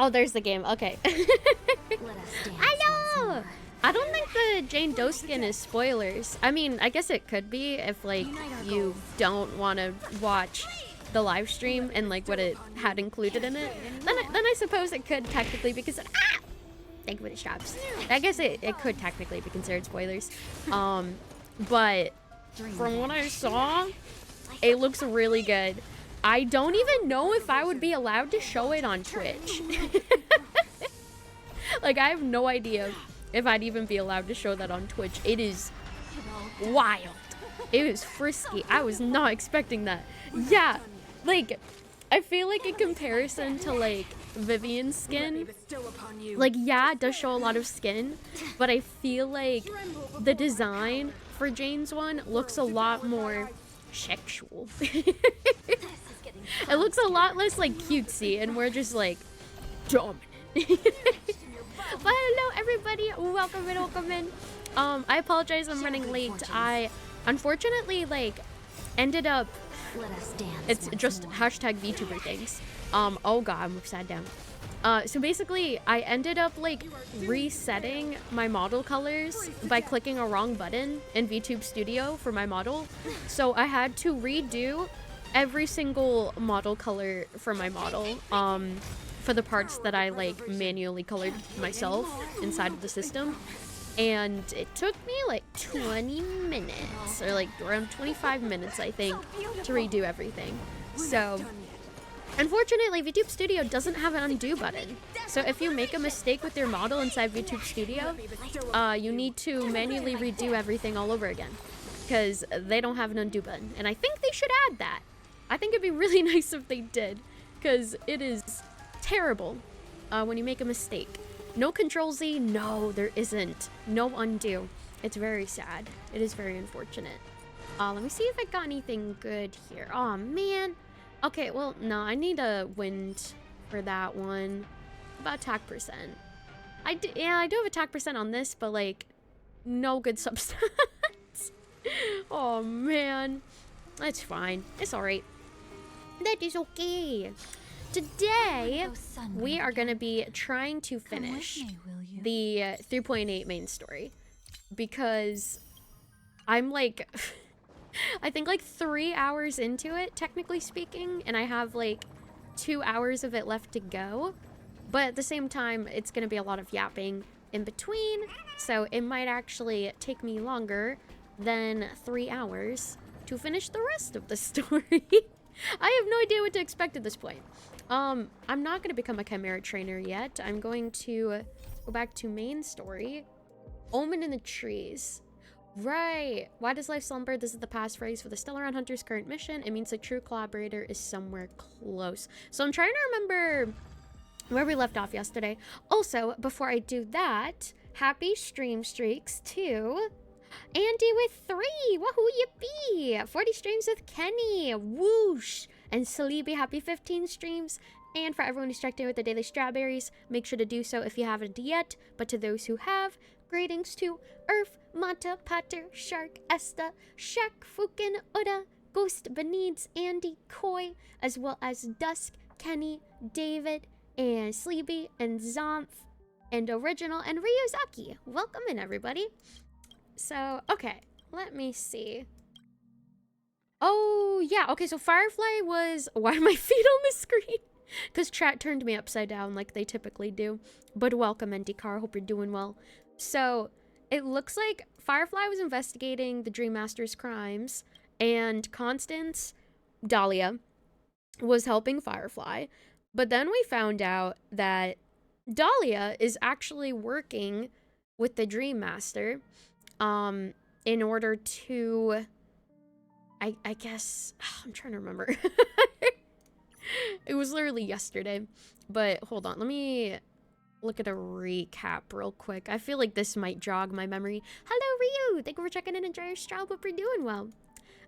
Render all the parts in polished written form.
Oh, there's the game. Okay. I know. I don't think the Jane Doe skin is spoilers. I mean, I guess it could be if like you don't want to watch the live stream and like what it had included in it. Then I suppose it could technically be considered. Ah! Thank you for the straps. I guess it could technically be considered spoilers. But from what I saw, it looks really good. I don't even know if I would be allowed to show it on Twitch. Like, I have no idea if I'd even be allowed to show that on Twitch. It is wild. It was frisky. I was not expecting that. Yeah, like, I feel like in comparison to, like, Vivian's skin, like, yeah, it does show a lot of skin, but I feel like the design for Jane's one looks a lot more sexual. It looks a lot less like cutesy, and we're just like dominant. But hello everybody, welcome in. I apologize I'm running late. I unfortunately like ended up, it's just hashtag VTuber things. Oh god, I'm upside down. So basically I ended up like resetting my model colors by clicking a wrong button in VTube Studio for my model. So I had to redo every single model color for my model, for the parts that I like manually colored myself inside of the system. And it took me like 20 minutes, or like around 25 minutes I think, to redo everything. So unfortunately, VTube Studio doesn't have an undo button. So if you make a mistake with your model inside VTube Studio, you need to manually redo everything all over again, because they don't have an undo button. And I think they should add that. I think it'd be really nice if they did, because it is terrible when you make a mistake. No Control Z, no, there isn't. No undo. It's very sad. It is very unfortunate. Let me see if I got anything good here. Oh man. Okay, well, no, I need a wind for that one. About attack percent. Yeah, I do have attack percent on this, but like, no good substance. Oh man. That's fine. It's alright. That is okay. Today, we are going to be trying to finish the 3.8 main story, because I'm like, I think like 3 hours into it, technically speaking, and I have like 2 hours of it left to go. But at the same time, it's going to be a lot of yapping in between, so it might actually take me longer than 3 hours to finish the rest of the story. I have no idea what to expect at this point. I'm not going to become a Chimera trainer yet. I'm going to go back to main story. Omen in the trees. Right. Why does life slumber? This is the passphrase for the Stellar Hunter's current mission. It means the true collaborator is somewhere close. So I'm trying to remember where we left off yesterday. Also, before I do that, happy stream streaks to Andy with 3. Wahoo yippee. 40 streams with Kenny. Whoosh. And Salibi, happy 15 streams. And for everyone who's checked in with the daily strawberries, make sure to do so if you haven't yet. But to those who have, greetings to Earth, Manta, Pater, Shark, Esta, Shaq, Fukin, Uda, Ghost, Benides, Andy, Koi, as well as Dusk, Kenny, David, and Sleepy, and Zomph, and Original, and Ryuzaki. Welcome in, everybody. So, okay, let me see. Oh, yeah, okay, so Firefly was... Why are my feet on the screen? Because chat turned me upside down like they typically do. But welcome, NDCar, hope you're doing well. So, it looks like Firefly was investigating the Dream Master's crimes, and Constance, Dahlia, was helping Firefly. But then we found out that Dahlia is actually working with the Dream Master, in order to... I guess... I'm trying to remember. It was literally yesterday. But hold on, let me look at a recap real quick. I feel like this might jog my memory. Hello, Ryu! Thank you for checking in and enjoying your straw. Hope you're doing well.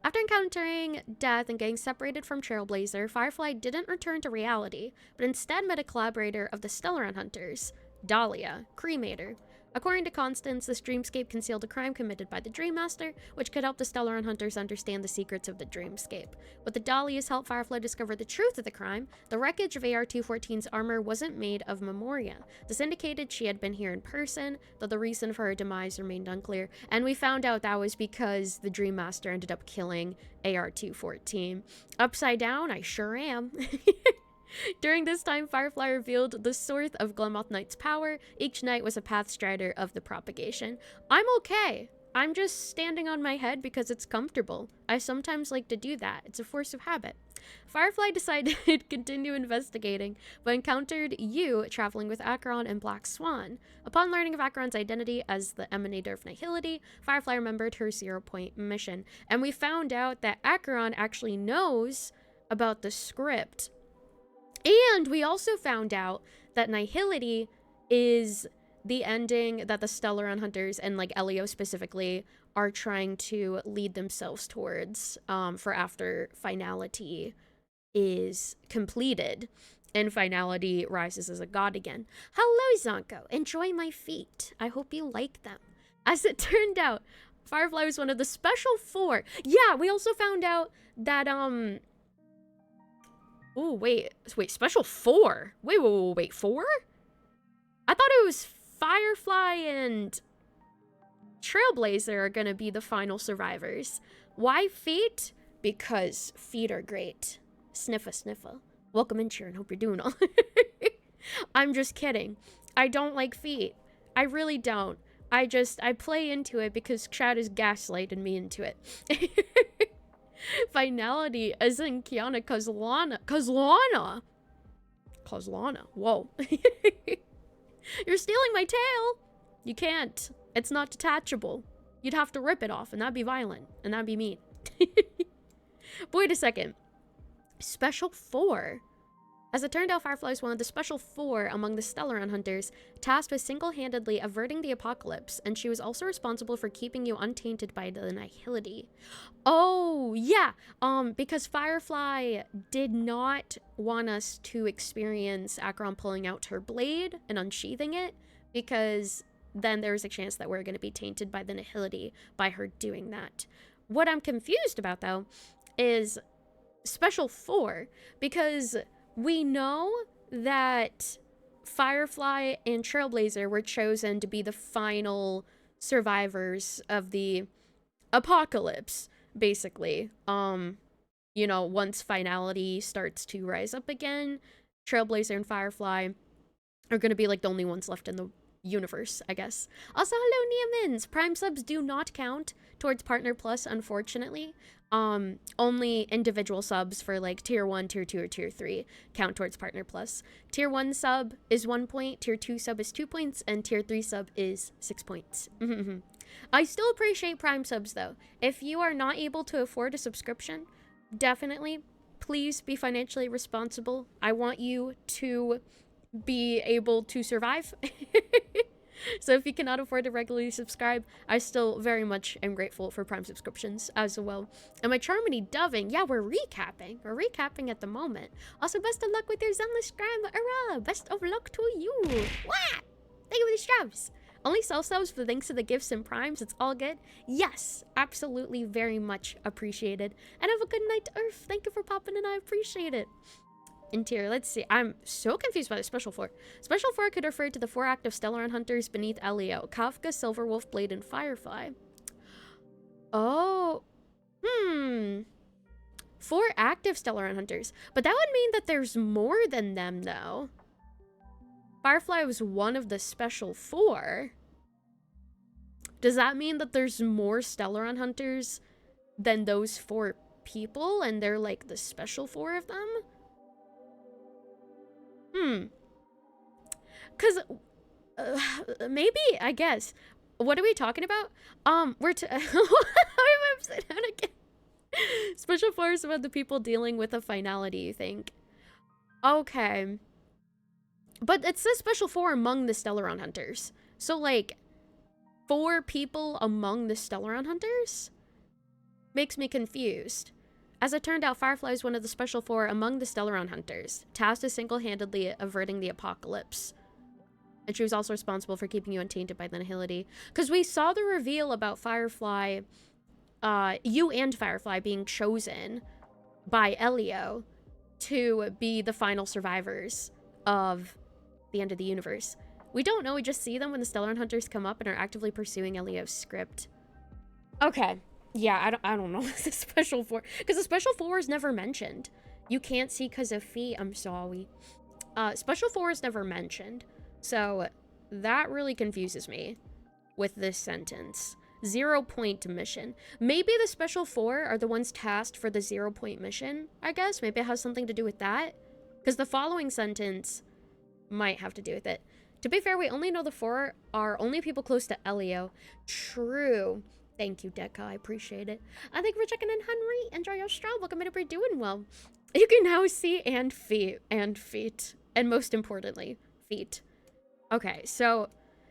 After encountering death and getting separated from Trailblazer, Firefly didn't return to reality, but instead met a collaborator of the Stellar Hunters, Dahlia, Cremator. According to Constance, this dreamscape concealed a crime committed by the Dream Master, which could help the Stellaron hunters understand the secrets of the dreamscape. With the Dahlia's help, Firefly discovered the truth of the crime. The wreckage of AR-214's armor wasn't made of Memoria. This indicated she had been here in person, though the reason for her demise remained unclear. And we found out that was because the Dream Master ended up killing AR-214. Upside down? I sure am. During this time, Firefly revealed the source of Glenmoth Knight's power. Each knight was a Pathstrider of the propagation. I'm okay. I'm just standing on my head because it's comfortable. I sometimes like to do that. It's a force of habit. Firefly decided to continue investigating, but encountered you traveling with Acheron and Black Swan. Upon learning of Acheron's identity as the Emanator of Nihility, Firefly remembered her 0-point mission. And we found out that Acheron actually knows about the script. And we also found out that Nihility is the ending that the Stellaron Hunters, and like Elio specifically, are trying to lead themselves towards for after Finality is completed and Finality rises as a god again. Hello, Zonko. Enjoy my feet. I hope you like them. As it turned out, Firefly was one of the Special 4. Yeah, we also found out that, oh, wait, Special 4? Wait, 4? I thought it was Firefly and Trailblazer are gonna be the final survivors. Why feet? Because feet are great. Sniffa, sniffa. Welcome in, Sharon. Hope you're doing all. I'm just kidding. I don't like feet. I really don't. I play into it because Chad is gaslighting me into it. Finality as in Kiana Kozlana. Whoa. You're stealing my tail. You can't. It's not detachable. You'd have to rip it off, and that'd be violent, and that'd be mean. But wait a second. Special 4. As it turned out, Firefly is one of the Special 4 among the Stellaron Hunters, tasked with single-handedly averting the apocalypse, and she was also responsible for keeping you untainted by the Nihility. Oh, yeah, because Firefly did not want us to experience Acheron pulling out her blade and unsheathing it, because then there was a chance that we're going to be tainted by the Nihility by her doing that. What I'm confused about, though, is Special 4, because we know that Firefly and Trailblazer were chosen to be the final survivors of the apocalypse, basically. You know, once Finality starts to rise up again, Trailblazer and Firefly are going to be like the only ones left in the universe, I guess. Also, hello, Niamins! Prime subs do not count towards Partner Plus, unfortunately. Only individual subs for like tier 1, tier 2, or tier 3 count towards Partner Plus. Tier 1 sub is 1 point, tier 2 sub is 2 points, and tier 3 sub is 6 points. I still appreciate Prime subs though. If you are not able to afford a subscription, definitely, please be financially responsible. I want you to be able to survive. So if you cannot afford to regularly subscribe, I still very much am grateful for Prime subscriptions as well. And my Charmony Doving, yeah, we're recapping. We're recapping at the moment. Also, best of luck with your Zenless scram. Hurrah! Best of luck to you. Wah! Thank you for the straps. Only sell subs for thanks to the gifts and primes. It's all good. Yes, absolutely, very much appreciated. And have a good night, Earth. Thank you for popping in. I appreciate it. Interior, let's see. I'm so confused by the Special 4. Special 4 could refer to the 4 active Stellaron Hunters beneath Elio: Kafka, Silverwolf, Blade, and Firefly. Oh. 4 active Stellaron Hunters. But that would mean that there's more than them, though. Firefly was one of the Special 4. Does that mean that there's more Stellaron Hunters than those 4 people, and they're like the Special 4 of them? Because, maybe, I guess. What are we talking about? We're I'm upside down again. Special 4 is about the people dealing with a finality, you think? Okay. But it says Special 4 among the Stellaron Hunters. So, like, 4 people among the Stellaron Hunters? Makes me confused. As it turned out, Firefly is one of the Special 4 among the Stellaron Hunters, tasked with single-handedly averting the apocalypse. And she was also responsible for keeping you untainted by the nihility. Because we saw the reveal about Firefly, you and Firefly being chosen by Elio to be the final survivors of the end of the universe. We don't know, we just see them when the Stellar Hunters come up and are actively pursuing Elio's script. Okay. Yeah, I don't know the Special Four. Because the Special Four is never mentioned. You can't see because of feet, I'm sorry. Special Four is never mentioned. So that really confuses me with this sentence. 0 point mission. Maybe the Special Four are the ones tasked for the 0 point mission, I guess. Maybe it has something to do with that. Because the following sentence might have to do with it. To be fair, we only know the four are only people close to Elio. True. Thank you, Deca. I appreciate it. Thank you for checking in, Henry. Enjoy your stroll. Welcome to be doing well. You can now see and feet. And most importantly, feet. Okay, so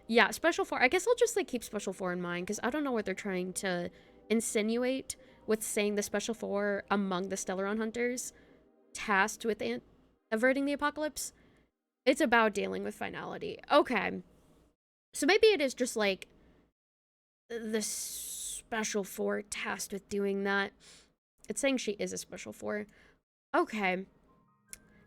yeah, Special Four. I guess I'll just like keep Special Four in mind because I don't know what they're trying to insinuate with saying the Special Four among the Stellaron Hunters tasked with averting the apocalypse. It's about dealing with finality. Okay. So maybe it is just like the Special Four tasked with doing that. It's saying she is a Special Four. Okay.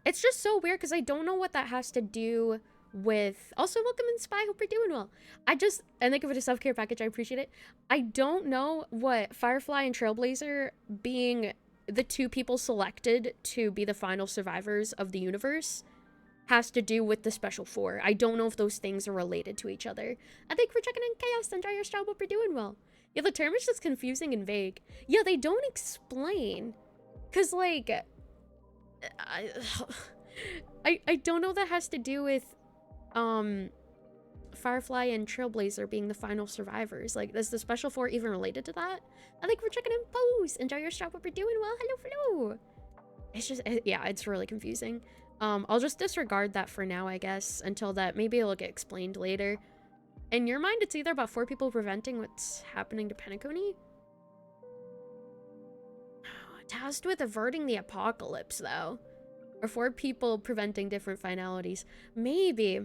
It's just so weird because I don't know what that has to do with... Also, welcome in, Spy. Hope you're doing well. And thank you for the self-care package. I appreciate it. I don't know what Firefly and Trailblazer being the two people selected to be the final survivors of the universe has to do with the Special Four. I don't know if those things are related to each other. I think we're checking in Chaos. Enjoy your stroll. Hope you're doing well. Yeah, the term is just confusing and vague. Yeah, they don't explain. Because, like... I don't know that has to do with Firefly and Trailblazer being the final survivors. Like, is the Special Four even related to that? I think we're checking in Pose. Enjoy your shop. Hope you're doing well. Hello. It's just, yeah, it's really confusing. I'll just disregard that for now, I guess, until that maybe it'll get explained later. In your mind, it's either about 4 people preventing what's happening to Penacony. Tasked with averting the apocalypse, though. Or 4 people preventing different finalities. Maybe.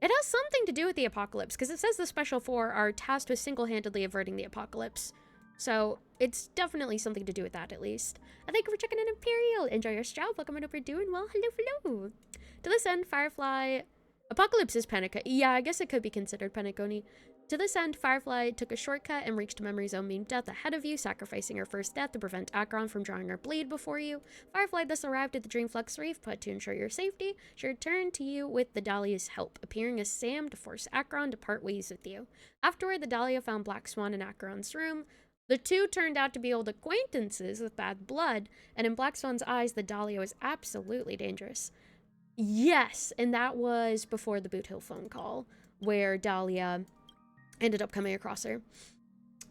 It has something to do with the apocalypse, because it says the Special Four are tasked with single-handedly averting the apocalypse. So, it's definitely something to do with that, at least. I thank you for checking in, Imperial. Enjoy your stroll. Welcome and hope you're doing well. Hello. To this end, Firefly... Apocalypse is Penacony. Yeah, I guess it could be considered Penacony. To this end, Firefly took a shortcut and reached Memory's own mean death ahead of you, sacrificing her first death to prevent Acheron from drawing her blade before you. Firefly thus arrived at the Dreamflux Reef, but to ensure your safety, she returned to you with the Dahlia's help, appearing as Sam to force Acheron to part ways with you. Afterward, the Dahlia found Black Swan in Acheron's room. The two turned out to be old acquaintances with bad blood, and in Black Swan's eyes, the Dahlia was absolutely dangerous. Yes, and that was before the Boot Hill phone call, where Dahlia ended up coming across her.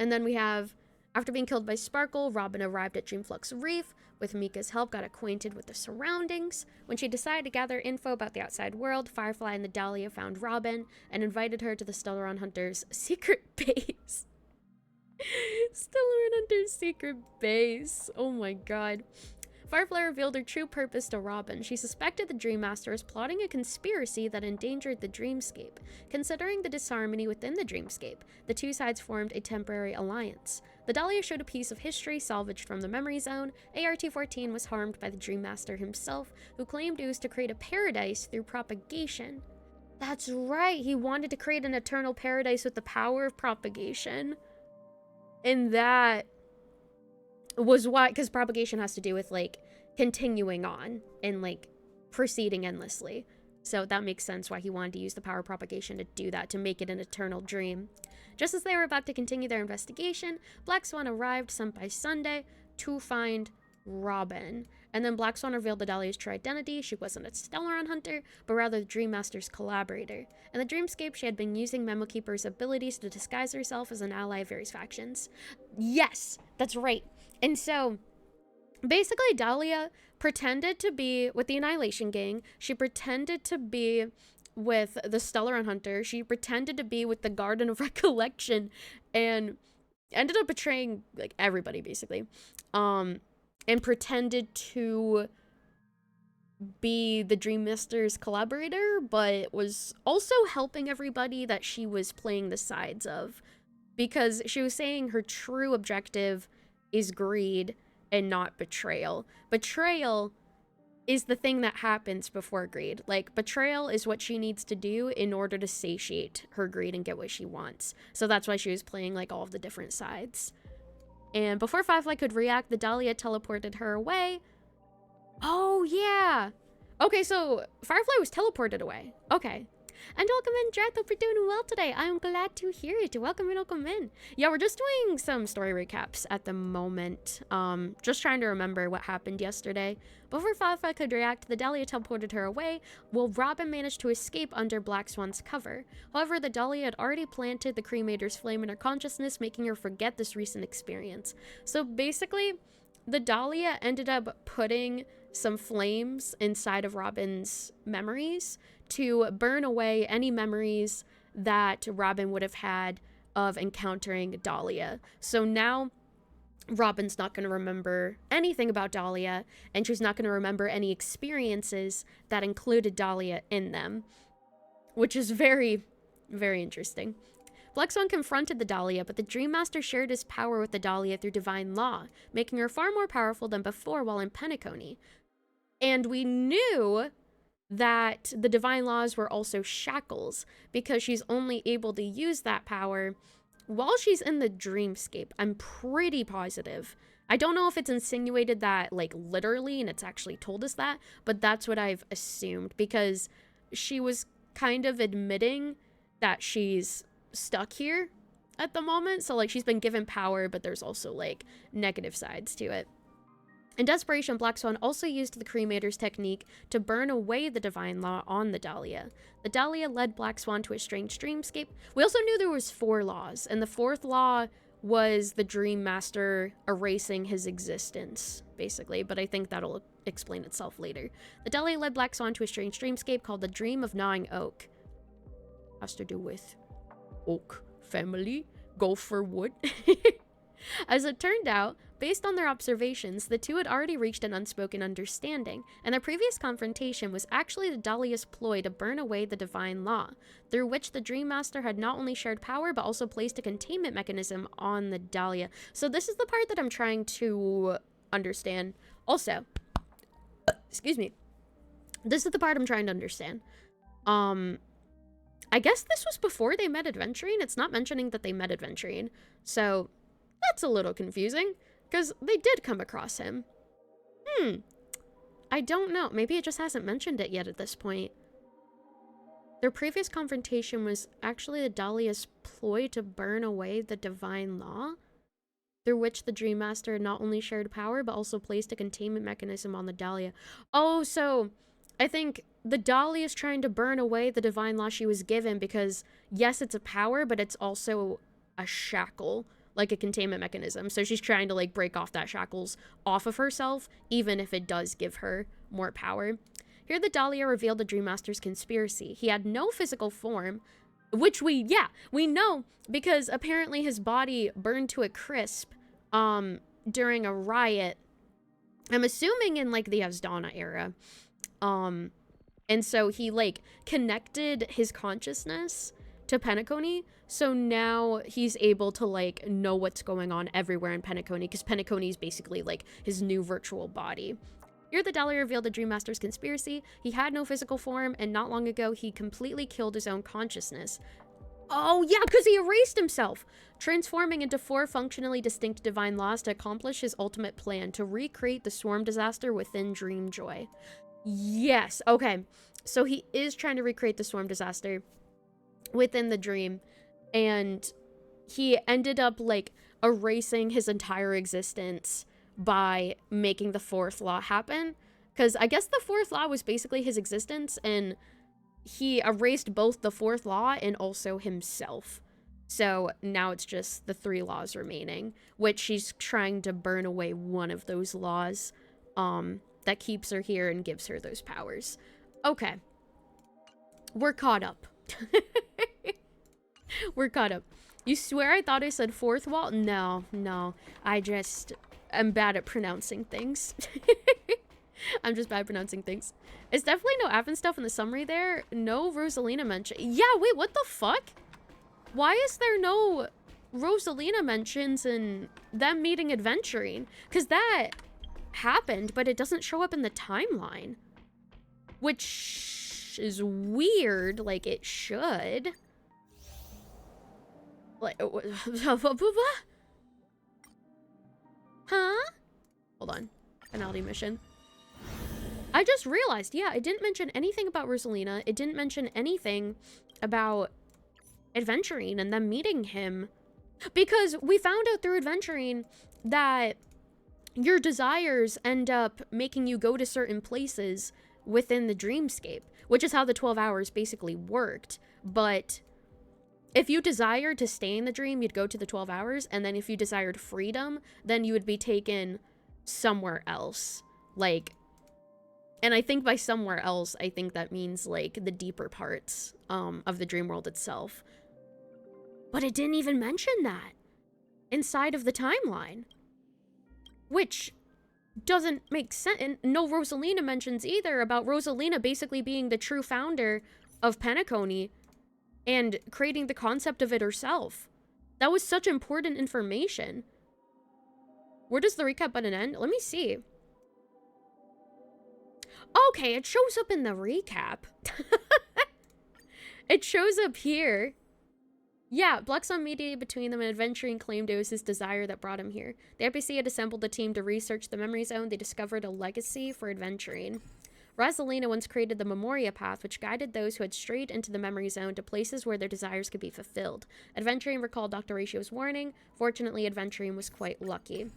And then we have, after being killed by Sparkle, Robin arrived at Dreamflux Reef. With Mika's help, got acquainted with the surroundings. When she decided to gather info about the outside world, Firefly and the Dahlia found Robin and invited her to the Stellaron Hunters' secret base. Stellaron Hunters' secret base. Oh my god. Firefly revealed her true purpose to Robin. She suspected the Dream Master was plotting a conspiracy that endangered the dreamscape. Considering the disharmony within the dreamscape, the two sides formed a temporary alliance. The Dahlia showed a piece of history salvaged from the Memory Zone. ART-14 was harmed by the Dream Master himself, who claimed it was to create a paradise through propagation. That's right, he wanted to create an eternal paradise with the power of propagation. And that was why, because propagation has to do with, like, continuing on and, like, proceeding endlessly. So that makes sense why he wanted to use the power of propagation to do that, to make it an eternal dream. Just as they were about to continue their investigation, Black Swan arrived by Sunday to find Robin. And then Black Swan revealed the Dahlia's true identity. She wasn't a Stellaron hunter, but rather the Dream Master's collaborator. In the dreamscape, she had been using Memo Keeper's abilities to disguise herself as an ally of various factions. Yes, that's right. And so, basically, Dahlia pretended to be with the Annihilation Gang. She pretended to be with the Stellaron Hunter. She pretended to be with the Garden of Recollection, and ended up betraying, like, everybody, basically. And pretended to be the Dream Master's collaborator, but was also helping everybody that she was playing the sides of. Because she was saying her true objective is greed and not betrayal. Betrayal is the thing that happens before greed. Like, betrayal is what she needs to do in order to satiate her greed and get what she wants. So that's why she was playing, like, all of the different sides. And before Firefly could react, the Dahlia teleported her away. Oh, yeah. Okay, so Firefly was teleported away. Okay. And welcome in, Jack. Hope you're doing well today. I'm glad to hear it. Welcome in, welcome in. Yeah, we're just doing some story recaps at the moment. Just trying to remember what happened yesterday. Before Firefly could react, the Dahlia teleported her away, while Robin managed to escape under Black Swan's cover. However, the Dahlia had already planted the cremator's flame in her consciousness, making her forget this recent experience. So basically, the Dahlia ended up putting some flames inside of Robin's memories to burn away any memories that Robin would have had of encountering Dahlia. So now Robin's not going to remember anything about Dahlia, and she's not going to remember any experiences that included Dahlia in them, which is very, very interesting. Black Swan confronted the Dahlia, but the Dream Master shared his power with the Dahlia through divine law, making her far more powerful than before while in Penacony. And we knew that the divine laws were also shackles, because she's only able to use that power while she's in the dreamscape. I'm pretty positive. I don't know if it's insinuated that, like, literally, and it's actually told us that, but that's what I've assumed, because she was kind of admitting that she's stuck here at the moment. So, like, she's been given power, but there's also, like, negative sides to it. In desperation, Black Swan also used the cremator's technique to burn away the divine law on the Dahlia. The Dahlia led Black Swan to a strange dreamscape. We also knew there was 4 laws, and the 4th law was the Dream Master erasing his existence, basically, but I think that'll explain itself later. The Dahlia led Black Swan to a strange dreamscape called the Dream of Gnawing Oak. Has to do with oak family, go for wood. As it turned out, based on their observations, the two had already reached an unspoken understanding, and their previous confrontation was actually the Dahlia's ploy to burn away the divine law, through which the Dream Master had not only shared power, but also placed a containment mechanism on the Dahlia. So this is the part that I'm trying to understand. Also, excuse me, this is the part I'm trying to understand. I guess this was before they met Adventurine. It's not mentioning that they met Adventurine, so that's a little confusing, because they did come across him. I don't know. Maybe it just hasn't mentioned it yet at this point. Their previous confrontation was actually the Dahlia's ploy to burn away the divine law, through which the Dream Master had not only shared power, but also placed a containment mechanism on the Dahlia. Oh, so I think the Dahlia is trying to burn away the divine law she was given, because yes, it's a power, but it's also a shackle, like a containment mechanism. So she's trying to, like, break off that shackles off of herself, even if it does give her more power. Here the Dahlia revealed the Dream Master's conspiracy. He had no physical form, which we know, because apparently his body burned to a crisp during a riot. I'm assuming in, like, the Asdana era. And so he, like, connected his consciousness to Penacony, so now he's able to, like, know what's going on everywhere in Penacony, because Penacony is basically, like, his new virtual body. Here the Dahlia revealed the Dream Master's conspiracy. He had no physical form, and not long ago he completely killed his own consciousness. Oh yeah, because he erased himself, transforming into 4 functionally distinct divine laws to accomplish his ultimate plan, to recreate the swarm disaster within Dreamjoy. Yes, okay, so he is trying to recreate the swarm disaster within the dream, and he ended up, like, erasing his entire existence by making the 4th law happen, because I guess the 4th law was basically his existence, and he erased both the 4th law and also himself. So now it's just the 3 laws remaining, which she's trying to burn away one of those laws that keeps her here and gives her those powers. Okay, we're caught up. We're caught up. You swear I thought I said 4th wall? No, I just am bad at pronouncing things. I'm just bad pronouncing things. It's definitely no Avon stuff in the summary there. No Rosalina mention. Yeah, wait, what the fuck? Why is there no Rosalina mentions in them meeting adventuring? Because that happened, but it doesn't show up in the timeline. Which is weird, like it should. Like, huh? Hold on. Penalty mission. I just realized, yeah, it didn't mention anything about Rosalina. It didn't mention anything about adventuring and them meeting him. Because we found out through adventuring that your desires end up making you go to certain places within the dreamscape, which is how the 12 hours basically worked. But if you desired to stay in the dream, you'd go to the 12 hours. And then if you desired freedom, then you would be taken somewhere else. Like, and I think by somewhere else, I think that means like the deeper parts of the dream world itself. But it didn't even mention that inside of the timeline, which doesn't make sense. And no Rosalina mentions either about Rosalina basically being the true founder of Penacony and creating the concept of it herself. That was such important information. Where does the recap button end? Let me see. Okay, it shows up in the recap. It shows up here. Yeah, Blackstone mediated between them and adventuring claimed it was his desire that brought him here. The RPC had assembled a team to research the memory zone. They discovered a legacy for adventuring. Rosalina once created the Memoria Path, which guided those who had strayed into the memory zone to places where their desires could be fulfilled. Adventuring recalled Dr. Ratio's warning. Fortunately, adventuring was quite lucky.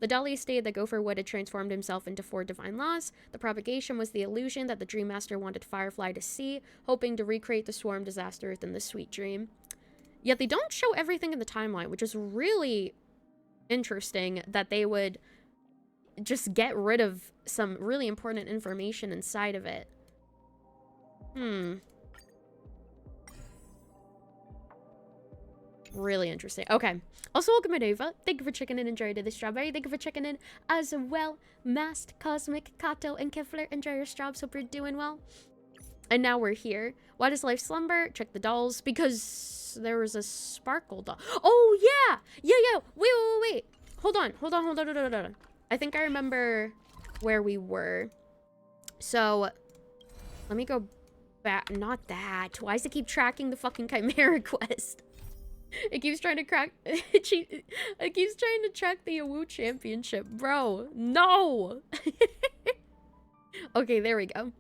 The Dahlia stated that Gopherwood had transformed himself into 4 divine laws. The propagation was the illusion that the Dream Master wanted Firefly to see, hoping to recreate the swarm disaster within the sweet dream. Yet they don't show everything in the timeline, which is really interesting that they would just get rid of some really important information inside of it. Really interesting. Okay. Also, welcome to Nova. Thank you for checking in. Enjoy the strawberry. Thank you for checking in as well. Mast, Cosmic, Kato, and Kifler. Enjoy your straws. Hope you're doing well. And now we're here. Why does life slumber? Check the dolls. Because there was a sparkle doll. Oh, yeah. Yeah. Wait. Hold on. I think I remember where we were. So, let me go back. Not that. Why does it keep tracking the fucking Chimera quest? It keeps trying to crack. It keeps trying to track the Awu Championship. Bro, no! Okay, there we go.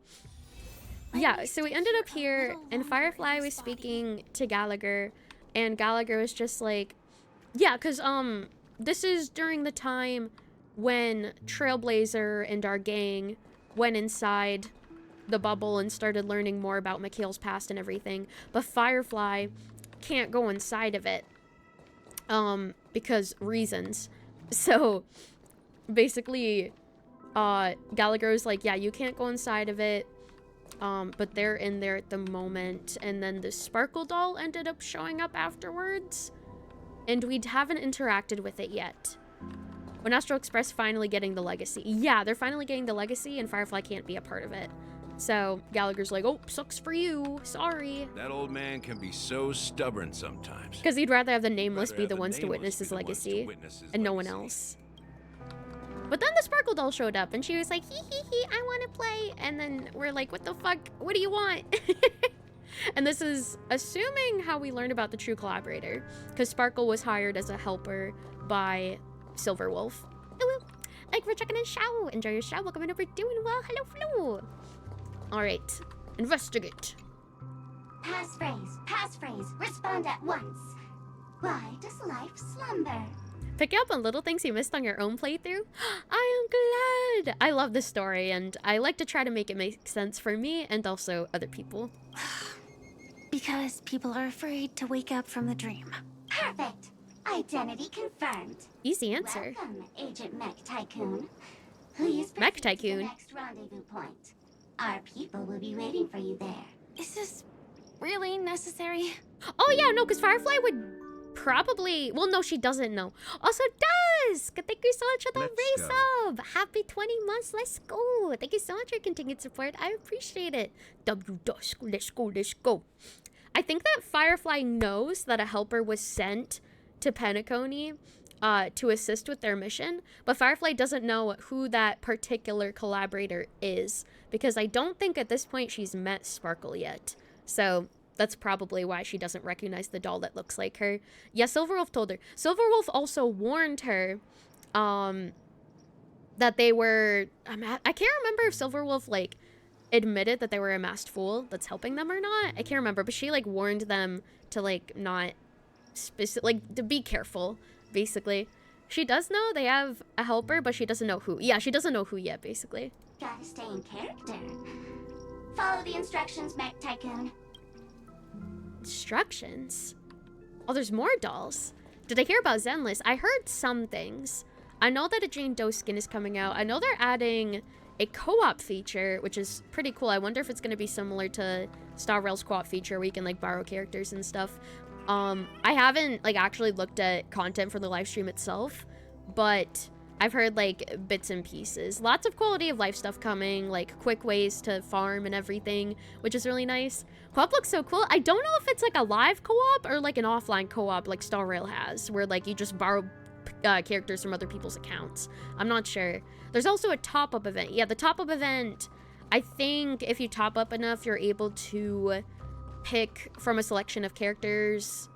Yeah, so we ended up here, and Firefly was speaking to Gallagher, and Gallagher was just like, yeah, because, this is during the time when Trailblazer and our gang went inside the bubble and started learning more about Mikhail's past and everything, but Firefly can't go inside of it, because reasons. So, basically, Gallagher was like, yeah, you can't go inside of it, but they're in there at the moment, and then the Sparkle doll ended up showing up afterwards, and we haven't interacted with it yet. When Astral Express finally getting the legacy. Yeah, they're finally getting the legacy, and Firefly can't be a part of it. So, Gallagher's like, oh, sucks for you. Sorry. That old man can be so stubborn sometimes. Because he'd rather have the Nameless be the ones to witness his legacy, and no one else. But then the Sparkle doll showed up, and she was like, hee, I want to play. And then we're like, what the fuck? What do you want? And this is assuming how we learned about the true collaborator, because Sparkle was hired as a helper by Silverwolf. Hello. Like, we're checking in Shao. Enjoy your Shao. Welcome in. We're doing well. Hello, Flo. All right, investigate. Pass phrase, respond at once. Why does life slumber? Pick up on little things you missed on your own playthrough? I am glad! I love this story, and I like to try to make it make sense for me and also other people. Because people are afraid to wake up from the dream. Perfect! Identity confirmed. Easy answer. Welcome, Agent Mech Tycoon. Please Mech proceed to Tycoon. the next rendezvous point. Our people will be waiting for you there. Is this really necessary? Oh yeah, no, because Firefly would probably... Well, no, she doesn't know. Also Risk! Thank you so much for the Let's resub! Happy 20 months, let's go! Thank you so much for your continued support. I appreciate it. W Dusk, let's go, let's go. I think that Firefly knows that a helper was sent to Penacony to assist with their mission, but Firefly doesn't know who that particular collaborator is, because I don't think at this point she's met Sparkle yet. So that's probably why she doesn't recognize the doll that looks like her. Yeah, Silverwolf told her. Silverwolf also warned her that they were... I can't remember if Silverwolf, like, admitted that they were a masked fool that's helping them or not. I can't remember, but she, like, warned them to, like, not... like, to be careful, basically. She does know they have a helper, but she doesn't know who. Yeah, she doesn't know who yet, basically. Gotta stay in character. Follow the instructions, Mech Tycoon. Instructions? Oh, there's more dolls. Did I hear about Zenless? I heard some things. I know that a Jane Doe skin is coming out. I know they're adding a co-op feature, which is pretty cool. I wonder if it's going to be similar to Star Rail's co-op feature where you can, like, borrow characters and stuff. I haven't, like, actually looked at content for the live stream itself, but I've heard, like, bits and pieces. Lots of quality of life stuff coming, like, quick ways to farm and everything, which is really nice. Co-op looks so cool. I don't know if it's, like, a live co-op or, like, an offline co-op like Star Rail has, where, like, you just borrow characters from other people's accounts. I'm not sure. There's also a top-up event. Yeah, the top-up event, I think if you top up enough, you're able to pick from a selection of characters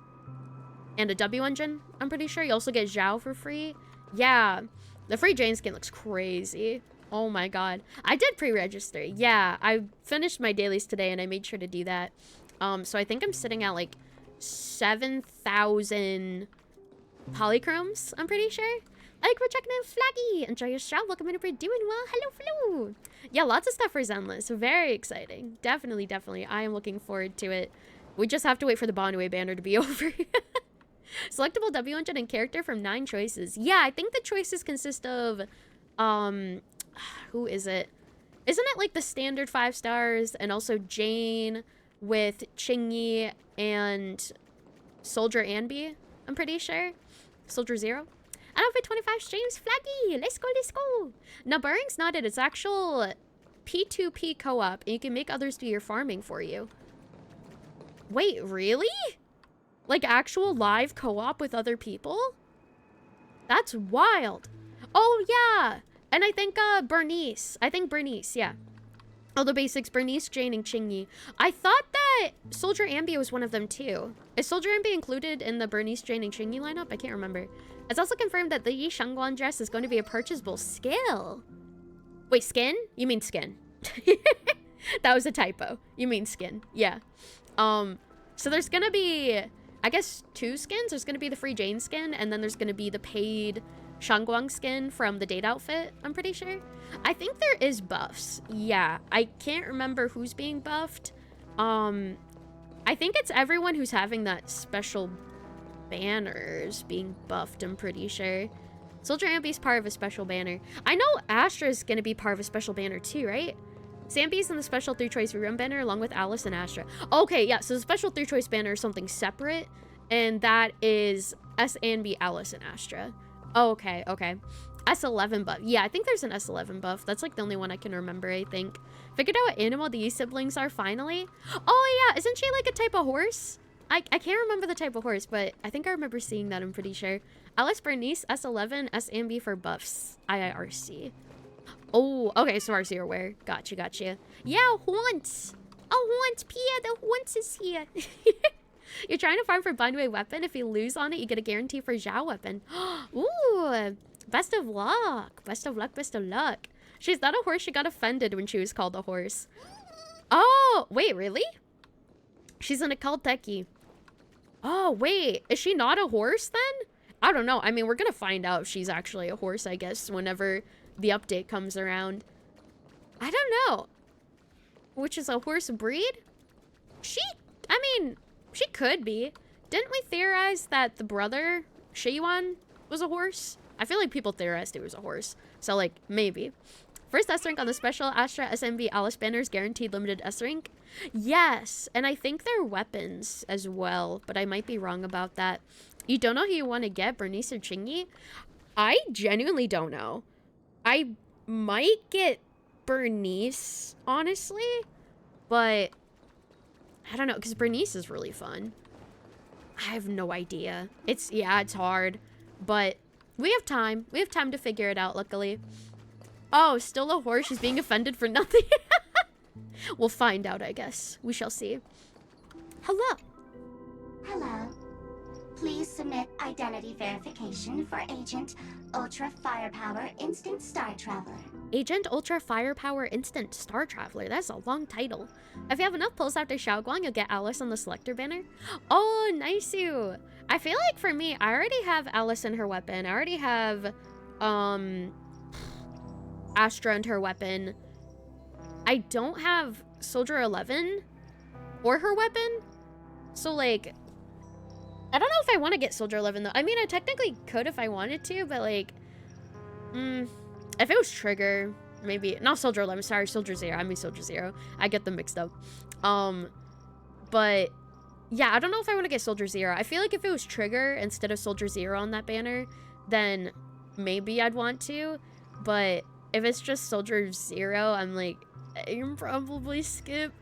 and a W engine, I'm pretty sure. You also get Zhao for free. Yeah, the free Jane skin looks crazy. Oh my god. I did pre-register. Yeah, I finished my dailies today and I made sure to do that. So I think I'm sitting at like 7,000 polychromes, I'm pretty sure. Like, we're checking out Flaggy. Enjoy your shop. Welcome in if you're doing well. Hello, Flo. Yeah, lots of stuff for Zenless. Very exciting. Definitely, definitely. I am looking forward to it. We just have to wait for the Bondway banner to be over. Selectable W engine and character from 9 choices. Yeah, I think the choices consist of, who is it? Isn't it like the standard 5 stars and also Jane with Chingy and Soldier Anby? I'm pretty sure. Soldier Zero. I don't fit 25 streams, Flaggy. Let's go, let's go. Now, Burring's not it. It's actual P2P co-op, and you can make others do your farming for you. Wait, really? Like actual live co-op with other people? That's wild. Oh, yeah. And I think Bernice. I think Bernice, yeah. Oh, the basics, Bernice, Jane, and Chingy. I thought that Soldier Ambi was one of them too. Is Soldier Ambi included in the Bernice, Jane, and Chingy lineup? I can't remember. It's also confirmed that the Yi Shangguan dress is going to be a purchasable skill. Wait, skin? You mean skin. That was a typo. You mean skin. Yeah. So there's gonna be, I guess, 2 skins. There's gonna be the free Jane skin, and then there's gonna be the paid Shangguang skin from the date outfit, I'm pretty sure. I think there is buffs. Yeah, I can't remember who's being buffed. I think it's everyone who's having that special banners being buffed, I'm pretty sure. Soldier Ambi's part of a special banner. I know Astra's gonna be part of a special banner too, right? Zambi's in the special 3-choice rerun banner along with Alice and Astra. Okay, yeah, so the special 3-choice banner is something separate, and that is S and B, Alice, and Astra. Oh, okay, okay. S11 buff. Yeah, I think there's an S11 buff. That's like the only one I can remember, I think. Figured out what animal the siblings are finally. Oh, yeah, isn't she like a type of horse? I can't remember the type of horse, but I think I remember seeing that, I'm pretty sure. Alice Bernice, S11, S and B for buffs. IIRC. Oh, okay, so RC are aware. Gotcha, gotcha. Yeah, Haunts. Oh, Haunts, Pia, the Haunts is here. You're trying to farm for Bundway weapon. If you lose on it, you get a guarantee for Zhao weapon. Ooh, best of luck. Best of luck, best of luck. She's not a horse. She got offended when she was called a horse. Oh, wait, really? She's an occult techie. Oh, wait. Is she not a horse then? I don't know. I mean, we're going to find out if she's actually a horse, I guess, whenever the update comes around. I don't know. Which is a horse breed? I mean, she could be. Didn't we theorize that the brother, Shiyuan, was a horse? I feel like people theorized it was a horse. So, like, maybe. First S-Rank on the special Astra SMB Alice banners, guaranteed limited S-Rank. Yes, and I think they're weapons as well, but I might be wrong about that. You don't know who you want to get, Bernice or Chingy? I genuinely don't know. I might get Bernice, honestly, but I don't know, because Bernice is really fun. I have no idea. It's hard, but we have time. We have time to figure it out, luckily. Oh, still a horse. She's being offended for nothing. We'll find out, I guess. We shall see. Hello. Hello. Please submit identity verification for Agent Ultra Firepower Instant Star Traveler. Agent Ultra Firepower Instant Star Traveler. That's a long title. If you have enough pulls after Xiaoguang, you'll get Alice on the selector banner. Oh, nice you. I feel like for me, I already have Alice and her weapon. I already have Astra and her weapon. I don't have Soldier 11 or her weapon. So like, I don't know if I want to get Soldier 11 though. I mean, I technically could if I wanted to, but like, if it was Trigger, maybe, not Soldier 11, sorry, Soldier 0. I mean Soldier 0. I get them mixed up. But yeah, I don't know if I want to get Soldier 0. I feel like if it was Trigger instead of Soldier 0 on that banner, then maybe I'd want to. But if it's just Soldier 0, I'm like, I can probably skip.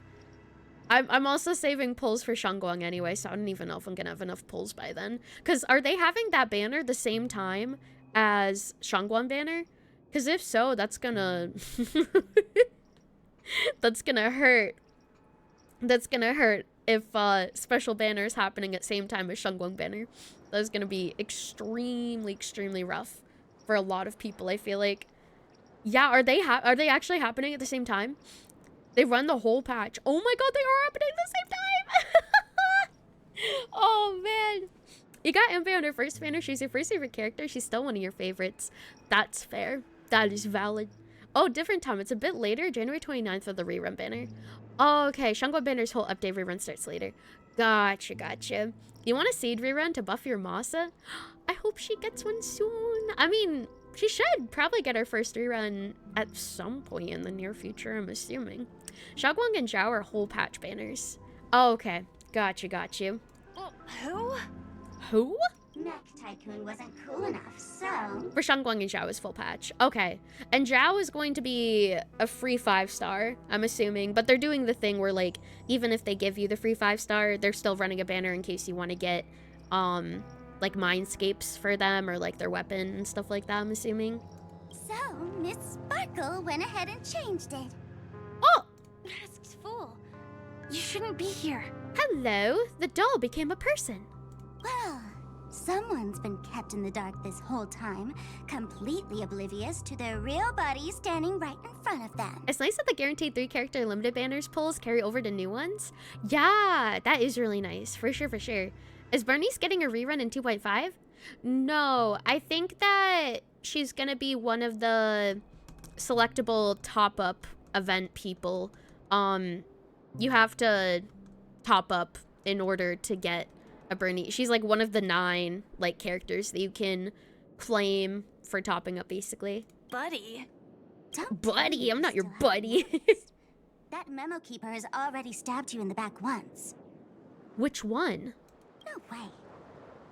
I'm also saving pulls for Xiaoguang anyway, so I don't even know if I'm gonna have enough pulls by then. Because are they having that banner the same time as Xiaoguang banner? Because if so, that's gonna... that's gonna hurt. That's gonna hurt if special banner is happening at same time as Xiaoguang banner. That's gonna be extremely, extremely rough for a lot of people, I feel like. Yeah, are they actually happening at the same time? They run the whole patch. Oh my god, they are happening at the same time! Oh man. You got Embe on her first banner. She's your first favorite character. She's still one of your favorites. That's fair. That is valid. Oh, different time. It's a bit later. January 29th for the rerun banner. Oh, okay. Xiaoguang banner's whole update rerun starts later. Gotcha, gotcha. You want a seed rerun to buff your Masa? I hope she gets one soon. I mean, she should probably get her first rerun at some point in the near future, I'm assuming. Xiaoguang and Zhao are whole patch banners. Oh, okay. Gotcha, gotcha. Who? Who? Mech Tycoon wasn't cool enough, so... For Xiaoguang and Zhao is full patch. Okay. And Zhao is going to be a free 5-star, I'm assuming. But they're doing the thing where, like, even if they give you the free 5-star, they're still running a banner in case you want to get, like, Mindscapes for them or, like, their weapon and stuff like that, I'm assuming. So, Miss Sparkle went ahead and changed it. Oh! Masked fool. You shouldn't be here. Hello! The doll became a person. Well, someone's been kept in the dark this whole time, completely oblivious to their real body standing right in front of them. It's nice that the guaranteed 3-character limited banners pulls carry over to new ones. Yeah, that is really nice. For sure, for sure. Is Bernice getting a rerun in 2.5? No, I think that she's gonna be one of the selectable top-up event people. You have to top up in order to get a Bernice. She's like one of the 9 like characters that you can claim for topping up, basically. Buddy. Buddy, I'm not your buddy. That memo keeper has already stabbed you in the back once. Which one? No way.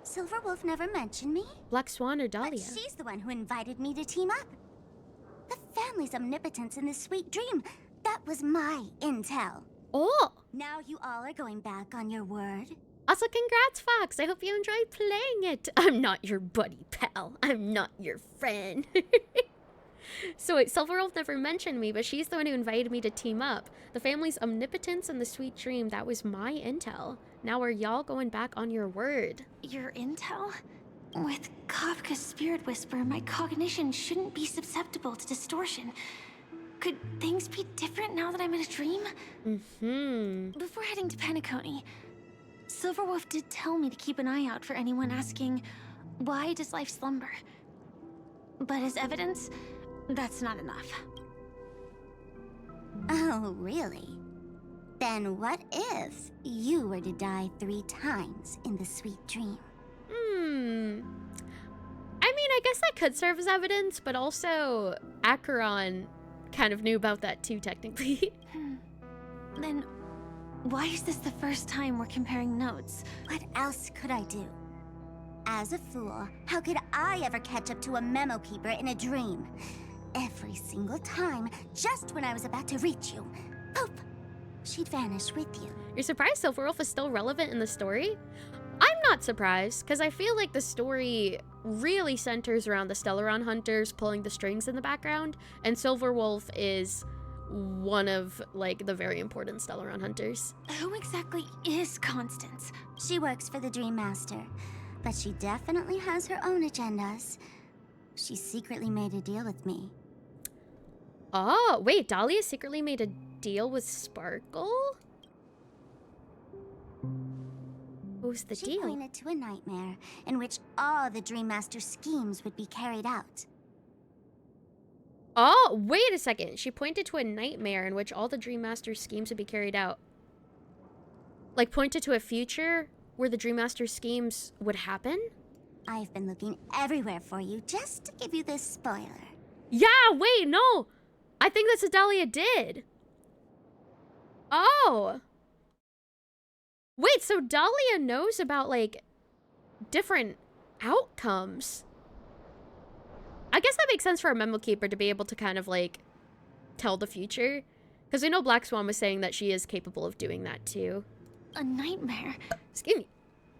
Silverwolf never mentioned me. Black Swan or Dahlia? But she's the one who invited me to team up. The family's omnipotence in this sweet dream, that was my intel. Oh! Now you all are going back on your word? Also, congrats, Fox. I hope you enjoy playing it. I'm not your buddy, pal. I'm not your friend. So wait, Silverwolf never mentioned me, but she's the one who invited me to team up. The family's omnipotence and the sweet dream, that was my intel. Now are y'all going back on your word? Your intel? With Kafka's spirit whisper, my cognition shouldn't be susceptible to distortion. Could things be different now that I'm in a dream? Before heading to Penacony, Silverwolf did tell me to keep an eye out for anyone asking, why does life slumber? But as evidence, that's not enough. Oh, really? Then what if you were to die 3 times in the sweet dream? I mean, I guess that could serve as evidence, but also Acheron kind of knew about that too, technically. Then why is this the first time we're comparing notes? What else could I do? As a fool, how could I ever catch up to a memo keeper in a dream? Every single time, just when I was about to reach you, poof, she'd vanish with you. You're surprised Silverwolf is still relevant in the story? I'm not surprised, because I feel like the story really centers around the Stellaron hunters pulling the strings in the background, and Silverwolf is one of, like, the very important Stellaron hunters. Who exactly is Constance? She works for the Dream Master, but she definitely has her own agendas. She secretly made a deal with me. Oh, wait, Dahlia secretly made a deal with Sparkle? What was the She deal? pointed to a nightmare in which all the Dream Master's schemes would be carried out. Oh, wait a second. She pointed to a nightmare in which all the Dream Master's schemes would be carried out. Like, pointed to a future where the Dream Master's schemes would happen? I've been looking everywhere for you just to give you this spoiler. Yeah, wait, no. I think that's what Dahlia did. Oh. Wait, so Dahlia knows about, like, different outcomes. I guess that makes sense for a memo keeper to be able to kind of, like, tell the future. Because we know Black Swan was saying that she is capable of doing that, too. A nightmare? Excuse me.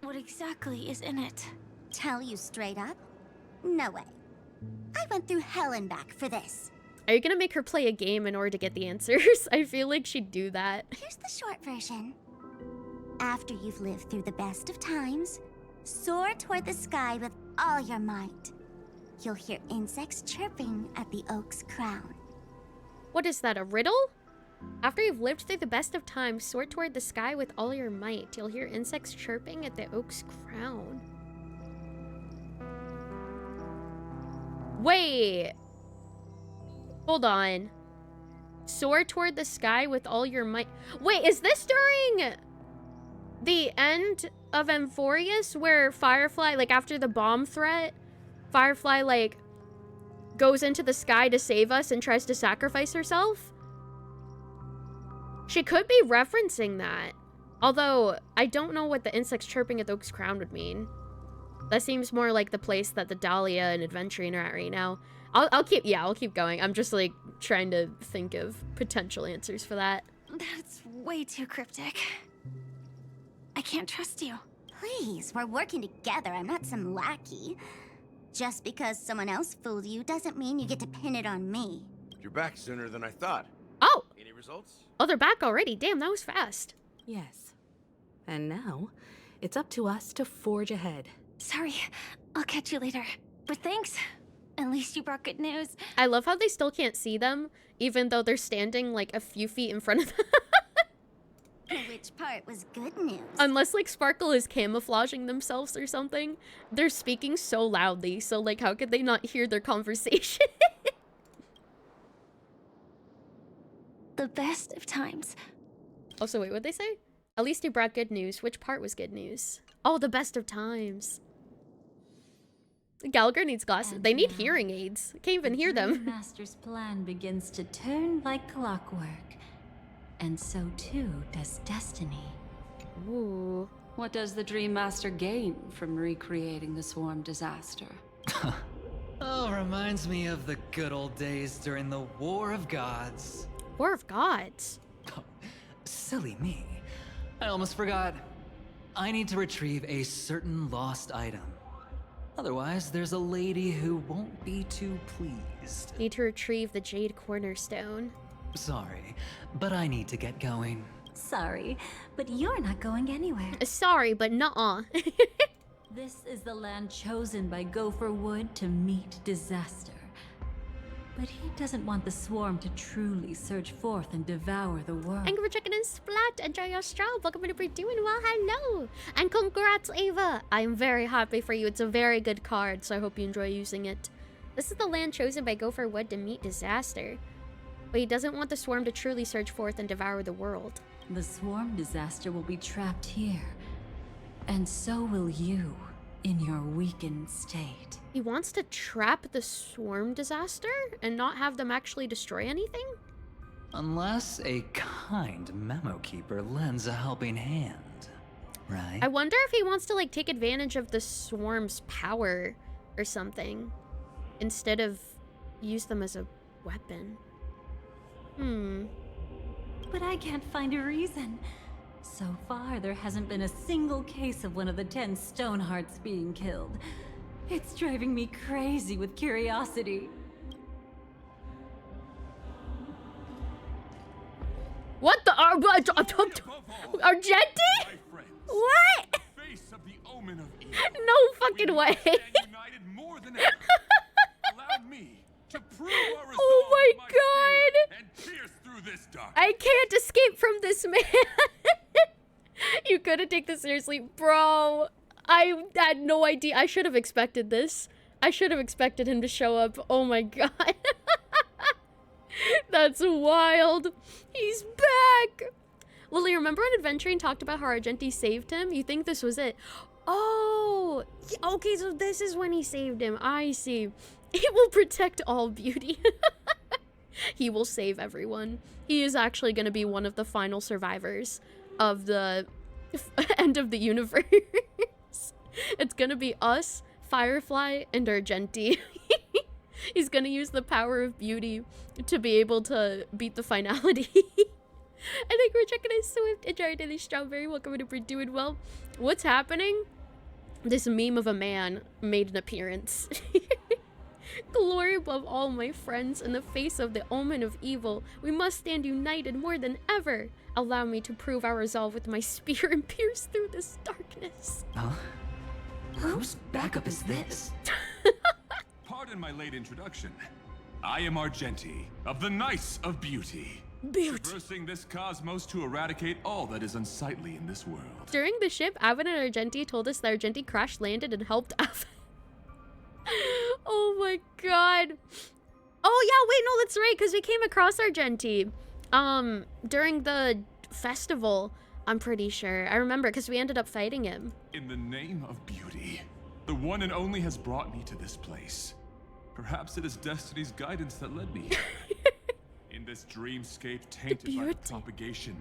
What exactly is in it? Tell you straight up? No way. I went through hell and back for this. Are you gonna make her play a game in order to get the answers? I feel like she'd do that. Here's the short version. After you've lived through the best of times, soar toward the sky with all your might. You'll hear insects chirping at the oak's crown. What is that, a riddle? After you've lived through the best of times, soar toward the sky with all your might. You'll hear insects chirping at the oak's crown. Wait. Hold on. Soar toward the sky with all your might. Wait, is this during the end of Amphorius where Firefly, like after the bomb threat, Firefly like goes into the sky to save us and tries to sacrifice herself? She could be referencing that. Although, I don't know what the insects chirping at the Oak's Crown would mean. That seems more like the place that the Dahlia and Adventuring are at right now. I'll keep going. I'm just like trying to think of potential answers for that. That's way too cryptic. I can't trust you. Please, we're working together. I'm not some lackey. Just because someone else fooled you doesn't mean you get to pin it on me. You're back sooner than I thought. Oh! Any results? Oh, they're back already. Damn, that was fast. Yes. And now, it's up to us to forge ahead. Sorry, I'll catch you later. But thanks. At least you brought good news. I love how they still can't see them, even though they're standing like a few feet in front of them. Which part was good news? Unless like Sparkle is camouflaging themselves or something. They're speaking so loudly, so like how could they not hear their conversation? The best of times. Also, wait, what'd they say? At least you brought good news. Which part was good news? Oh, the best of times. Gallagher needs glasses. And they need now, hearing aids. Can't even hear The them. Dream Master's plan begins to turn like clockwork. And so too does destiny. Ooh. What does the Dream Master gain from recreating the swarm disaster? Oh, reminds me of the good old days during the War of Gods. War of Gods. Oh, silly me. I almost forgot. I need to retrieve a certain lost item. Otherwise, there's a lady who won't be too pleased. Need to retrieve the Jade Cornerstone. Sorry, but I need to get going. Sorry, but you're not going anywhere. Sorry, but nuh-uh. This is the land chosen by Gopher Wood to meet disaster. But he doesn't want the swarm to truly surge forth and devour the world. Thank you for checking in, Splat. Enjoy your stroll. Welcome to doing well. Hello. And congrats, Ava. I'm very happy for you. It's a very good card, so I hope you enjoy using it. This is the land chosen by Gopher Wood to meet disaster. But he doesn't want the swarm to truly surge forth and devour the world. The swarm disaster will be trapped here. And so will you, in your weakened state. He wants to trap the swarm disaster and not have them actually destroy anything? Unless a kind memo keeper lends a helping hand. right? I wonder if he wants to like take advantage of the swarm's power or something instead of use them as a weapon. But I can't find a reason. So far, there hasn't been a single case of one of the 10 Stonehearts being killed. It's driving me crazy with curiosity. What the Argenti? What? Face of the omen of evil. No fucking way. United more than ever. Allow me to prove our resolve Oh my with god. spear and pierce through this dark. I can't escape from this man. You couldn't take this seriously, bro. I had no idea. I should have expected this. I should have expected him to show up. Oh my god. That's wild. He's back. Lily, remember when Adventuring talked about how Argenti saved him? You think this was it? Oh, okay, so this is when he saved him. I see. He will protect all beauty. He will save everyone. He is actually going to be one of the final survivors of the end of the universe. It's going to be us, Firefly, and Argenti. He's going to use the power of beauty to be able to beat the finality. I think we're checking out Swift. Enjoy Daily Strawberry. Welcome to We're Doing Well. What's happening? This meme of a man made an appearance. Glory above all, my friends, in the face of the omen of evil. We must stand united more than ever. Allow me to prove our resolve with my spear and pierce through this darkness. Huh? Whose backup is this? Pardon my late introduction. I am Argenti, of the Knights of Beauty. Beauty. Traversing this cosmos to eradicate all that is unsightly in this world. During the ship, Avon and Argenti told us that Argenti crash landed and helped Avon. Oh my god. Oh yeah, wait, no, that's right, because we came across Argenti during the festival, I'm pretty sure. I remember, because we ended up fighting him. In the name of beauty, the one and only has brought me to this place. Perhaps it is destiny's guidance that led me here. In this dreamscape tainted by the propagation,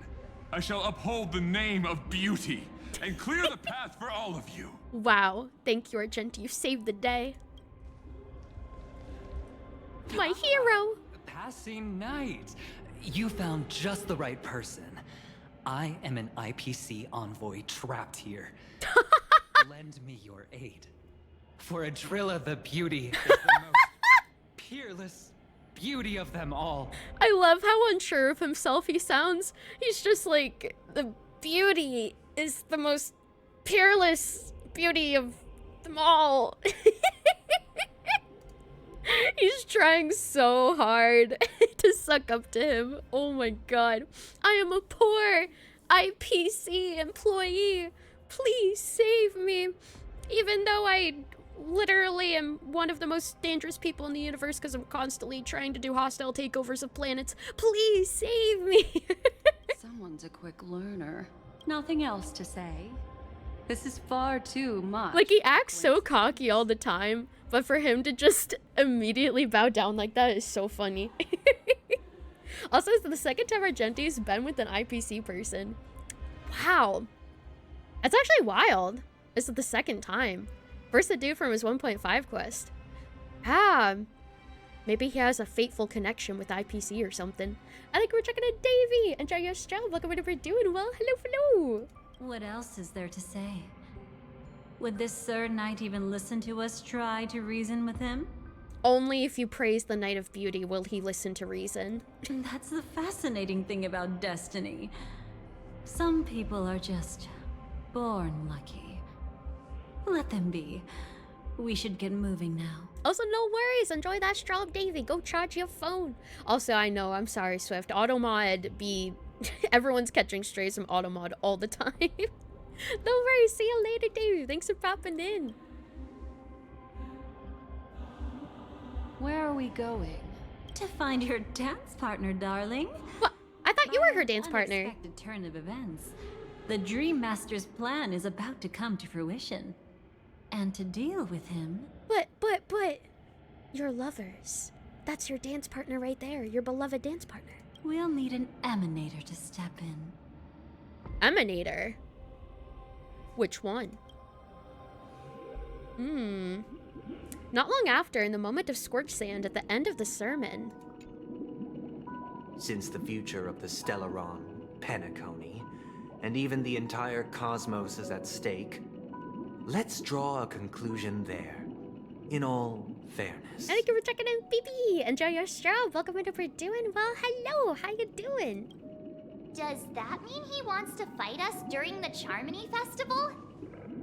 I shall uphold the name of beauty and clear the path for all of you. Wow, thank you, Argenti. You saved the day. My hero. Passing night. You found just the right person. I am an IPC envoy trapped here. Lend me your aid. For Adrilla the beauty is the most peerless beauty of them all. I love how unsure of himself he sounds. He's just like, the beauty is the most peerless beauty of them all. He's trying so hard to suck up to him. Oh my god. I am a poor IPC employee. Please save me. Even though I literally am one of the most dangerous people in the universe because I'm constantly trying to do hostile takeovers of planets. Please save me. Someone's a quick learner. Nothing else to say. This is far too much. Like, he acts so cocky all the time, but for him to just immediately bow down like that is so funny. Also, it's the second time Argenti's been with an IPC person. Wow. That's actually wild. This is the second time. First the dude from his 1.5 quest. Ah. Maybe he has a fateful connection with IPC or something. I think we're checking out Davey. Enjoy your stream. Welcome to We're Doing Well. Hello, hello. What else is there to say? Would this Sir Knight even listen to us try to reason with him? Only if you praise the Knight of Beauty will he listen to reason. That's the fascinating thing about destiny. Some people are just born lucky. Let them be. We should get moving now. Also, no worries. Enjoy that straw, Davey. Go charge your phone. Also, I know, I'm sorry, Swift. Automod be... Everyone's catching strays from Automod all the time. No worries. See you later, Davey. Thanks for popping in. Where are we going? To find your dance partner, darling. What? I thought you were her dance partner. Unexpected turn of events. The Dream Master's plan is about to come to fruition. And to deal with him... But... You're lovers. That's your dance partner right there. Your beloved dance partner. We'll need an emanator to step in. Emanator? Which one? Not long after, in the moment of scorched sand at the end of the sermon. Since the future of the Stellaron, Penacony, and even the entire cosmos is at stake, let's draw a conclusion there, in all fairness. Thank you for checking in, BB. Enjoy your straw. Welcome into for doing well. Hello, how you doing? Does that mean he wants to fight us during the Charmony Festival?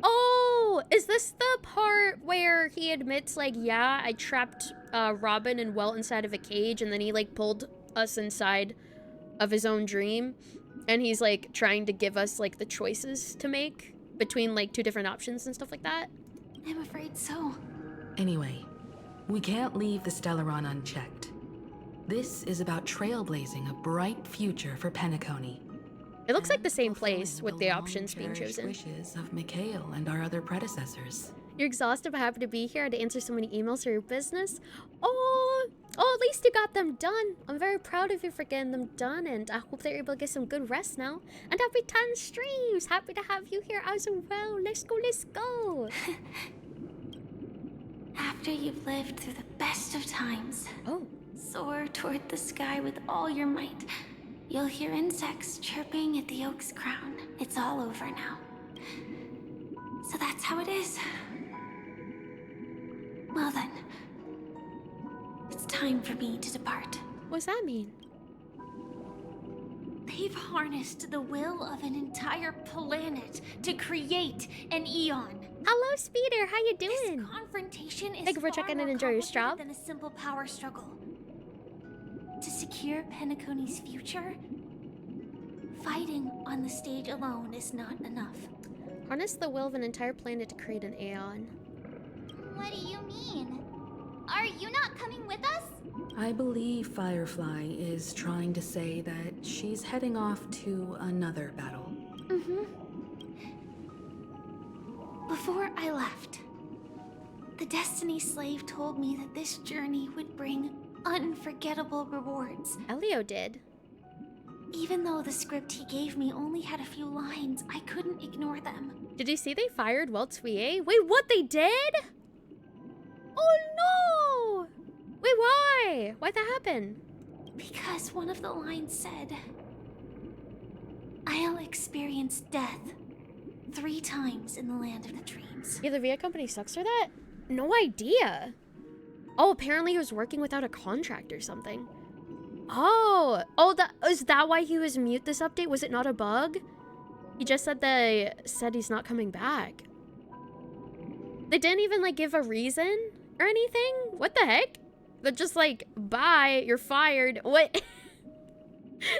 Oh, is this the part where he admits, like, yeah, I trapped Robin and Welt inside of a cage, and then he, like, pulled us inside of his own dream, and he's, like, trying to give us, like, the choices to make between, like, two different options and stuff like that? I'm afraid so. Anyway, we can't leave the Stellaron unchecked. This is about trailblazing a bright future for Penacony. It looks like the same place with the options being chosen. Wishes of Mikhail and our other predecessors. You're exhausted but happy to be here to answer so many emails for your business. Oh, at least you got them done. I'm very proud of you for getting them done, and I hope that you're able to get some good rest now. And happy 10 streams. Happy to have you here as well. Let's go, let's go. After you've lived through the best of times, soar toward the sky with all your might. You'll hear insects chirping at the oak's crown. It's all over now. So that's how it is. Well then, it's time for me to depart. What does that mean? They've harnessed the will of an entire planet to create an eon. Hello, Speeder. How you doing? This confrontation is Thank you for far checking more in. Enjoy your straw. complicated than a simple power struggle. To secure Penacony's future, fighting on the stage alone is not enough. Harness the will of an entire planet to create an aeon. What do you mean? Are you not coming with us? I believe Firefly is trying to say that she's heading off to another battle. Before I left, the Destiny Slave told me that this journey would bring unforgettable rewards. Elio did. Even though the script he gave me only had a few lines, I couldn't ignore them. Did you see they fired Welt's VA? Wait, what? They did? Oh no! Wait, why? Why'd that happen? Because one of the lines said, I'll experience death 3 times in the land of the dreams. Yeah, the VA company sucks for that? No idea. Oh, apparently he was working without a contract or something. Oh, is that why he was mute this update? Was it not a bug? He just said he's not coming back. They didn't even like give a reason or anything? What the heck? They're just like, bye, you're fired. What?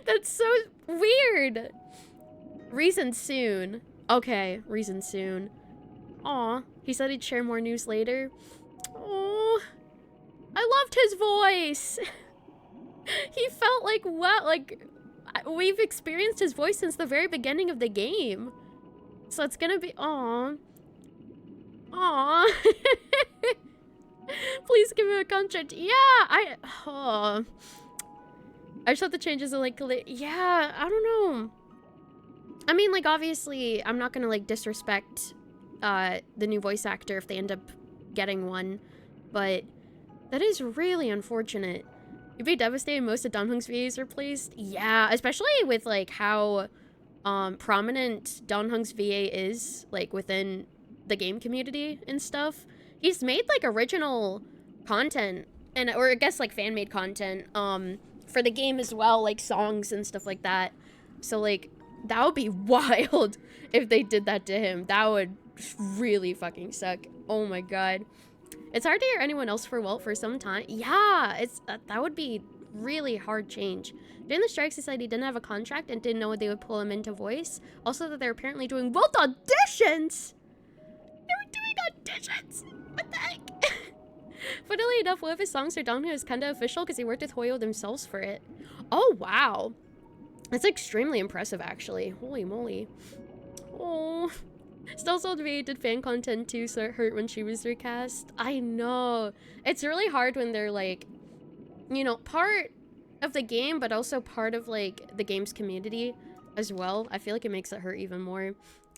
That's so weird. Reason soon. Okay, reason soon. Aw, he said he'd share more news later. Oh, I loved his voice. He felt like what? Like, we've experienced his voice since the very beginning of the game. So it's gonna be, aw. Aw. Please give him a contract. Yeah, I just have to change his like, yeah, I don't know. I mean, like, obviously, I'm not gonna, like, disrespect the new voice actor if they end up getting one, but that is really unfortunate. You'd be devastated most of Don Hung's VAs replaced. Yeah, especially with, like, how prominent Don Hung's VA is, like, within the game community and stuff. He's made, like, original content, or I guess, like, fan-made content for the game as well, like, songs and stuff like that. So, like, that would be wild if they did that to him. That would really fucking suck. Oh my god. It's hard to hear anyone else for Welt for some time. Yeah, it's that would be really hard change. During the strikes, he said he didn't have a contract and didn't know they would pull him into voice. Also, that they're apparently doing Welt auditions! They were doing auditions! What the heck? Funnily enough, one of his songs for Donghua is kinda official because he worked with Hoyo themselves for it. Oh, wow. That's extremely impressive, actually. Holy moly. Oh. Still sold VA did fan content too, so it hurt when she was recast. I know. It's really hard when they're like, you know, part of the game, but also part of like the game's community as well. I feel like it makes it hurt even more.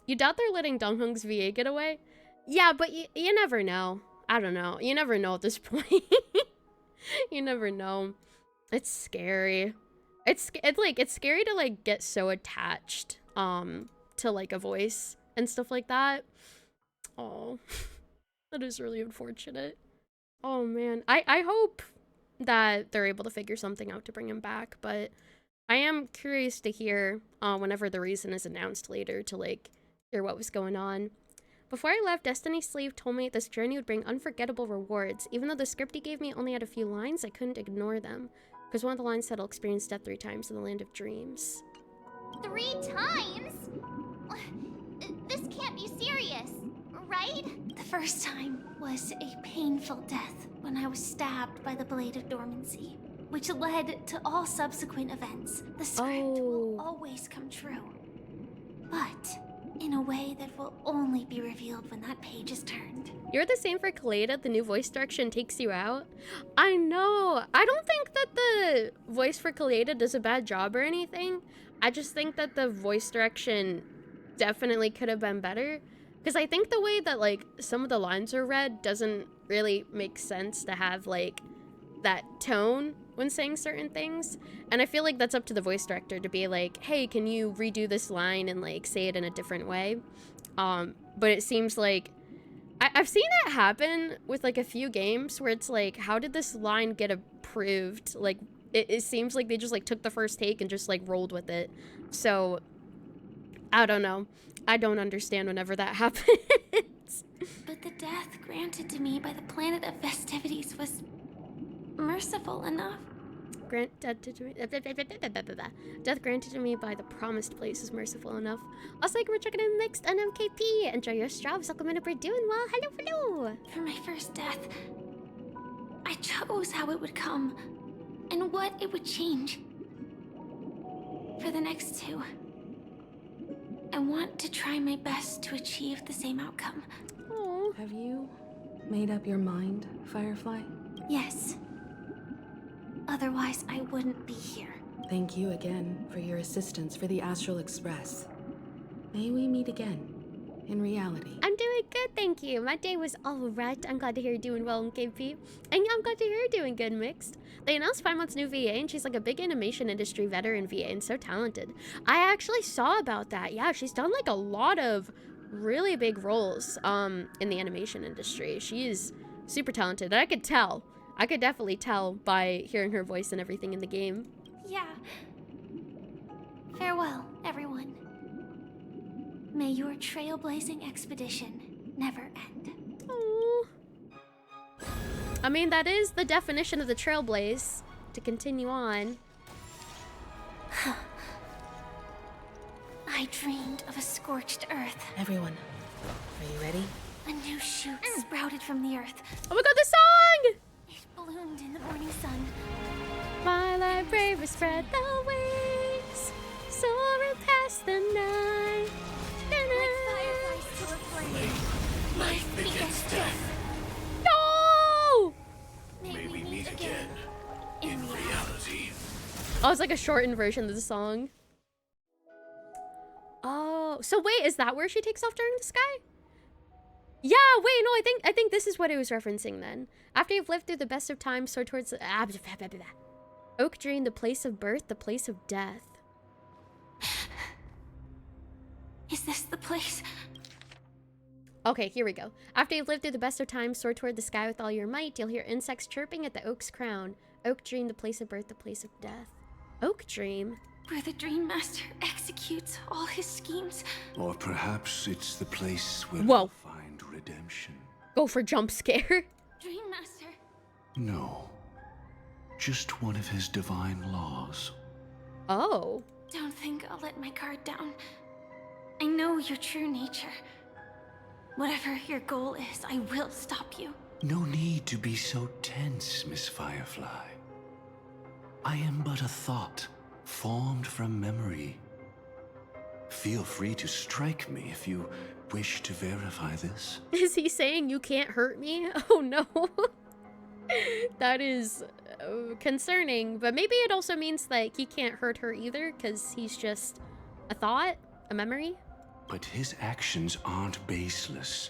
You doubt they're letting Donghung's VA get away? Yeah, but you never know. I don't know. You never know at this point. You never know. It's scary. It's scary to like get so attached to like a voice and stuff like that. Oh, that is really unfortunate. Oh man, I hope that they're able to figure something out to bring him back, but I am curious to hear whenever the reason is announced later to like hear what was going on. Before I left, Destiny's Slave told me this journey would bring unforgettable rewards. Even though the script he gave me only had a few lines, I couldn't ignore them. Because one of the lines said I'll experience death 3 times in the land of dreams. 3 times? This can't be serious, right? The first time was a painful death when I was stabbed by the Blade of Dormancy, which led to all subsequent events. The script will always come true, but in a way that will only be revealed when that page is turned. You're the same for Kaleda, the new voice direction takes you out? I know. I don't think that the voice for Kaleda does a bad job or anything. I just think that the voice direction definitely could have been better. Because I think the way that, like, some of the lines are read doesn't really make sense to have, like, that tone when saying certain things. And I feel like that's up to the voice director to be like, hey, can you redo this line and, like, say it in a different way? But it seems like I've seen it happen with, like, a few games where it's like, how did this line get approved? Like, it seems like they just, like, took the first take and just, like, rolled with it. So, I don't know. I don't understand whenever that happens. But the death granted to me by the planet of festivities was merciful enough. Death granted to me by the promised place is merciful enough. Also, we're checking in mixed NMKP. Enjoy your straps. Welcome in if we're doing well. Hello, hello. For my first death, I chose how it would come and what it would change. For the next 2, I want to try my best to achieve the same outcome. Oh. Have you made up your mind, Firefly? Yes. Otherwise, I wouldn't be here. Thank you again for your assistance for the Astral Express. May we meet again, in reality. I'm doing good, thank you. My day was alright. I'm glad to hear you're doing well in KP. And yeah, I'm glad to hear you're doing good, Mixed. They announced Finemon's new VA, and she's like a big animation industry veteran VA and so talented. I actually saw about that. Yeah, she's done like a lot of really big roles in the animation industry. She is super talented. I could tell. I could definitely tell by hearing her voice and everything in the game. Yeah. Farewell, everyone. May your trailblazing expedition never end. Aww. I mean, that is the definition of the trailblaze. To continue on. I dreamed of a scorched earth. Everyone, are you ready? A new shoot sprouted from the earth. Oh my god, this song! It bloomed in the morning sun. My light brave will spread the wings, soaring past the night. Like fireflies to a flame. Life begets death. No! May we meet again in reality. Oh, it's like a shortened version of the song. Oh, so wait, is that where she takes off during the sky? Yeah, wait, no, I think this is what it was referencing then. After you've lived through the best of times, soar towards the Oak Dream, the place of birth, the place of death. Is this the place? Okay, here we go. After you've lived through the best of times, soar toward the sky with all your might, you'll hear insects chirping at the oak's crown. Oak Dream, the place of birth, the place of death. Oak Dream? Where the Dream Master executes all his schemes. Or perhaps it's the place where Whoa. we'll find redemption. Go for jump scare. Dream Master. No. Just one of his divine laws. Oh. Don't think I'll let my guard down. I know your true nature. Whatever your goal is, I will stop you. No need to be so tense, Miss Firefly. I am but a thought, formed from memory. Feel free to strike me if you wish to verify this. Is he saying you can't hurt me? Oh no. That is concerning, but maybe it also means that he can't hurt her either because he's just a thought, a memory. But his actions aren't baseless.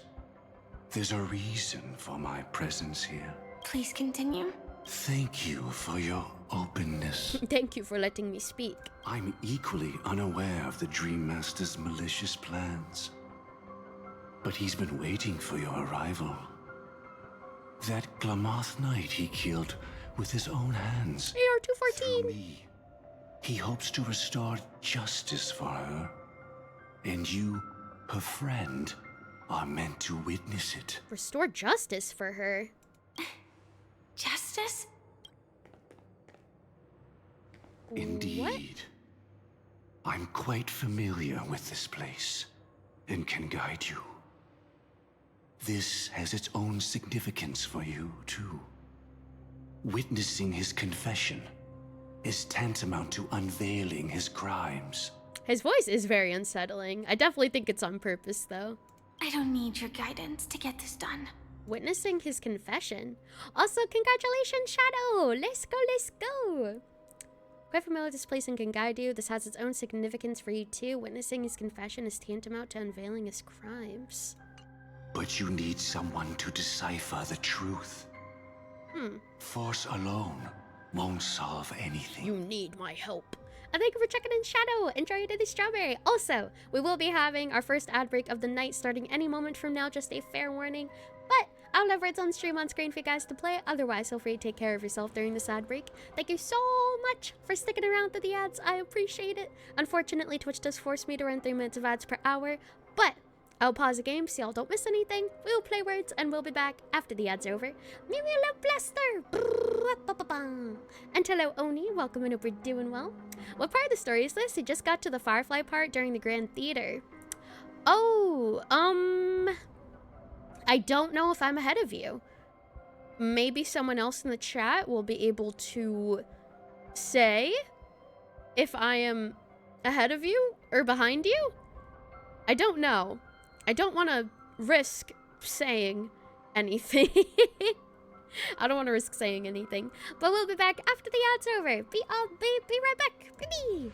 There's a reason for my presence here. Please continue. Thank you for your openness. Thank you for letting me speak. I'm equally unaware of the Dream Master's malicious plans. But he's been waiting for your arrival. That Glamoth knight he killed with his own hands. AR-214! Through me. He hopes to restore justice for her. And you, her friend, are meant to witness it. Restore justice for her. Justice? Indeed. What? I'm quite familiar with this place and can guide you. This has its own significance for you, too. Witnessing his confession is tantamount to unveiling his crimes. His voice is very unsettling. I definitely think it's on purpose, though. I don't need your guidance to get this done. Witnessing his confession. Also, congratulations, Shadow! Let's go, let's go! Quite familiar with this place and can guide you. This has its own significance for you, too. Witnessing his confession is tantamount to unveiling his crimes. But you need someone to decipher the truth. Force alone won't solve anything. You need my help. And thank you for checking in, Shadow. Enjoy your daily strawberry. Also, we will be having our first ad break of the night starting any moment from now. Just a fair warning. But I'll have words on stream on screen for you guys to play. Otherwise, feel free to take care of yourself during this ad break. Thank you so much for sticking around through the ads. I appreciate it. Unfortunately, Twitch does force me to run 3 minutes of ads per hour. But I'll pause the game so y'all don't miss anything. We'll play words and we'll be back after the ad's over. Mew mew love blaster! And hello Oni, welcome and hope you're doing well. What part of the story is this? You just got to the Firefly part during the Grand Theater. Oh, I don't know if I'm ahead of you. Maybe someone else in the chat will be able to say if I am ahead of you or behind you. I don't know. I don't want to risk saying anything. I don't want to risk saying anything. But we'll be back after the ad's over. Be right back. Bye.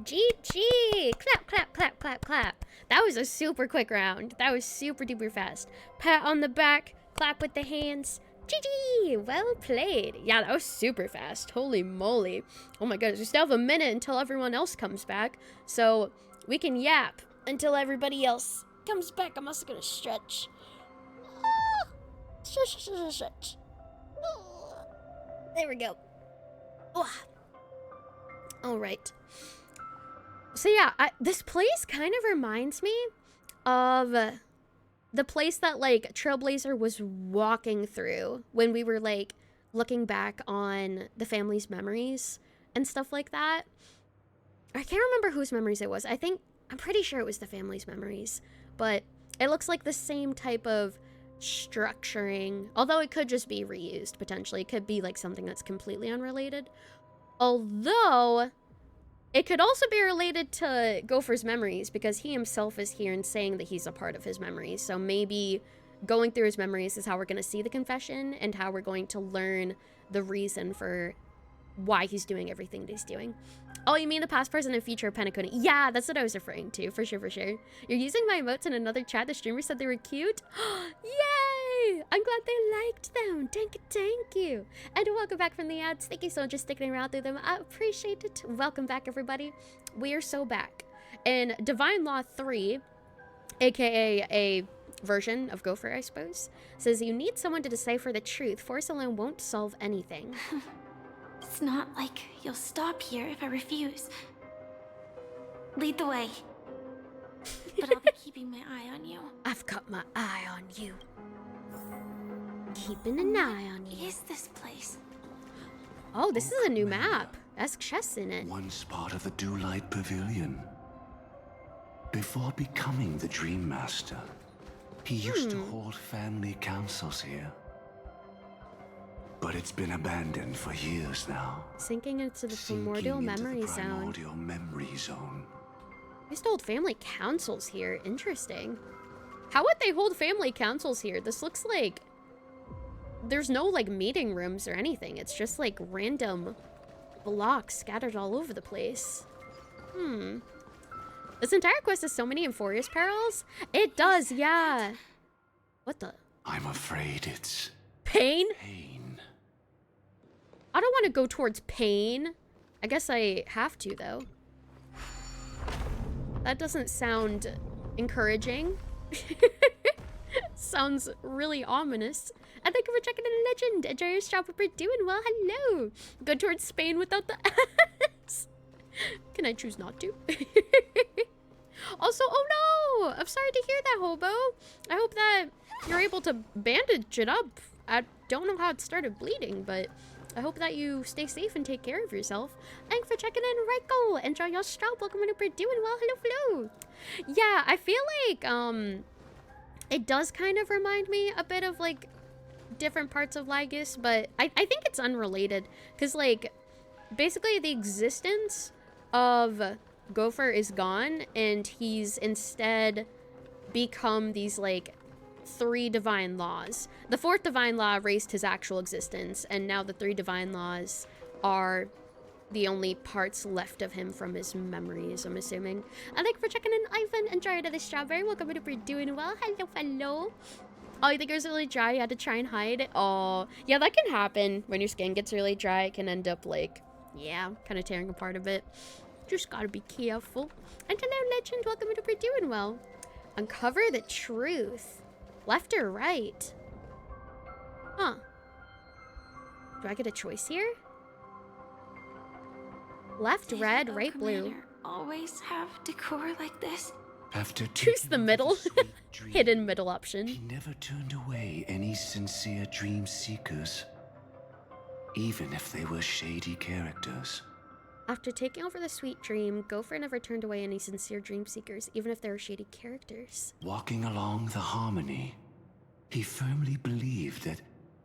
GG! Clap, clap, clap, clap, clap. That was a super quick round. That was super duper fast. Pat on the back, clap with the hands. GG! Well played. Yeah, that was super fast. Holy moly. Oh my goodness. We still have a minute until everyone else comes back. So we can yap until everybody else comes back. I'm also gonna stretch. Stretch. There we go. All right. So yeah, this place kind of reminds me of the place that like Trailblazer was walking through when we were like looking back on the family's memories and stuff like that. I can't remember whose memories it was. I'm pretty sure it was the family's memories, but it looks like the same type of structuring. Although it could just be reused, potentially. It could be like something that's completely unrelated. Although, it could also be related to Gopher's memories, because he himself is here and saying that he's a part of his memories. So maybe going through his memories is how we're going to see the confession and how we're going to learn the reason for why he's doing everything that he's doing. Oh, you mean the past, present, and future of Penacony? Yeah, that's what I was referring to, for sure, for sure. You're using my emotes in another chat. The streamer said they were cute. Yay! I'm glad they liked them. Thank you. And welcome back from the ads. Thank you so much for sticking around through them. I appreciate it. Welcome back, everybody. We are so back. In Divine Law 3, aka a version of Gopher, I suppose, says you need someone to decipher the truth. Force alone won't solve anything. It's not like you'll stop here if I refuse. Lead the way. But I'll be keeping my eye on you. I've got my eye on you. Keeping an eye on you. What is this place? Oh, this is a new map. That's chests in it. Once part of the Dewlight Pavilion. Before becoming the Dream Master, he used to hold family councils here. But it's been abandoned for years now. Sinking into the primordial memory zone. Primordial memory zone. They used to hold family councils here. Interesting. How would they hold family councils here? This looks like there's no like meeting rooms or anything. It's just like random blocks scattered all over the place. This entire quest has so many Euphorious perils. It does, yeah. What the? I'm afraid it's pain? Pain. I don't want to go towards pain. I guess I have to, though. That doesn't sound encouraging. Sounds really ominous. And thank you for checking in, Legend. Enjoy your shop. We're doing well. Hello. Go towards Spain without the S. Can I choose not to? Also, oh no! I'm sorry to hear that, Hobo. I hope that you're able to bandage it up. I don't know how it started bleeding, but I hope that you stay safe and take care of yourself. Thanks for checking in, Reiko. Enjoy your shop. Welcome to We're doing well. Hello, hello. Yeah, I feel like it does kind of remind me a bit of like different parts of Lygus, but I think it's unrelated, because like basically the existence of Gopher is gone, and he's instead become these like 3 divine laws. The 4th divine law erased his actual existence, and now the 3 divine laws are the only parts left of him from his memories, I'm assuming. And thank you for checking in, Ivan. Enjoy the strawberry. Welcome to We're doing well. Hello, hello. Oh, you think it was really dry? You had to try and hide it? Oh, yeah, that can happen. When your skin gets really dry, it can end up like, yeah, kind of tearing apart a bit. Just gotta be careful. And hello, Legend. Welcome to We're doing well. Uncover the truth. Left or right? Huh. Do I get a choice here? Left, red, right, blue. Always have decor like this? After choose the middle. Hidden middle option. He never turned away any sincere dream seekers, even if they were shady characters. After taking over the sweet dream, Gopher never turned away any sincere dream seekers, even if they were shady characters. Walking along the harmony, he firmly believed that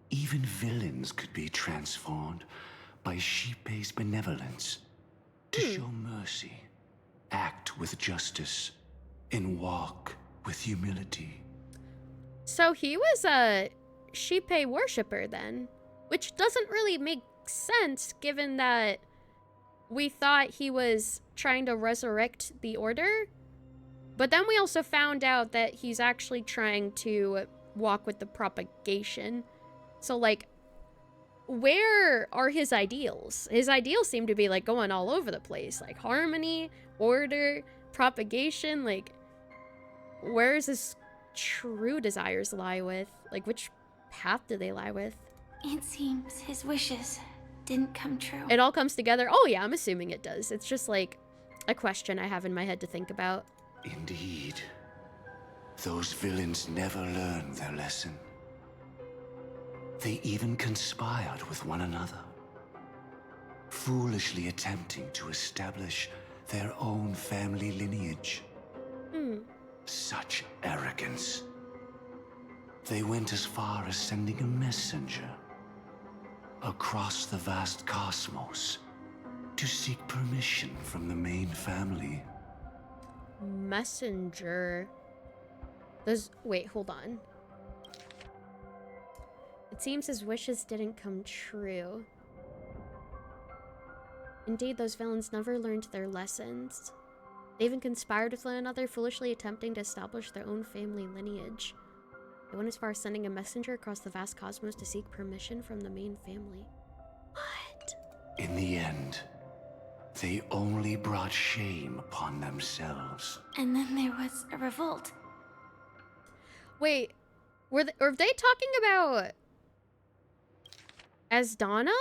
even villains could be transformed by Shippei's benevolence to show mercy, act with justice, and walk with humility. So he was a Shippei worshipper then, which doesn't really make sense given that we thought he was trying to resurrect the Order, but then we also found out that he's actually trying to walk with the propagation. So like, where are his ideals? His ideals seem to be like going all over the place, like harmony, order, propagation. Like, where's his true desires lie with? Like, which path do they lie with? It seems his wishes didn't come true. It all comes together. Oh yeah, I'm assuming it does. It's just like a question I have in my head to think about. Indeed. Those villains never learned their lesson. They even conspired with one another, foolishly attempting to establish their own family lineage. Such arrogance. They went as far as sending a messenger across the vast cosmos to seek permission from the main family. Messenger. Wait, hold on. It seems his wishes didn't come true. Indeed, those villains never learned their lessons. They even conspired with one another, foolishly attempting to establish their own family lineage. They went as far as sending a messenger across the vast cosmos to seek permission from the main family. What? In the end, they only brought shame upon themselves. And then there was a revolt. Wait, are they talking about Asdana?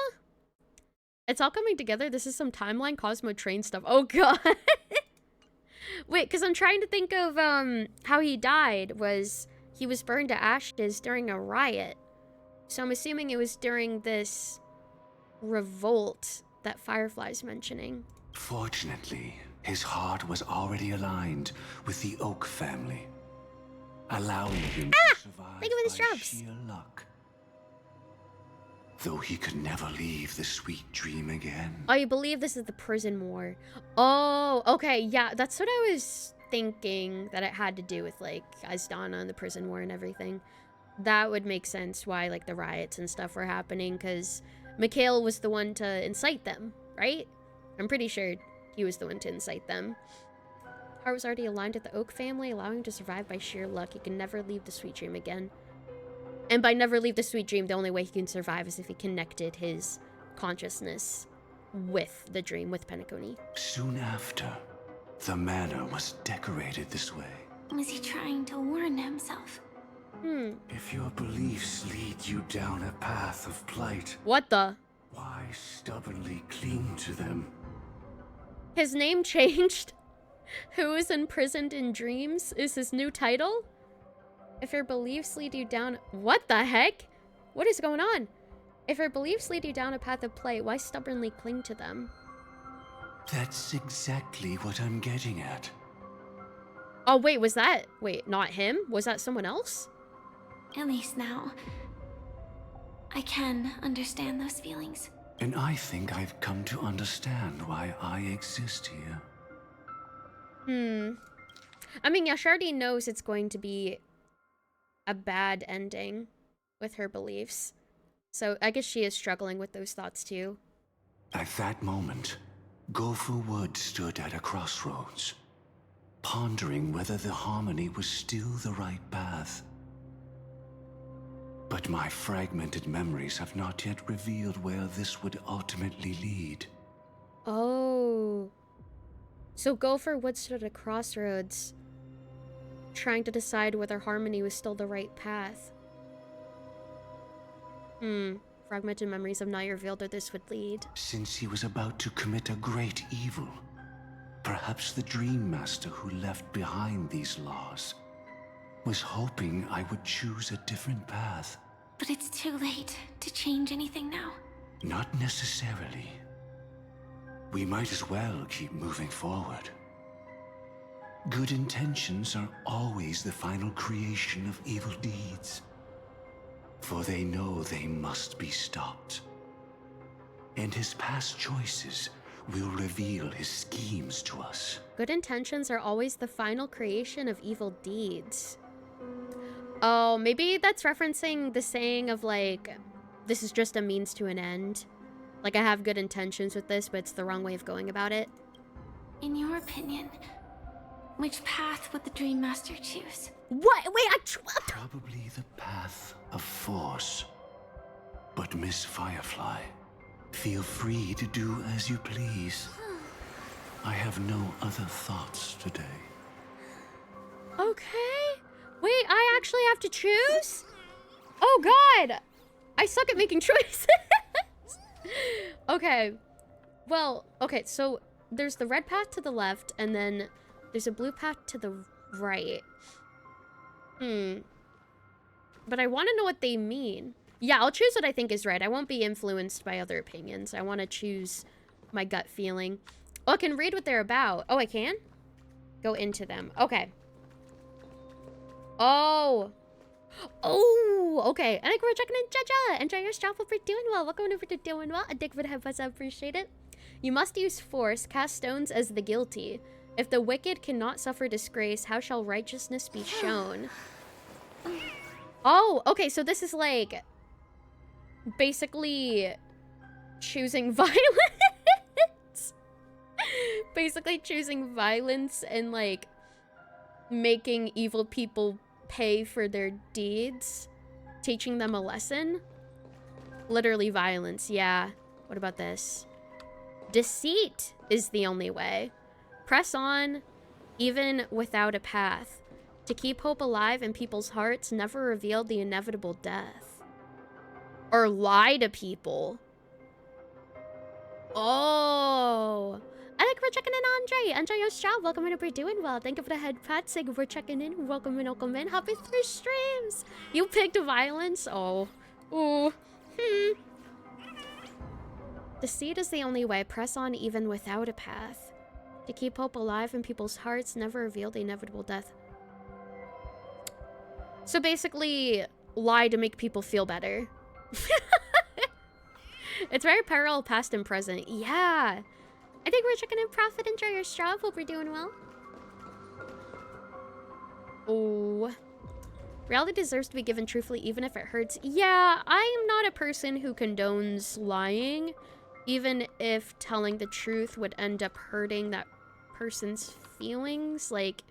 It's all coming together. This is some timeline Cosmo Train stuff. Oh god. Wait, because I'm trying to think of how he died. He was burned to ashes during a riot. So I'm assuming it was during this revolt that Firefly's mentioning. Fortunately, his heart was already aligned with the Oak family, allowing him to survive think of it as by drops. sheer luck. Though he could never leave the sweet dream again. Oh, you believe this is the prison war? Oh, okay, yeah, that's what I was thinking, that it had to do with like Asdana and the prison war and everything. That would make sense why like the riots and stuff were happening, because Mikhail was the one to incite them, right? I'm pretty sure he was the one to incite them. Heart was already aligned with the Oak family, allowing him to survive by sheer luck. He can never leave the sweet dream again. And by never leave the sweet dream, the only way he can survive is if he connected his consciousness with the dream, with Penacony. Soon after, the manor was decorated this way. Was he trying to warn himself? If your beliefs lead you down a path of plight, What the? why stubbornly cling to them? His name changed? Who is imprisoned in dreams is his new title? If your beliefs lead you down... What the heck? What is going on? If your beliefs lead you down a path of play, why stubbornly cling to them? That's exactly what I'm getting at. Oh, wait, was that... Wait, not him? Was that someone else? At least now, I can understand those feelings. And I think I've come to understand why I exist here. I mean, Yashardi knows it's going to be a bad ending with her beliefs. So I guess she is struggling with those thoughts too. At that moment, Gopher Wood stood at a crossroads, pondering whether the harmony was still the right path. But my fragmented memories have not yet revealed where this would ultimately lead. Oh. So Gopher Wood stood at a crossroads, trying to decide whether harmony was still the right path. Fragmented memories have not revealed where this would lead. Since he was about to commit a great evil, perhaps the Dream Master who left behind these laws was hoping I would choose a different path. But it's too late to change anything now. Not necessarily. We might as well keep moving forward. Good intentions are always the final creation of evil deeds, for they know they must be stopped. And his past choices will reveal his schemes to us. Good intentions are always the final creation of evil deeds. Oh, maybe that's referencing the saying of like, this is just a means to an end. Like, I have good intentions with this, but it's the wrong way of going about it. In your opinion, which path would the Dream Master choose? What? Wait, Probably the path of force. But Miss Firefly, feel free to do as you please. I have no other thoughts today. Okay. Wait, I actually have to choose? Oh god! I suck at making choices. Okay. Well, okay, so there's the red path to the left, and then there's a blue path to the right. But I want to know what they mean. Yeah, I'll choose what I think is right. I won't be influenced by other opinions. I want to choose my gut feeling. Oh, I can read what they're about. Oh, I can? Go into them. Okay. Oh. Oh, okay. And I we're checking in, Jaja. Enjoy your stuff. Hope you're doing well. Welcome over to Doing Well. A dick would have us. I appreciate it. You must use force. Cast stones as the guilty. If the wicked cannot suffer disgrace, how shall righteousness be shown? Oh, okay. So this is like basically choosing violence. Basically choosing violence and like making evil people pay for their deeds, teaching them a lesson. Literally violence, yeah. What about this? Deceit is the only way. Press on, even without a path. To keep hope alive in people's hearts, never reveal the inevitable death. Or lie to people. Oh. I think we're checking in, Andre. Enjoy your job. Welcome in. Hope you're doing well. Thank you for the head pat. Sig, we're checking in. Welcome in, welcome in. Happy 3 streams. You picked violence. Oh. Ooh. Deceit is the only way. Press on even without a path. To keep hope alive in people's hearts, never reveal the inevitable death. So basically, lie to make people feel better. It's very parallel past and present. Yeah. I think we're checking in, Prophet. Enjoy your straw. Hope you're doing well. Oh. Reality deserves to be given truthfully, even if it hurts. Yeah, I am not a person who condones lying, even if telling the truth would end up hurting that person's feelings. Like,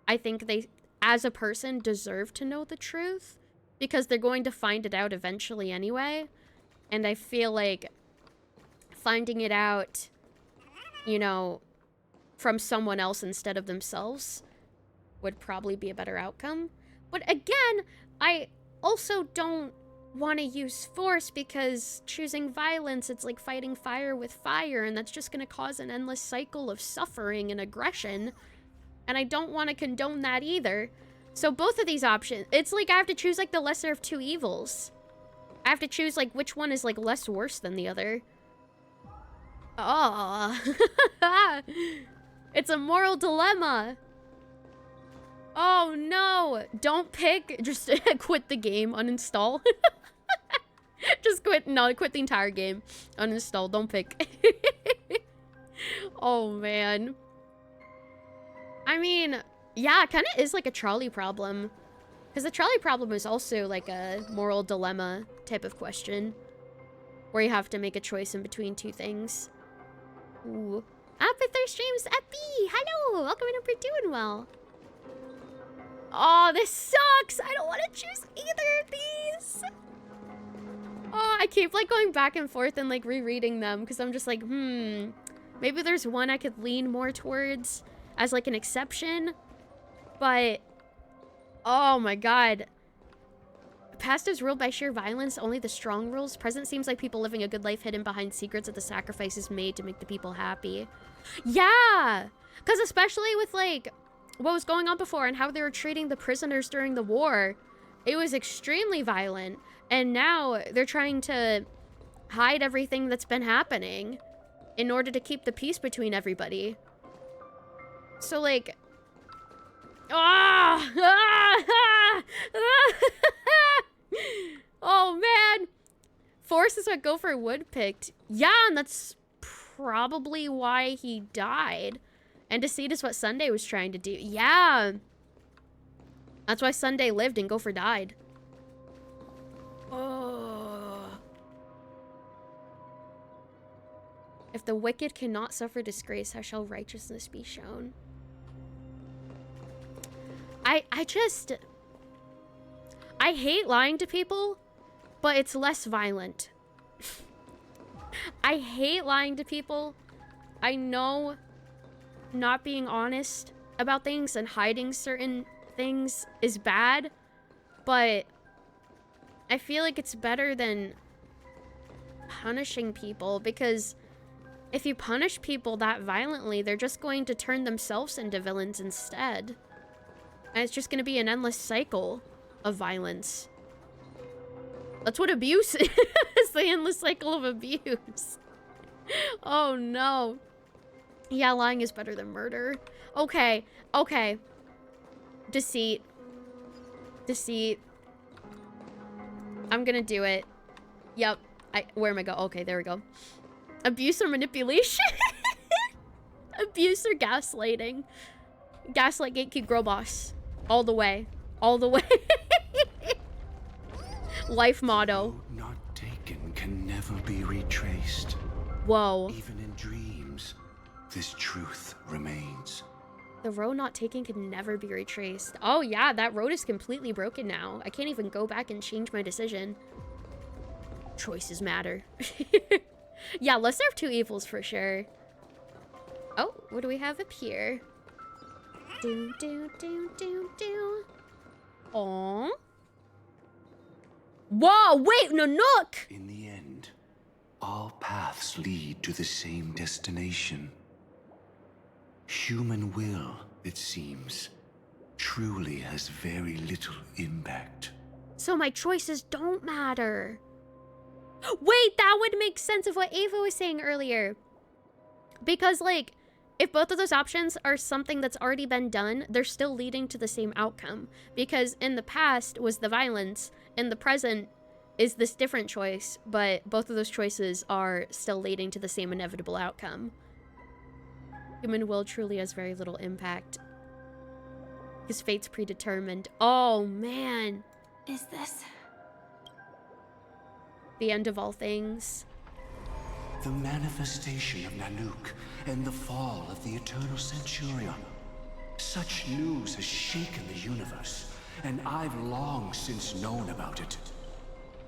I think they, as a person, deserve to know the truth, because they're going to find it out eventually anyway. And I feel like finding it out, you know, from someone else instead of themselves would probably be a better outcome. But again, I also don't want to use force, because choosing violence, it's like fighting fire with fire, and that's just going to cause an endless cycle of suffering and aggression. And I don't want to condone that either. So both of these options, it's like I have to choose like the lesser of two evils. I have to choose like which one is like less worse than the other. Oh. It's a moral dilemma. Oh no. Don't pick. Just quit the game. Uninstall. Just quit. No, quit the entire game. Uninstall. Don't pick. Oh man. I mean, yeah, it kind of is like a trolley problem. Because the trolley problem is also like a moral dilemma type of question, where you have to make a choice in between two things. Ooh. Happy 3 streams, Epi! Hello! Welcome in. Hope you're doing well. Oh, this sucks! I don't want to choose either of these! Oh, I keep like going back and forth and like rereading them, because I'm just like, maybe there's one I could lean more towards as like an exception, but oh my god. Past is ruled by sheer violence, only the strong rules. Present seems like people living a good life hidden behind secrets of the sacrifices made to make the people happy. Yeah! Because especially with like what was going on before and how they were treating the prisoners during the war, it was extremely violent. And now they're trying to hide everything that's been happening in order to keep the peace between everybody. So like, oh man, Force is what Gopher Wood picked. Yeah, and that's probably why he died. And Deceit is what Sunday was trying to do. Yeah, that's why Sunday lived and Gopher died. Oh. If the wicked cannot suffer disgrace, how shall righteousness be shown? I hate lying to people, but it's less violent. I hate lying to people. I know not being honest about things and hiding certain things is bad, but I feel like it's better than punishing people, because if you punish people that violently, they're just going to turn themselves into villains instead. And it's just going to be an endless cycle of violence. That's what abuse is. It's the endless cycle of abuse. Oh no. Yeah, lying is better than murder. Okay, okay. Deceit. Deceit. I'm gonna do it. Yep. Where am I going? Okay, there we go. Abuse or manipulation? Abuse or gaslighting? Gaslight, gatekeep, girl boss. All the way. All the way. Life motto. Road not taken can never be retraced. Whoa. Even in dreams, this truth remains. The road not taken can never be retraced. Oh yeah, that road is completely broken now. I can't even go back and change my decision. Choices matter. Yeah, lesser of two evils for sure. Oh, what do we have up here? Do, do, do, do, do. Aww. Whoa, wait, Nanook! In the end, all paths lead to the same destination. Human will, it seems, truly has very little impact. So my choices don't matter. Wait, that would make sense of what Ava was saying earlier. Because, like, if both of those options are something that's already been done, they're still leading to the same outcome. Because in the past was the violence, in the present is this different choice, but both of those choices are still leading to the same inevitable outcome. Human will truly has very little impact. His fate's predetermined. Oh, man. Is this the end of all things? The manifestation of Nanook and the fall of the Eternal Centurion. Such news has shaken the universe, and I've long since known about it.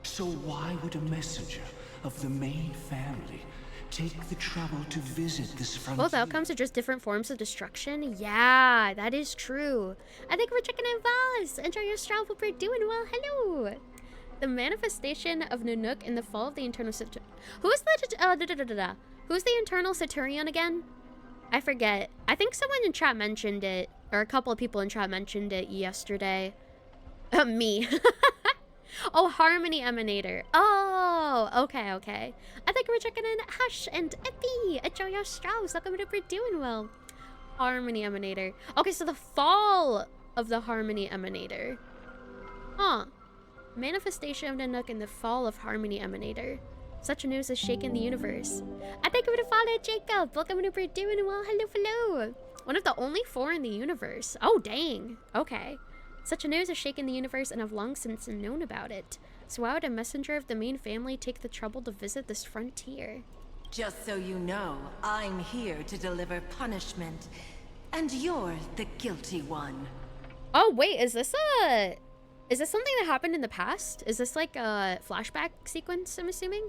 So why would a messenger of the main family take the trouble to visit this frontier? Both outcomes are just different forms of destruction? Yeah, that is true. I think we're checking in Voss. Enjoy your stroll, hope you're doing well. Hello. The manifestation of Nanook and the fall of the Eternal Centurion. Who's the Who's the Eternal Centurion again? I forget. I think someone in chat mentioned it, or a couple of people in chat mentioned it yesterday. Me. Oh, Harmony Emanator. Oh, okay, okay. I think we're checking in Hush and Epi. Enjoy your Strauss. Welcome to We're Doing Well. Harmony Emanator. Okay, so the fall of the Harmony Emanator. Huh. Manifestation of Nanook and the fall of Harmony Emanator. Such news has shaken the universe. I thank you for the follow, Jacob. Welcome to We're Doing Well. Hello, hello. One of the only 4 in the universe. Oh, dang. Okay. Such news has shaken the universe and I've long since known about it. So why would a messenger of the main family take the trouble to visit this frontier? Just so you know, I'm here to deliver punishment. And you're the guilty one. Oh, wait, is this something that happened in the past? Is this like a flashback sequence, I'm assuming?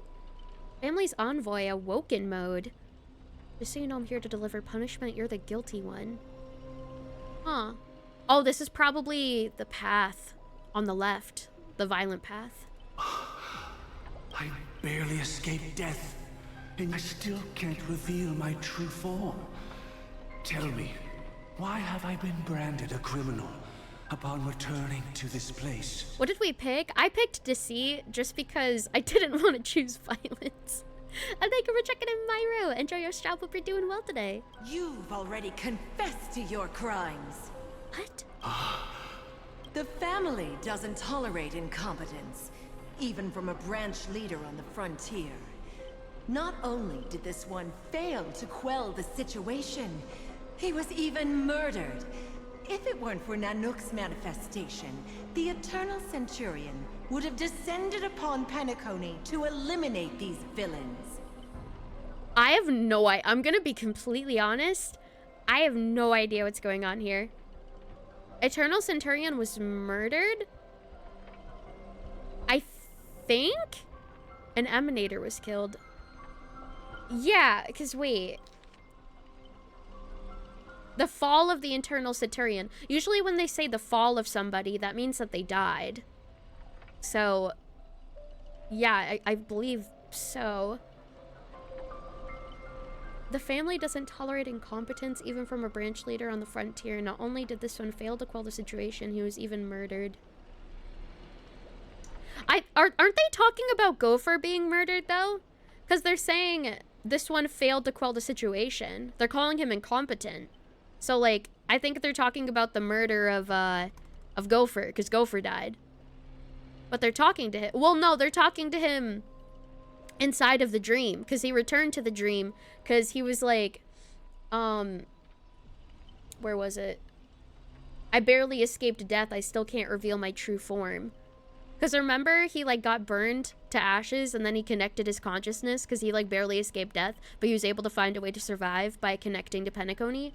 Family's envoy, awoken mode. Just so you know, I'm here to deliver punishment. You're the guilty one. Huh. Oh, this is probably the path on the left. The violent path. I barely escaped death, and I still can't reveal my true form. Tell me, why have I been branded a criminal upon returning to this place? What did we pick? I picked deceit just because I didn't want to choose violence. And thank you for checking in, Myro. Enjoy your job. Hope you're doing well today. You've already confessed to your crimes. What? The family doesn't tolerate incompetence, even from a branch leader on the frontier. Not only did this one fail to quell the situation, he was even murdered. If it weren't for Nanook's manifestation, the Eternal Centurion would have descended upon Penacony to eliminate these villains. I have no idea. I'm gonna be completely honest. I have no idea what's going on here. Eternal Centurion was murdered? I think an Emanator was killed. Yeah, because wait. The fall of the Eternal Centurion. Usually when they say the fall of somebody, that means that they died. So, yeah, I believe so. The family doesn't tolerate incompetence even from a branch leader on the frontier. Not only did this one fail to quell the situation, he was even murdered. Aren't they talking about Gopher being murdered, though? Because they're saying this one failed to quell the situation. They're calling him incompetent. So, like, I think they're talking about the murder of Gopher, because Gopher died. But they're talking to him. Well, no, they're talking to him inside of the dream, because he returned to the dream because he was like, where was it? I barely escaped death. I still can't reveal my true form. Because remember, he like got burned to ashes and then he connected his consciousness because he like barely escaped death, but he was able to find a way to survive by connecting to Penacony.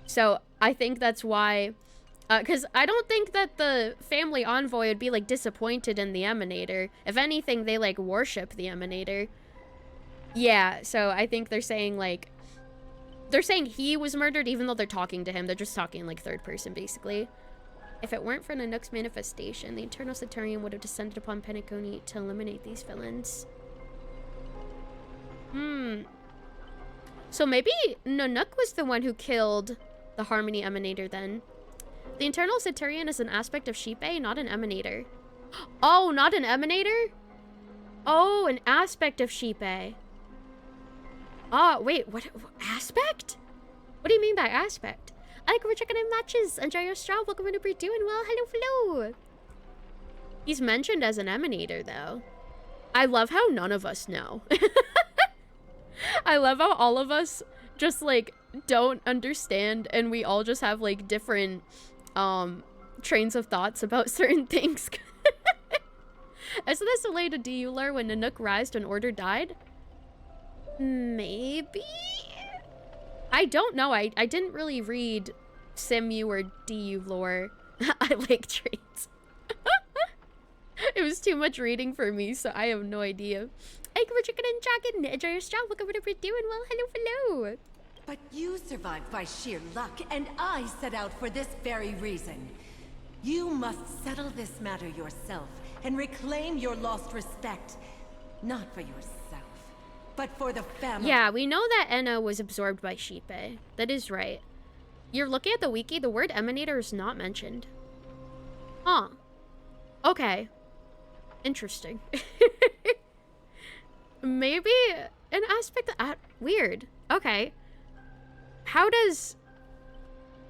So I think that's why, because I don't think that the family envoy would be like disappointed in the Emanator. If anything, they like worship the Emanator. Yeah, so I think they're saying like, they're saying he was murdered even though they're talking to him. They're just talking like third person basically. If it weren't for Nanook's manifestation, the Eternal Saturnian would have descended upon Penacony to eliminate these villains. So maybe Nanook was the one who killed the Harmony Emanator then. The Eternal Saturnian is an aspect of Sheepae, not an Emanator. Oh, not an Emanator? Oh, an aspect of Sheepae. Oh, wait, what aspect? What do you mean by aspect? I like we're checking in matches. Enjoy your straw. Welcome to be doing well. Hello, hello. He's mentioned as an Emanator, though. I love how none of us know. I love how all of us just, like, don't understand, and we all just have, like, different, trains of thoughts about certain things. Isn't this related to Euler when Nanook rised and Order died? Maybe? I don't know. I didn't really read Simu or DU lore. I like trains. It was too much reading for me, so I have no idea. Hey, we're chicken and dragon. Enjoy your straw. Welcome to be doing well. Hello, hello. But you survived by sheer luck, and I set out for this very reason. You must settle this matter yourself and reclaim your lost respect. Not for yourself, but for the family. Yeah, we know that Enna was absorbed by Sheepae. That is right. You're looking at the wiki, the word Emanator is not mentioned. Huh. Okay. Interesting. Maybe an aspect of... weird. Okay. How does...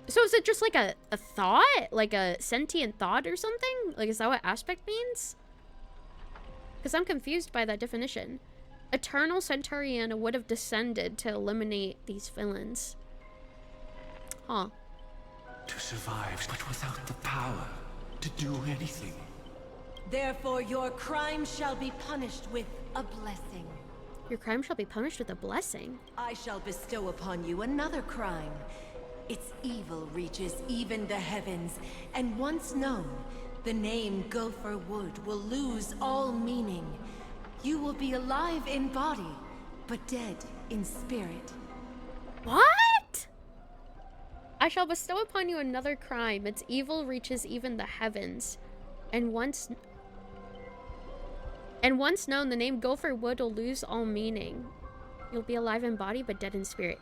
So is it just like a thought? Like a sentient thought or something? Like, is that what aspect means? Because I'm confused by that definition. Eternal Centurion would have descended to eliminate these villains. Huh. To survive, but without the power to do anything. Therefore, your crime shall be punished with a blessing. Your crime shall be punished with a blessing. I shall bestow upon you another crime. Its evil reaches even the heavens, and once known, the name Gopher Wood will lose all meaning. You will be alive in body, but dead in spirit. What? I shall bestow upon you another crime. Its evil reaches even the heavens. And once known, the name Gopher Wood will lose all meaning. You'll be alive in body, but dead in spirit.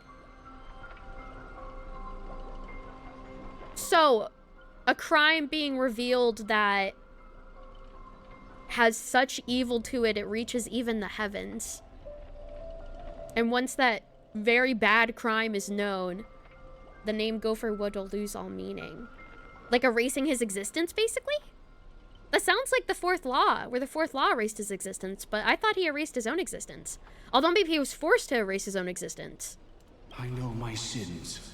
So, a crime being revealed that has such evil to it, it reaches even the heavens. And once that very bad crime is known, the name Gopher Wood will lose all meaning. Like erasing his existence, basically? That sounds like the fourth law, where the fourth law erased his existence, but I thought he erased his own existence. Although maybe he was forced to erase his own existence. I know my sins.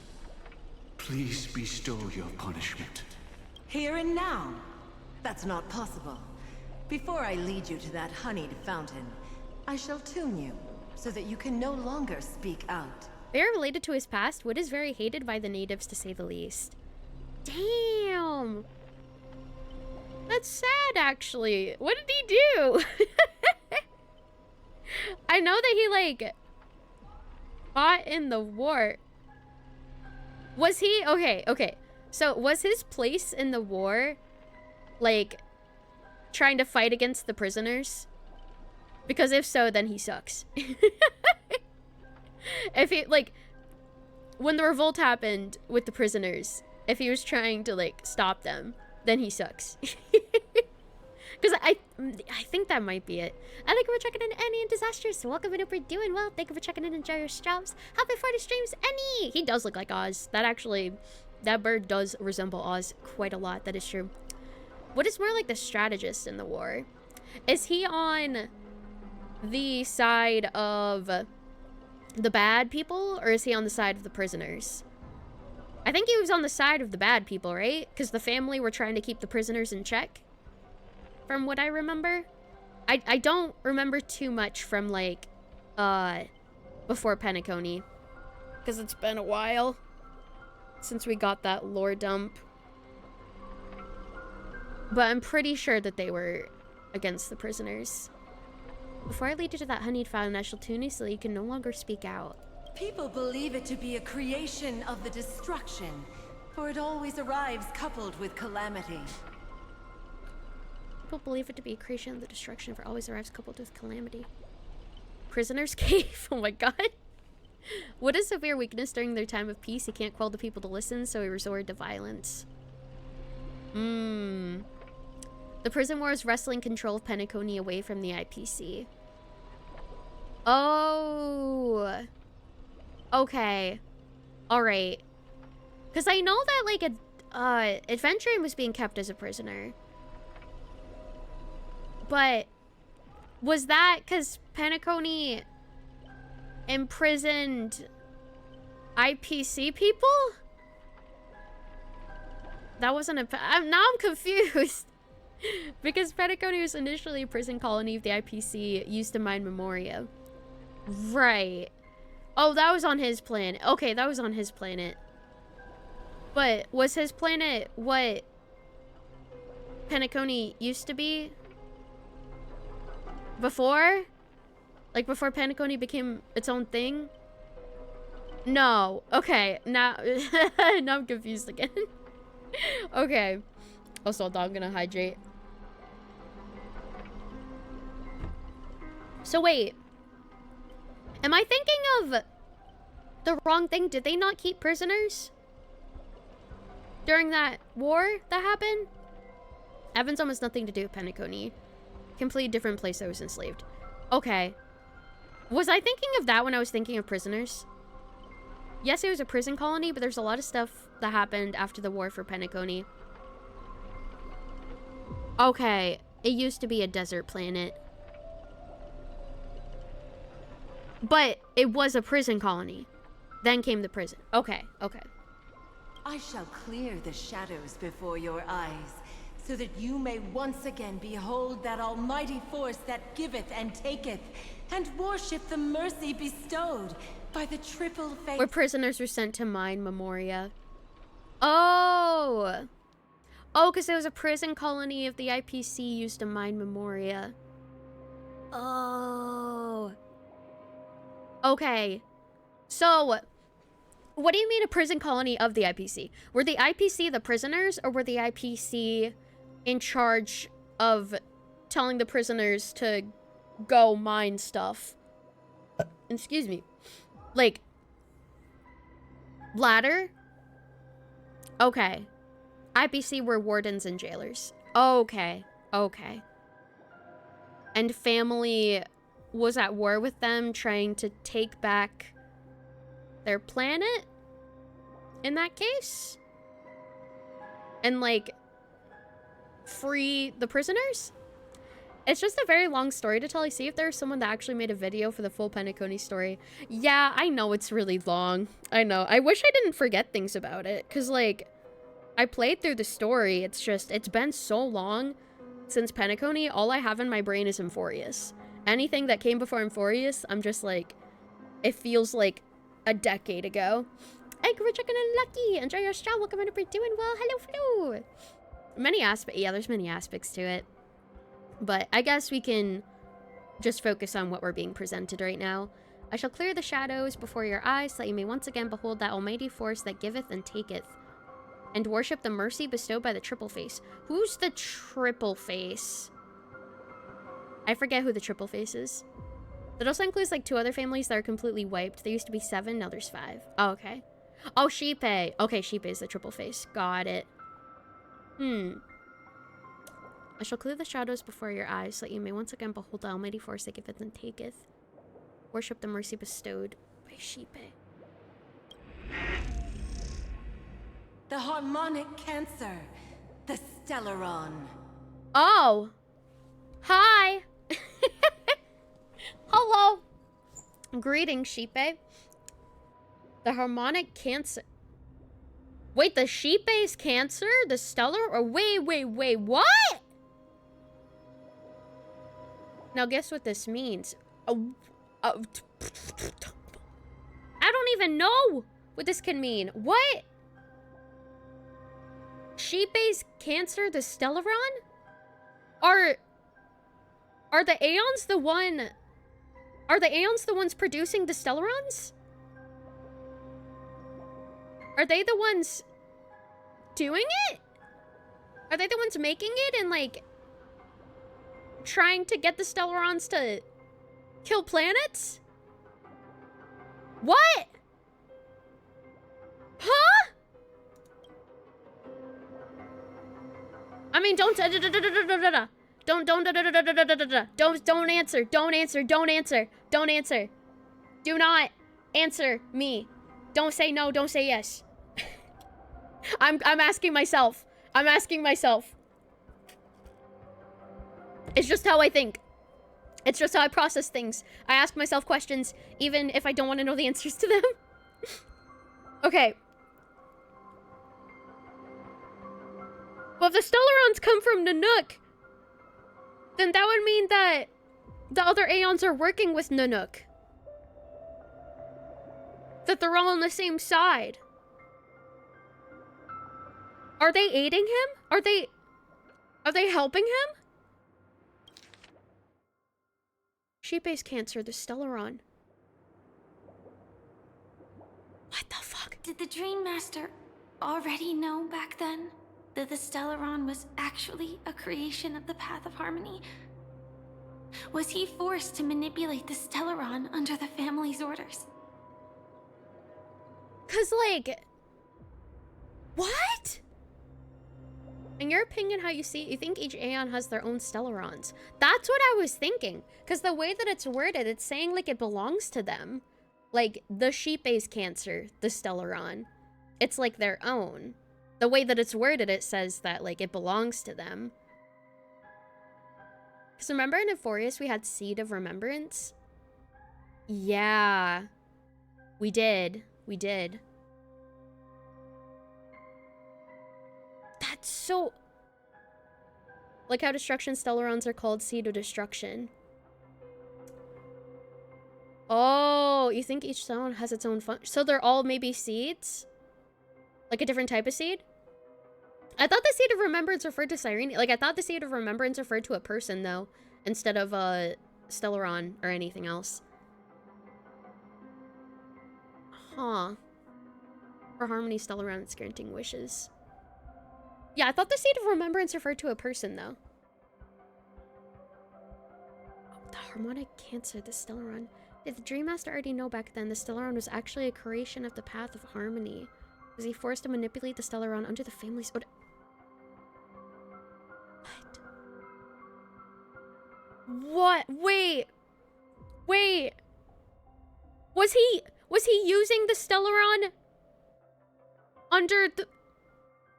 Please bestow your punishment. Here and now? That's not possible. Before I lead you to that honeyed fountain, I shall tune you, so that you can no longer speak out. Very related to his past, Wood is very hated by the natives, to say the least. Damn! That's sad, actually. What did he do? I know that he, like, fought in the war. Was he... Okay. So, was his place in the war, like, trying to fight against the prisoners? Because if so, then he sucks. If he, like, when the revolt happened with the prisoners, if he was trying to, like, stop them, then he sucks. Because I think that might be it. I think we're checking in Annie and Disasters. So welcome in, hope you're doing well. Thank you for checking in. Enjoy your straps. Happy 40 streams, Annie! He does look like Oz. That bird does resemble Oz quite a lot. That is true. What is more like the strategist in the war? Is he on the side of the bad people, or is he on the side of the prisoners? I think he was on the side of the bad people, right? Because the family were trying to keep the prisoners in check, from what I remember. I don't remember too much from, like, before Penacony, because it's been a while since we got that lore dump. But I'm pretty sure that they were against the prisoners. Before I lead you to that honeyed fountain, I shall tune you so that you can no longer speak out. People believe it to be a creation of the destruction, for it always arrives coupled with calamity. People believe it to be a creation of the destruction, for it always arrives coupled with calamity. Prisoner's cave? Oh my god. What is severe weakness during their time of peace? He can't quell the people to listen, so he resorted to violence. The prison war is wresting control of Penacony away from the IPC. Oh. Okay. Alright. Because I know that, like, Adventuring was being kept as a prisoner. But was that because Penacony imprisoned IPC people? That wasn't a... now I'm confused. Because Penacony was initially a prison colony of the IPC used to mine Memoria. Right. Oh, that was on his planet. Okay, that was on his planet. But was his planet what Penacony used to be? Before? Like before Penacony became its own thing? No. Okay, now, now I'm confused again. Okay. Also, I'm gonna hydrate. So wait. Am I thinking of the wrong thing? Did they not keep prisoners during that war that happened? Evans almost nothing to do with Penacony. Completely different place I was enslaved. Okay. Was I thinking of that when I was thinking of prisoners? Yes, it was a prison colony, but there's a lot of stuff that happened after the war for Penacony. Okay, it used to be a desert planet. But it was a prison colony. Then came the prison. Okay, okay. I shall clear the shadows before your eyes, so that you may once again behold that almighty force that giveth and taketh, and worship the mercy bestowed by the triple faith. Where prisoners were sent to mine Memoria. Oh! Oh, because it was a prison colony of the IPC used to mine Memoria. Oh. Okay. So, what do you mean a prison colony of the IPC? Were the IPC the prisoners, or were the IPC in charge of telling the prisoners to go mine stuff? Excuse me. Like, ladder? Okay. IPC were wardens and jailers. Okay. Okay. And family was at war with them, trying to take back their planet? In that case? And, like, free the prisoners? It's just a very long story to tell. I see if there's someone that actually made a video for the full Penacony story. Yeah, I know it's really long. I know. I wish I didn't forget things about it. Because, like, I played through the story. It's just, it's been so long since Penacony. All I have in my brain is Emphorius. Anything that came before Emphorius, I'm just like, it feels like a decade ago. Hey, Richard and Lucky. Enjoy your show. Welcome to doing well. Hello, Flo. Many aspects. Yeah, there's many aspects to it. But I guess we can just focus on what we're being presented right now. I shall clear the shadows before your eyes, so that you may once again behold that almighty force that giveth and taketh, and worship the mercy bestowed by the triple face. Who's the triple face? I forget who the triple face is. That also includes like 2 other families that are completely wiped. There used to be 7, now there's 5. Oh, okay. Oh, Shipe. Okay, Shipe is the triple face. Got it. I shall clear the shadows before your eyes, so that you may once again behold the almighty force that giveth and taketh. Worship the mercy bestowed by Shipe. The harmonic cancer, the Stellaron. Oh. Hi. Hello. Greetings, Sheepe. The harmonic cancer. Wait, the Sheepe's cancer? The stellar? Or wait, what? Now guess what this means. I don't even know what this can mean. What? Sheepe's cancer, the Stellaron? Are the Aeons the one... Are the Aeons the ones producing the Stellarons? Are they the ones doing it? Are they the ones making it and, like, trying to get the Stellarons to kill planets? What? Huh? I mean, don't answer. Do not answer me. Don't say no, don't say yes. I'm asking myself. It's just how I think. It's just how I process things. I ask myself questions, even if I don't want to know the answers to them. Okay. Well, if the Stellarons come from Nanook, then that would mean that the other Aeons are working with Nanook. That they're all on the same side. Are they aiding him? Are they helping him? Sheep-based cancer, the Stellaron. What the fuck? Did the Dream Master already know back then that the Stellaron was actually a creation of the Path of Harmony? Was he forced to manipulate the Stellaron under the family's orders? 'Cause, like... What? In your opinion, how you see it, you think each Aeon has their own Stellarons. That's what I was thinking. Because the way that it's worded, it's saying, like, it belongs to them. Like, the Sheep-based cancer, the Stellaron. It's, like, their own. The way that it's worded, it says that, like, it belongs to them. Because remember in Euphorius, we had Seed of Remembrance? Yeah. We did. That's so... Like how Destruction Stellarons are called Seed of Destruction. Oh, you think each Stellaron has its own function? So they're all maybe seeds? Like a different type of seed? I thought the Seed of Remembrance referred to Cyrene. Like, I thought the Seed of Remembrance referred to a person, though, instead of a Stellaron or anything else. Huh. For Harmony Stellaron, it's granting wishes. Yeah, I thought the Seed of Remembrance referred to a person, though. Oh, the Harmonic Cancer, the Stellaron. Did the Dream Master already know back then the Stellaron was actually a creation of the Path of Harmony? Was he forced to manipulate the Stellaron under the family's order? What? Wait. Was he using the Stellaron under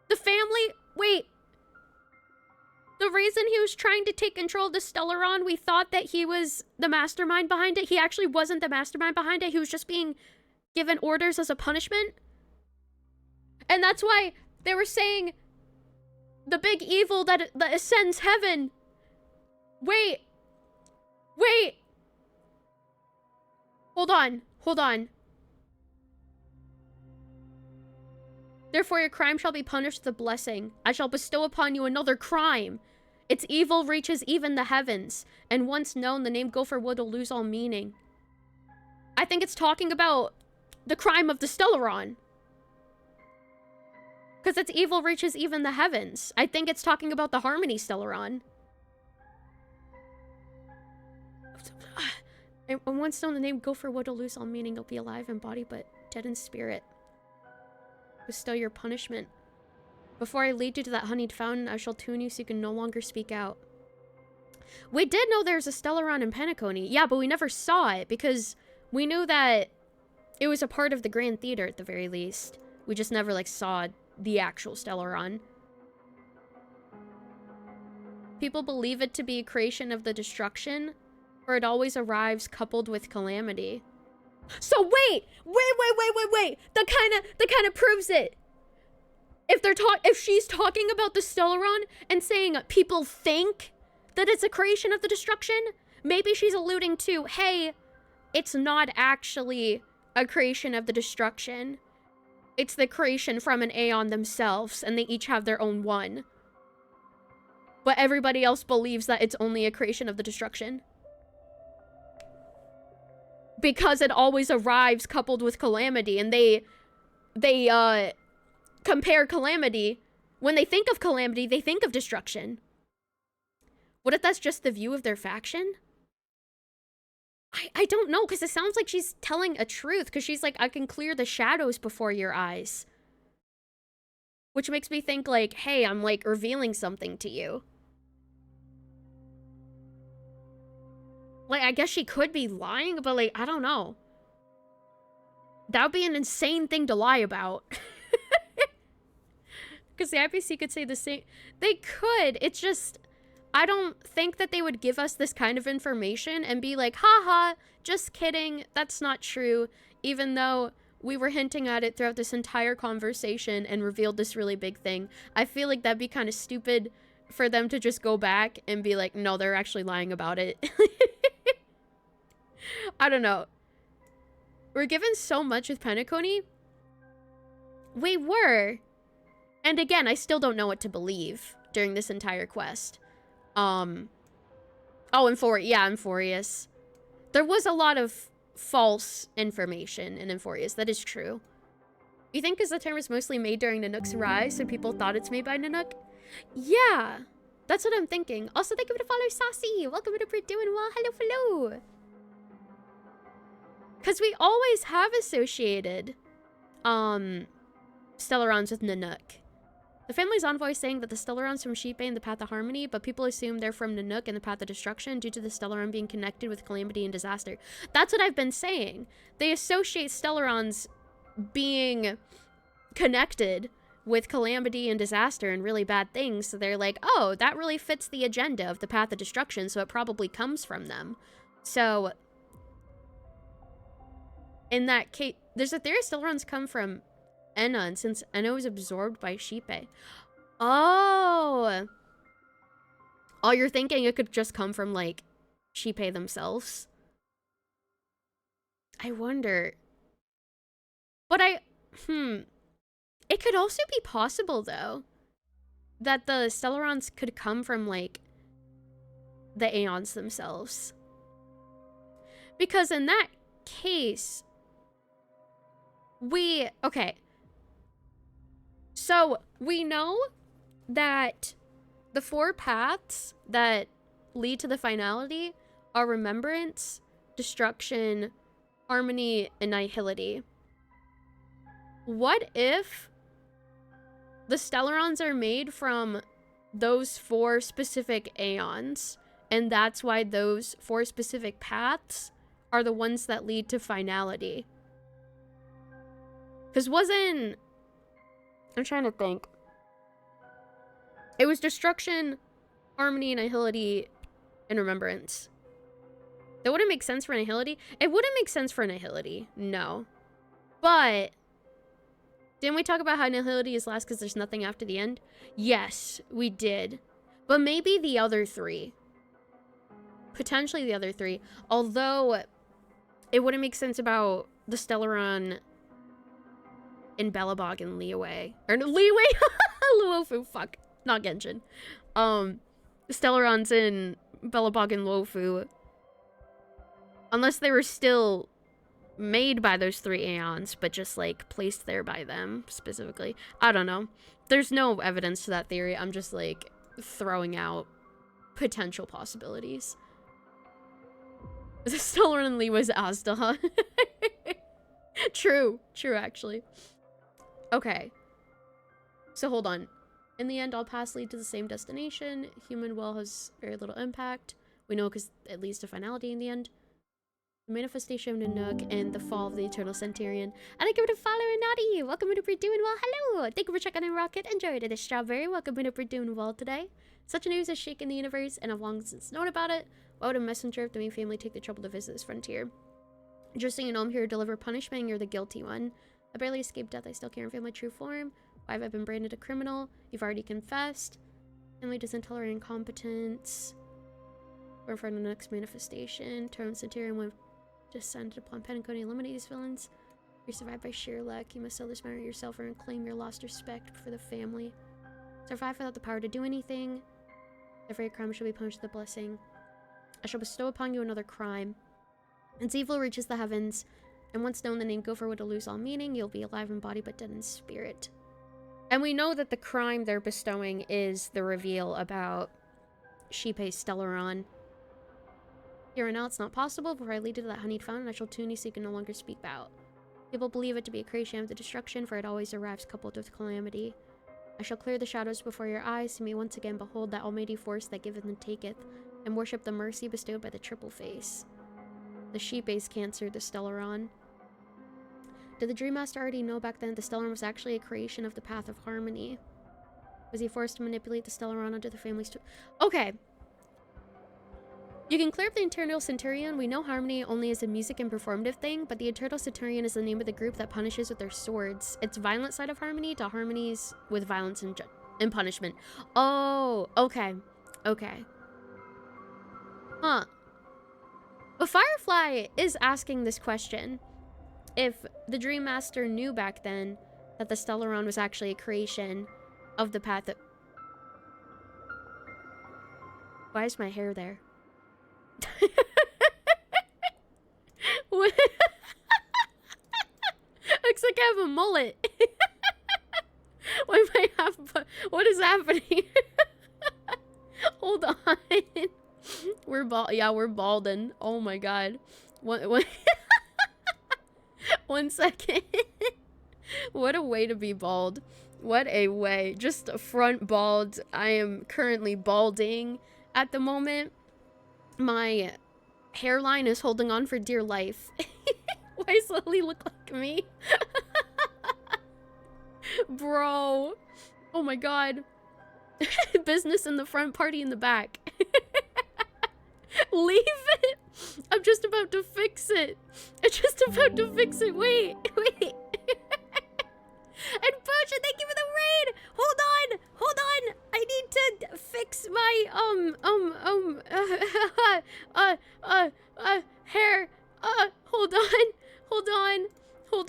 the family? Wait. The reason he was trying to take control of the Stellaron, we thought that he was the mastermind behind it. He actually wasn't the mastermind behind it. He was just being given orders as a punishment. And that's why they were saying the big evil that ascends heaven. Wait. Hold on. Therefore your crime shall be punished with a blessing. I shall bestow upon you another crime. Its evil reaches even the heavens, and once known, the name Gopher Wood will lose all meaning. I think it's talking about the crime of the Stellaron. Because its evil reaches even the heavens. I think it's talking about the Harmony Stellaron. And once known, the name Gopher Wood will lose all meaning. You'll be alive in body, but dead in spirit. Bestow your punishment. Before I lead you to that honeyed fountain, I shall tune you so you can no longer speak out. We did know there's a Stellaron in Penacony. Yeah, but we never saw it because we knew that it was a part of the Grand Theater at the very least. We just never, like, saw the actual Stellaron. People believe it to be a creation of the destruction, for it always arrives coupled with calamity. So wait! That kind of proves it. If she's talking about the Stellaron and saying people think that it's a creation of the destruction, maybe she's alluding to, hey, it's not actually a creation of the destruction. It's the creation from an Aeon themselves, and they each have their own one. But everybody else believes that it's only a creation of the destruction. Because it always arrives coupled with calamity, and they compare calamity. When they think of calamity, they think of destruction. What if that's just the view of their faction? I don't know, because it sounds like she's telling a truth, because she's like, I can clear the shadows before your eyes. Which makes me think like, hey, I'm like revealing something to you. Like, I guess she could be lying, but like, I don't know. That would be an insane thing to lie about. Because the IPC could say the same. They could. It's just, I don't think that they would give us this kind of information and be like, haha, just kidding. That's not true. Even though we were hinting at it throughout this entire conversation and revealed this really big thing. I feel like that'd be kind of stupid for them to just go back and be like, no, they're actually lying about it. I don't know. We're given so much with Penacony. We were. And again, I still don't know what to believe during this entire quest. Oh, Euphorius. There was a lot of false information in Euphorius. That is true. You think because the term was mostly made during Nanook's rise, so people thought it's made by Nanook? Yeah, that's what I'm thinking. Also, thank you for the follow, Saucy. Welcome to We're Doing Well. Hello. Because we always have associated Stellarons with Nanook. The family's envoy saying that the Stellarons from Sheepbane and the Path of Harmony, but people assume they're from Nanook and the Path of Destruction due to the Stellaron being connected with calamity and disaster. That's what I've been saying. They associate Stellarons being connected with calamity and disaster and really bad things, so they're like, oh, that really fits the agenda of the Path of Destruction, so it probably comes from them. So, in that case, there's a theory Stellarons come from Enna, and since Enna was absorbed by Sheepbane. Oh, you're thinking it could just come from, like, Sheepbane themselves? I wonder. But it could also be possible, though, that the Stellarons could come from, like, the Aeons themselves. Because in that case, okay. So, we know that the 4 paths that lead to the finality are remembrance, destruction, harmony, and nihility. What if the Stellarons are made from those 4 specific Aeons, and that's why those 4 specific paths are the ones that lead to finality? Because I'm trying to think. It was destruction, harmony, nihility, and remembrance. That wouldn't make sense for nihility. It wouldn't make sense for nihility. No. But didn't we talk about how nihility is last because there's nothing after the end? Yes, we did. But maybe the other 3. Potentially the other 3. Although it wouldn't make sense about the Stellaron in Belobog and Liyue. Or no, Liyue? Luofu, fuck. Not Genshin. Stellarons in Belobog and Luofu. Unless they were still made by those 3 Aeons, but just, like, placed there by them, specifically. I don't know. There's no evidence to that theory. I'm just, like, throwing out potential possibilities. The Stellaron and Liyue's Asda. True, actually. Okay. So hold on. In the end, all paths lead to the same destination. Human will has very little impact. We know because it leads to finality in the end. The Manifestation of Nanook, and The Fall of the Eternal Centurion. And I give it a follow and naughty. Welcome to We're Doing Well. Hello. Thank you for checking in, Rocket. Enjoyed it. Strawberry. Welcome to We're Doing Well today. Such news has shaken the universe, and I've long since known about it. Why would a messenger of the main family take the trouble to visit this frontier? Just so you know, I'm here to deliver punishment, and you're the guilty one. I barely escaped death. I still can't reveal my true form. Why have I been branded a criminal? You've already confessed. Family doesn't tolerate incompetence. We're in front of the next manifestation. Eternal Centurion will descended upon Penacony. Eliminate these villains. You're survived by sheer luck. You must sell this matter yourself and claim your lost respect for the family. Survive without the power to do anything. Every crime shall be punished with a blessing. I shall bestow upon you another crime. Its evil reaches the heavens, and once known, the name Gopher would lose all meaning. You'll be alive in body but dead in spirit. And we know that the crime they're bestowing is the reveal about Shipe Stellaron. Here and now, it's not possible. Before I lead you to that honeyed fountain, I shall tune you so you can no longer speak about. People believe it to be a creation of the destruction, for it always arrives coupled with calamity. I shall clear the shadows before your eyes, so you may once again behold that almighty force that giveth and taketh, and worship the mercy bestowed by the triple face. The sheep-based cancer, the Stellaron. Did the Dream Master already know back then that the Stellaron was actually a creation of the Path of Harmony? Was he forced to manipulate the Stellaron under the family's... Okay. You can clear up the Eternal Centurion. We know Harmony only is a music and performative thing, but the Eternal Centurion is the name of the group that punishes with their swords. It's violent side of Harmony to harmonies with violence and punishment. Oh, okay. Okay. Huh. But Firefly is asking this question. If the Dream Master knew back then that the Stellaron was actually a creation of the path that... Why is my hair there? What? Looks like I have a mullet. What is happening? Hold on. We're bald. Yeah, we're balding. Oh my god. One 1 second. What a way to be bald. What a way. Just front bald. I am currently balding at the moment. My hairline is holding on for dear life. Why does Lily look like me? Bro. Oh my god. Business in the front, party in the back. Leave it. I'm just about to fix it. I'm just about to fix it. Wait. And Potion, thank you for the raid. Hold on. I need to fix my hair. Hold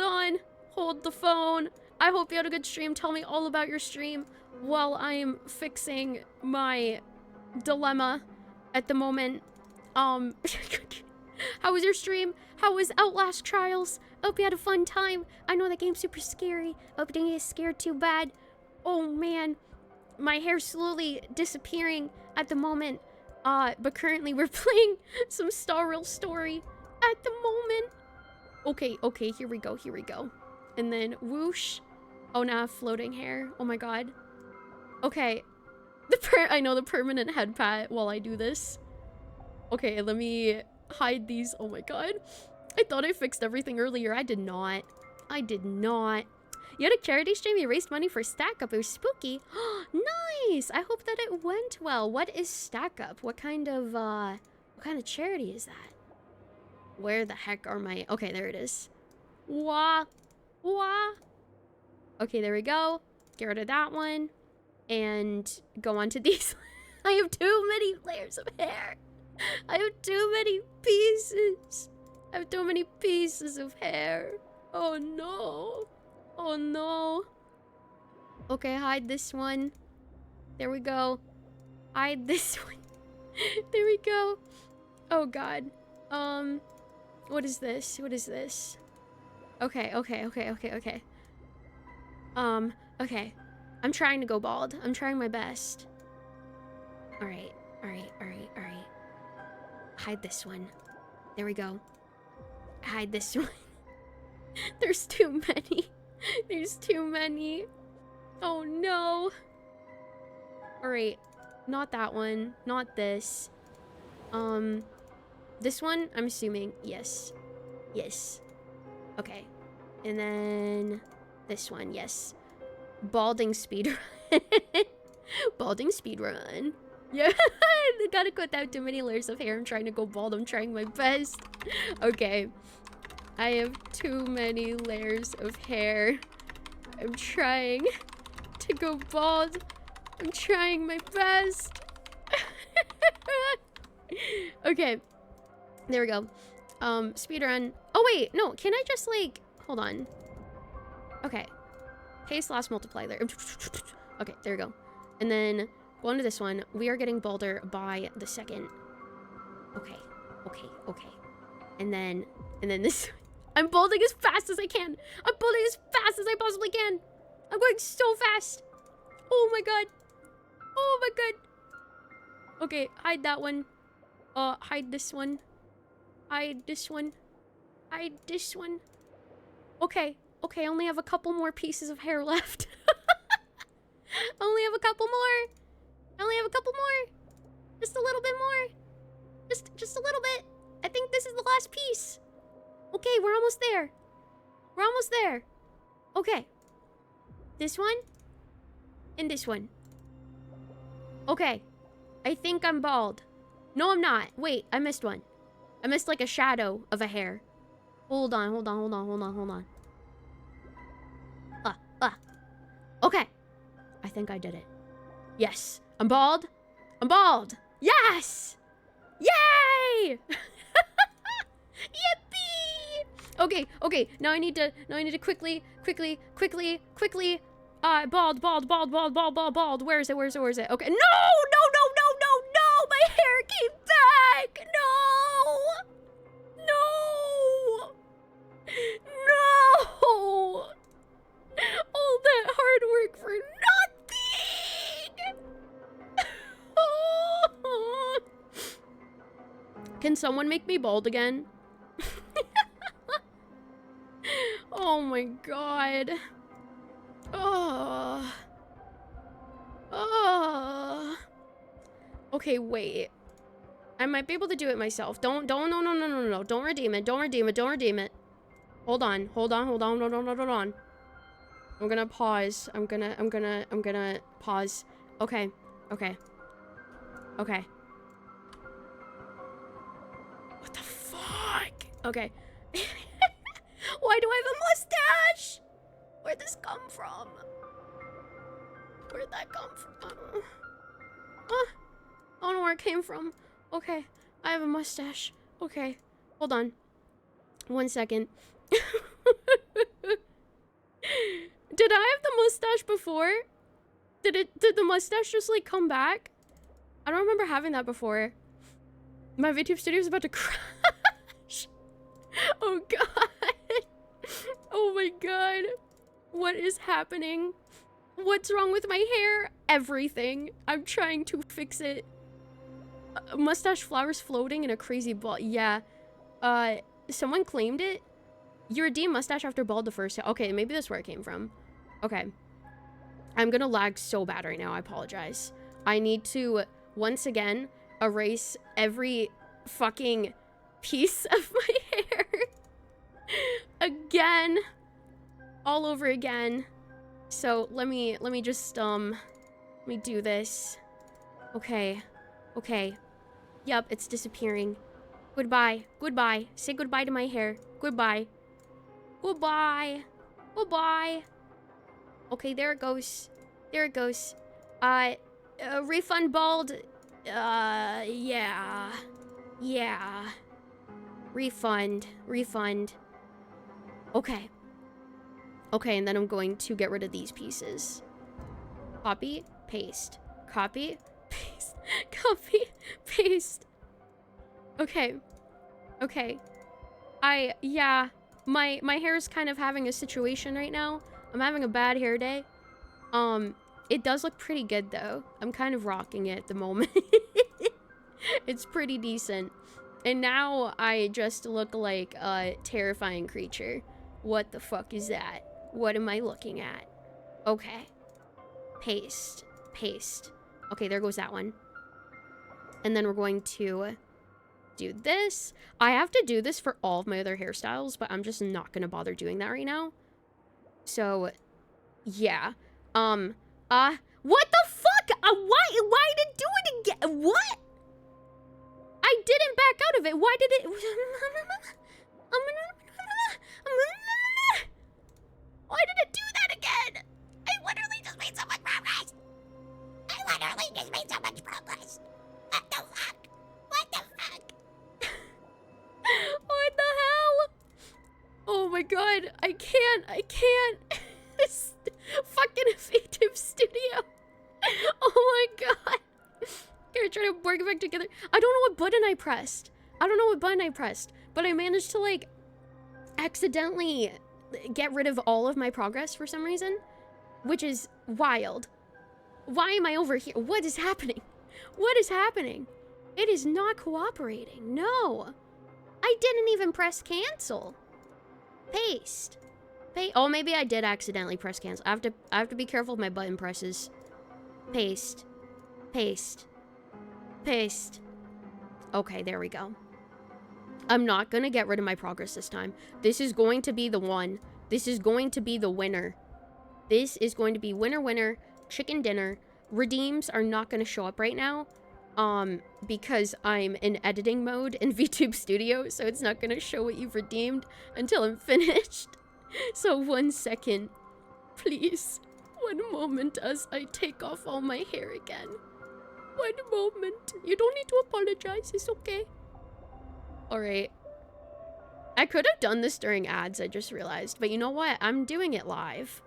on. Hold the phone. I hope you had a good stream. Tell me all about your stream while I'm fixing my dilemma at the moment. How was your stream? How was Outlast Trials? Hope you had a fun time. I know that game's super scary. Hope you didn't get scared too bad. Oh man, my hair's slowly disappearing at the moment. But currently we're playing some Star Rail Story at the moment. Okay, here we go. And then whoosh. Oh, now I have floating hair. Oh my god. Okay. I know the permanent head pat while I do this. Okay, let me hide these. Oh my god. I thought I fixed everything earlier. I did not. You had a charity stream, you raised money for Stack Up. It was spooky. Nice! I hope that it went well. What is Stack Up? What kind of charity is that? Where the heck are my... Okay, there it is. Wah. Okay, there we go. Get rid of that one. And go on to these. I have too many layers of hair. I have too many pieces. Of hair. Oh no. Okay, hide this one. There we go. Hide this one. There we go. Oh god. What is this? Okay. Okay. I'm trying to go bald. I'm trying my best. Alright. Hide this one. There we go. Hide this one. There's too many. Oh no. Alright. Not that one. Not this. This one, I'm assuming, yes. Yes. Okay. And then this one, yes. Balding speedrun. Balding speedrun. Yeah, I gotta cut out too many layers of hair. I'm trying to go bald. I'm trying my best. Okay. I have too many layers of hair. I'm trying to go bald. I'm trying my best. Okay. There we go. Speedrun. Oh, wait. No, can I just, like... Hold on. Okay. Pace last multiply there. Okay, there we go. And then go on to this one. We are getting bolder by the second. Okay. Okay. Okay. And then this... I'm balding as fast as I can. I'm balding as fast as I possibly can. I'm going so fast. Oh my god. Oh my god. Okay, hide that one. Hide this one. Hide this one. Hide this one. Okay. Okay, I only have a couple more pieces of hair left. I only have a couple more. I only have a couple more. Just a little bit more. Just a little bit. I think this is the last piece. Okay, we're almost there. We're almost there. Okay. This one. And this one. Okay. I think I'm bald. No, I'm not. Wait, I missed one. I missed like a shadow of a hair. Hold on, hold on, hold on, hold on, hold on. Okay. I think I did it. Yes. I'm bald. I'm bald. Yes! Yay! Yippee! Okay, okay. Now I need to quickly, bald. Where is it? Okay. No! My hair came back! No! All that hard work for nothing! Can someone make me bald again? Oh my god. Oh. Okay, wait. I might be able to do it myself. No. Don't redeem it. Hold on. I'm gonna pause. I'm gonna pause. Okay. What the fuck? Okay. Why do I have a mustache? Where'd this come from? Where'd that come from? I don't know where it came from. Okay, I have a mustache. Okay, hold on. 1 second. Did I have the mustache before? Did the mustache just like come back? I don't remember having that before. My VTube studio is about to crash. Oh god. Oh my god. What is happening? What's wrong with my hair? Everything. I'm trying to fix it. Mustache flowers floating in a crazy ball. Yeah. Someone claimed it. You redeemed mustache after bald the first time. Okay, maybe that's where it came from. Okay. I'm gonna lag so bad right now. I apologize. I need to, once again, erase every fucking piece of my hair. Again. All over again. So, let me just, let me do this. Okay. Yep, it's disappearing. Goodbye. Say goodbye to my hair. Goodbye. Okay, there it goes. Refund bald. Yeah. Refund. Okay, and then I'm going to get rid of these pieces. Copy, paste. Copy, paste. Okay. My hair is kind of having a situation right now. I'm having a bad hair day. It does look pretty good though. I'm kind of rocking it at the moment. It's pretty decent. And now I just look like a terrifying creature. What the fuck is that? What am I looking at? Okay. Paste. Okay, there goes that one. And then we're going to do this. I have to do this for all of my other hairstyles, but I'm just not gonna bother doing that right now. So, yeah. What the fuck? Why did it do it again? What? I didn't back out of it. Why did it? Why did it do that again? I literally just made so much progress. I literally just made so much progress. What the fuck? What the fuck? What the hell? Oh my god, I can't. This fucking VTube studio. Oh my god. Gonna try to work it back together. I don't know what button I pressed. But I managed to, like, accidentally get rid of all of my progress for some reason, which is wild. Why am I over here? What is happening? What is happening? It is not cooperating. No. I didn't even press cancel. Paste. Oh, maybe I did accidentally press cancel. I have to be careful with my button presses. Paste. Paste. Paste. Okay, there we go. I'm not gonna get rid of my progress this time. This is going to be the one. This is going to be the winner. This is going to be winner, winner, chicken dinner. Redeems are not gonna show up right now. Because I'm in editing mode in VTube Studio, so it's not gonna show what you've redeemed until I'm finished. So 1 second, please. 1 moment as I take off all my hair again. 1 moment. You don't need to apologize, it's okay. Alright. I could have done this during ads, I just realized. But you know what? I'm doing it live.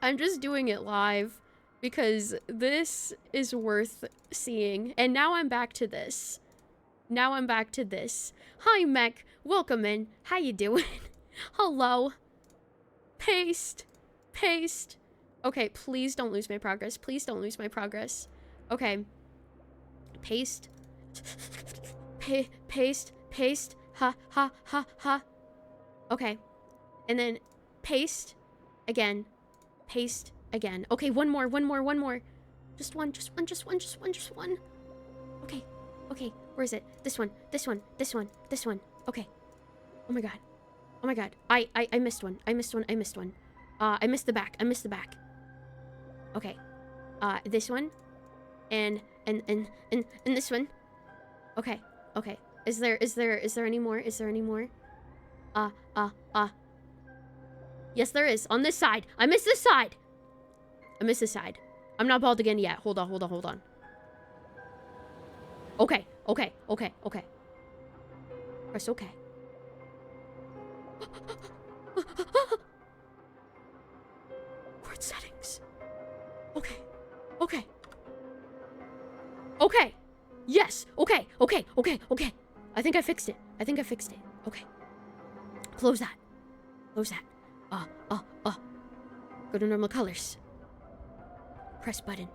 I'm just doing it live because this is worth seeing. And now I'm back to this. Hi, Mech. Welcome in. How you doing? Hello. Paste. Paste. Okay, please don't lose my progress. Please don't lose my progress. Okay. Paste. Paste. Paste. Ha, ha, ha, ha. Okay. And then paste again. Paste again. Okay, one more. Just one. Okay, where is it? This one. Okay. Oh my god. I missed one. I missed the back. Okay. This one. And this one. Okay. Is there any more? Yes, there is. On this side. I missed this side. I'm not bald again yet. Hold on. Okay. Press okay. Word settings. Okay. Yes. Okay. I think I fixed it. Okay. Close that. Go to normal colors. Press button.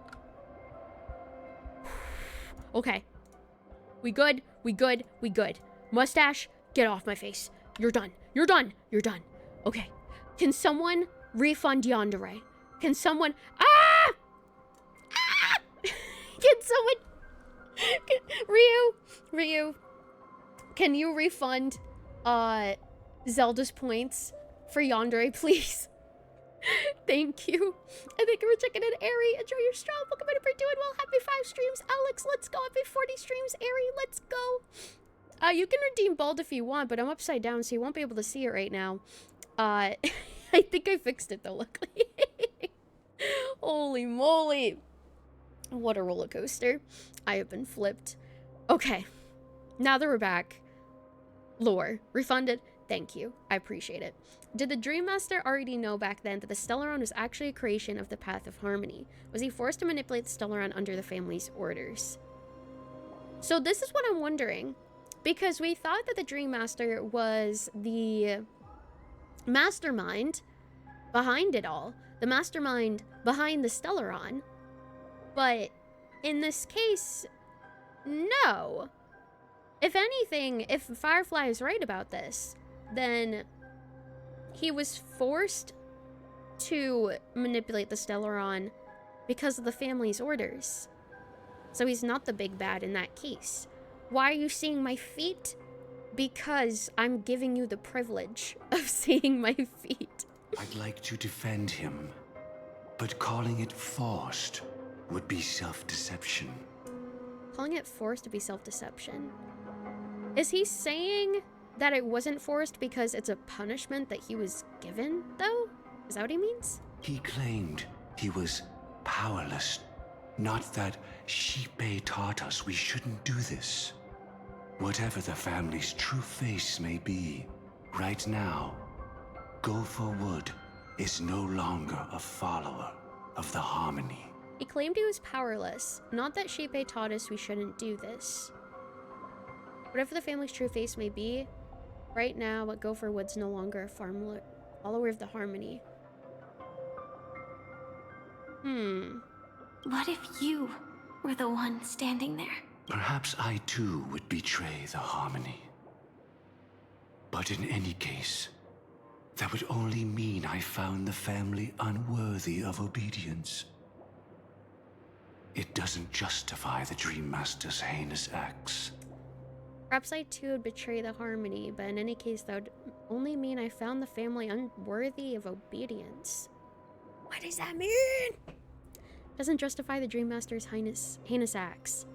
Okay. We good. Mustache, get off my face. You're done. Okay. Can someone refund Yandere? Can someone... Ah! Can someone... Ryu, can you refund Zelda's points for Yandere, please? Thank you. And thank you for checking in, Ari. Enjoy your stream. Welcome in for doing well. Happy 5 streams, Alex. Let's go. Happy 40 streams, Ari. Let's go. You can redeem bald if you want, but I'm upside down, so you won't be able to see it right now. I think I fixed it though, luckily. Holy moly. What a roller coaster. I have been flipped. Okay. Now that we're back. Lore. Refunded. Thank you. I appreciate it. Did the Dream Master already know back then that the Stellaron was actually a creation of the Path of Harmony? Was he forced to manipulate the Stellaron under the family's orders? So this is what I'm wondering. Because we thought that the Dream Master was the mastermind behind it all. The mastermind behind the Stellaron. But in this case, no. If anything, if Firefly is right about this, then he was forced to manipulate the Stellaron because of the family's orders. So he's not the big bad in that case. Why are you seeing my feet? Because I'm giving you the privilege of seeing my feet. I'd like to defend him, but calling it forced would be self-deception. Calling it forced to be self-deception. Is he saying that it wasn't forced because it's a punishment that he was given, though? Is that what he means? He claimed he was powerless. Not that Shipe taught us we shouldn't do this. Whatever the family's true face may be, right now, Gopher Wood is no longer a follower of the Harmony. He claimed he was powerless. Not that Shipe taught us we shouldn't do this. Whatever the family's true face may be, right now, Gopher Wood's no longer a follower of the Harmony. What if you were the one standing there? Perhaps I too would betray the Harmony. But in any case, that would only mean I found the family unworthy of obedience. It doesn't justify the Dream Master's heinous acts. Perhaps I too would betray the Harmony, but in any case, that would only mean I found the family unworthy of obedience. What does that mean? Doesn't justify the Dream Master's heinous acts.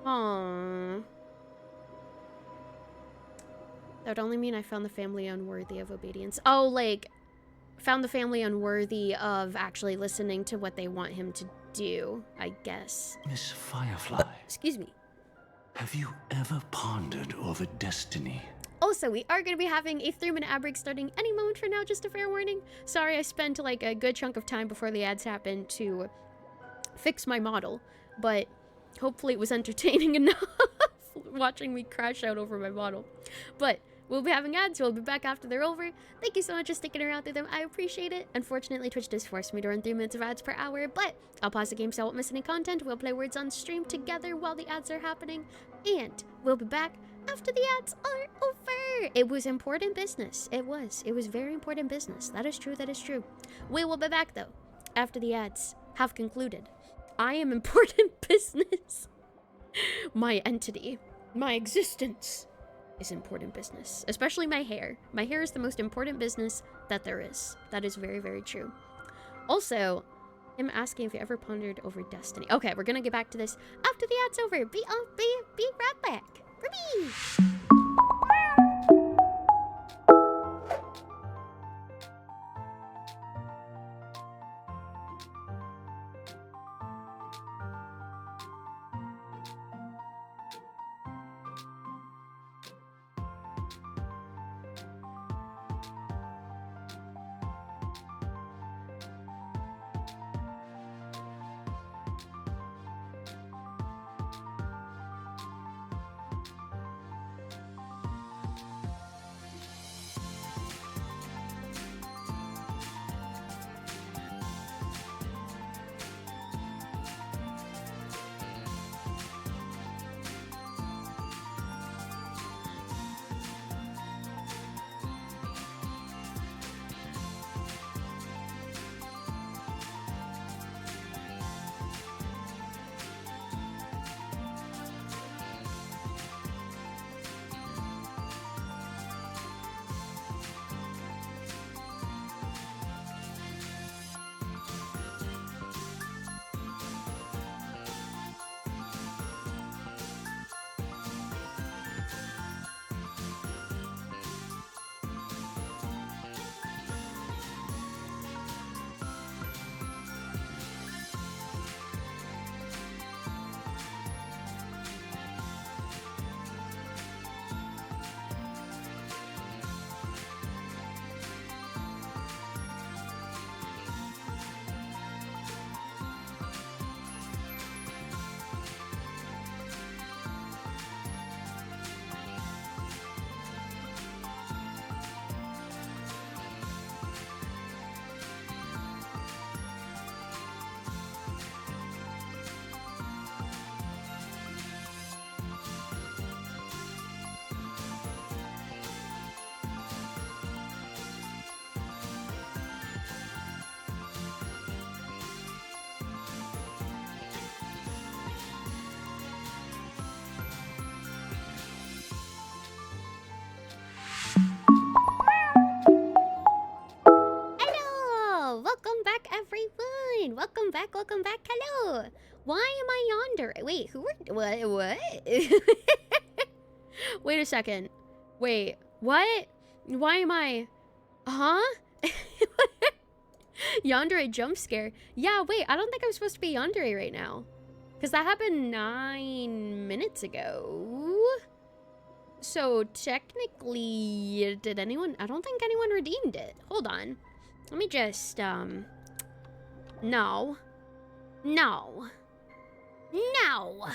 Aww. That would only mean I found the family unworthy of obedience. Oh, like, found the family unworthy of actually listening to what they want him to do, I guess. Miss Firefly. Excuse me. Have you ever pondered over destiny? Also, we are going to be having a 3-minute ad break starting any moment from now, just a fair warning. Sorry, I spent like a good chunk of time before the ads happened to fix my model, but hopefully it was entertaining enough watching me crash out over my model. But we'll be having ads, we'll be back after they're over. Thank you so much for sticking around through them, I appreciate it. Unfortunately, Twitch does force me to run 3 minutes of ads per hour, but I'll pause the game so I won't miss any content. We'll play words on stream together while the ads are happening, and we'll be back after the ads are over. It was important business. It was very important business. That is true, that is true. We will be back though, after the ads have concluded. I am important business. My entity, my existence is important business. Especially my hair. My hair is the most important business that there is. That is very, very true. Also, him asking if you ever pondered over destiny. Okay, we're gonna get back to this after the ad's over. Be right back. Ruby! Welcome back, hello! Why am I yonder? Wait, who are... What? Wait a second. Wait, what? Why am I... Huh? Yandere jump scare. Yeah, wait, I don't think I'm supposed to be yandere right now. Because that happened 9 minutes ago. So technically, did anyone... I don't think anyone redeemed it. Hold on. Let me just, No. No. No.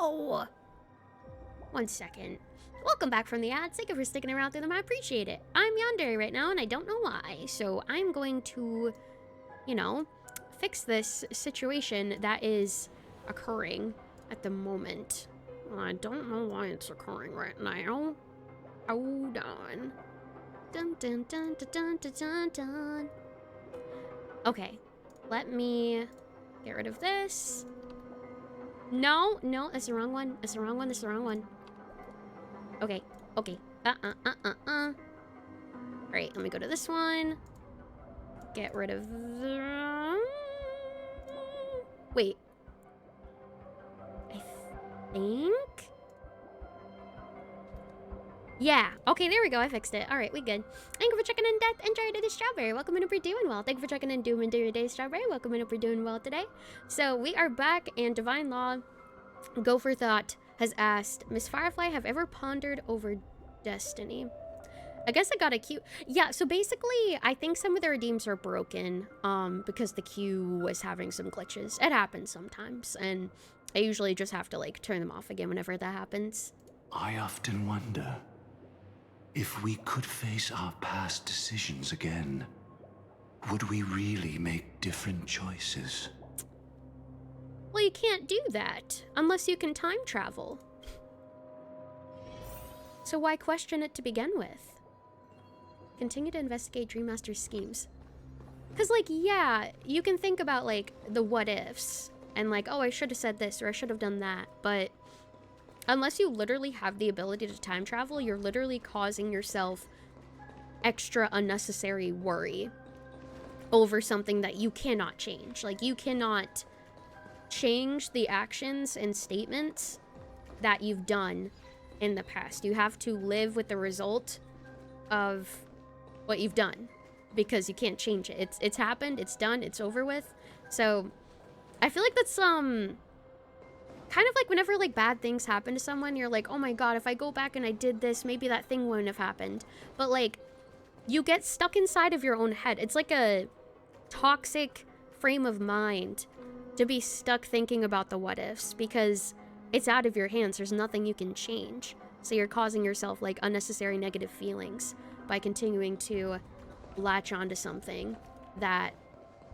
No! 1 second. Welcome back from the ads. Thank you for sticking around through them. I appreciate it. I'm yandere right now, and I don't know why. So I'm going to, you know, fix this situation that is occurring at the moment. I don't know why it's occurring right now. Hold on. Dun dun dun dun dun dun dun dun. Okay, let me get rid of this. No, that's the wrong one. That's the wrong one. That's the wrong one. Okay, okay. Alright, let me go to this one. Get rid of the... Wait. I think... Yeah. Okay, there we go. I fixed it. All right, we good. Thank you for checking in, Death. Enjoy the Strawberry. Welcome in if you're doing well. Thank you for checking in, Doom and Do Your Day, Strawberry. Welcome in if you're doing well today. So we are back, and Divine Law, Gopher Thought, has asked, Miss Firefly, have ever pondered over destiny? I guess I got a queue. Yeah, so basically, I think some of the redeems are broken because the queue was having some glitches. It happens sometimes, and I usually just have to, like, turn them off again whenever that happens. I often wonder, if we could face our past decisions again, would we really make different choices? Well, you can't do that unless you can time travel. So why question it to begin with? Continue to investigate Dream Master's schemes. Because, like, yeah, you can think about, like, the what ifs and, like, oh, I should have said this or I should have done that, but unless you literally have the ability to time travel, you're literally causing yourself extra unnecessary worry over something that you cannot change. Like, you cannot change the actions and statements that you've done in the past. You have to live with the result of what you've done because you can't change it. It's happened, it's done, it's over with. So I feel like that's kind of like whenever like bad things happen to someone, you're like, oh my god, if I go back and I did this, maybe that thing wouldn't have happened. But like, you get stuck inside of your own head. It's like a toxic frame of mind to be stuck thinking about the what ifs because it's out of your hands. There's nothing you can change. So you're causing yourself like unnecessary negative feelings by continuing to latch onto something that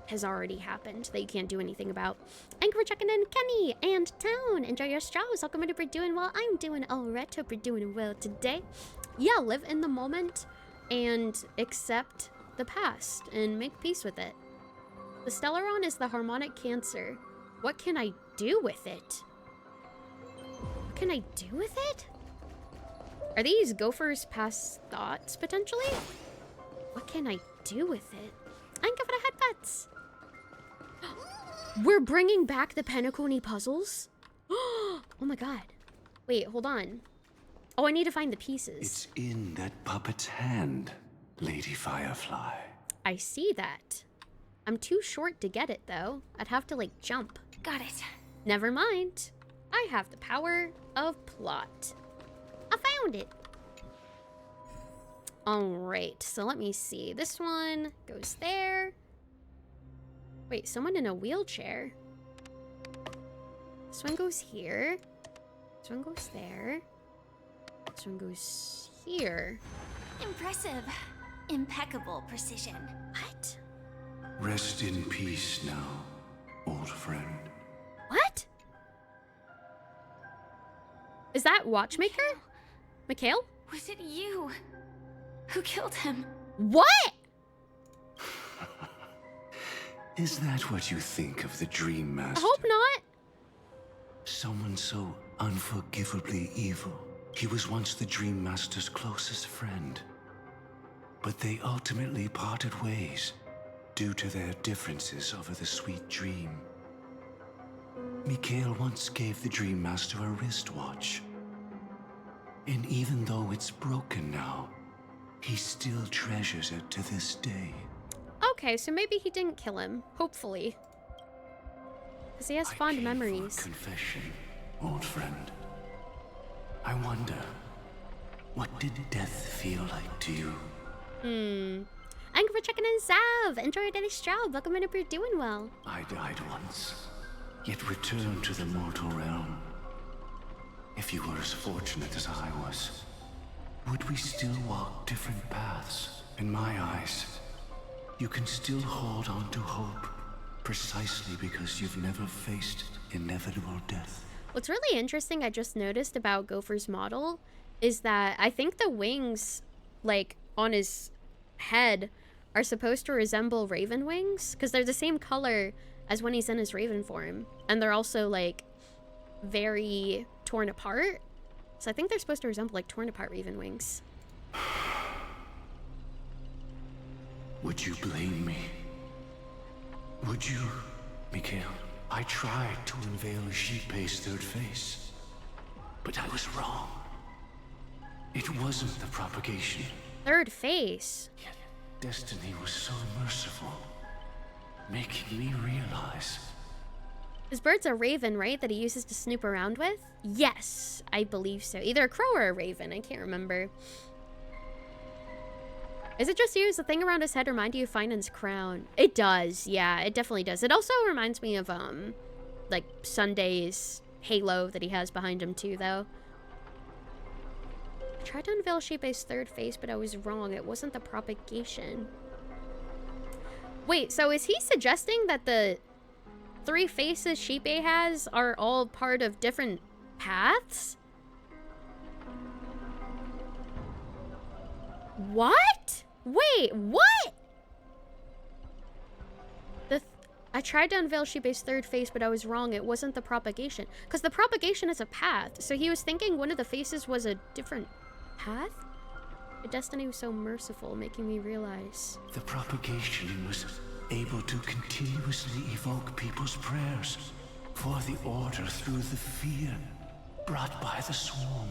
has already happened that you can't do anything about. Thank you for checking in, Kenny and Town. Enjoy your straws. Welcome in if you're doing well. I'm doing alright. Hope you're doing well today. Yeah, live in the moment and accept the past and make peace with it. The Stellaron is the harmonic cancer. What can I do with it? What can I do with it? Are these Gopher's past thoughts, potentially? What can I do with it? Thank you for the headbutts. We're bringing back the Penacony puzzles? Oh my god. Wait, hold on. Oh, I need to find the pieces. It's in that puppet's hand, Lady Firefly. I see that. I'm too short to get it, though. I'd have to, like, jump. Got it. Never mind. I have the power of plot. I found it. Alright, so let me see. This one goes there. Wait, someone in a wheelchair. This one goes here. This one goes there. This one goes here. Impressive. Impeccable precision. What? Rest in peace now, old friend. What? Is that Watchmaker? Mikhail? Was it you who killed him? What? Is that what you think of the Dream Master? I hope not. Someone so unforgivably evil. He was once the Dream Master's closest friend. But they ultimately parted ways. due to their differences over the sweet dream. Mikhail once gave the Dream Master a wristwatch. And even though it's broken now, he still treasures it to this day. Okay, so maybe he didn't kill him. Hopefully. Because he has fond memories. Confession, old friend. I wonder, what did death feel like to you? Thank you for checking in, Zav. Enjoy your daily stroll. Welcome in if you're doing well. I died once, yet returned to the mortal realm. If you were as fortunate as I was, would we still walk different paths? In my eyes, you can still hold on to hope, precisely because you've never faced inevitable death. What's really interesting I just noticed about Gopher's model is that I think the wings, like, on his head are supposed to resemble raven wings, because they're the same color as when he's in his raven form. And they're also, like, very torn apart. So I think they're supposed to resemble, like, torn apart raven wings. Would you blame me? Would you, Mikhail? I tried to unveil Xipe's third face, but I was wrong. It wasn't the propagation. Third face? Yet destiny was so merciful, making me realize. His bird's a raven, right? That he uses to snoop around with? Yes, I believe so. Either a crow or a raven. I can't remember. Is it just you? Does the thing around his head remind you of Finan's crown? It does. Yeah, it definitely does. It also reminds me of, like, Sunday's halo that he has behind him, too, though. I tried to unveil Xipe's third face, but I was wrong. It wasn't the propagation. Wait, so is he suggesting that the 3 faces Xipe has are all part of different paths? What? Wait, what? I tried to unveil Xipe's third face, but I was wrong. It wasn't the propagation. Because the propagation is a path. So he was thinking one of the faces was a different path? Your destiny was so merciful, making me realize. The propagation was able to continuously evoke people's prayers for the order through the fear brought by the swarm.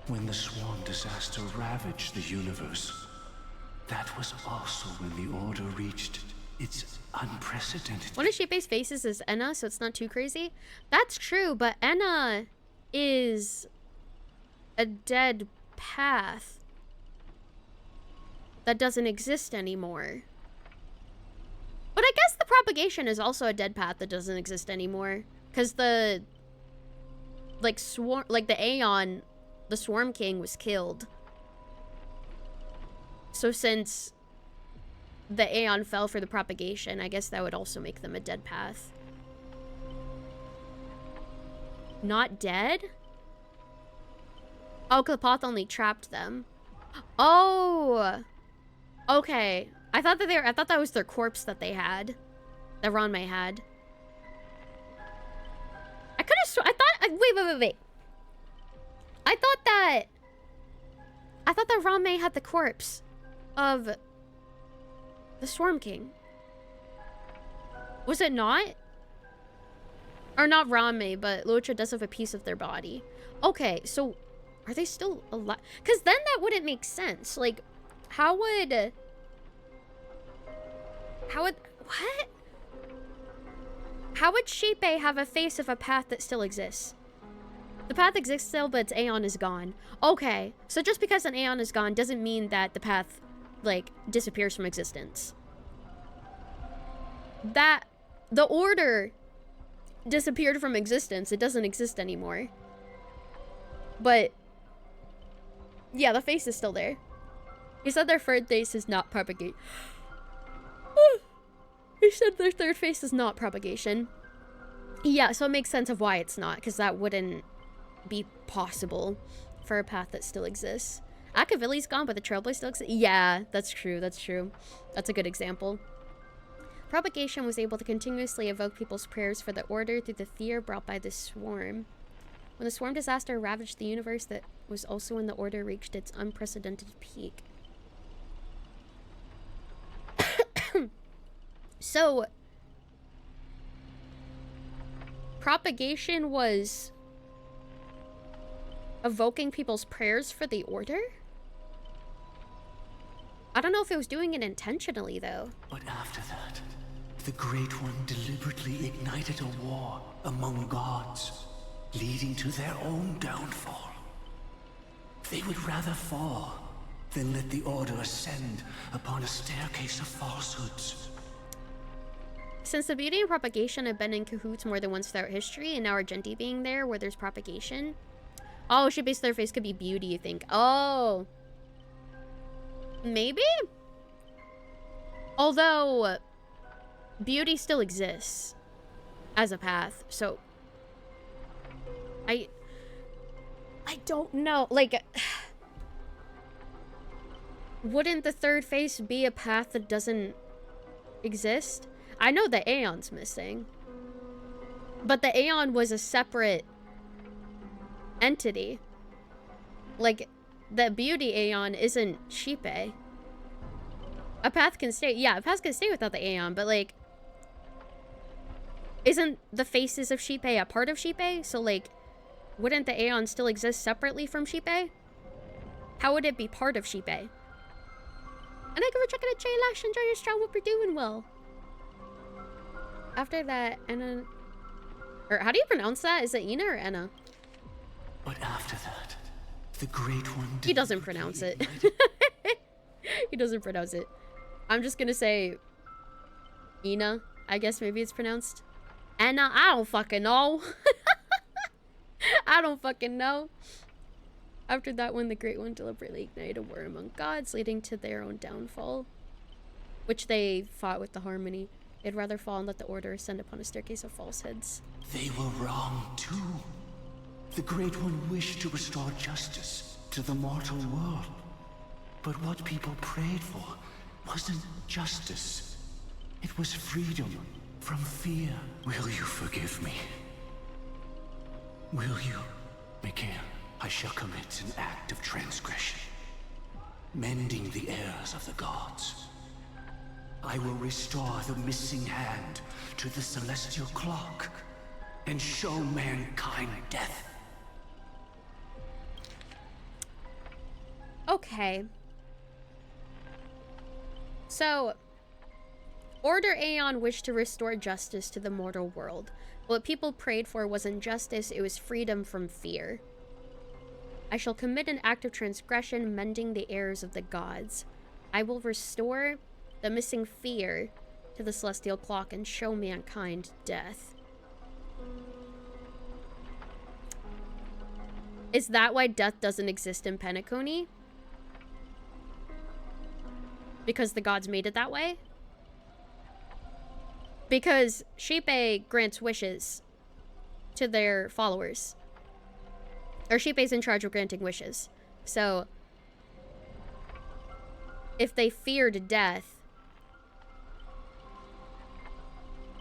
When the swarm disaster ravaged the universe, that was also when the order reached its unprecedented... One of Xipe's faces is Enna, so it's not too crazy. That's true, but Enna is a dead path that doesn't exist anymore. But I guess the propagation is also a dead path that doesn't exist anymore. Because the... Like, the Aeon... The Swarm King was killed. So since the Aeon fell for the propagation, I guess that would also make them a dead path. Not dead? Oh, Klapoth only trapped them. Oh! Okay. I thought that was their corpse that they had. That Ranmei had. I could have wait. I thought that Ranmei had the corpse of the Swarm King. Was it not? Or not Ranmei, but Luocha does have a piece of their body. Okay, so are they still alive? Because then that wouldn't make sense. Like, how would... what? How would Xipe have a face of a path that still exists? The path exists still, but its Aeon is gone. Okay, so just because an Aeon is gone doesn't mean that the path, like, disappears from existence. The order disappeared from existence. It doesn't exist anymore. But, yeah, the face is still there. He said their third face is not propagation. He said their third face is not propagation. Yeah, so it makes sense of why it's not, because that wouldn't be possible for a path that still exists. Akavilli's gone, but the Trailblaze still exists. Yeah, that's true. That's true. That's a good example. Propagation was able to continuously evoke people's prayers for the order through the fear brought by the swarm. When the swarm disaster ravaged the universe, that was also when the order reached its unprecedented peak. So, propagation was evoking people's prayers for the Order? I don't know if it was doing it intentionally, though. But after that, the Great One deliberately ignited a war among gods, leading to their own downfall. They would rather fall than let the Order ascend upon a staircase of falsehoods. Since the beauty and propagation have been in cahoots more than once throughout history, and now Argenti being there where there's propagation. Oh, Shippei's third face could be beauty, you think? Oh. Maybe? Although, beauty still exists as a path, so I don't know. Like, wouldn't the third face be a path that doesn't exist? I know the Aeon's missing, but the Aeon was a separate entity. Like, the beauty Aeon isn't Shippei. A path can stay, yeah, a path can stay without the Aeon, but like, isn't the faces of Shippei a part of Shippei? So like, wouldn't the Aeon still exist separately from Shippei? How would it be part of Shippei? And thank you for checking out J-Lash. Enjoy your strong, hope you're doing well. After that, Anna, or how do you pronounce that? Is it Ina or Anna? But after that, the Great One... He doesn't pronounce it. He doesn't pronounce it. I'm just gonna say Ina. I guess maybe it's pronounced Anna. I don't fucking know. I don't fucking know. After that one, the Great One deliberately ignited a war among gods, leading to their own downfall, which they fought with the harmony. They'd rather fall and let the Order ascend upon a staircase of falsehoods. They were wrong, too. The Great One wished to restore justice to the mortal world. But what people prayed for wasn't justice. It was freedom from fear. Will you forgive me? Will you? Mikael, I shall commit an act of transgression, mending the errors of the gods. I will restore the missing hand to the celestial clock and show mankind death. Okay. So, Order Aeon wished to restore justice to the mortal world. What people prayed for wasn't justice, it was freedom from fear. I shall commit an act of transgression, mending the errors of the gods. I will restore the missing fear to the celestial clock and show mankind death. Is that why death doesn't exist in Penacony? Because the gods made it that way? Because Shippei grants wishes to their followers. Or Shippei's in charge of granting wishes. So, if they feared death,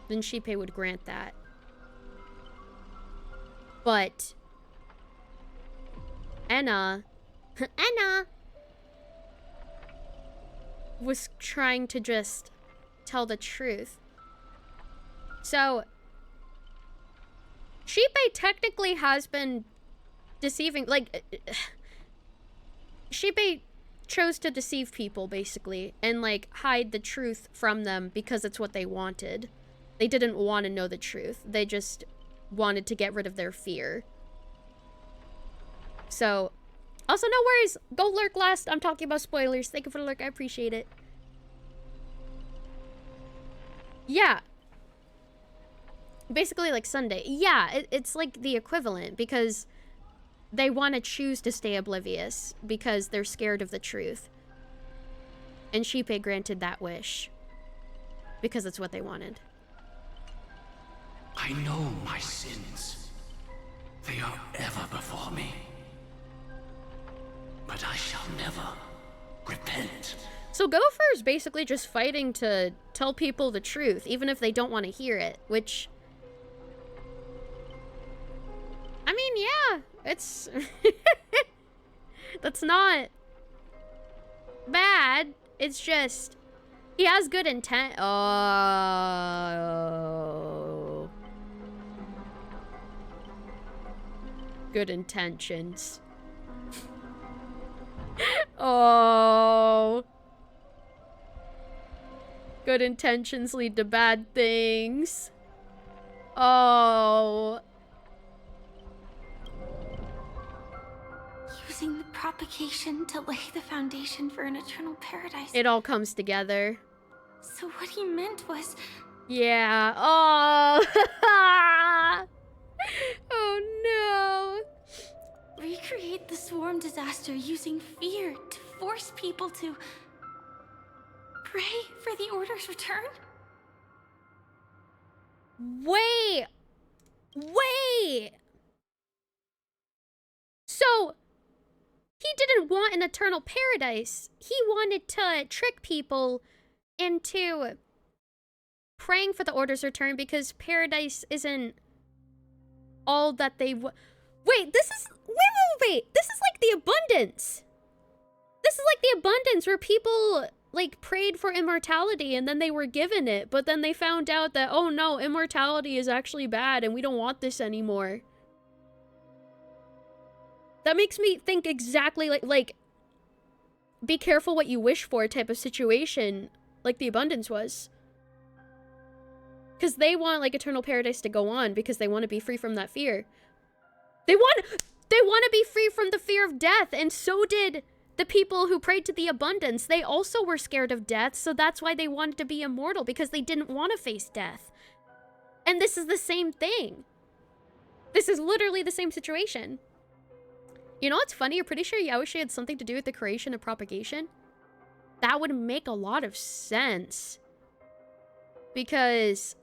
then Shippei would grant that. But Anna was trying to just tell the truth. So, Shippei technically has been deceiving, like, Shippei chose to deceive people, basically, and, like, hide the truth from them because it's what they wanted. They didn't want to know the truth. They just wanted to get rid of their fear. So, also, no worries. Go lurk last. I'm talking about spoilers. Thank you for the lurk. I appreciate it. Yeah. Basically, like Sunday. Yeah, it's like the equivalent, because they want to choose to stay oblivious because they're scared of the truth. And Shippei granted that wish because it's what they wanted. I know my sins. They are ever before me. But I shall never repent. So Gopher is basically just fighting to tell people the truth, even if they don't want to hear it, which... I mean, yeah, it's... That's not bad. It's just... He has good intent. Oh. Good intentions. Oh. Good intentions lead to bad things. Oh. Using the propagation to lay the foundation for an eternal paradise. It all comes together. So what he meant was... Yeah. Oh. Oh no. Recreate the swarm disaster using fear to force people to... pray for the Order's return? Wait. Wait. So, he didn't want an eternal paradise. He wanted to trick people into praying for the Order's return because paradise isn't all that they wait, this is... Wait. This is like the abundance. This is like the abundance where people, like, prayed for immortality and then they were given it, but then they found out that, oh no, immortality is actually bad and we don't want this anymore. That makes me think exactly like be careful what you wish for type of situation, like the abundance was. Because they want, like, eternal paradise to go on because they want to be free from that fear. They want to be free from the fear of death, and so did the people who prayed to the abundance. They also were scared of death, so that's why they wanted to be immortal, because they didn't want to face death. And this is the same thing. This is literally the same situation. You know what's funny? You're pretty sure Yaoshi had something to do with the creation of propagation? That would make a lot of sense. Because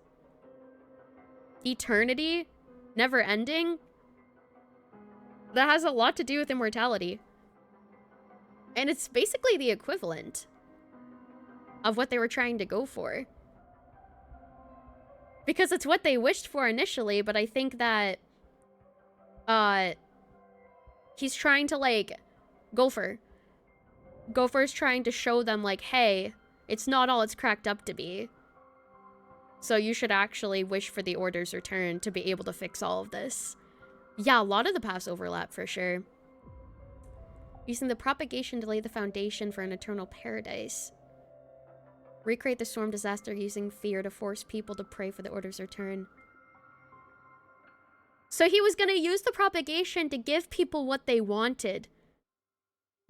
eternity, never ending, that has a lot to do with immortality. And it's basically the equivalent of what they were trying to go for. Because it's what they wished for initially, but I think that he's trying to, like, Gopher's trying to show them, like, hey, it's not all it's cracked up to be. So you should actually wish for the Order's return to be able to fix all of this. Yeah, a lot of the paths overlap for sure. Using the propagation to lay the foundation for an eternal paradise. Recreate the storm disaster using fear to force people to pray for the Order's return. So he was going to use the propagation to give people what they wanted.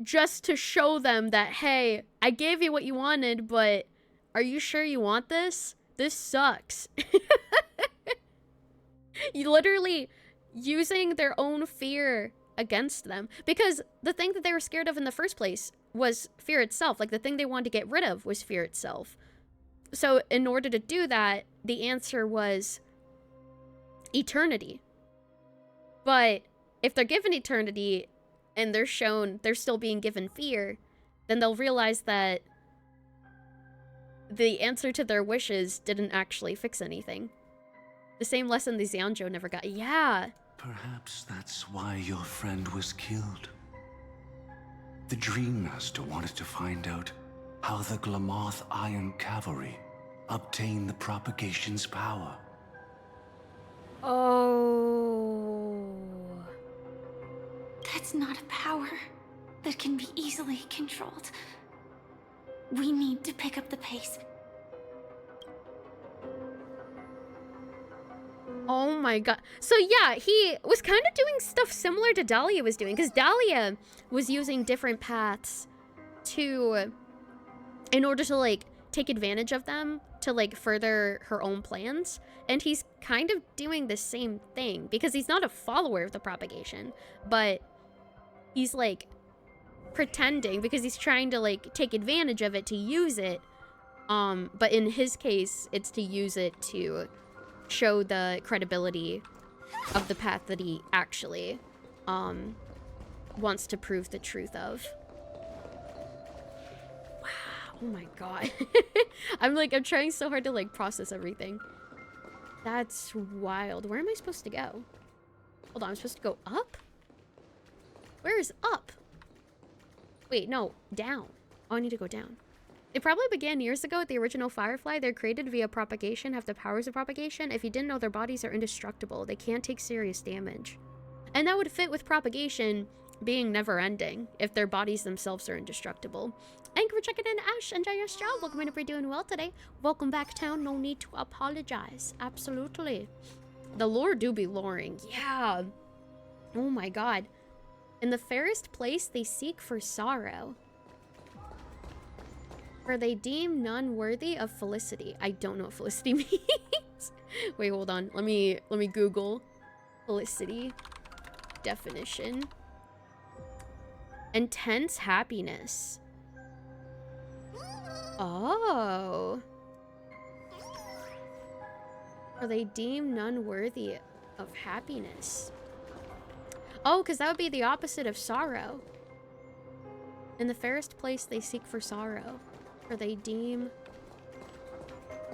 Just to show them that, hey, I gave you what you wanted, but are you sure you want this? This sucks. You literally using their own fear against them. Because the thing that they were scared of in the first place was fear itself. Like, the thing they wanted to get rid of was fear itself. So in order to do that, the answer was eternity. But if they're given eternity and they're shown they're still being given fear, then they'll realize that the answer to their wishes didn't actually fix anything. The same lesson the Xianzhou never got. Yeah. Perhaps that's why your friend was killed. The Dream Master wanted to find out how the Glamoth Iron Cavalry obtained the propagation's power. Oh. That's not a power that can be easily controlled. We need to pick up the pace. Oh my god. So yeah, he was kind of doing stuff similar to Dahlia was doing, because Dahlia was using different paths in order to, like, take advantage of them to, like, further her own plans. And he's kind of doing the same thing, because he's not a follower of the propagation, but he's, like, pretending, because he's trying to, like, take advantage of it to use it. But in his case, it's to use it to show the credibility of the path that he actually wants to prove the truth of. Wow, oh my god. I'm trying so hard to, like, process everything. That's wild. Where am I supposed to go? Hold on, I'm supposed to go up? Where is up? Wait, no, down. Oh, I need to go down. It probably began years ago with the original Firefly. They're created via propagation, have the powers of propagation. If you didn't know, their bodies are indestructible. They can't take serious damage. And that would fit with propagation being never-ending if their bodies themselves are indestructible. Thank you for checking in, Ash. Enjoy your job. Welcome in if you're doing well today. Welcome back, town. No need to apologize. Absolutely. The lore do be loring. Yeah. Oh my god. In the fairest place, they seek for sorrow. For they deem none worthy of felicity. I don't know what felicity means. Wait, hold on. Let me Google felicity definition. Intense happiness. Oh. For they deem none worthy of happiness. Oh, because that would be the opposite of sorrow. In the fairest place, they seek for sorrow. For they deem...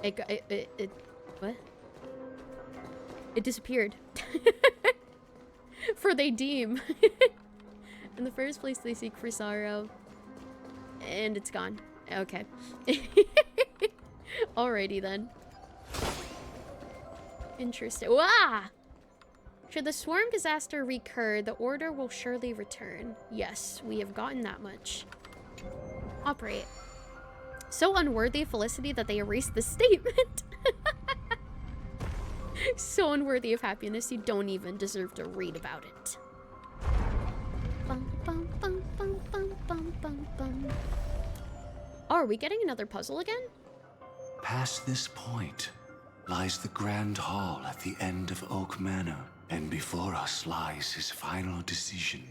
What? It disappeared. For they deem. In the first place, they seek for sorrow. And it's gone. Okay. Alrighty then. Interesting. Wah! Should the swarm disaster recur, the order will surely return. Yes, we have gotten that much. Operate. So unworthy of felicity that they erased the statement. So unworthy of happiness, you don't even deserve to read about it. Bum, bum, bum, bum, bum, bum, bum, bum. Oh, are we getting another puzzle again? Past this point lies the Grand Hall at the end of Oak Manor, and before us lies his final decision.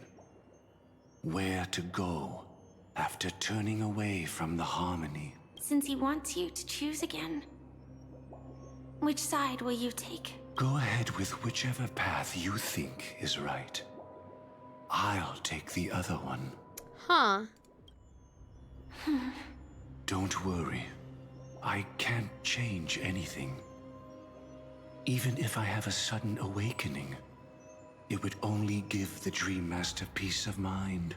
Where to go after turning away from the harmony. Since he wants you to choose again, which side will you take? Go ahead with whichever path you think is right. I'll take the other one. Huh. Don't worry. I can't change anything. Even if I have a sudden awakening, it would only give the Dream Master peace of mind.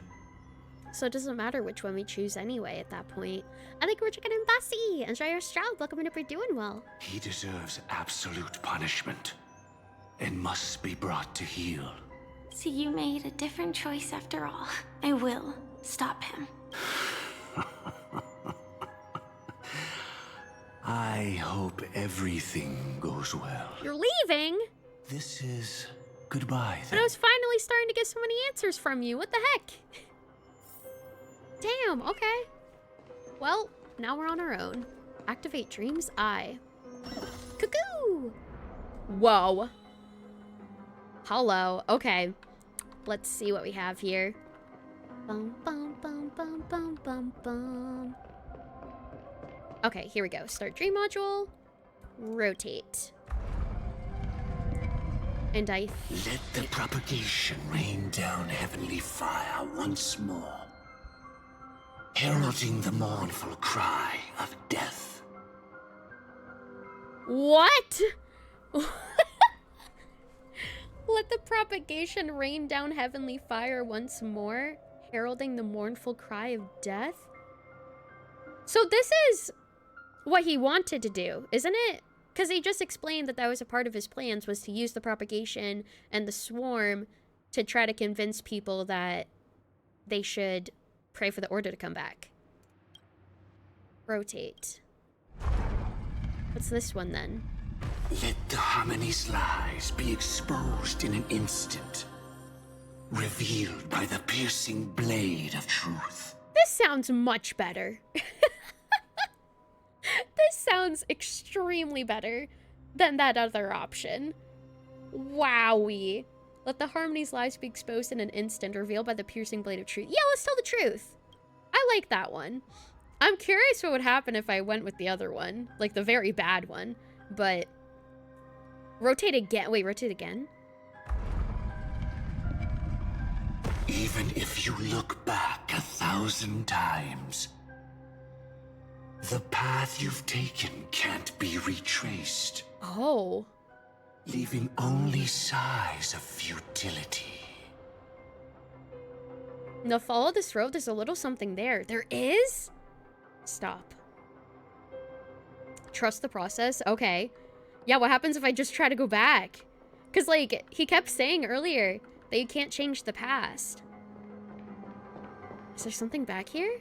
So it doesn't matter which one we choose anyway at that point. I think we're checking in Bussy. Enjoy your stroud. Welcome in if you're doing well. He deserves absolute punishment and must be brought to heel. So you made a different choice after all. I will stop him. I hope everything goes well. You're leaving? This is goodbye But then. I was finally starting to get so many answers from you. What the heck? Damn, okay. Well, now we're on our own. Activate Dream's Eye. Cuckoo! Whoa. Hello. Okay. Let's see what we have here. Bum, bum, bum, bum, bum, bum, bum. Okay, here we go. Start Dream Module. Rotate. And I... Let the propagation rain down heavenly fire once more, heralding the mournful cry of death. What? Let the propagation rain down heavenly fire once more, heralding the mournful cry of death? So this is what he wanted to do, isn't it? Because he just explained that that was a part of his plans, was to use the propagation and the swarm to try to convince people that they should pray for the order to come back. Rotate. What's this one then? Let the harmony's lies be exposed in an instant, revealed by the piercing blade of truth. This sounds much better. This sounds extremely better than that other option. Wowie. Let the harmony's lies be exposed in an instant, revealed by the piercing blade of truth. Yeah, let's tell the truth. I like that one. I'm curious what would happen if I went with the other one, like the very bad one, but rotate again. Wait, rotate again? Even if you look back 1,000 times, the path you've taken can't be retraced. Oh. Leaving only sighs of futility. Now follow this road, there's a little something there. There is? Stop. Trust the process? Okay. Yeah, what happens if I just try to go back? Because, like, he kept saying earlier that you can't change the past. Is there something back here?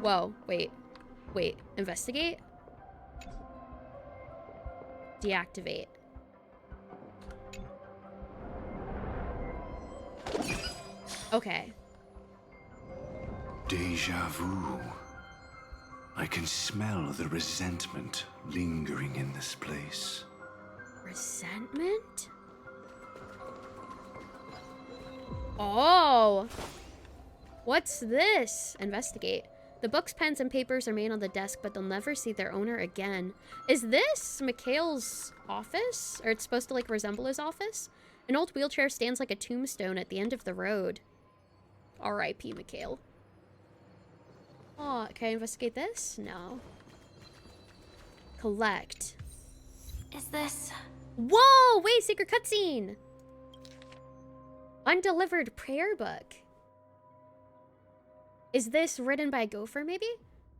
Whoa, wait. Wait, investigate? Deactivate. Okay. Deja vu. I can smell the resentment lingering in this place. Resentment? Oh! What's this? Investigate. The books, pens, and papers remain on the desk, but they'll never see their owner again. Is this Mikhail's office? Or it's supposed to, like, resemble his office? An old wheelchair stands like a tombstone at the end of the road. R.I.P. Mikhail. Oh, can I investigate this? No. Collect. Is this... Whoa! Wait, secret cutscene! Undelivered prayer book. Is this written by a gopher, maybe?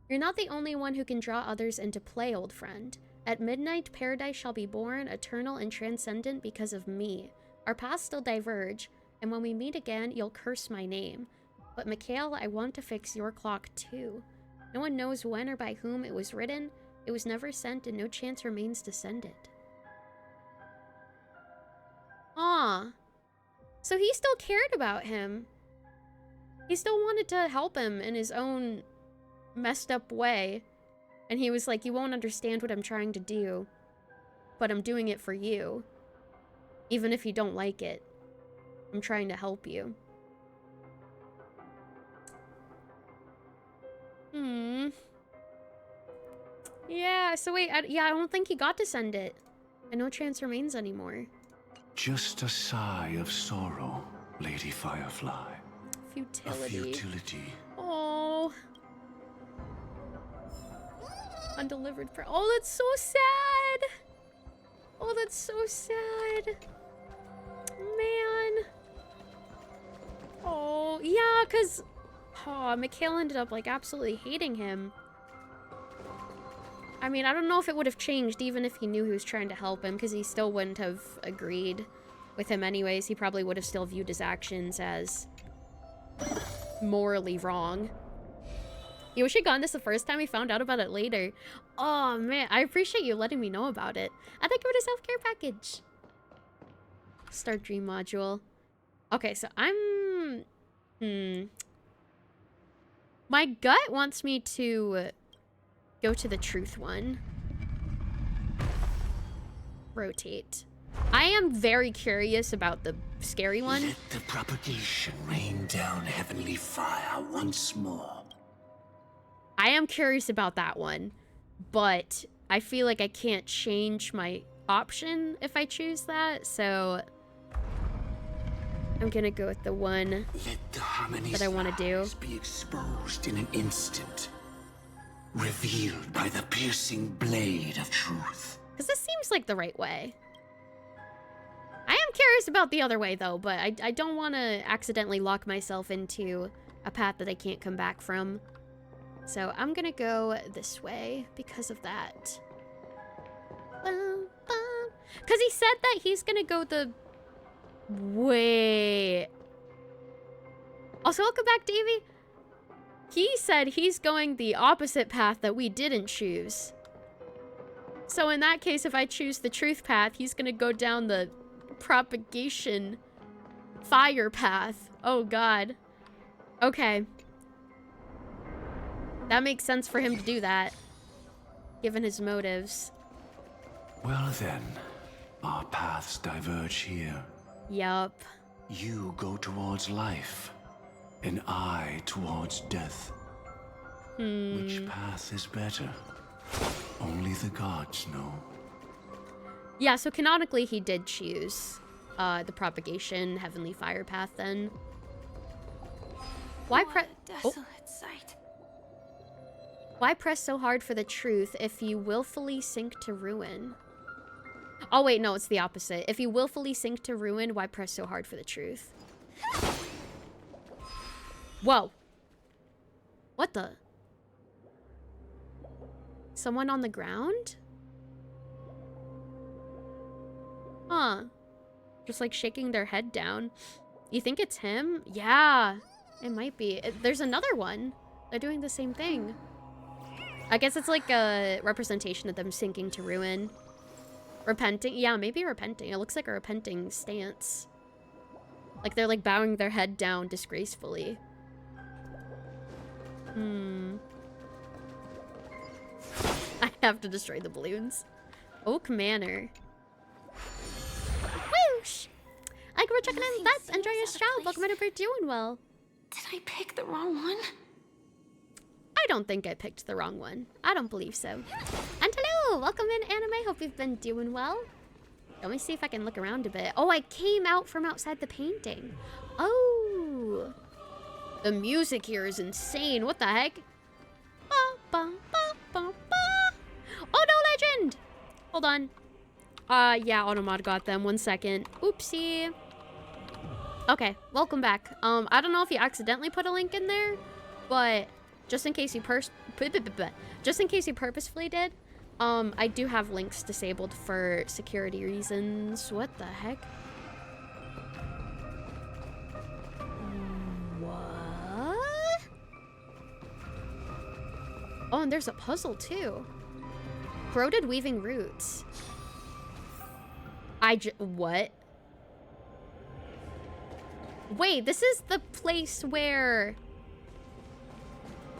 You're not the only one who can draw others into play, old friend. At midnight, paradise shall be born, eternal and transcendent because of me. Our paths still diverge, and when we meet again, you'll curse my name. But Mikhail, I want to fix your clock too. No one knows when or by whom it was written. It was never sent, and no chance remains to send it. Aw. So he still cared about him. He still wanted to help him in his own messed up way. And he was like, you won't understand what I'm trying to do, but I'm doing it for you. Even if you don't like it. I'm trying to help you. Yeah, so wait, I don't think he got to send it. And no chance remains anymore. Just a sigh of sorrow, Lady Firefly. Futility. A futility. Oh. Undelivered prayer. Oh, that's so sad. Oh, that's so sad. Man. Oh, yeah, because... Oh, Mikhail ended up, like, absolutely hating him. I mean, I don't know if it would have changed even if he knew he was trying to help him, because he still wouldn't have agreed with him anyways. He probably would have still viewed his actions as morally wrong. You wish he'd gotten this the first time. He found out about it later. Oh, man. I appreciate you letting me know about it. I think it was a self-care package. Start dream module. Okay, so I'm... My gut wants me to go to the truth one. Rotate. I am very curious about the scary one. Let the propagation rain down heavenly fire once more. I am curious about that one, but I feel like I can't change my option if I choose that, so I'm gonna go with the one that I want to do. Be exposed in an instant, revealed by the piercing blade of truth. Because this seems like the right way. I am curious about the other way, though, but I don't want to accidentally lock myself into a path that I can't come back from. So I'm gonna go this way because of that. Because he said that he's gonna go the... Wait. Also, welcome back, Davey. He said he's going the opposite path that we didn't choose. So in that case, if I choose the truth path, he's gonna go down the propagation fire path. Oh, God. Okay. That makes sense for him to do that, given his motives. Well then, our paths diverge here. Yup. You go towards life, and I towards death. Which path is better? Only the gods know. Yeah, so canonically he did choose the propagation heavenly fire path then. Why press... Desolate sight. Why press so hard for the truth if you willfully sink to ruin? Oh, wait, no, it's the opposite. If you willfully sink to ruin, why press so hard for the truth? Whoa. What the? Someone on the ground? Huh. Just like shaking their head down. You think it's him? Yeah, it might be. There's another one. They're doing the same thing. I guess it's like a representation of them sinking to ruin. Repenting? Yeah, maybe repenting. It looks like a repenting stance. Like they're like bowing their head down disgracefully. I have to destroy the balloons. Oak Manor. Whoosh! Like we're checking in. That's enjoy your show. Welcome to We're doing well. Did I pick the wrong one? I don't think I picked the wrong one. I don't believe so. And hello! Welcome in, Anime. Hope you've been doing well. Let me see if I can look around a bit. Oh, I came out from outside the painting. Oh. The music here is insane. What the heck? Ba, ba, ba, ba, ba. Oh, no, legend! Hold on. Yeah, Automod got them. 1 second. Oopsie. Okay, welcome back. I don't know if you accidentally put a link in there, but just in case you purposefully did, I do have links disabled for security reasons. What the heck? What? Oh, and there's a puzzle too. Corroded weaving roots. What? Wait, this is the place where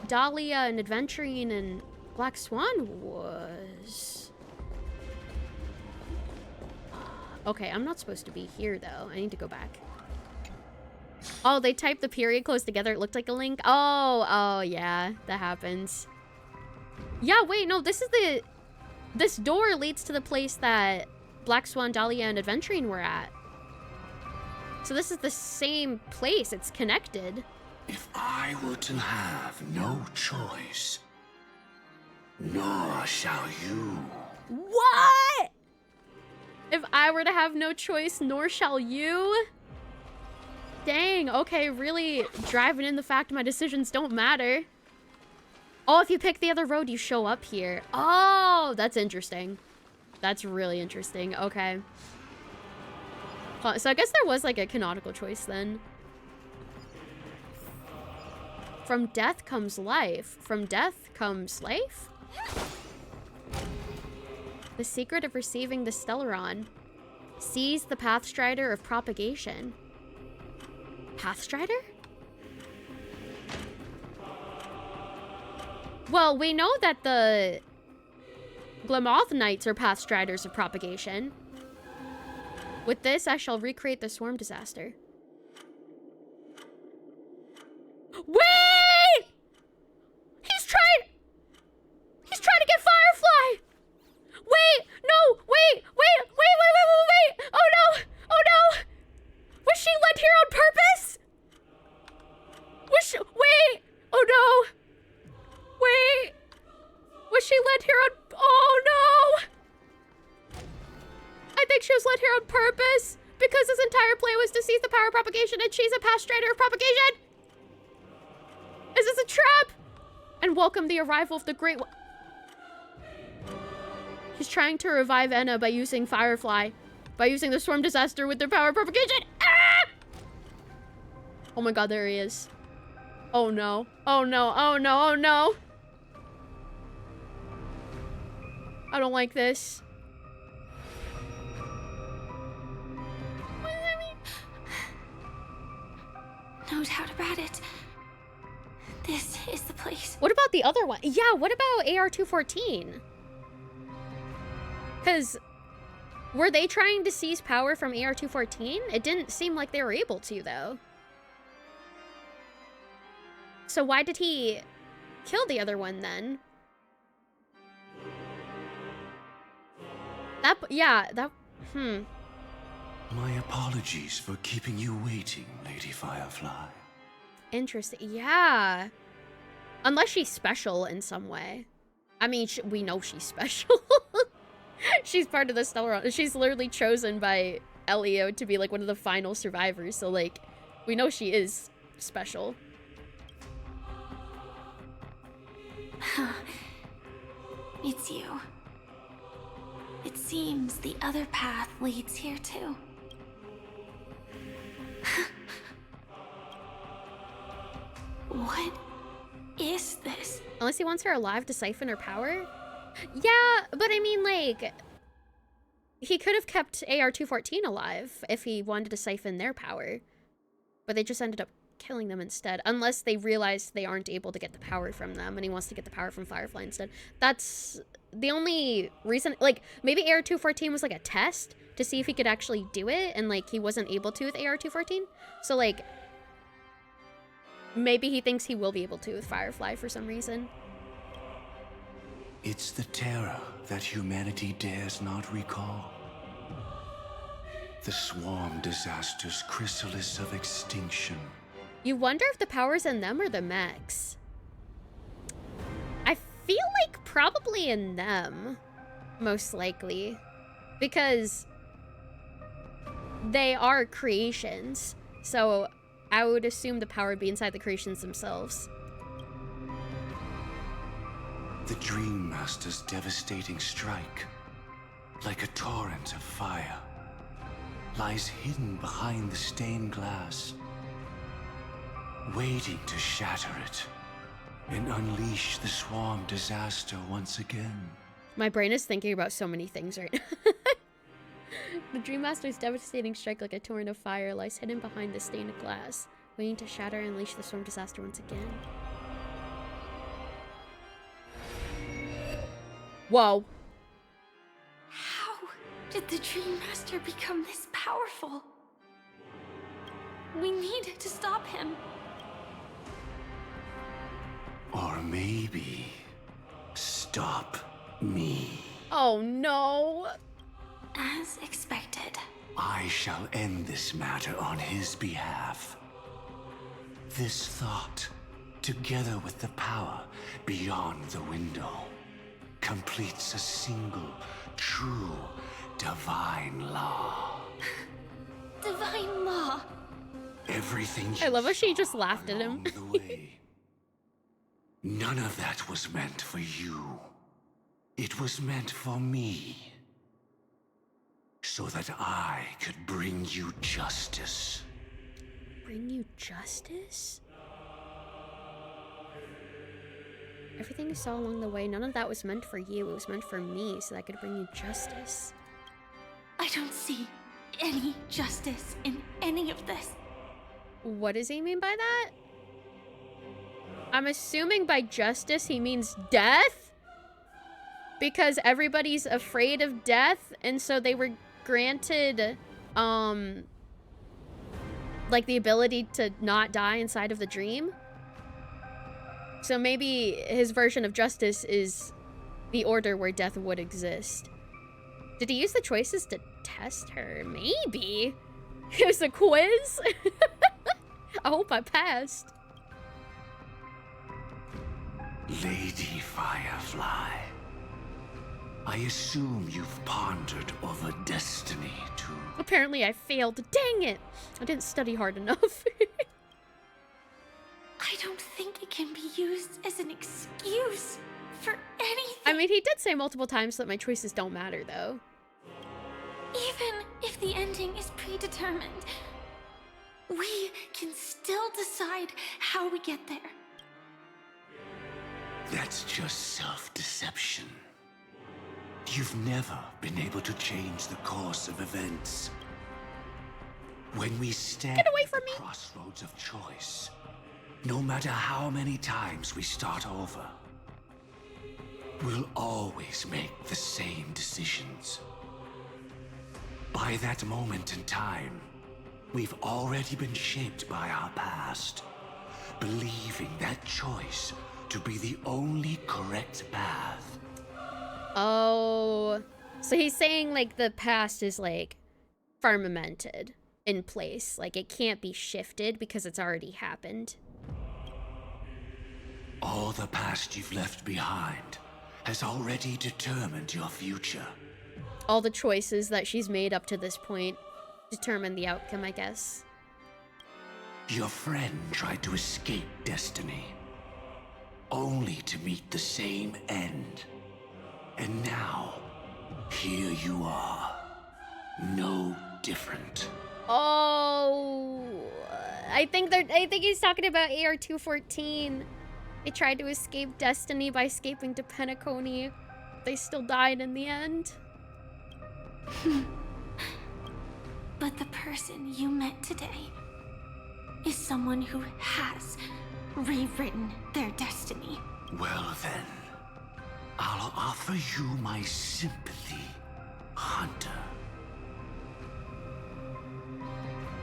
Dahlia and Adventuring and Black Swan was. Okay, I'm not supposed to be here though. I need to go back. Oh, they typed the period close together. It looked like a link. Oh, yeah, that happens. Yeah, wait, no, this door leads to the place that Black Swan, Dahlia, and Adventuring were at. So this is the same place. It's connected. If I were to have no choice, nor shall you. What? If I were to have no choice, nor shall you? Dang, okay, really driving in the fact my decisions don't matter. Oh, if you pick the other road, you show up here. Oh, that's interesting. That's really interesting. Okay. So I guess there was like a canonical choice then. From death comes life. From death comes life? The secret of receiving the Stellaron. Seize the Pathstrider of propagation. Pathstrider? Well, we know that the Glamoth Knights are Pathstriders of propagation. With this, I shall recreate the swarm disaster. Wait! He's trying to get Firefly! Wait! No! Wait! Oh no! Oh no! Was she led here on purpose? Wait! Oh no! Wait! Was she led here on... Oh no! I think she was led here on purpose because his entire plan was to seize the power of propagation and she's a Pathstrider of propagation! Is this a trap? And welcome the arrival of the Great One. He's trying to revive Enna by using Firefly. By using the Swarm Disaster with their power of propagation. Ah! Oh my god, there he is. Oh no. Oh no. Oh no. Oh no. I don't like this. What does that mean? No doubt about it. This is the place. What about the other one? Yeah, what about AR-214? Because were they trying to seize power from AR-214? It didn't seem like they were able to, though. So why did he kill the other one, then? My apologies for keeping you waiting, Lady Firefly. Interesting. Yeah. Unless she's special in some way. I mean, we know she's special. She's part of the Stellaron. She's literally chosen by Elio to be like one of the final survivors. So like, we know she is special. it's you. It seems the other path leads here too. What is this? Unless he wants her alive to siphon her power? Yeah, but I mean, like, he could have kept AR-214 alive if he wanted to siphon their power. But they just ended up killing them instead. Unless they realized they aren't able to get the power from them and he wants to get the power from Firefly instead. That's the only reason. Like, maybe AR-214 was like a test to see if he could actually do it. And, like, he wasn't able to with AR-214. So, like, maybe he thinks he will be able to with Firefly for some reason. It's the terror that humanity dares not recall. The swarm disaster's chrysalis of extinction. You wonder if the power's in them or the mechs. I feel like probably in them, most likely. Because they are creations. So I would assume the power would be inside the creations themselves. The Dream Master's devastating strike, like a torrent of fire, lies hidden behind the stained glass, waiting to shatter it and unleash the swarm disaster once again. My brain is thinking about so many things right now. The Dream Master's devastating strike like a torrent of fire lies hidden behind the stained glass, waiting to shatter and unleash the swarm disaster once again. Whoa. How did the Dream Master become this powerful? We need to stop him. Or maybe stop me. Oh no. As expected. I shall end this matter on his behalf. This thought, together with the power beyond the window, completes a single, true, divine law. Divine law. Everything I love how she just laughed at him. the way. None of that was meant for you. It was meant for me. So that I could bring you justice. Bring you justice? Everything you saw along the way, none of that was meant for you. It was meant for me, so that I could bring you justice. I don't see any justice in any of this. What does he mean by that? I'm assuming by justice he means death? Because everybody's afraid of death, and so they were granted, like the ability to not die inside of the dream? So maybe his version of justice is the order where death would exist. Did he use the choices to test her? Maybe. It was a quiz? I hope I passed. Lady Firefly, I assume you've pondered over destiny too. Apparently I failed. Dang it! I didn't study hard enough. I don't think it can be used as an excuse for anything. I mean, he did say multiple times that my choices don't matter, though. Even if the ending is predetermined, we can still decide how we get there. That's just self-deception. You've never been able to change the course of events. When we stand Get away from me. at the crossroads of choice, no matter how many times we start over, we'll always make the same decisions. By that moment in time, we've already been shaped by our past, believing that choice to be the only correct path. Oh, so he's saying like the past is like firmamented in place. Like it can't be shifted because it's already happened. All the past you've left behind has already determined your future. All the choices that she's made up to this point determine the outcome, I guess. Your friend tried to escape destiny, only to meet the same end. And now, here you are. No different. Oh, I think he's talking about AR-214. They tried to escape destiny by escaping to Penacony. They still died in the end. But the person you met today is someone who has rewritten their destiny. Well then, I'll offer you my sympathy, Hunter.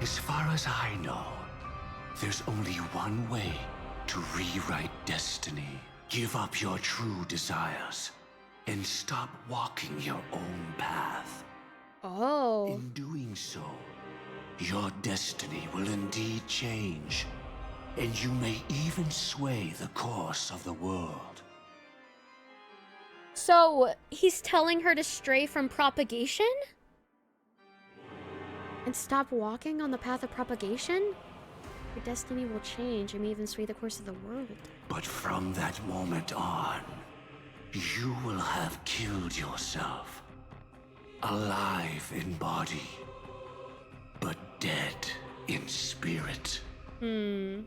As far as I know, there's only one way to rewrite destiny. Give up your true desires and stop walking your own path. Oh. In doing so, your destiny will indeed change, and you may even sway the course of the world. So, he's telling her to stray from propagation? And stop walking on the path of propagation? Your destiny will change and may even sway the course of the world. But from that moment on, you will have killed yourself. Alive in body, but dead in spirit. This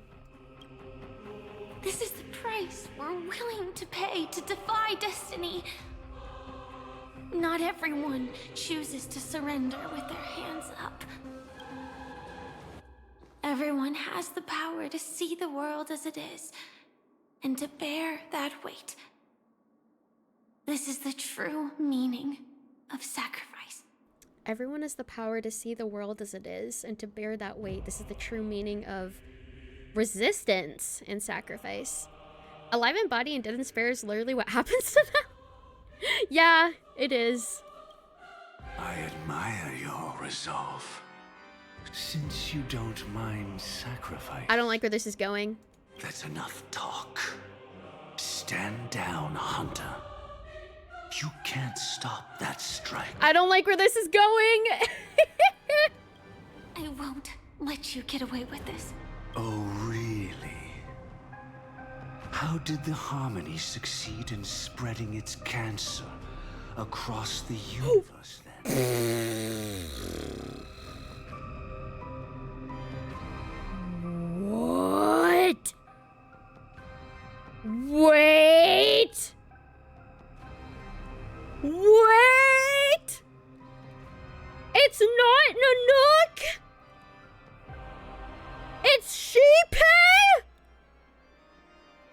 is the price we're willing to pay to defy destiny. Not everyone chooses to surrender with their hands up. Everyone has the power to see the world as it is, and to bear that weight. This is the true meaning of sacrifice. Everyone has the power to see the world as it is, and to bear that weight. This is the true meaning of resistance and sacrifice. Alive in body and dead in spirit is literally what happens to them. Yeah, it is. I admire your resolve. Since you don't mind sacrifice. I don't like where this is going. That's enough talk. Stand down, Hunter. You can't stop that strike. I don't like where this is going. I won't let you get away with this. Oh, really? How did the Harmony succeed in spreading its cancer across the universe then? What? Wait! Wait! It's not Nanook! It's Sheepay!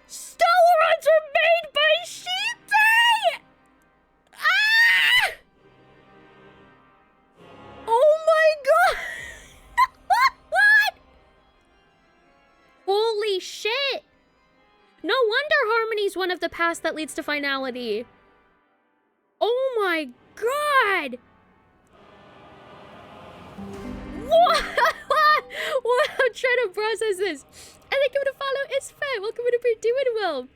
Stellarons are made by Sheepay! Ah! Oh my god! What? Holy shit! No wonder Harmony's one of the paths that leads to finality. Oh my god! What? What? I'm trying to process this. I think I'm gonna follow It's Fair. Welcome to Be Doing Well.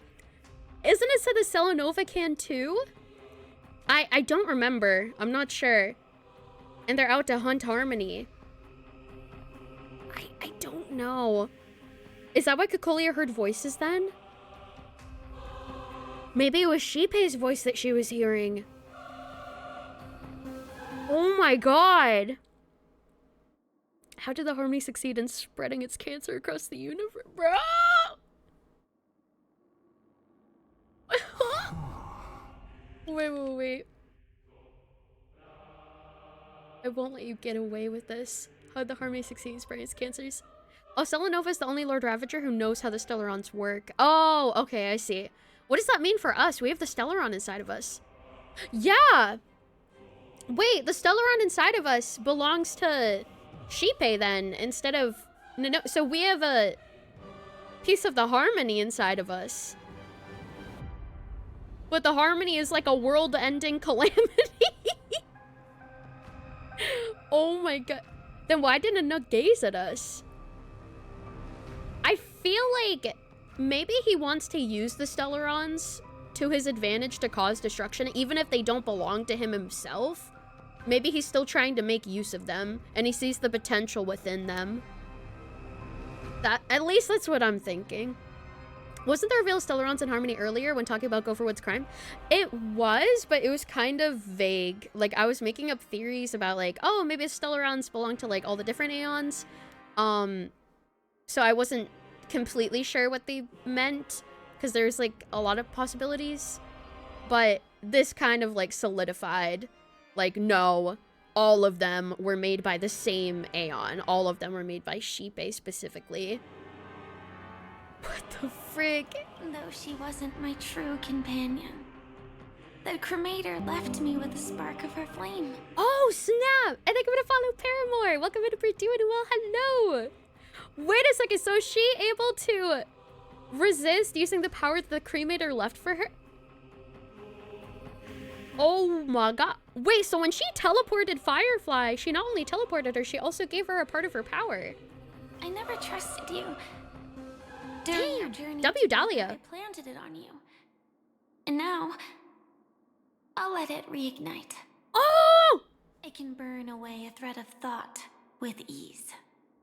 Isn't it said the Selenova can too? I don't remember. I'm not sure. And they're out to hunt Harmony. I don't know. Is that why Cocolia heard voices then? Maybe it was Sheepay's voice that she was hearing. Oh my god. How did the Harmony succeed in spreading its cancer across the universe? Bro! Wait. I won't let you get away with this. How did the Harmony succeed in spreading its cancers? Oh, Selenova is the only Lord Ravager who knows how the Stellarons work. Oh, okay, I see. What does that mean for us? We have the Stellaron inside of us. Yeah! Wait, the Stellaron inside of us belongs to Sheepay then, instead of... No, so we have a piece of the Harmony inside of us. But the Harmony is like a world-ending calamity. Oh my god. Then why didn't Nook gaze at us? I feel like maybe he wants to use the Stellarons to his advantage to cause destruction, even if they don't belong to him himself. Maybe he's still trying to make use of them, and he sees the potential within them. At least that's what I'm thinking. Wasn't there a reveal of Stellarons in Harmony earlier when talking about Gopherwood's crime? It was, but it was kind of vague. Like, I was making up theories about, like, oh, maybe Stellarons belong to, like, all the different Aeons. So I wasn't completely sure what they meant, because there's, like, a lot of possibilities. But this kind of, like, solidified, like, no, all of them were made by the same Aeon. All of them were made by Shipe specifically. What the frick? Though she wasn't my true companion, the cremator left me with a spark of her flame. Oh, snap! And I'm gonna follow Paramore. Welcome into Pretty and well, hello. Wait a second, so is she able to resist using the power that the cremator left for her? Oh my god. Wait, so when she teleported Firefly, she not only teleported her, she also gave her a part of her power. I never trusted you. During your journey, Dahlia. I planted it on you. And now, I'll let it reignite. Oh! It can burn away a thread of thought with ease.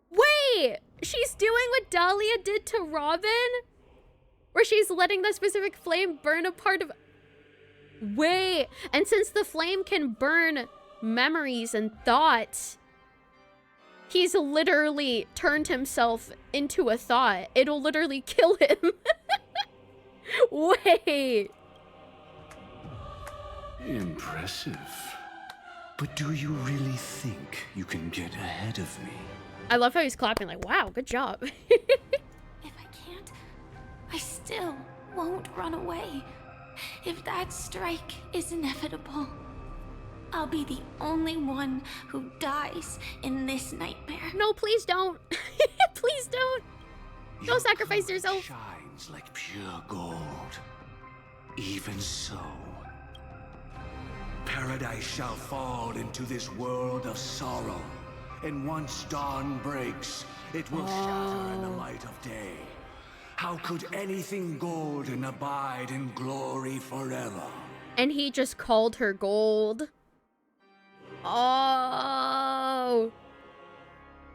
Wait! She's doing what Dahlia did to Robin? Where she's letting that specific flame burn a part of... Wait! And since the flame can burn memories and thoughts, he's literally turned himself into a thought. It'll literally kill him. Wait. Impressive. But do you really think you can get ahead of me? I love how he's clapping like, wow, good job. If I can't, I still won't run away. If that strike is inevitable, I'll be the only one who dies in this nightmare. No, please don't. Please don't. Don't sacrifice yourself. Shines like pure gold. Even so, paradise shall fall into this world of sorrow, and once dawn breaks, it will shatter in the light of day. How could anything golden abide in glory forever? And he just called her gold. Oh.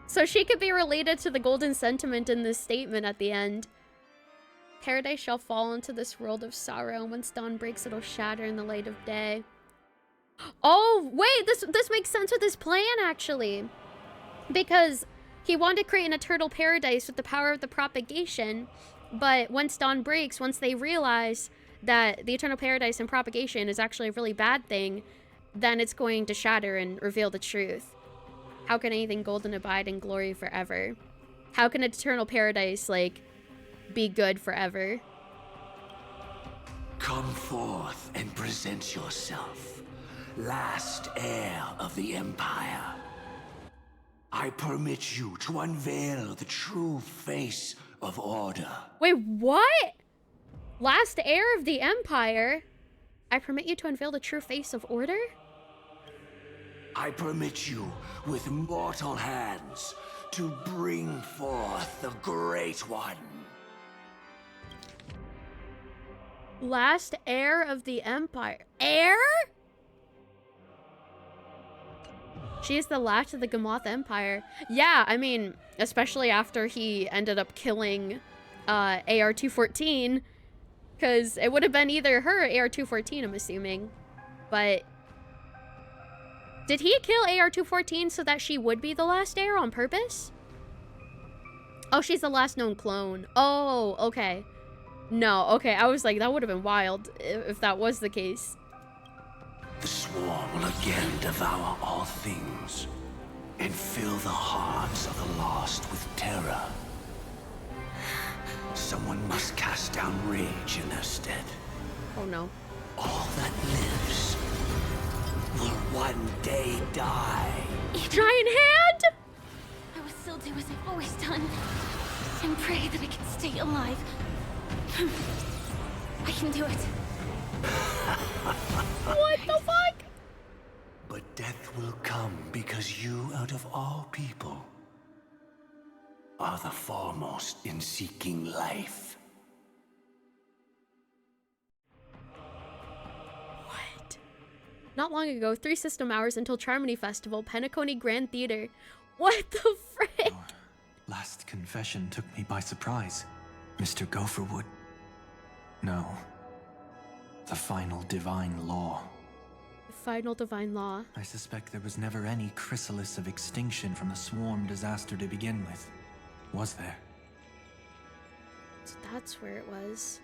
So she could be related to the golden sentiment in this statement at the end. Paradise shall fall into this world of sorrow, and once dawn breaks, it'll shatter in the light of day. Oh, wait, this makes sense with his plan, actually. Because he wanted to create an eternal paradise with the power of the propagation, but once dawn breaks, once they realize that the eternal paradise and propagation is actually a really bad thing, then it's going to shatter and reveal the truth. How can anything golden abide in glory forever? How can an eternal paradise, like, be good forever? Come forth and present yourself, last heir of the Empire. I permit you to unveil the true face of order. Wait, what? Last heir of the Empire? I permit you to unveil the true face of order? I permit you, with mortal hands, to bring forth the Great One. Last heir of the Empire. Heir? She is the last of the Gamoth Empire. Yeah, I mean, especially after he ended up killing AR-214, because it would have been either her or AR-214, I'm assuming. But did he kill AR-214 so that she would be the last heir on purpose? Oh, she's the last known clone. Oh, okay. No, okay, I was like, that would have been wild if that was the case. The swarm will again devour all things and fill the hearts of the lost with terror. Someone must cast down rage in their stead. Oh no. All that lives will one day die. Giant hand? I will still do as I've always done and pray that I can stay alive. I can do it. What the fuck? But death will come because you, out of all people, are the foremost in seeking life. What? Not long ago, 3 system hours until Charmony Festival, Penacony Grand Theater. What the frick? Your last confession took me by surprise, Mr. Gopherwood. No. The final divine law. The final divine law. I suspect there was never any chrysalis of extinction from the swarm disaster to begin with. Was there? So that's where it was.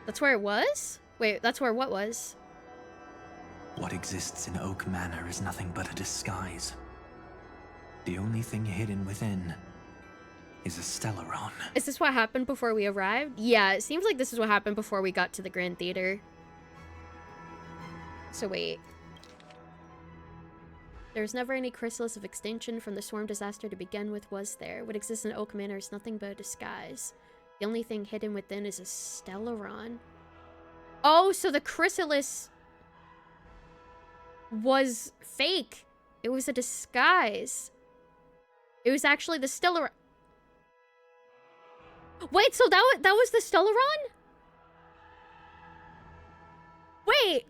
That's where it was? Wait, that's where what was? What exists in Oak Manor is nothing but a disguise. The only thing hidden within is a Stellaron. Is this what happened before we arrived? Yeah, it seems like this is what happened before we got to the Grand Theater. So wait. There's never any chrysalis of extinction from the swarm disaster to begin with, was there? What exists in Oak Manor is nothing but a disguise. The only thing hidden within is a Stellaron. Oh, so the chrysalis was fake. It was a disguise. It was actually the Stellaron. Wait, so that was the Stellaron? Wait.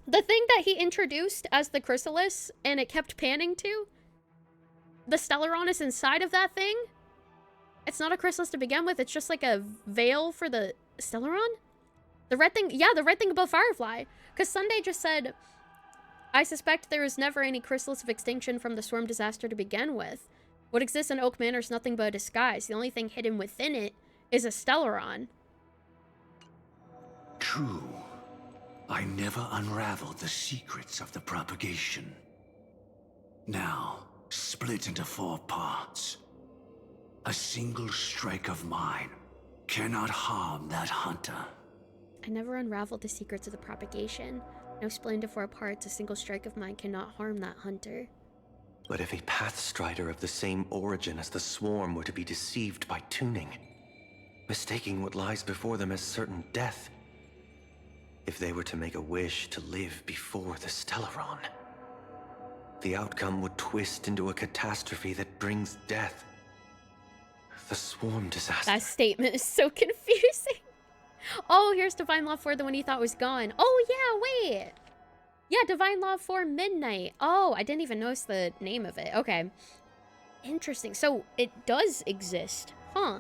The thing that he introduced as the chrysalis and it kept panning to? The Stellaron is inside of that thing? It's not a chrysalis to begin with, it's just like a veil for the Stellaron? The red thing, yeah, the red thing above Firefly. Because Sunday just said, I suspect there is never any chrysalis of extinction from the swarm disaster to begin with. What exists in Oak Manor is nothing but a disguise. The only thing hidden within it is a Stellaron. True. I never unraveled the secrets of the propagation. Now, split into 4 parts. A single strike of mine cannot harm that hunter. I never unraveled the secrets of the propagation. Now split into 4 parts, a single strike of mine cannot harm that hunter. But if a Pathstrider of the same origin as the Swarm were to be deceived by tuning, mistaking what lies before them as certain death, if they were to make a wish to live before the Stellaron, the outcome would twist into a catastrophe that brings death. The Swarm disaster. That statement is so confusing. Oh, here's Divine Law 4, the one you thought was gone. Oh, yeah, wait. Yeah, Divine Law 4 Midnight. Oh, I didn't even notice the name of it. Okay. Interesting. So, it does exist. Huh.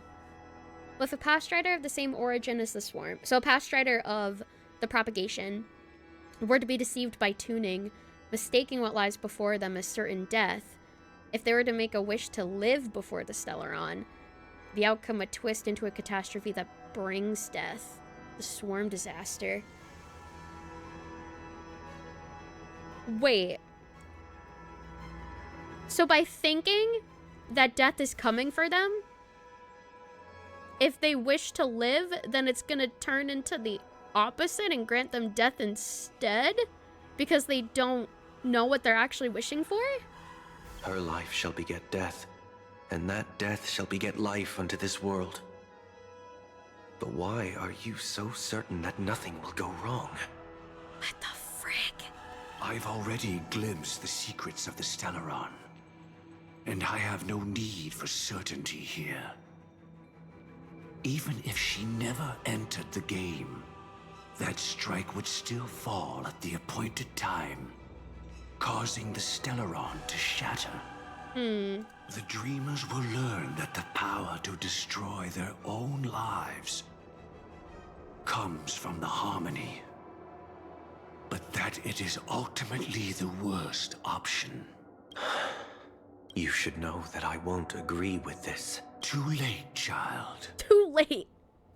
With a Pathstrider of the same origin as the Swarm. So, a Pathstrider of the propagation were to be deceived by tuning, mistaking what lies before them as certain death. If they were to make a wish to live before the Stellaron, the outcome would twist into a catastrophe that brings death. The swarm disaster. Wait. So by thinking that death is coming for them, if they wish to live, then it's gonna turn into the opposite and grant them death instead? Because they don't know what they're actually wishing for? Her life shall beget death, and that death shall beget life unto this world. But why are you so certain that nothing will go wrong? What the frick? I've already glimpsed the secrets of the Stellaron, and I have no need for certainty here. Even if she never entered the game, that strike would still fall at the appointed time, causing the Stellaron to shatter. The dreamers will learn that the power to destroy their own lives comes from the harmony, but that it is ultimately the worst option. You should know that I won't agree with this. Too late, child. Too late.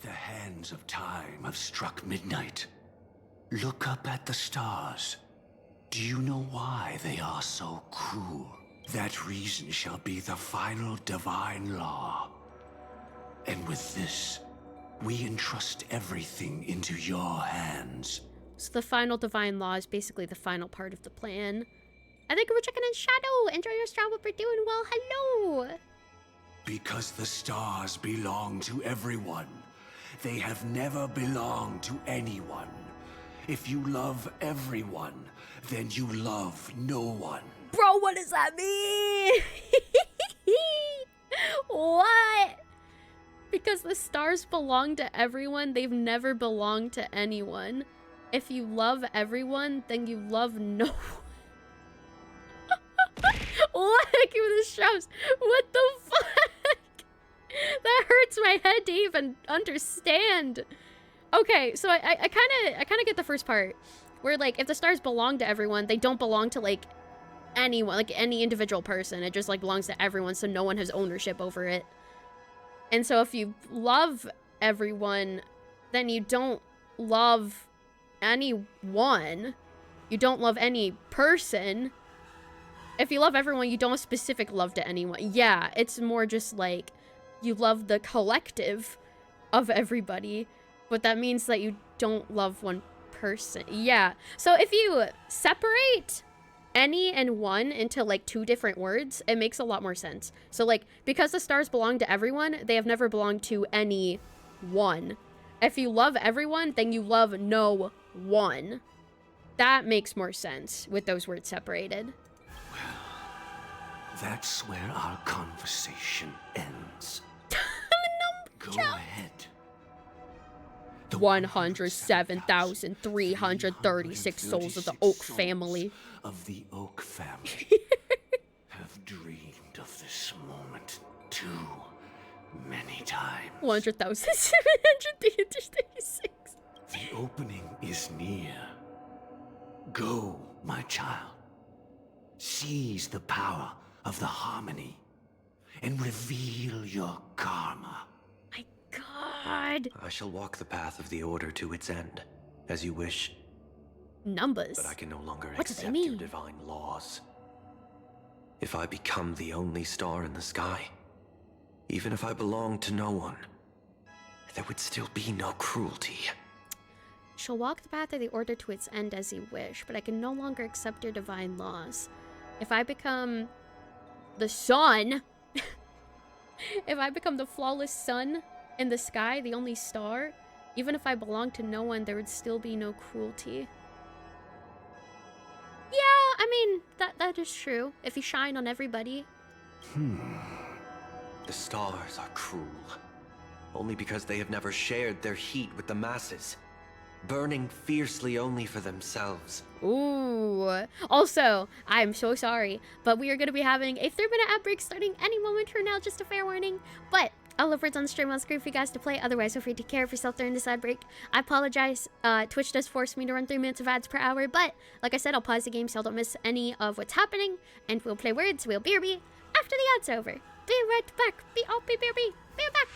The hands of time have struck midnight. Look up at the stars. Do you know why they are so cruel? That reason shall be the final divine law. And with this, we entrust everything into your hands. So the final divine law is basically the final part of the plan. I think we're checking in Shadow. Enjoy your straw, we're doing well. Hello. Because the stars belong to everyone. They have never belonged to anyone. If you love everyone, then you love no one. Bro, what does that mean? What? Because the stars belong to everyone, they've never belonged to anyone. If you love everyone, then you love no one. What? Give me the shows. What the fuck? That hurts my head to even understand. Okay, so I kind of get the first part, where like if the stars belong to everyone, they don't belong to like anyone, like any individual person. It just like belongs to everyone, so no one has ownership over it. And so if you love everyone, then you don't love anyone. You don't love any person. If you love everyone, you don't have specific love to anyone. Yeah, it's more just like you love the collective of everybody, but that means that you don't love one person. Yeah. So if you separate any and one into like two different words, it makes a lot more sense. So like, because the stars belong to everyone, they have never belonged to any one. If you love everyone, then you love no one. That makes more sense with those words separated. That's where our conversation ends. Go ahead. 107,336 souls of the Oak family. Of the Oak family have dreamed of this moment too many times. 100,736. The opening is near. Go, my child. Seize the power of the harmony and reveal your karma. My God. I shall walk the path of the Order to its end, as you wish. Numbers. But I can no longer What do they accept your mean? divine laws. If I become the only star in the sky, even if I belong to no one, there would still be no cruelty. Shall walk the path of the Order to its end as you wish, but I can no longer accept your divine laws. If I become the sun, if I become the flawless sun in the sky, the only star, even if I belong to no one, there would still be no cruelty. Yeah, I mean, that is true. If you shine on everybody. The stars are cruel, only because they have never shared their heat with the masses, burning fiercely only for themselves. Ooh. Also, I'm so sorry, but we are going to be having a 3-minute ad break starting any moment from now, just a fair warning. But I'll have words on stream on screen for you guys to play. Otherwise, feel free to take care of yourself during this ad break. I apologize. Twitch does force me to run 3 minutes of ads per hour, but like I said, I'll pause the game so I don't miss any of what's happening, and we'll play words, we'll BRB after the ad's over. Be right back. Be BRB. Be right back.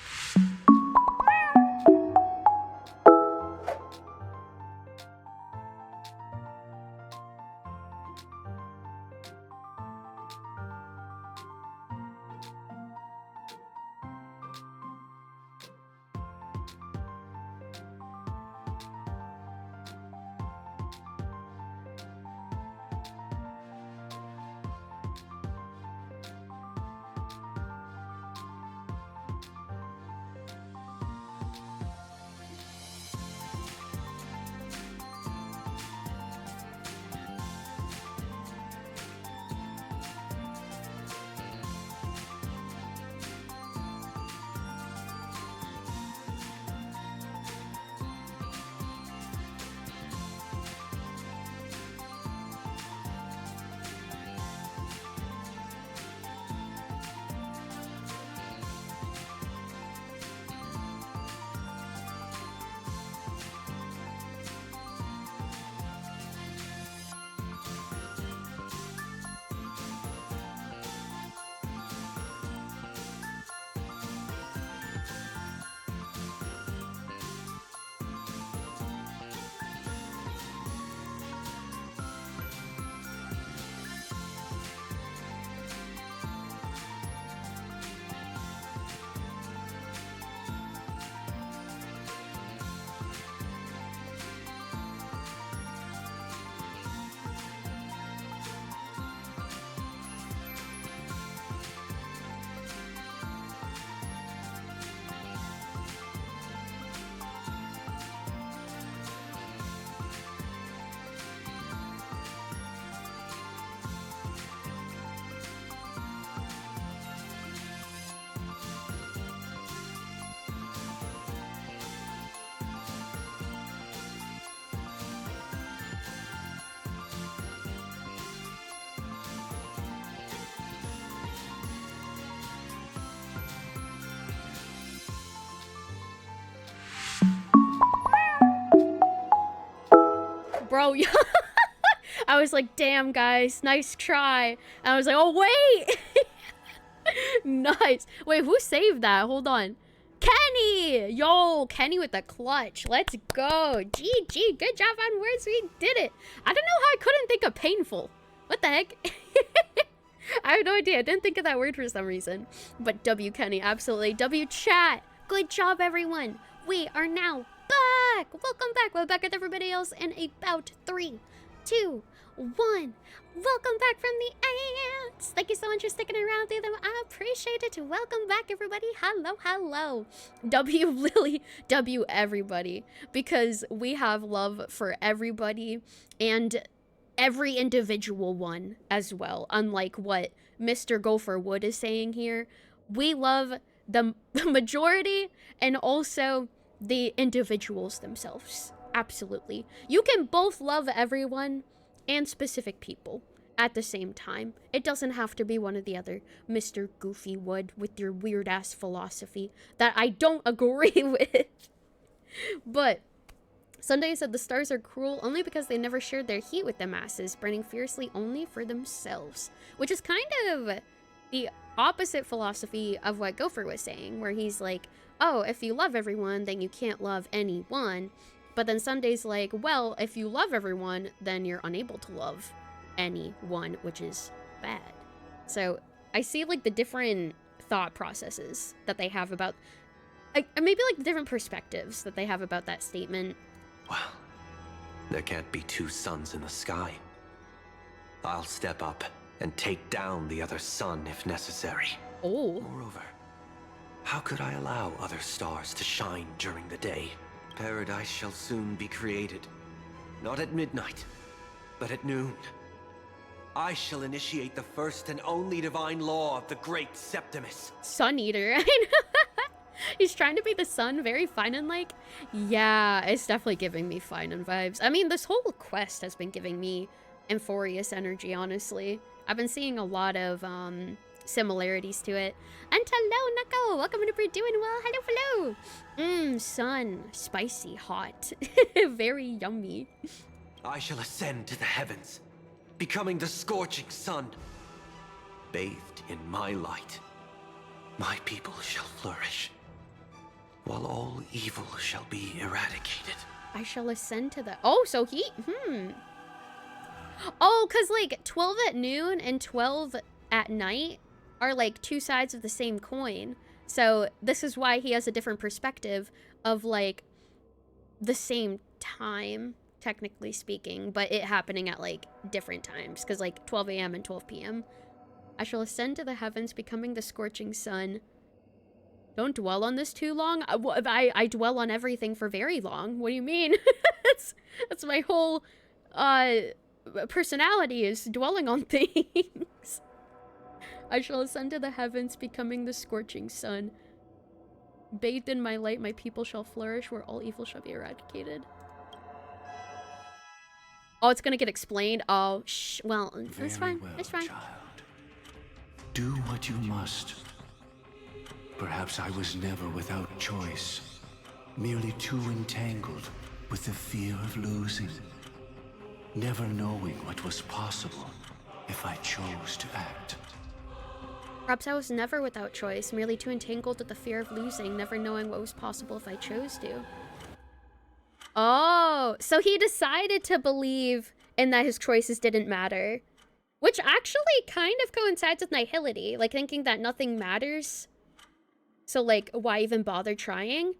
Bro, I was like, damn, guys, nice try. And I was like, oh, wait. Nice. Wait, who saved that? Hold on. Kenny! Yo, Kenny with the clutch. Let's go. GG. Good job on words. We did it. I don't know how I couldn't think of painful. What the heck? I have no idea. I didn't think of that word for some reason. But W Kenny, absolutely. W chat. Good job, everyone. We are now back. Welcome back. We're back with everybody else in about 3, 2, 1. Welcome back from the ants. Thank you so much for sticking around through them. I appreciate it. Welcome back, everybody. Hello, hello. W Lily, W everybody. Because we have love for everybody and every individual one as well. Unlike what Mr. Gopher Wood is saying here. We love the majority and also the individuals themselves. Absolutely. You can both love everyone and specific people at the same time. It doesn't have to be one or the other, Mr. Goofy Wood, with your weird-ass philosophy that I don't agree with. But Sunday said the stars are cruel only because they never shared their heat with the masses, burning fiercely only for themselves. Which is kind of the opposite philosophy of what Gopher was saying, where he's like, oh, if you love everyone, then you can't love anyone. But then Sunday's like, well, if you love everyone, then you're unable to love anyone, which is bad. So I see like the different thought processes that they have about, maybe like the different perspectives that they have about that statement. Well, there can't be two suns in the sky. I'll step up and take down the other sun if necessary. Oh. Moreover, how could I allow other stars to shine during the day? Paradise shall soon be created. Not at midnight, but at noon. I shall initiate the first and only divine law of the great Septimus. Sun Eater. I know. He's trying to be the sun, very Finan-like. Yeah, it's definitely giving me Finan vibes. I mean, this whole quest has been giving me Euphorious energy, honestly. I've been seeing a lot of similarities to it. And hello, Nako! Welcome to We're Doing Well. Hello, hello! Sun. Spicy, hot. Very yummy. I shall ascend to the heavens, becoming the scorching sun. Bathed in my light, my people shall flourish, while all evil shall be eradicated. I shall ascend to the... Oh, so he... Oh, because, like, 12 at noon and 12 at night are, like, two sides of the same coin. So this is why he has a different perspective of, like, the same time, technically speaking, but it happening at, like, different times. Because, like, 12 a.m. and 12 p.m. I shall ascend to the heavens, becoming the scorching sun. Don't dwell on this too long. I dwell on everything for very long. What do you mean? that's my whole personality, is dwelling on things. I shall ascend to the heavens, becoming the scorching sun. Bathed in my light, my people shall flourish, where all evil shall be eradicated. Oh, it's gonna get explained. Oh, well, that's fine. Well, it's fine. Child. Do what you must. Perhaps I was never without choice, merely too entangled with the fear of losing, never knowing what was possible if I chose to act. Perhaps I was never without choice, merely too entangled with the fear of losing, never knowing what was possible if I chose to. Oh, so he decided to believe in that his choices didn't matter. Which actually kind of coincides with nihility, like thinking that nothing matters. So, like, why even bother trying?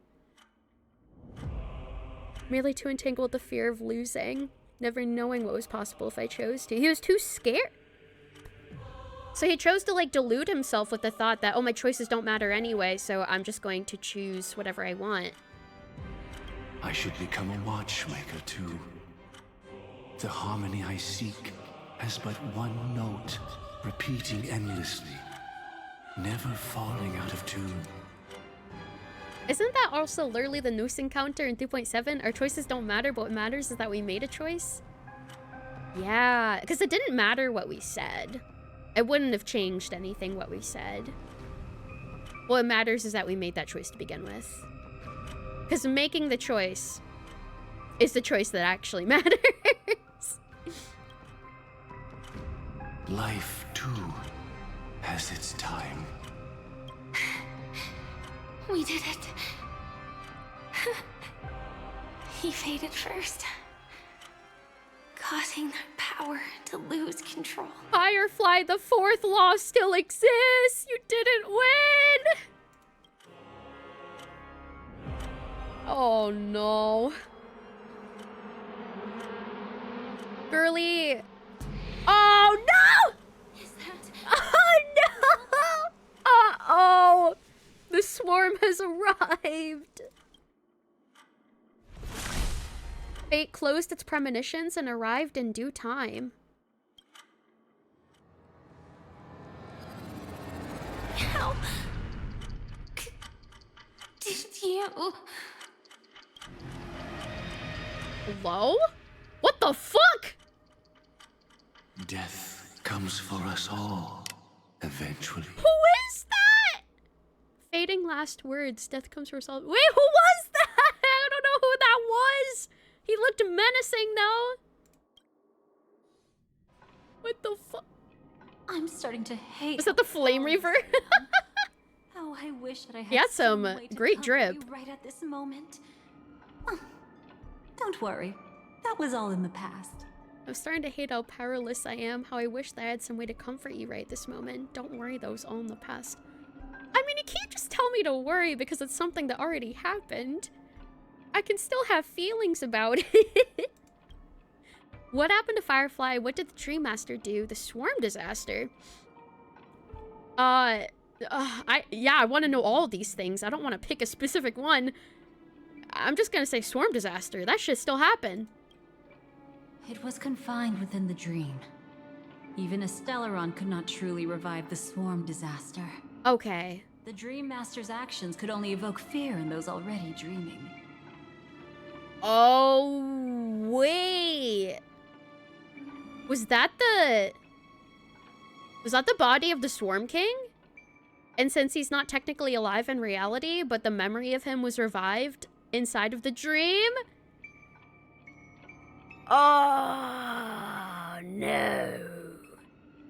Merely too entangled with the fear of losing, never knowing what was possible if I chose to. He was too scared. So he chose to, like, delude himself with the thought that, oh, my choices don't matter anyway, so I'm just going to choose whatever I want. I should become a watchmaker, too. The harmony I seek has but one note, repeating endlessly, never falling out of tune. Isn't that also literally the noose encounter in 3.7? Our choices don't matter, but what matters is that we made a choice? Yeah, because it didn't matter what we said. It wouldn't have changed anything what we said. What matters is that we made that choice to begin with. Because making the choice is the choice that actually matters. Life, too, has its time. We did it. He faded first, causing their power to lose control. Firefly, the fourth law still exists. You didn't win. Oh no. Girly. Oh no! Is that... Oh no! Uh-oh. The swarm has arrived. Fate closed its premonitions and arrived in due time. How... did you... Hello? What the fuck? Death comes for us all, eventually. Who is that? Fading last words. Death comes for us all. Wait, who was that? I don't know who that was. He looked menacing, though. What the fuck? I'm starting to hate. Was that the Flame Reaver? Oh, I wish that I had He had some way to great comfort drip. you right at this moment. Oh, don't worry. That was all in the past. I'm starting to hate how powerless I am, how I wish that I had some way to comfort you right this moment. Don't worry, that was all in the past. I mean, you can't just tell me to worry because it's something that already happened. I can still have feelings about it. What happened to Firefly? What did the Dream Master do? The swarm disaster? I want to know all these things. I don't want to pick a specific one. I'm just gonna say swarm disaster. That shit still happened. It was confined within the dream. Even a Stellaron could not truly revive the swarm disaster. Okay. The Dream Master's actions could only evoke fear in those already dreaming. Oh, wait. Was that the body of the Swarm King? And since he's not technically alive in reality, but the memory of him was revived inside of the dream? Oh, no.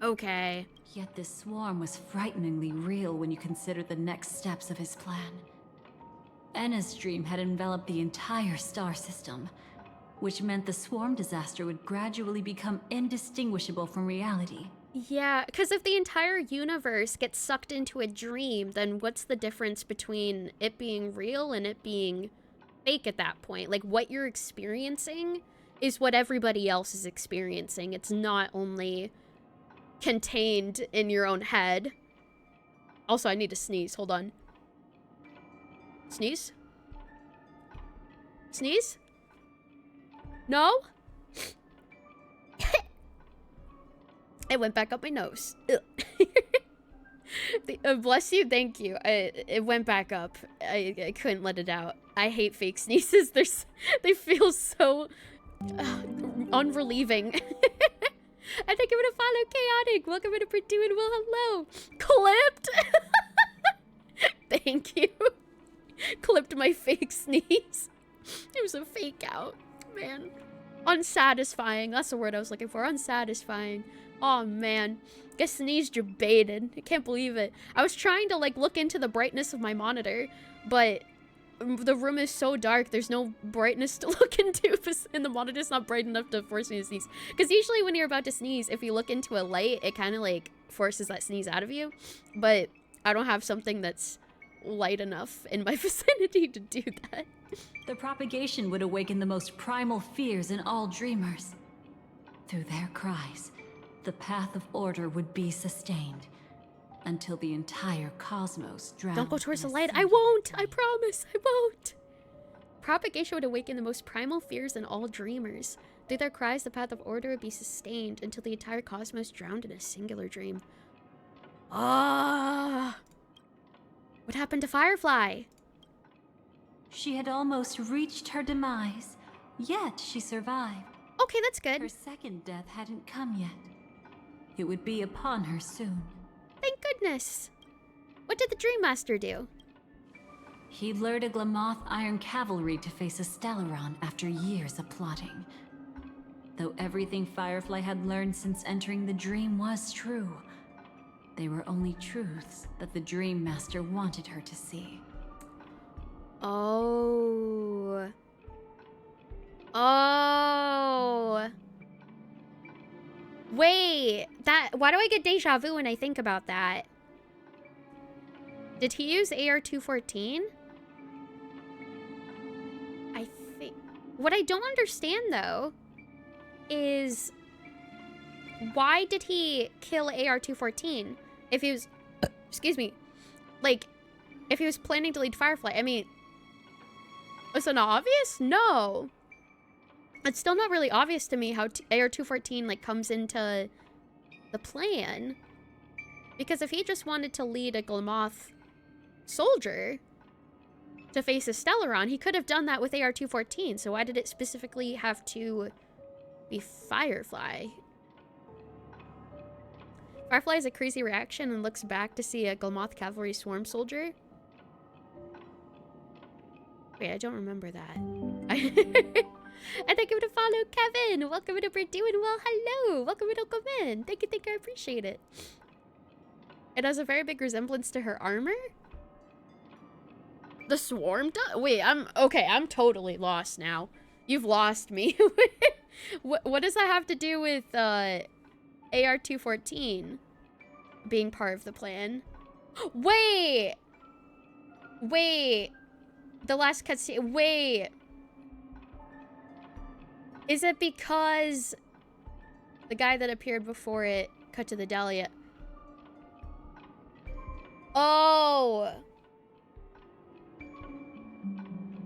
Okay. Yet this swarm was frighteningly real when you consider the next steps of his plan. Enna's dream had enveloped the entire star system, which meant the swarm disaster would gradually become indistinguishable from reality. Yeah, because if the entire universe gets sucked into a dream, then what's the difference between it being real and it being fake at that point? Like, what you're experiencing is what everybody else is experiencing. It's not only contained in your own head. Also, I need to sneeze. Hold on. Sneeze? Sneeze? No? It went back up my nose. Bless you, thank you. It went back up. I couldn't let it out. I hate fake sneezes. They feel so unrelieving. I think I'm gonna follow Chaotic. Welcome to Purdue and well, hello. Clipped? Thank you. Clipped my fake sneeze. It was a fake out, man. Unsatisfying. That's the word I was looking for. Unsatisfying. Oh man, get sneezed, you're baited. I can't believe it. I was trying to like look into the brightness of my monitor, but the room is so dark, there's no brightness to look into, and the monitor's not bright enough to force me to sneeze. Because usually when you're about to sneeze, if you look into a light, it kind of like forces that sneeze out of you. But I don't have something that's light enough in my vicinity to do that. The propagation would awaken the most primal fears in all dreamers. Through their cries, the path of order would be sustained until the entire cosmos drowned. Don't go towards the light. I won't. I promise. I won't. Propagation would awaken the most primal fears in all dreamers. Through their cries, the path of order would be sustained until the entire cosmos drowned in a singular dream. Ah. What happened to Firefly? She had almost reached her demise, yet she survived. Okay, that's good. Her second death hadn't come yet. It would be upon her soon. Thank goodness. What did the Dream Master do? He lured a Glamoth Iron Cavalry to face a Stellaron after years of plotting. Though everything Firefly had learned since entering the dream was true, they were only truths that the Dream Master wanted her to see. Oh. Oh. Wait, why do I get deja vu when I think about that? Did he use AR-214? I think. What I don't understand though is why did he kill AR-214 if he was, excuse me, like if he was planning to lead Firefly? I mean, is it not obvious? No. It's still not really obvious to me how AR-214 like comes into the plan. Because if he just wanted to lead a Glamoth soldier to face a Stellaron, he could have done that with AR-214. So why did it specifically have to be Firefly? Firefly has a crazy reaction and looks back to see a Glamoth cavalry swarm soldier. Wait, I don't remember that. And thank you for the follow, Kevin. Welcome to We're Doing Well. Hello. Welcome to Come In. Thank you, I appreciate it. It has a very big resemblance to her armor. The swarm does? Wait, I'm totally lost now. You've lost me. What does that have to do with AR-214 being part of the plan? Wait. The last cutscene. Wait. Is it because the guy that appeared before it cut to the Dahlia? Oh.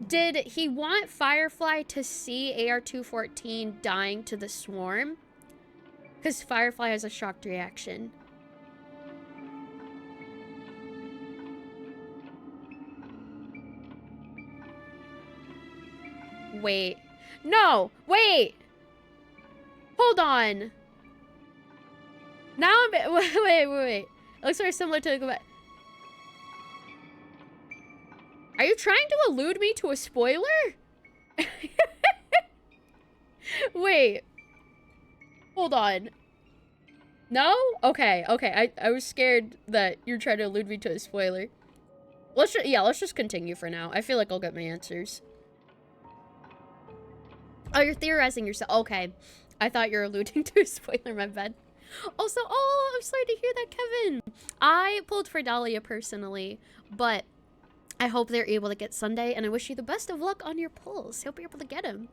Did he want Firefly to see AR-214 dying to the swarm? Because Firefly has a shocked reaction. Wait. No! Wait! Hold on. Now I'm... Wait. It looks very similar to... Are you trying to allude me to a spoiler? Wait. Hold on. No? Okay. I was scared that you're trying to allude me to a spoiler. Let's just continue for now. I feel like I'll get my answers. Oh, you're theorizing yourself. Okay. I thought you were alluding to a spoiler, my bad. Also, oh, I'm sorry to hear that, Kevin. I pulled for Dahlia personally, but I hope they're able to get Sunday, and I wish you the best of luck on your pulls. Hope you're able to get him.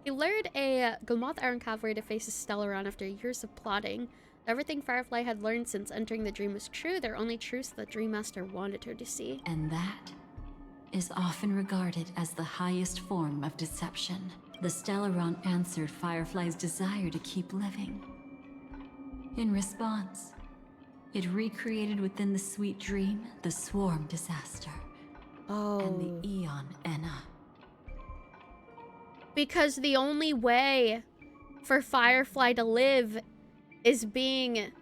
He lured a Glamoth Iron Cavalry to face a Stellaron after years of plotting. Everything Firefly had learned since entering the dream was true. They're only truths the Dream Master wanted her to see. And that is often regarded as the highest form of deception. The Stellaron answered Firefly's desire to keep living. In response, it recreated within the sweet dream the swarm disaster. Oh. And the Eon Enna. Because the only way for Firefly to live is being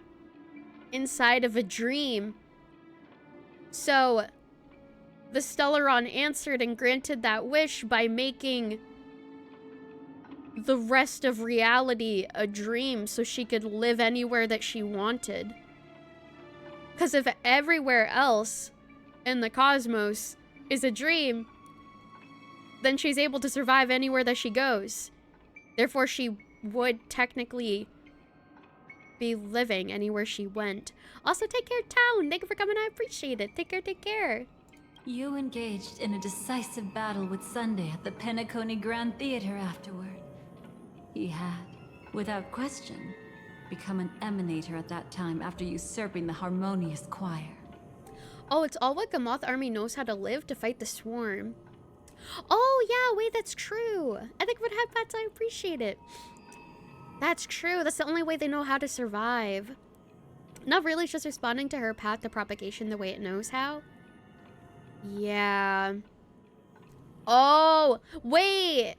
inside of a dream. So the Stellaron answered and granted that wish by making the rest of reality a dream so she could live anywhere that she wanted. Because if everywhere else in the cosmos is a dream, then she's able to survive anywhere that she goes. Therefore, she would technically be living anywhere she went. Also, take care, Town. Thank you for coming. I appreciate it. Take care. You engaged in a decisive battle with Sunday at the Penacony Grand Theater afterward. He had, without question, become an emanator at that time after usurping the Harmonious Choir. Oh, it's all what Glamoth Army knows how to live to fight the swarm. Oh, yeah, wait, that's true. I think for the pets, I appreciate it. That's true. That's the only way they know how to survive. Not really, it's just responding to her path to propagation the way it knows how. Yeah. Oh, wait.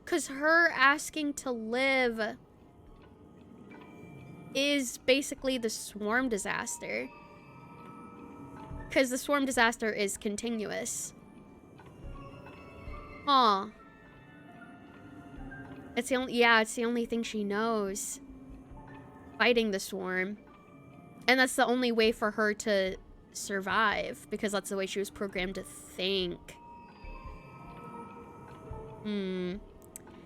Because her asking to live is basically the swarm disaster. Because the swarm disaster is continuous. Huh. It's the only, yeah, it's the only thing she knows. Fighting the swarm. And that's the only way for her to survive, because that's the way she was programmed to think. You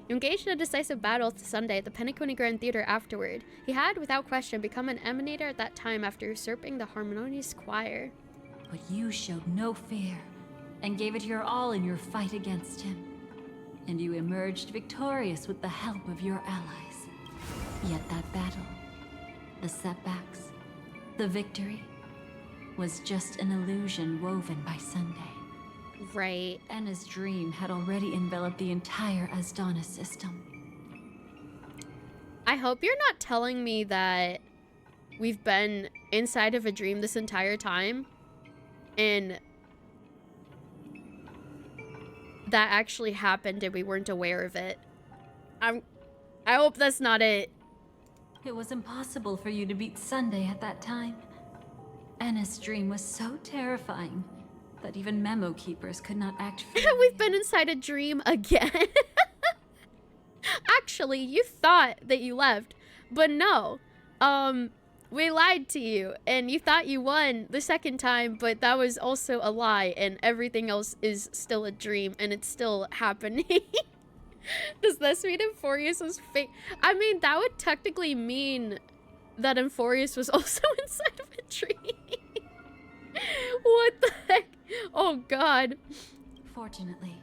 engaged in a decisive battle Sunday at the Penacony Grand Theater afterward. He had, without question, become an emanator at that time after usurping the harmonious choir. But you showed no fear, and gave it your all in your fight against him. And you emerged victorious with the help of your allies. Yet that battle, the setbacks, the victory, was just an illusion woven by Sunday. Right. Enna's dream had already enveloped the entire Asdana system. I hope you're not telling me that we've been inside of a dream this entire time, and that actually happened and we weren't aware of it. I hope that's not it. It was impossible for you to beat Sunday at that time. Enna's dream was so terrifying that even memo keepers could not act freely. We've been inside a dream again. Actually, you thought that you left, but no. We lied to you, and you thought you won the second time, but that was also a lie, and everything else is still a dream, and it's still happening. Does this mean Euphorius was fake? I mean, that would technically mean that Euphorius was also inside of a dream. What the heck? Oh god. Fortunately,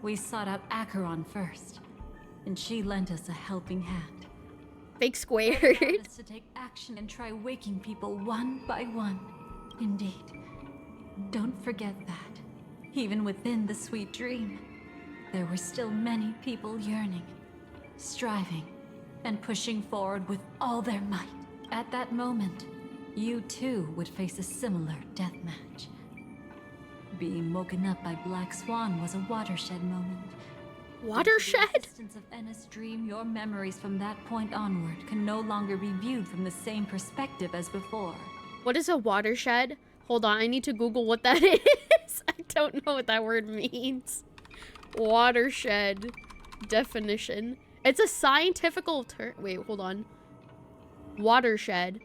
we sought out Acheron first, and she lent us a helping hand. Fake squared. Allowed us to take action and try waking people one by one. Indeed. Don't forget that, even within the sweet dream, there were still many people yearning, striving, and pushing forward with all their might. At that moment, you too would face a similar death match. Being woken up by Black Swan was a watershed moment. Watershed? Due to the existence of Enna's dream, your memories from that point onward can no longer be viewed from the same perspective as before. What is a watershed? Hold on, I need to Google what that is. I don't know what that word means. Watershed definition. It's a scientifical term. Wait, hold on. Watershed.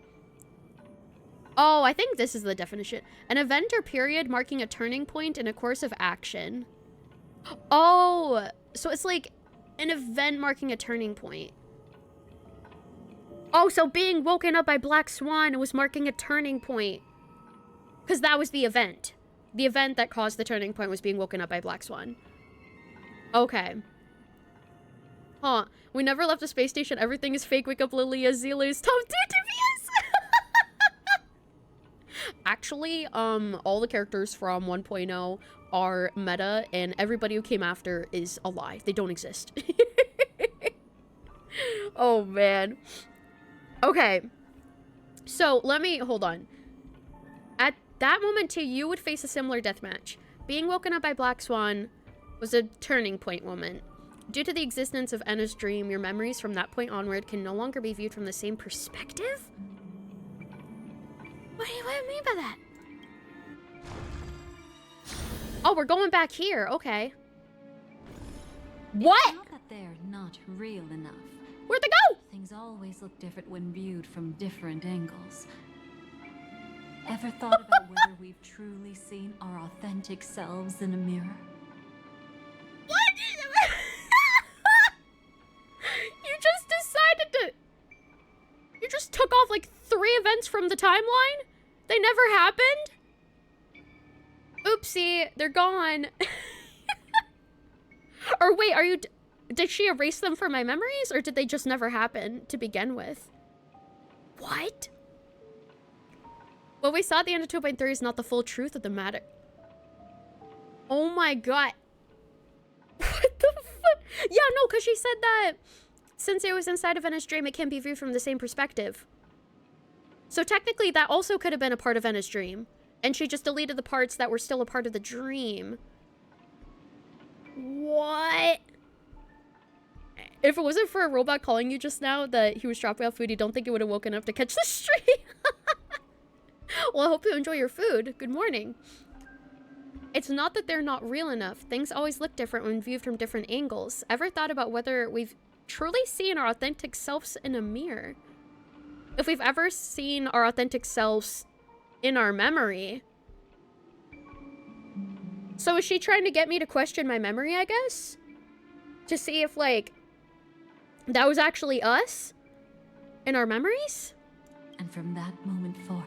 Oh, I think this is the definition. An event or period marking a turning point in a course of action. Oh, so it's like an event marking a turning point. Oh, so being woken up by Black Swan was marking a turning point. Because that was the event. The event that caused the turning point was being woken up by Black Swan. Okay. Huh. We never left the space station. Everything is fake. Wake up, Lilia. Zelius. Top 2 TPS! Actually, all the characters from 1.0 are meta, and everybody who came after is a lie. They don't exist. Oh, man. Okay. So, hold on. At that moment, too, you would face a similar deathmatch. Being woken up by Black Swan was a turning point moment. Due to the existence of Enna's dream, your memories from that point onward can no longer be viewed from the same perspective? What do you mean by that? Oh, we're going back here. Okay. What? It's not that they're not real enough. Where'd they go? Things always look different when viewed from different angles. Ever thought about whether we've truly seen our authentic selves in a mirror? What? You just decided to... You just took off like 3 events from the timeline? They never happened? Oopsie, they're gone. Or wait, are you... Did she erase them from my memories? Or did they just never happen to begin with? What? What we saw at the end of 2.3 is not the full truth of the matter. Oh my god. What the fuck? Yeah, no, because she said that since it was inside of Enna's dream, it can't be viewed from the same perspective. So technically, that also could have been a part of Enna's dream. And she just deleted the parts that were still a part of the dream. What? If it wasn't for a robot calling you just now that he was dropping off food, you don't think it would have woken up to catch the stream? Well, I hope you enjoy your food. Good morning. It's not that they're not real enough. Things always look different when viewed from different angles. Ever thought about whether we've truly seen our authentic selves in a mirror? If we've ever seen our authentic selves in our memory. So is she trying to get me to question my memory, I guess? To see if, like, that was actually us in our memories? And from that moment forth,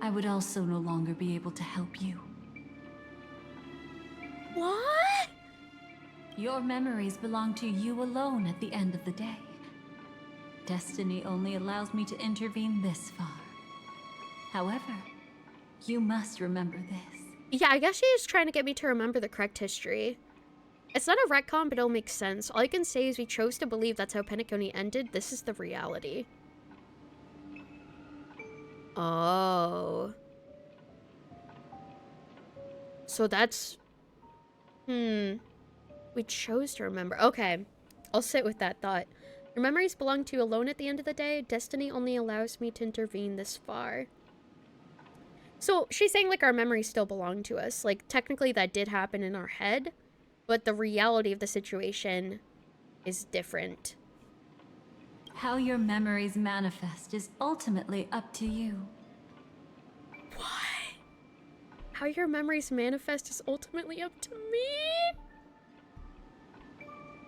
I would also no longer be able to help you. What? Your memories belong to you alone at the end of the day. Destiny only allows me to intervene this far. However, you must remember this. Yeah, I guess she is trying to get me to remember the correct history. It's not a retcon, but it'll make sense. All I can say is we chose to believe that's how Penacony ended. This is the reality. Oh. So that's... We chose to remember. Okay. I'll sit with that thought. Your memories belong to you alone at the end of the day. Destiny only allows me to intervene this far. So she's saying, like, our memories still belong to us. Like, technically that did happen in our head, but the reality of the situation is different. How your memories manifest is ultimately up to you. What? How your memories manifest is ultimately up to me?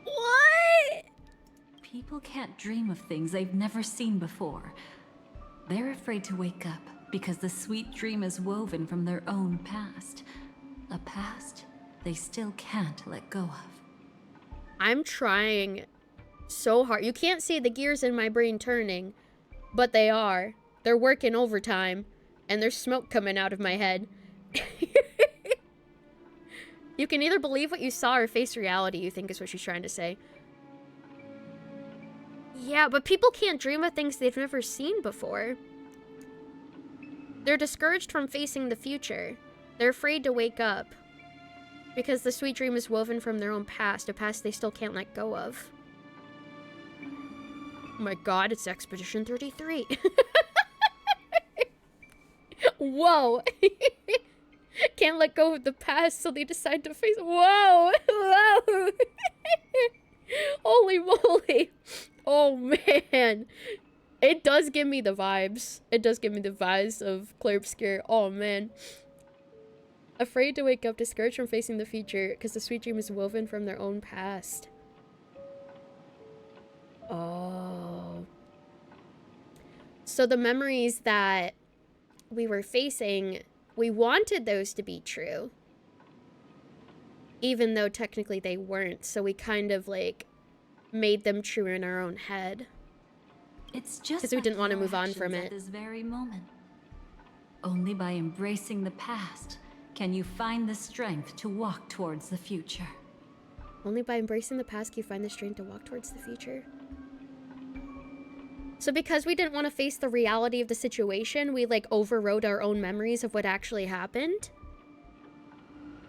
What? People can't dream of things they've never seen before. They're afraid to wake up because the sweet dream is woven from their own past. A past they still can't let go of. I'm trying so hard. You can't see the gears in my brain turning, but they are. They're working overtime, and there's smoke coming out of my head. You can either believe what you saw or face reality, you think is what she's trying to say. Yeah, but people can't dream of things they've never seen before. They're discouraged from facing the future. They're afraid to wake up. Because the sweet dream is woven from their own past, a past they still can't let go of. Oh my god, it's Expedition 33. Whoa. Can't let go of the past, so they decide to face... Whoa! Whoa! Holy moly! Oh man. It does give me the vibes. It does give me the vibes of Claire Obscure. Oh man. Afraid to wake up, discouraged from facing the future, because the sweet dream is woven from their own past. Oh. So the memories that we were facing, we wanted those to be true. Even though technically they weren't, so we kind of like made them true in our own head. It's just because we didn't want to move on from it. At this very moment. Only by embracing the past can you find the strength to walk towards the future. Only by embracing the past can you find the strength to walk towards the future. So because we didn't want to face the reality of the situation, we like overrode our own memories of what actually happened.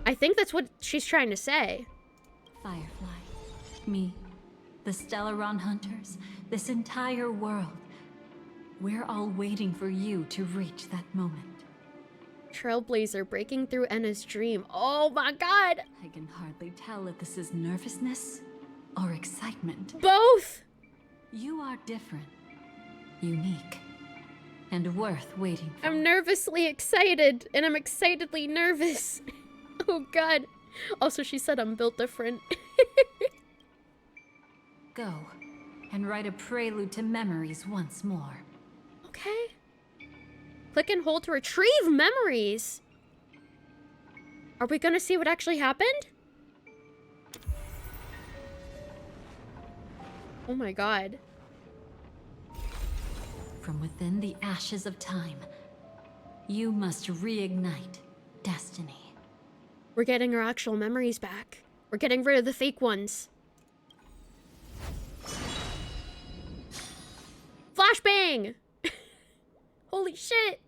I think that's what she's trying to say. Firefly, me, the Stellaron Hunters, this entire world. We're all waiting for you to reach that moment. Trailblazer breaking through Enna's dream. Oh my god! I can hardly tell if this is nervousness or excitement. Both! You are different, unique, and worth waiting for. I'm nervously excited, and I'm excitedly nervous. Oh god. Also, she said I'm built different. Go, and write a prelude to memories once more. Okay. Click and hold to retrieve memories. Are we gonna see what actually happened? Oh my god. From within the ashes of time, you must reignite destiny. We're getting our actual memories back. We're getting rid of the fake ones. Flashbang! Holy shit!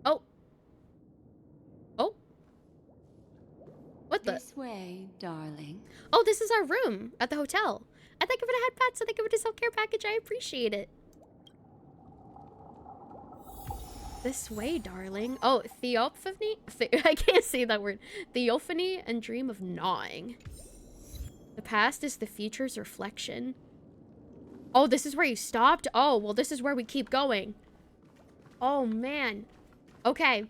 Oh. Oh. What the? This way, darling. Oh, this is our room at the hotel. I think if it had pets, I think it would a self-care package. I appreciate it. This way, darling. Oh, theophany? I can't say that word. Theophany and dream of gnawing. The past is the future's reflection. Oh, this is where you stopped? Oh, well, this is where we keep going. Oh, man. Okay.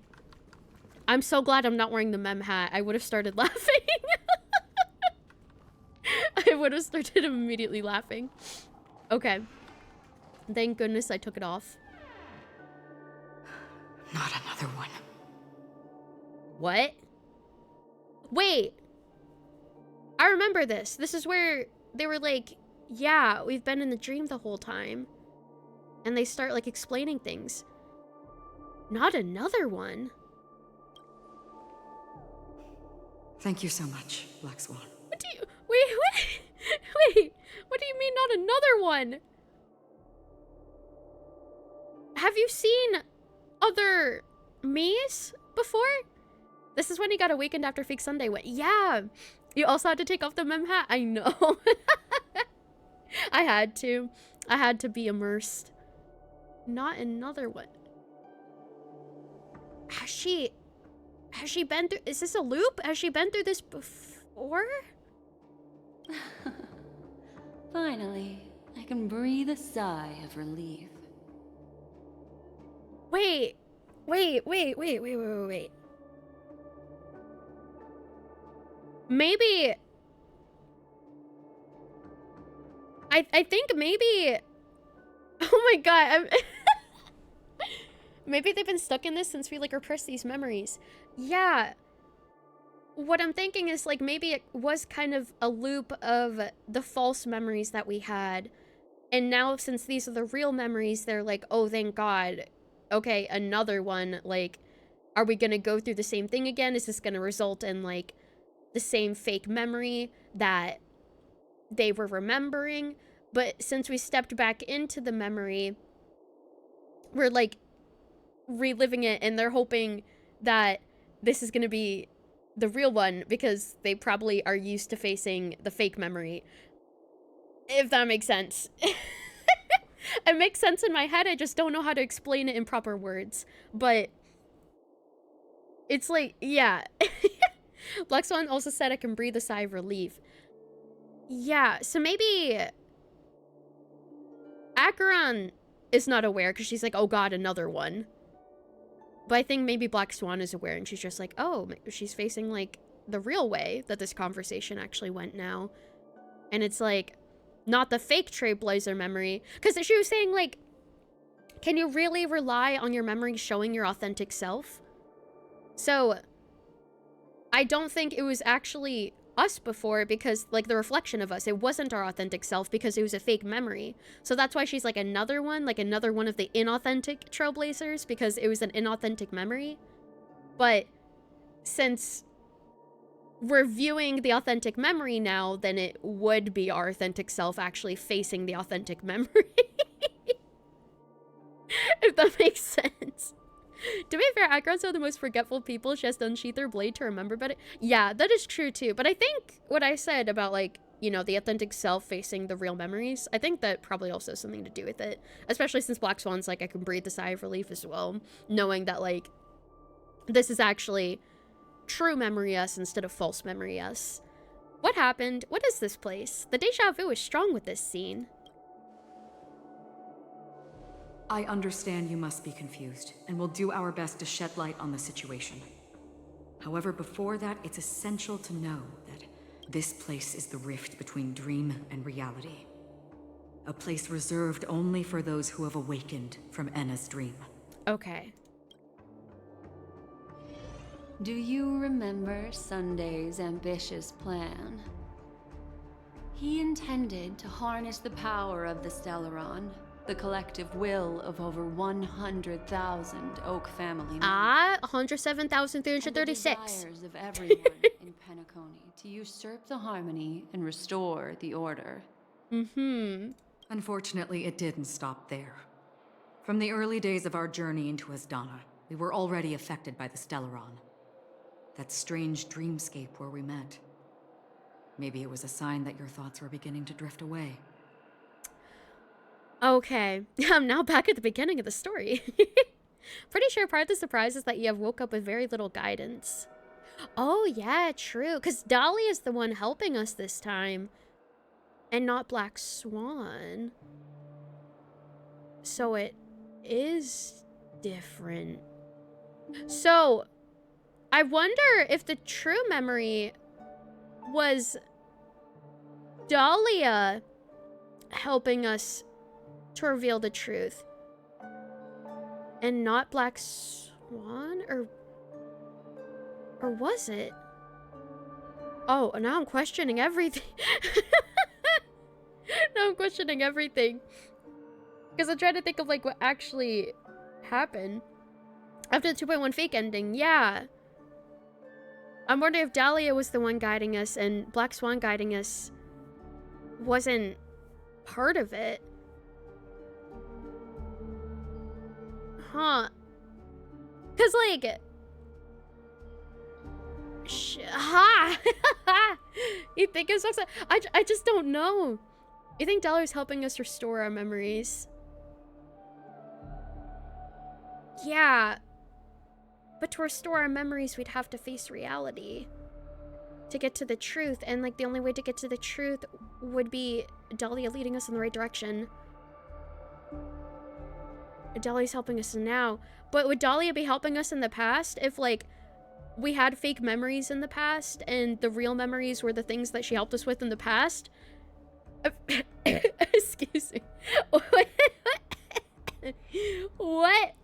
I'm so glad I'm not wearing the mem hat. I would have started laughing. I would have started immediately laughing. Okay. Thank goodness I took it off. Not another one. What? Wait. I remember this. This is where they were like, yeah, we've been in the dream the whole time. And they start like explaining things. Not another one. Thank you so much, Black Swan. What do you... Wait. What do you mean not another one? Have you seen other me's before? This is when he got awakened after Fake Sunday went. Yeah. You also had to take off the mem hat? I know. I had to. I had to be immersed. Not another one. Has she been through... Is this a loop? Has she been through this before? Finally, I can breathe a sigh of relief. Wait. Maybe... I think maybe... Oh my god, maybe they've been stuck in this since we, like, repressed these memories. Yeah. What I'm thinking is, like, maybe it was kind of a loop of the false memories that we had. And now, since these are the real memories, they're like, oh, thank God. Okay, another one. Like, are we gonna go through the same thing again? Is this gonna result in, like, the same fake memory that they were remembering? But since we stepped back into the memory, we're, like, reliving it, and they're hoping that this is gonna be the real one because they probably are used to facing the fake memory. If that makes sense. It makes sense in my head, I just don't know how to explain it in proper words. But it's like, yeah. Black Swan also said I can breathe a sigh of relief. Yeah, so maybe Acheron is not aware because she's like, oh god, another one. But I think maybe Black Swan is aware and she's just like, oh, she's facing, like, the real way that this conversation actually went now. And it's like, not the fake Trailblazer memory. Because she was saying, like, can you really rely on your memory showing your authentic self? So, I don't think it was actually us before because, like, the reflection of us, it wasn't our authentic self because it was a fake memory. So that's why she's like another one of the inauthentic Trailblazers because it was an inauthentic memory. But since we're viewing the authentic memory now, then it would be our authentic self actually facing the authentic memory. If that makes sense. To be fair, Acheron's one of the most forgetful people. She has to unsheath her blade to remember better. Yeah, that is true too. But I think what I said about, like, you know, the authentic self facing the real memories, I think that probably also has something to do with it. Especially since Black Swan's like, I can breathe a sigh of relief as well. Knowing that, like, this is actually true memory us instead of false memory us. What happened? What is this place? The deja vu is strong with this scene. I understand you must be confused, and we'll do our best to shed light on the situation. However, before that, it's essential to know that this place is the rift between dream and reality. A place reserved only for those who have awakened from Enna's dream. Okay. Do you remember Sunday's ambitious plan? He intended to harness the power of the Stellaron, the collective will of over 100,000 Oak family members. 107,336. And the desires of everyone in Penacony to usurp the harmony and restore the order. Unfortunately, it didn't stop there. From the early days of our journey into Asdana, we were already affected by the Stellaron. That strange dreamscape where we met. Maybe it was a sign that your thoughts were beginning to drift away. Okay, I'm now back at the beginning of the story. Pretty sure part of the surprise is that you have woke up with very little guidance. Oh, yeah, true. Because Dolly is the one helping us this time. And not Black Swan. So it is different. So, I wonder if the true memory was Dahlia helping us to reveal the truth. And not Black Swan? Or was it? Oh, now I'm questioning everything. Now I'm questioning everything. Because I'm trying to think of, like, what actually happened. After the 2.1 fake ending, yeah. I'm wondering if Dahlia was the one guiding us and Black Swan guiding us wasn't part of it. Huh. Because, like... Ha! You think it's so... I just don't know. You think Dahlia's helping us restore our memories? Yeah. But to restore our memories, we'd have to face reality. To get to the truth. And, like, the only way to get to the truth would be Dahlia leading us in the right direction. Dahlia's helping us now. But would Dahlia be helping us in the past if, like, we had fake memories in the past and the real memories were the things that she helped us with in the past? Excuse me. What?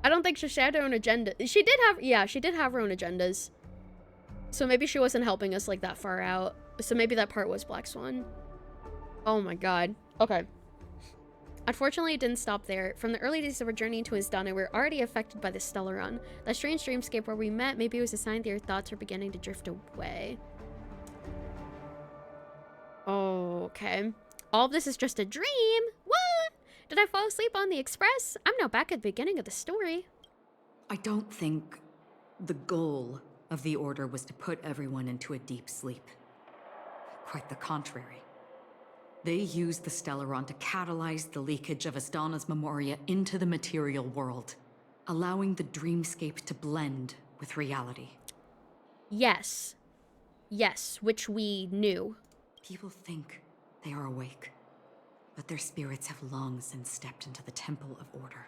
I don't think she had her own agenda. She did have her own agendas. So maybe she wasn't helping us like that far out. So maybe that part was Black Swan. Oh my god. Okay. Unfortunately, it didn't stop there. From the early days of our journey into Isdana, we were already affected by the Stellaron. That strange dreamscape where we met, maybe it was a sign that your thoughts were beginning to drift away. Okay. All of this is just a dream? What? Did I fall asleep on the express? I'm now back at the beginning of the story. I don't think the goal of the Order was to put everyone into a deep sleep. Quite the contrary. They used the Stellaron to catalyze the leakage of Isdana's Memoria into the material world, allowing the dreamscape to blend with reality. Yes. Yes, which we knew. People think they are awake, but their spirits have long since stepped into the Temple of Order.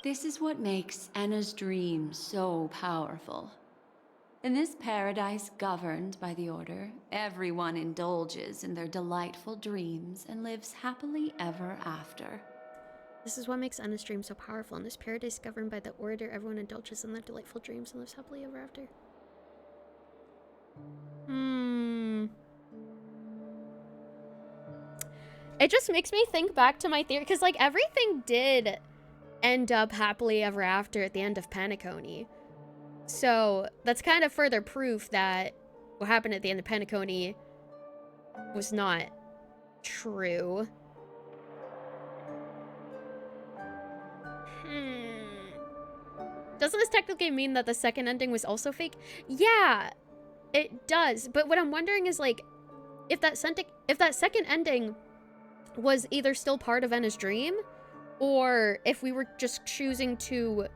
This is what makes Enna's dream so powerful. In this paradise governed by the Order, everyone indulges in their delightful dreams and lives happily ever after. This is what makes Enna's dream so powerful. In this paradise governed by the Order, everyone indulges in their delightful dreams and lives happily ever after. It just makes me think back to my theory, because, like, everything did end up happily ever after at the end of Penacony. So, that's kind of further proof that what happened at the end of Penacony was not true. Doesn't this technically mean that the second ending was also fake? Yeah, it does. But what I'm wondering is, like, if that second ending was either still part of Enna's dream, or if we were just choosing to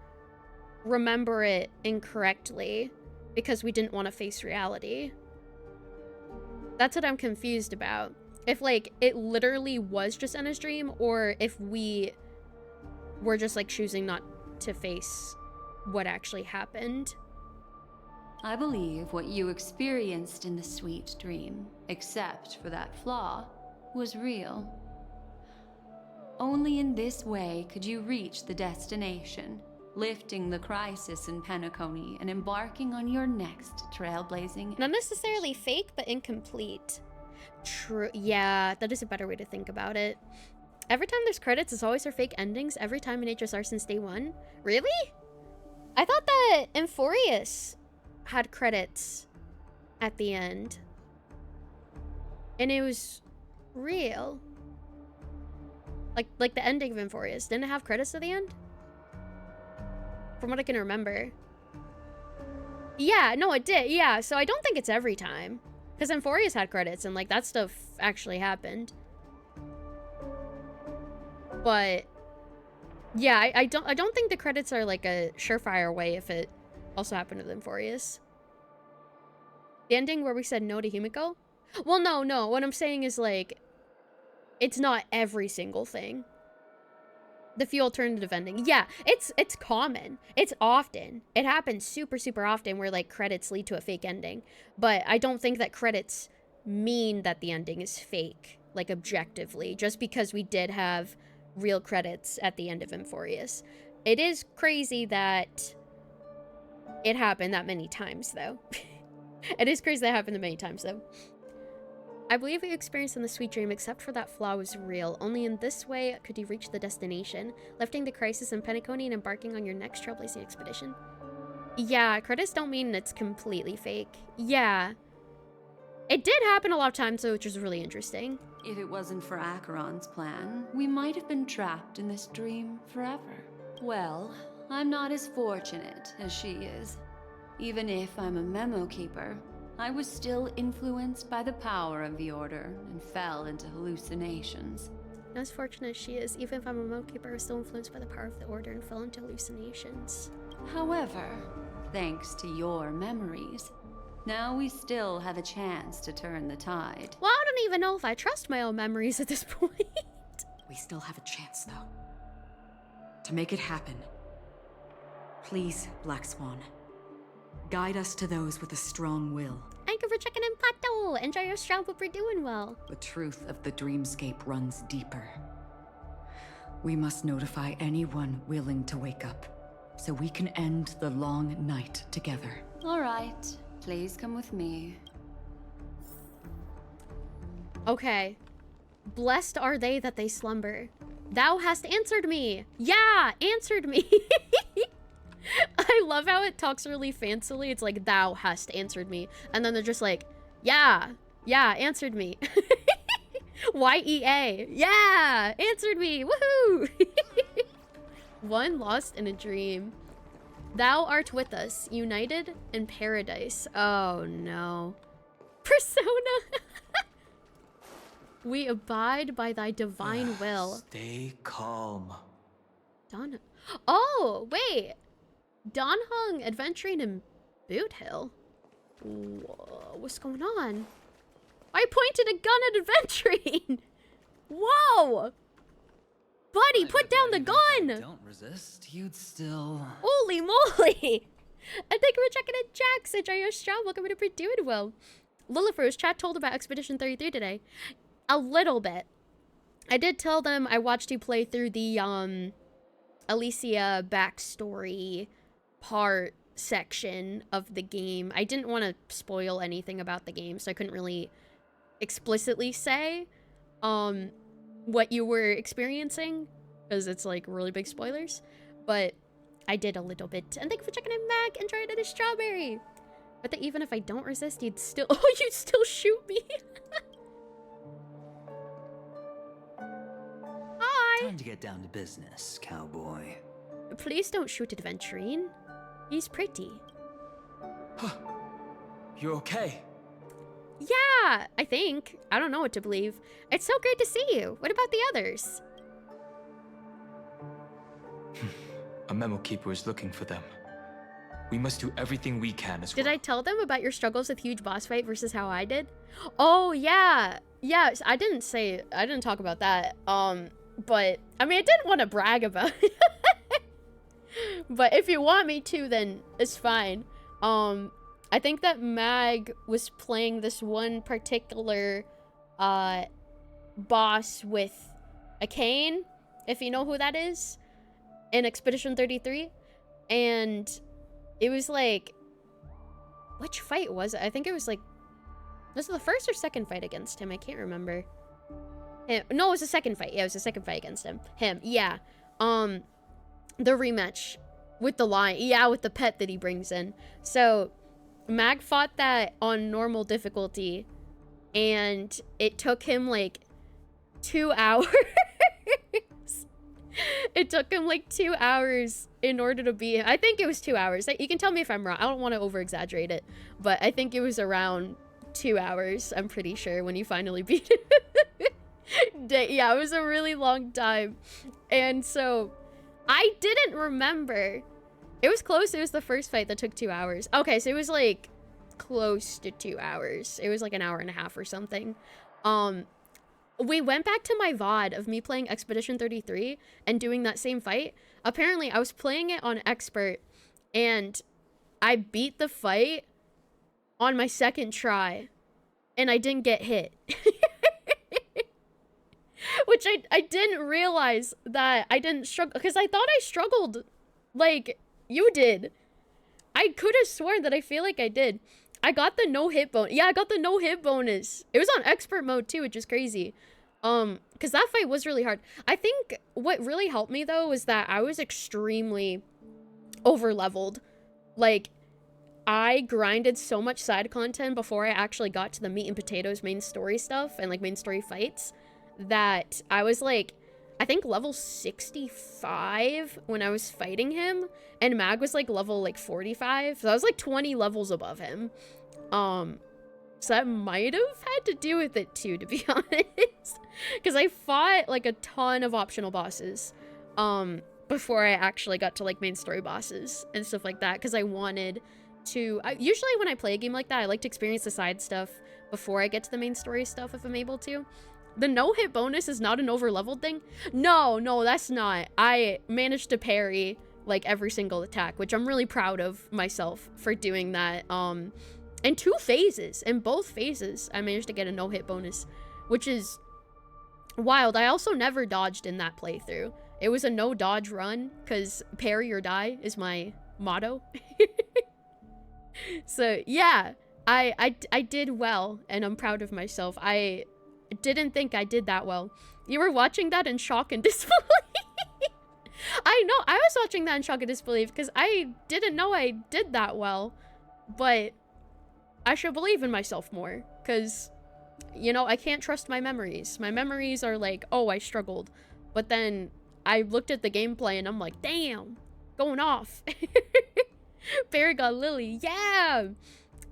remember it incorrectly because we didn't want to face reality. That's what I'm confused about. If, like, it literally was just Enna's dream, or if we were just, like, choosing not to face what actually happened. I believe what you experienced in the sweet dream, except for that flaw, was real. Only in this way could you reach the destination, lifting the crisis in Penacony and embarking on your next trailblazing. Not necessarily fake, but incomplete. True. Yeah, that is a better way to think about it. Every time there's credits, it's always our fake endings. Every time in HSR since day one. Really? I thought that Euphorius had credits at the end. And it was real. Like the ending of Euphorius. Didn't it have credits at the end? From what I can remember. Yeah, no, it did. Yeah, so I don't think it's every time. Because Euphorius had credits and, like, that stuff actually happened. But Yeah, I don't think the credits are like a surefire way if it also happened to them Furious. The ending where we said no to Himiko? Well, no. What I'm saying is like, it's not every single thing. The few alternative ending. Yeah, it's common. It's often. It happens super, super often where like credits lead to a fake ending. But I don't think that credits mean that the ending is fake, like objectively, just because we did have real credits at the end of Euphorious. It is crazy that it happened that many times, though. It is crazy that happened that many times, though. I believe what you experienced in the sweet dream, except for that flaw, was real. Only in this way could you reach the destination, lifting the crisis in Penacony and embarking on your next trailblazing expedition. Yeah, credits don't mean it's completely fake. Yeah. It did happen a lot of times, though, which was really interesting. If it wasn't for Acheron's plan, we might have been trapped in this dream forever. Well, I'm not as fortunate as she is. Even if I'm a memo keeper, I was still influenced by the power of the Order and fell into hallucinations. Not as fortunate as she is, even if I'm a remote keeper, I was still influenced by the power of the Order and fell into hallucinations. However, thanks to your memories, now we still have a chance to turn the tide. Well, I don't even know if I trust my own memories at this point. We still have a chance, though. To make it happen. Please, Black Swan. Guide us to those with a strong will. Thank you for checking in, Pato. Enjoy your stroll, but we're doing well. The truth of the dreamscape runs deeper. We must notify anyone willing to wake up, so we can end the long night together. All right, please come with me. Okay. Blessed are they that they slumber. Thou hast answered me. Yeah, answered me. I love how it talks really fancily. It's like, thou hast answered me. And then they're just like, yeah, answered me. Y-E-A. Yeah, answered me. Woohoo! One lost in a dream. Thou art with us, united in paradise. Oh no. Persona. We abide by thy divine will. Stay calm. Don. Oh, wait. Don Hung adventuring in Boot Hill. Whoa, what's going on? I pointed a gun at adventuring. Whoa. Buddy, put down the gun. Don't resist. You'd still. Holy moly. And thank you for checking in, Jax. Enjoy your stream. Welcome to Pretty Doing Well. Lillifro's chat told about Expedition 33 today. A little bit. I did tell them I watched you play through the Alicia backstory part section of the game. I didn't want to spoil anything about the game, so I couldn't really explicitly say what you were experiencing, because it's like really big spoilers, but I did a little bit. And thank you for checking in, Mac. Enjoy it, strawberry. But that even if I don't resist, you'd still you'd still shoot me. Hi. Time to get down to business, cowboy. Please don't shoot Adventurine. He's pretty. You're okay? Yeah, I think. I don't know what to believe. It's so great to see you. What about the others? A memo keeper is looking for them. We must do everything we can as well. Did I tell them about your struggles with huge boss fight versus how I did? Oh, yeah. Yeah, I didn't talk about that. But, I mean, I didn't want to brag about it. But if you want me to, then it's fine. I think that Mag was playing this one particular boss with a cane, if you know who that is, in Expedition 33. And it was like, which fight was it? I think it was like, was it the first or second fight against him? I can't remember. No, it was the second fight. Yeah, it was the second fight against him. Yeah. The rematch with the lion. Yeah, with the pet that he brings in. So Mag fought that on normal difficulty, and it took him like 2 hours. It took him like 2 hours in order to beat him. I think it was 2 hours. You can tell me if I'm wrong. I don't want to over exaggerate it, but I think it was around 2 hours, I'm pretty sure, when he finally beat him. Yeah, it was a really long time. And so I didn't remember. It was close. It was the first fight that took 2 hours. Okay, so it was like close to 2 hours. It was like an hour and a half or something. We went back to my VOD of me playing Expedition 33 and doing that same fight. Apparently, I was playing it on Expert, and I beat the fight on my second try, and I didn't get hit. Which I didn't realize that I didn't struggle, because I thought I struggled like you did. I could have sworn that I feel like I did. I got the no-hit bonus. Yeah, I got the no-hit bonus. It was on expert mode too, which is crazy. Because that fight was really hard. I think what really helped me though was that I was extremely over-leveled. Like, I grinded so much side content before I actually got to the meat and potatoes main story stuff and like main story fights that I was like, I think level 65 when I was fighting him, and Mag was like level like 45, so I was like 20 levels above him. So that might have had to do with it too, to be honest, because I fought like a ton of optional bosses before I actually got to like main story bosses and stuff like that, because I wanted to usually when I play a game like that, I like to experience the side stuff before I get to the main story stuff if I'm able to. The no-hit bonus is not an over-leveled thing. No, that's not. I managed to parry like every single attack, which I'm really proud of myself for doing that. In 2 phases, in both phases, I managed to get a no-hit bonus, which is wild. I also never dodged in that playthrough. It was a no-dodge run, because parry or die is my motto. So yeah, I did well, and I'm proud of myself. I didn't think I did that well. You were watching that in shock and disbelief. I know, I was watching that in shock and disbelief because I didn't know I did that well, but I should believe in myself more because, you know, I can't trust my memories. My memories are like, oh, I struggled, but then I looked at the gameplay and I'm like, damn, going off. Barry got Lily. Yeah,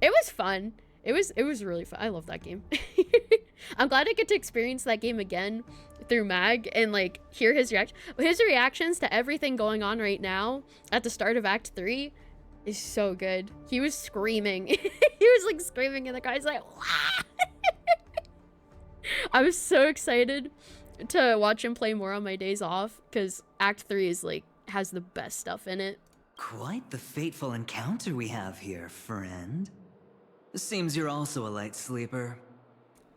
it was fun. It was really fun. I love that game. I'm glad I get to experience that game again through Mag and like hear his reaction. His reactions to everything going on right now at the start of Act 3 is so good. He was screaming. He was like screaming in the car. He's like, wah! I was so excited to watch him play more on my days off because Act 3 is like has the best stuff in it. Quite the fateful encounter we have here, friend. Seems you're also a light sleeper.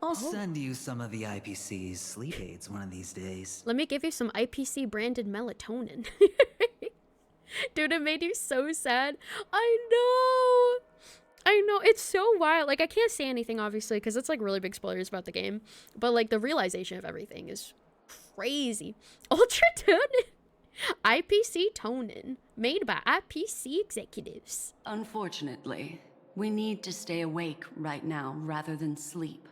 I'll send you some of the IPC's sleep aids one of these days. Let me give you some IPC branded melatonin. Dude, it made you so sad. I know. It's so wild. Like, I can't say anything, obviously, because it's, like, really big spoilers about the game. But, like, the realization of everything is crazy. Ultra Tonin. IPC Tonin. Made by IPC executives. Unfortunately, we need to stay awake right now rather than sleep.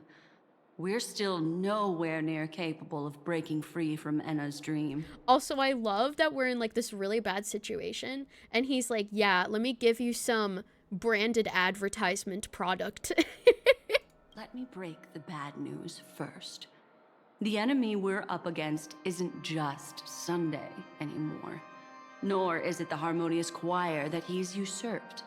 We're still nowhere near capable of breaking free from Enna's dream. Also, I love that we're in like this really bad situation and he's like, yeah, let me give you some branded advertisement product. Let me break the bad news first. The enemy we're up against isn't just Sunday anymore, nor is it the harmonious choir that he's usurped.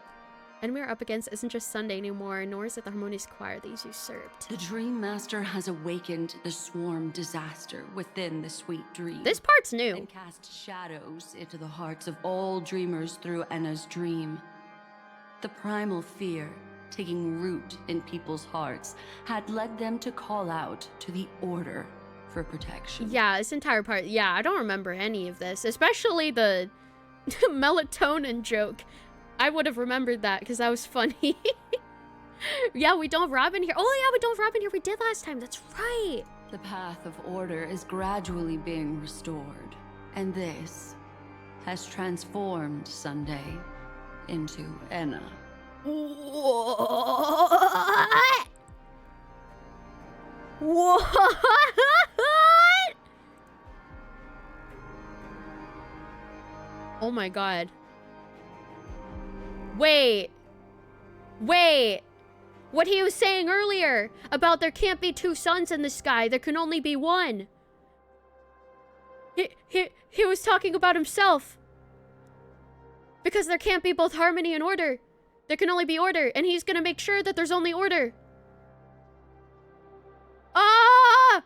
And we're up against isn't just Sunday anymore, nor is it the harmonious choir that he's usurped. The Dream Master has awakened the swarm disaster within the sweet dream. This part's new. And cast shadows into the hearts of all dreamers through Enna's dream. The primal fear taking root in people's hearts had led them to call out to the Order for protection. Yeah, this entire part. Yeah, I don't remember any of this, especially the melatonin joke. I would have remembered that because that was funny. Yeah, we don't have Robin here. Oh yeah, we don't have Robin here. We did last time. That's right. The path of order is gradually being restored, and this has transformed Sunday into Enna. What? What? Oh my god. Wait. What he was saying earlier about there can't be 2 suns in the sky, there can only be 1. He was talking about himself. Because there can't be both harmony and order. There can only be order, and he's gonna make sure that there's only order. Ah!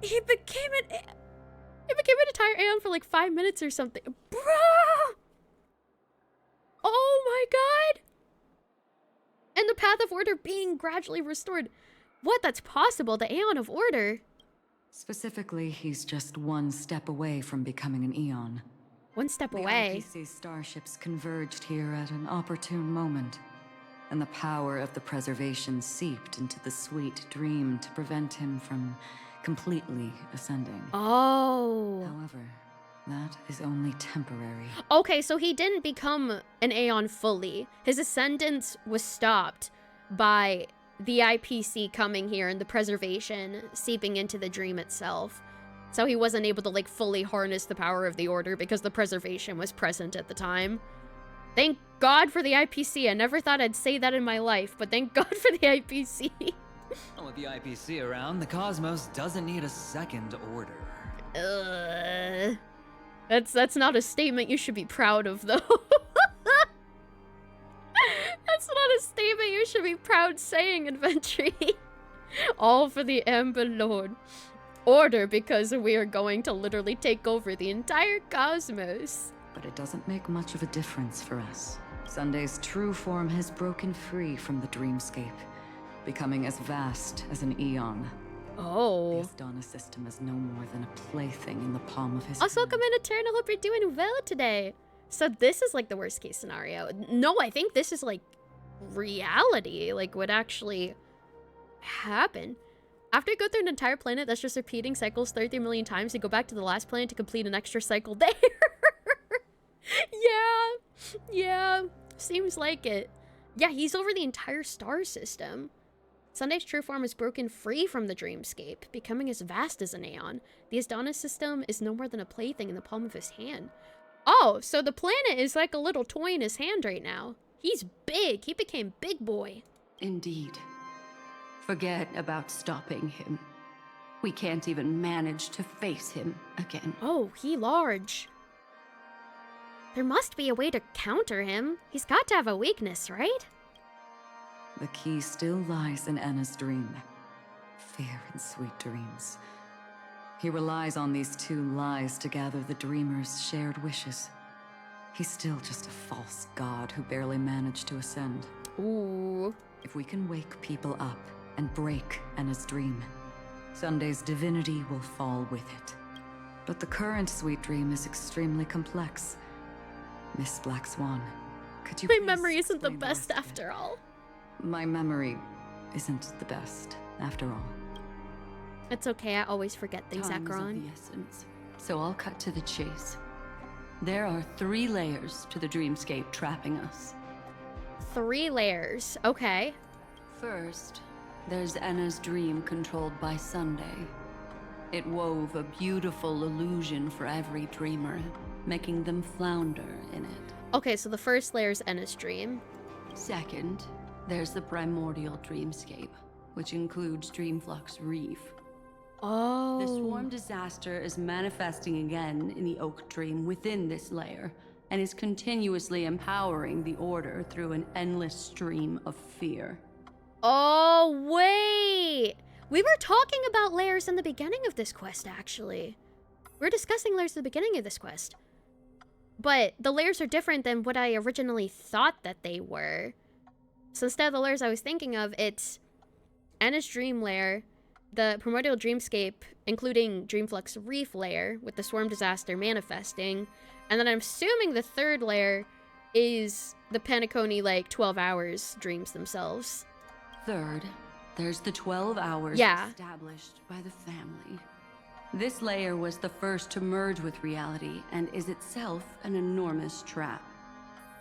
He became an entire Aeon for like 5 minutes or something. Bro! Oh my god! And the path of order being gradually restored. What? That's possible? The Aeon of Order? Specifically, he's just one step away from becoming an Eon. One step away. The IPC starships converged here at an opportune moment, and the power of the preservation seeped into the sweet dream to prevent him from completely ascending. Oh. However, that is only temporary. Okay, so he didn't become an Aeon fully. His ascendance was stopped by the IPC coming here and the preservation seeping into the dream itself. So he wasn't able to, like, fully harness the power of the Order because the preservation was present at the time. Thank God for the IPC. I never thought I'd say that in my life, but thank God for the IPC. Well, with the IPC around, the cosmos doesn't need a second order. That's not a statement you should be proud of, though. That's not a statement you should be proud saying, Inventory. All for the Amber Lord. Order, because we are going to literally take over the entire cosmos. But it doesn't make much of a difference for us. Sunday's true form has broken free from the dreamscape, becoming as vast as an Eon. Oh. The Astana system is no more than a plaything in the palm of his Also, hand. welcome in, Eternal. Hope you're doing well today. So this is like the worst case scenario. No, I think this is like reality, like what actually happened. After you go through an entire planet that's just repeating cycles 33 million times, you go back to the last planet to complete an extra cycle there. Yeah, seems like it. Yeah, he's over the entire star system. Sunday's true form is broken free from the dreamscape, becoming as vast as an Aeon. The Astana system is no more than a plaything in the palm of his hand. Oh, so the planet is like a little toy in his hand right now. He's big. He became big boy. Indeed. Forget about stopping him. We can't even manage to face him again. Oh, he large. There must be a way to counter him. He's got to have a weakness, right? The key still lies in Anna's dream. Fear and sweet dreams. He relies on these two lies to gather the dreamer's shared wishes. He's still just a false god who barely managed to ascend. Ooh. If we can wake people up and break Anna's dream, Sunday's divinity will fall with it. But the current sweet dream is extremely complex. Miss Black Swan, could you My please memory isn't the explain best rest of it? after all. My memory isn't the best, after all. It's okay, I always forget things, Time is of Acheron. the essence, so I'll cut to the chase. There are 3 layers to the dreamscape trapping us. 3 layers, okay. First, there's Anna's dream controlled by Sunday. It wove a beautiful illusion for every dreamer, making them flounder in it. Okay, so the first layer is Enna's dream. Second, there's the primordial dreamscape, which includes Dreamflux Reef. Oh. The swarm disaster is manifesting again in the Oak Dream within this layer, and is continuously empowering the Order through an endless stream of fear. Oh, wait! We were talking about layers in the beginning of this quest, actually. We were discussing layers at the beginning of this quest. But the layers are different than what I originally thought that they were. So instead of the layers I was thinking of, it's Anna's dream layer, the primordial dreamscape, including Dreamflux Reef layer, with the swarm disaster manifesting, and then I'm assuming the third layer is the Paniconi, like, 12 hours dreams themselves. Third, there's the 12 hours Yeah. established by the family. This layer was the first to merge with reality and is itself an enormous trap.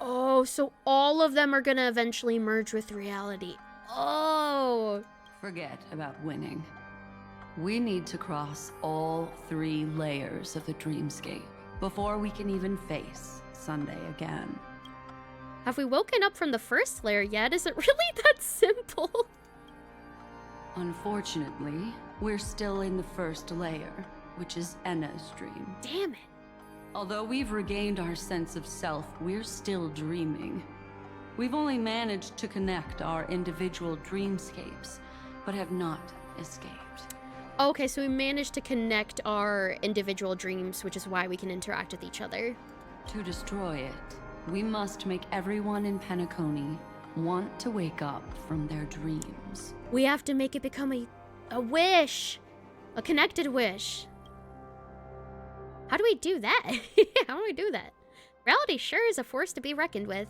Oh, so all of them are gonna eventually merge with reality. Oh. Forget about winning. We need to cross all 3 layers of the dreamscape before we can even face Sunday again. Have we woken up from the first layer yet? Is it really that simple? Unfortunately, we're still in the first layer, which is Enna's dream. Damn it. Although we've regained our sense of self, we're still dreaming. We've only managed to connect our individual dreamscapes, but have not escaped. Okay, so we managed to connect our individual dreams, which is why we can interact with each other. To destroy it, we must make everyone in Penacony want to wake up from their dreams. We have to make it become a wish. A connected wish. How do we do that? How do we do that? Reality sure is a force to be reckoned with.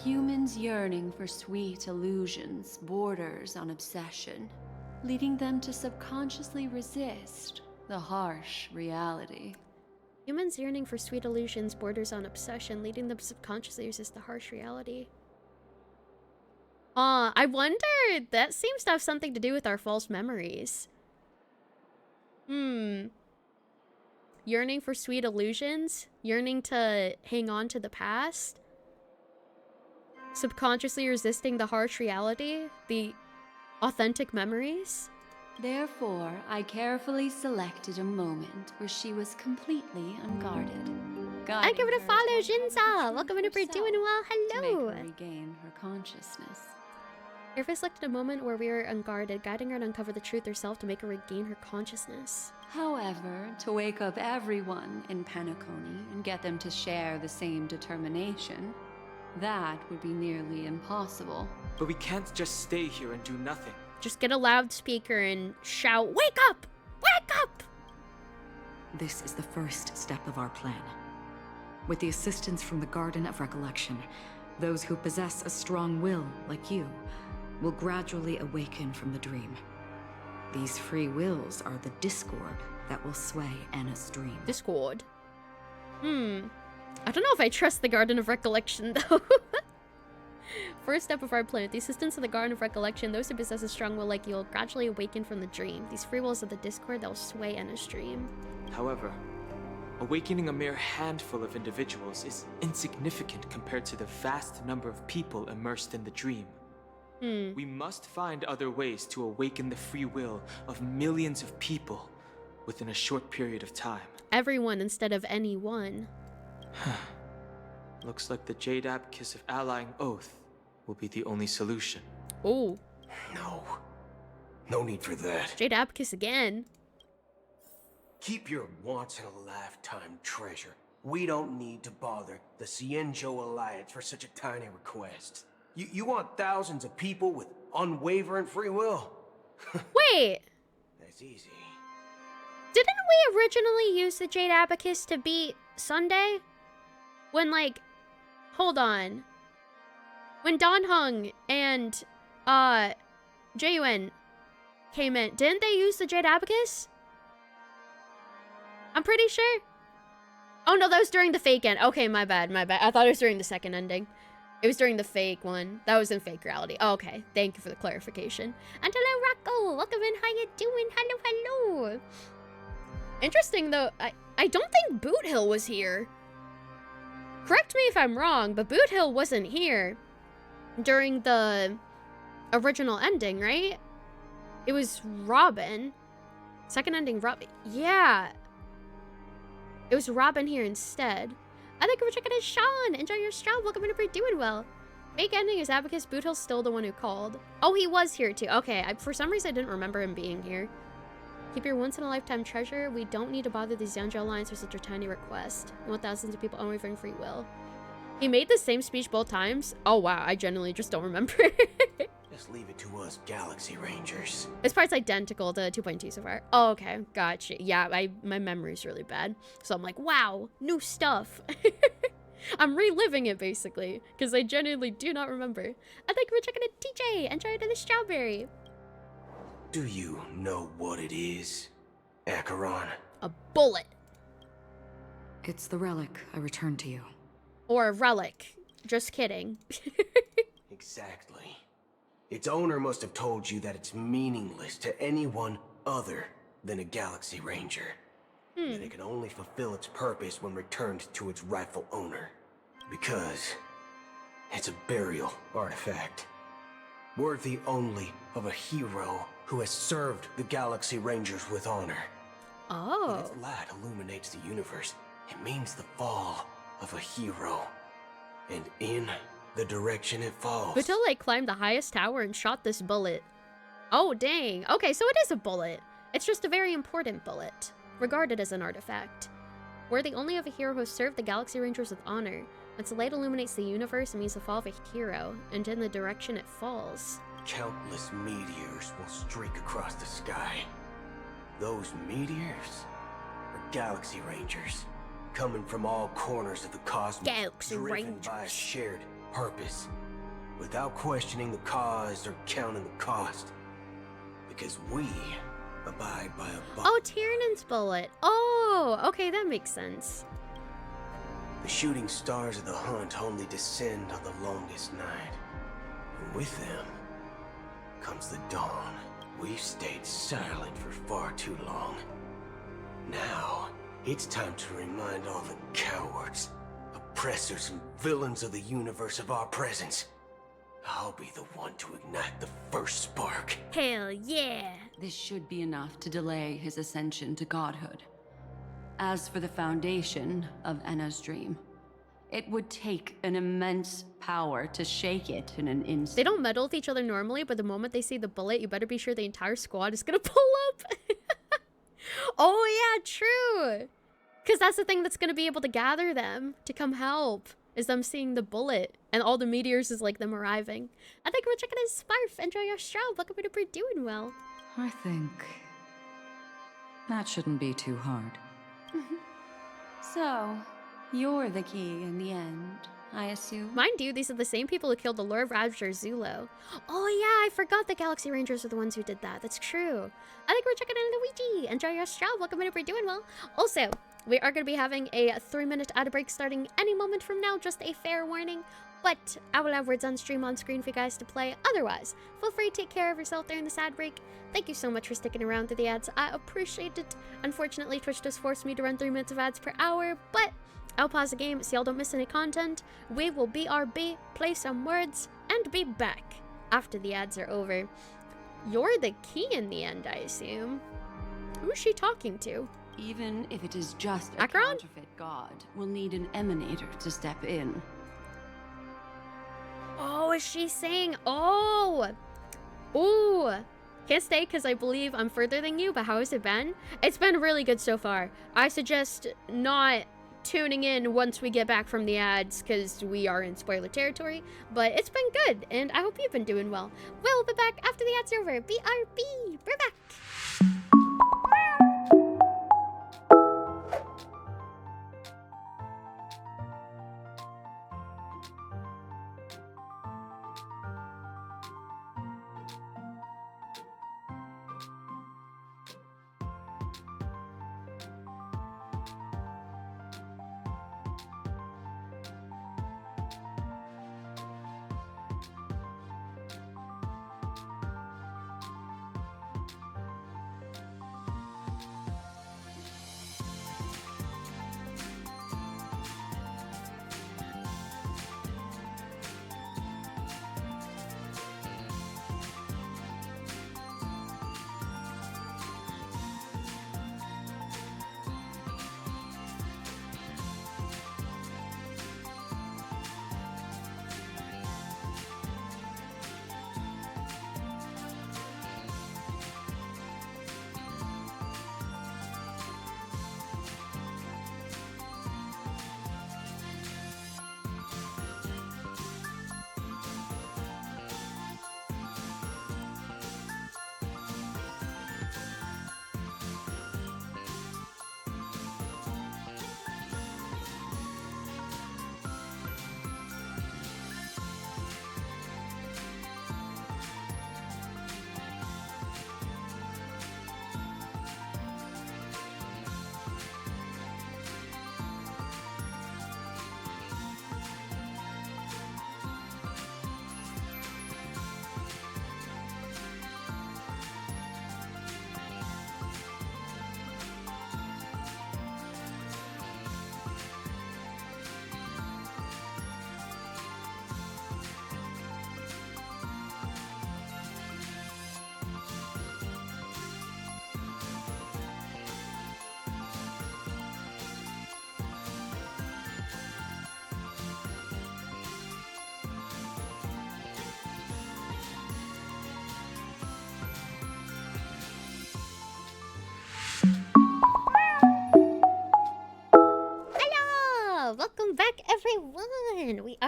Humans yearning for sweet illusions borders on obsession, leading them to subconsciously resist the harsh reality. Humans yearning for sweet illusions borders on obsession, leading them to subconsciously resist the harsh reality. I wonder, that seems to have something to do with our false memories. Yearning for sweet illusions? Yearning to hang on to the past? Subconsciously resisting the harsh reality? The authentic memories? Therefore, I carefully selected a moment where she was completely unguarded. Thank you for the follow, Jinza! Welcome in, if you're doing well, hello! To make her regain her consciousness. Carefully selected a moment where we were unguarded, guiding her to uncover the truth herself to make her regain her consciousness. However, to wake up everyone in Penacony and get them to share the same determination, that would be nearly impossible. But we can't just stay here and do nothing. Just get a loudspeaker and shout, "Wake up! Wake up!" This is the first step of our plan. With the assistance from the Garden of Recollection, those who possess a strong will, like you, will gradually awaken from the dream. These free wills are the discord that will sway Anna's dream. Discord? I don't know if I trust the Garden of Recollection, though. First step of our plan. With the assistance of the Garden of Recollection, those who possess a strong will like you will gradually awaken from the dream. These free wills are the discord that will sway Anna's dream. However, awakening a mere handful of individuals is insignificant compared to the vast number of people immersed in the dream. We must find other ways to awaken the free will of millions of people within a short period of time. Everyone instead of anyone. Looks like the Jade Abacus of Allying Oath will be the only solution. Oh. No need for that. Jade Abacus again. Keep your once-in-a-lifetime treasure. We don't need to bother the Cienjo Alliance for such a tiny request. You want thousands of people with unwavering free will? Wait. That's easy. Didn't we originally use the Jade Abacus to beat Sunday? When, like, hold on. When Don Hung and, Jayuen came in, didn't they use the Jade Abacus? I'm pretty sure. Oh no, that was during the fake end. Okay, my bad. I thought it was during the second ending. It was during the fake one. That was in fake reality. Oh, okay, thank you for the clarification. And hello, Rocco. Welcome in. How you doing? Hello. Interesting, though. I don't think Boot Hill was here. Correct me if I'm wrong, but Boot Hill wasn't here during the original ending, right? It was Robin. Second ending, Robin. Yeah. It was Robin here instead. I think we're checking out Sean. Enjoy your stream. Welcome in if you're doing well. Fake ending is Abacus. Boot Hill's still the one who called. Oh, he was here too. Okay, for some reason I didn't remember him being here. Keep your once-in-a-lifetime treasure. We don't need to bother the Xianzhou Alliance for such a tiny request. We want thousands of people unwavering free will. He made the same speech both times? Oh wow, I genuinely just don't remember. Just leave it to us, Galaxy Rangers. This part's identical to 2.2 so far. Oh, okay, gotcha. Yeah, my memory's really bad. So I'm like, wow, new stuff. I'm reliving it, basically, because I genuinely do not remember. I think we're checking a DJ. Enjoy to the strawberry. Do you know what it is, Acheron? A bullet. It's the relic I returned to you. Or a relic. Just kidding. Exactly. Its owner must have told you that it's meaningless to anyone other than a Galaxy Ranger. That it can only fulfill its purpose when returned to its rightful owner. Because it's a burial artifact. Worthy only of a hero who has served the Galaxy Rangers with honor. When its Oh. light illuminates the universe, it means the fall of a hero. And in the direction it falls. Buto like climbed the highest tower and shot this bullet. Oh, dang. Okay, so it is a bullet. It's just a very important bullet, regarded as an artifact. Worthy only of a hero who has served the Galaxy Rangers with honor. Once the light illuminates the universe, it means the fall of a hero, and in the direction it falls. Countless meteors will streak across the sky. Those meteors are Galaxy Rangers, coming from all corners of the cosmos, Galaxy driven by a Rangers. shared purpose, without questioning the cause or counting the cost. Because we abide by a bond. Oh, Tiernan's bullet. Oh, okay, that makes sense. The shooting stars of the hunt only descend on the longest night. And with them comes the dawn. We've stayed silent for far too long. Now, it's time to remind all the cowards, oppressors, and villains of the universe of our presence. I'll be the one to ignite the first spark. Hell yeah. This should be enough to delay his ascension to godhood. As for the foundation of Enna's dream, it would take an immense power to shake it in an instant. They don't meddle with each other normally, but the moment they see the bullet, you better be sure the entire squad is gonna pull up. Oh yeah, true. Because that's the thing that's gonna be able to gather them to come help, is them seeing the bullet. And all the meteors is like them arriving. I think we're checking his Sparf. Enjoy your show. Welcome to We're doing well. I think that shouldn't be too hard. So, you're the key in the end, I assume? Mind you, these are the same people who killed the Lord Ravger Zulo. Oh yeah, I forgot the Galaxy Rangers are the ones who did that. That's true. I think we're checking in Luigi. Enjoy your show. Welcome to We're doing well. Also, we are going to be having a 3-minute ad break starting any moment from now. Just a fair warning. But I will have words on stream on screen for you guys to play. Otherwise, feel free to take care of yourself during this ad break. Thank you so much for sticking around through the ads. I appreciate it. Unfortunately, Twitch does force me to run 3 minutes of ads per hour, but I'll pause the game so y'all don't miss any content. We will BRB, play some words, and be back after the ads are over. You're the key in the end, I assume. Who's she talking to? Even if it is just a Background? counterfeit god, we'll need an emanator to step in. Oh, is she saying, oh, ooh, can't stay because I believe I'm further than you, but how has it been? It's been really good so far. I suggest not tuning in once we get back from the ads because we are in spoiler territory, but it's been good and I hope you've been doing well. We'll be back after the ads are over. BRB, we're back.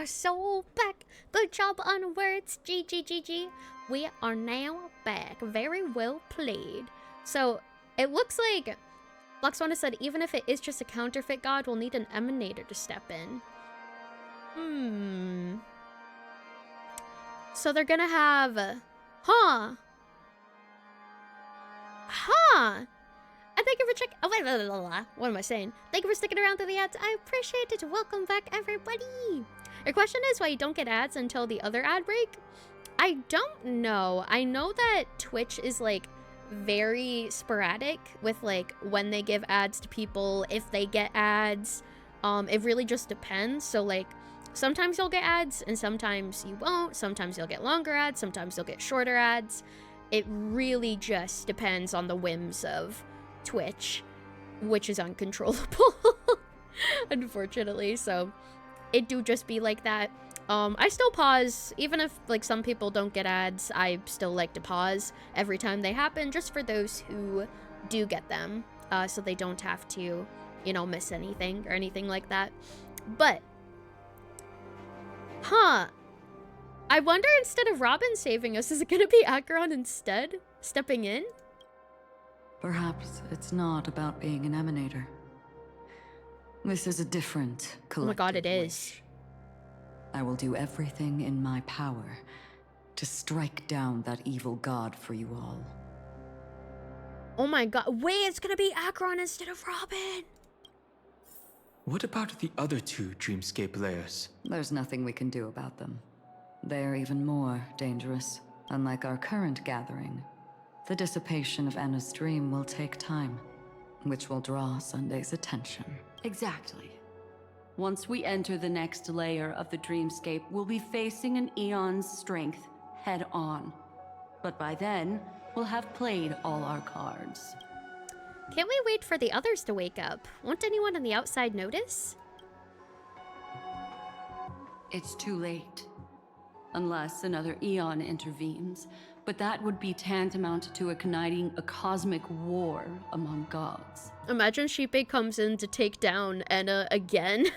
are so back. Good job on words. GG. We are now back. Very well played. So, it looks like Luxwana said even if it is just a counterfeit god, we'll need an emanator to step in. So they're gonna have... And thank you for checking... Oh, wait, what am I saying? Thank you for sticking around through the ads. I appreciate it. Welcome back, everybody. Your question is why you don't get ads until the other ad break? I don't know. I know that Twitch is, like, very sporadic with, like, when they give ads to people, if they get ads. It really just depends. So, like, sometimes you'll get ads and sometimes you won't. Sometimes you'll get longer ads. Sometimes you'll get shorter ads. It really just depends on the whims of Twitch, which is uncontrollable, unfortunately. So it do just be like that. I still pause, even if like some people don't get ads. I still like to pause every time they happen, just for those who do get them, so they don't have to, you know, miss anything or anything like that. But I wonder, instead of Robin saving us, is it gonna be Acheron instead stepping in? Perhaps it's not about being an emanator. This is a different collective. Oh my god, it is. Wish. I will do everything in my power to strike down that evil god for you all. Oh my god, wait, it's gonna be Acheron instead of Robin! What about the other two dreamscape layers? There's nothing we can do about them. They're even more dangerous. Unlike our current gathering, the dissipation of Anna's dream will take time, which will draw Sunday's attention. Exactly. Once we enter the next layer of the dreamscape, we'll be facing an eon's strength head on. But by then, we'll have played all our cards. Can't we wait for the others to wake up? Won't anyone on the outside notice? It's too late. Unless another eon intervenes. But that would be tantamount to igniting a cosmic war among gods. Imagine Sheepei comes in to take down Enna again.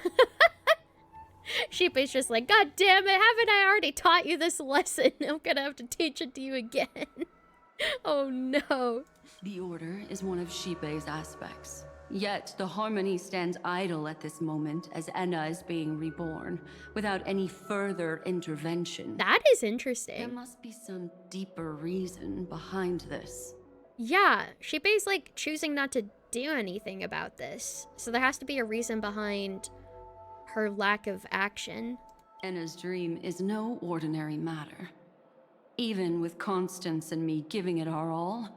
Sheepei's just like, God damn it, haven't I already taught you this lesson? I'm gonna have to teach it to you again. Oh no. The Order is one of Sheepei's aspects. Yet the Harmony stands idle at this moment as Enna is being reborn, without any further intervention. That is interesting. There must be some deeper reason behind this. Yeah, Sheepei's like choosing not to do anything about this. So there has to be a reason behind her lack of action. Enna's dream is no ordinary matter. Even with Constance and me giving it our all,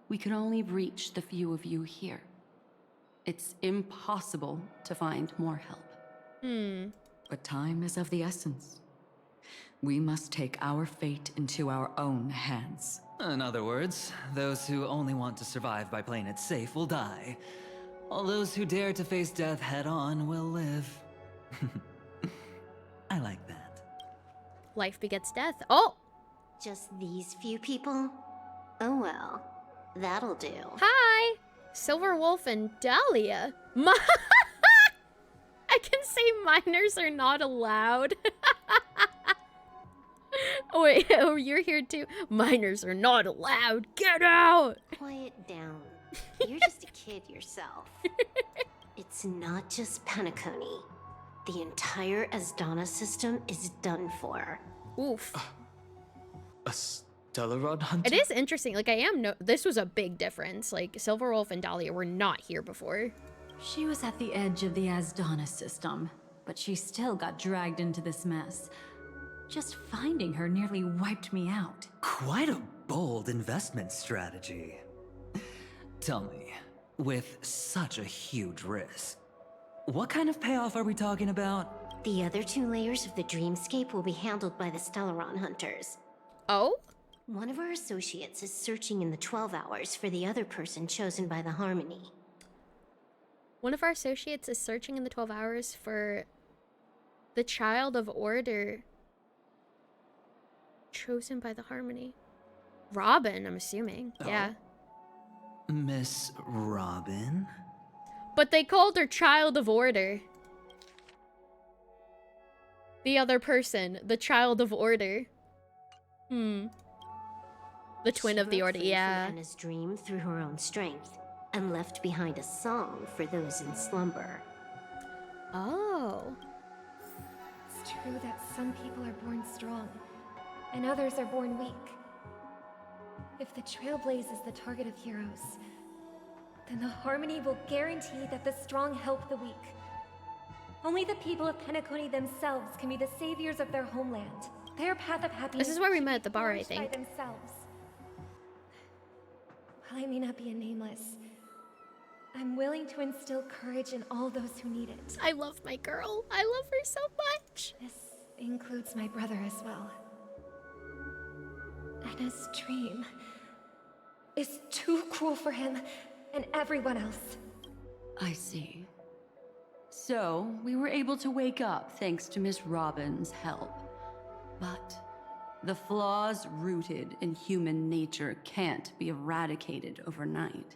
we can only reach the few of you here. It's impossible to find more help. But time is of the essence. We must take our fate into our own hands. In other words, those who only want to survive by playing it safe will die. All those who dare to face death head-on will live. I like that. Life begets death. Oh! Just these few people? Oh well, that'll do. Hi! Silver Wolf and Dahlia. I can say minors are not allowed. Oh wait, oh, you're here too. Minors are not allowed. Get out! Quiet down. You're just a kid yourself. It's not just Penacony. The entire Asdana system is done for. Oof. A Stellarod hunter? It is interesting. Like, this was a big difference. Like, Silver Wolf and Dahlia were not here before. She was at the edge of the Asdana system, but she still got dragged into this mess. Just finding her nearly wiped me out. Quite a bold investment strategy. Tell me, with such a huge risk, what kind of payoff are we talking about? The other two layers of the dreamscape will be handled by the Stellaron hunters. Oh? One of our associates is searching in the 12 hours for the other person chosen by the Harmony. One of our associates is searching in the 12 hours for the Child of Order chosen by the Harmony. Robin, I'm assuming. Oh. Yeah. Miss Robin? But they called her Child of Order. the other person, the child of order. The twin of the order, yeah. Anna's dream through her own strength, and left behind a song for those in slumber. Oh. It's true that some people are born strong, and others are born weak. If the Trailblaze is the target of heroes, then the Harmony will guarantee that the strong help the weak. Only the people of Penacony themselves can be the saviors of their homeland. Their path of happiness. This is where we met at the bar, I think. By themselves. While I may not be a nameless, I'm willing to instill courage in all those who need it. I love my girl. I love her so much. This includes my brother as well. Anna's dream is too cruel for him and everyone else. I see. So, we were able to wake up thanks to Miss Robin's help. But the flaws rooted in human nature can't be eradicated overnight.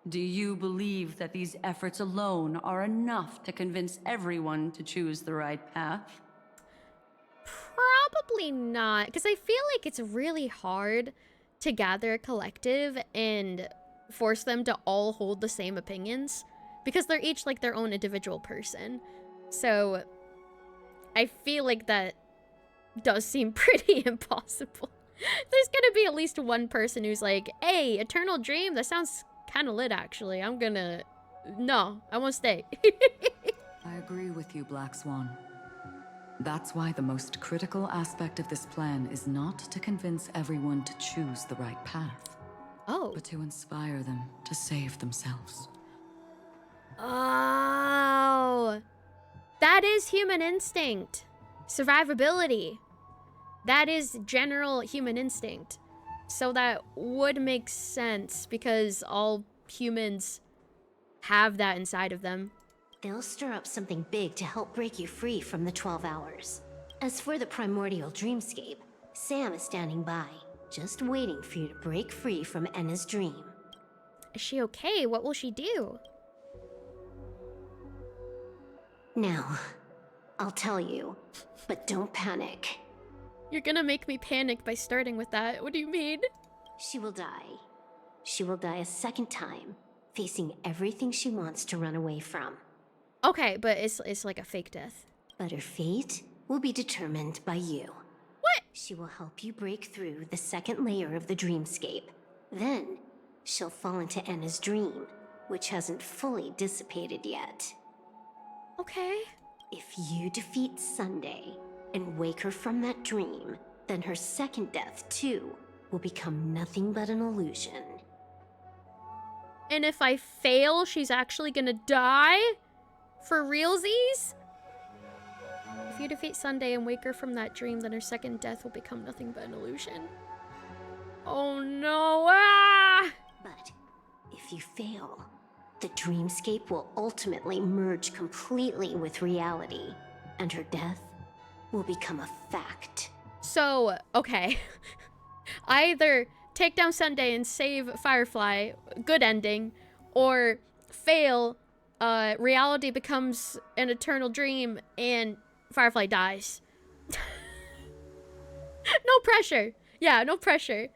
Do you believe that these efforts alone are enough to convince everyone to choose the right path? Probably not, because I feel like it's really hard to gather a collective and force them to all hold the same opinions, because they're each like their own individual person. So I feel like that does seem pretty impossible. There's gonna be at least one person who's like, hey, Eternal Dream, that sounds kind of lit actually. No, I won't stay. I agree with you, Black Swan. That's why the most critical aspect of this plan is not to convince everyone to choose the right path. Oh. But to inspire them to save themselves. Oh. That is human instinct. Survivability. That is general human instinct. So that would make sense because all humans have that inside of them. They'll stir up something big to help break you free from the 12 hours. As for the primordial dreamscape, Sam is standing by, just waiting for you to break free from Enna's dream. Is she okay? What will she do? Now, I'll tell you, but don't panic. You're gonna make me panic by starting with that. What do you mean? She will die. She will die a second time, facing everything she wants to run away from. Okay, but it's like a fake death. But her fate will be determined by you. What? She will help you break through the second layer of the dreamscape. Then, she'll fall into Enna's dream, which hasn't fully dissipated yet. Okay. If you defeat Sunday and wake her from that dream, then her second death, too, will become nothing but an illusion. And if I fail, she's actually gonna die? For realsies? If you defeat Sunday and wake her from that dream, then her second death will become nothing but an illusion. Oh no! Ah! But if you fail, the dreamscape will ultimately merge completely with reality, and her death will become a fact. So, okay. Either take down Sunday and save Firefly, good ending, or fail, reality becomes an eternal dream and Firefly dies. No pressure. Yeah, no pressure.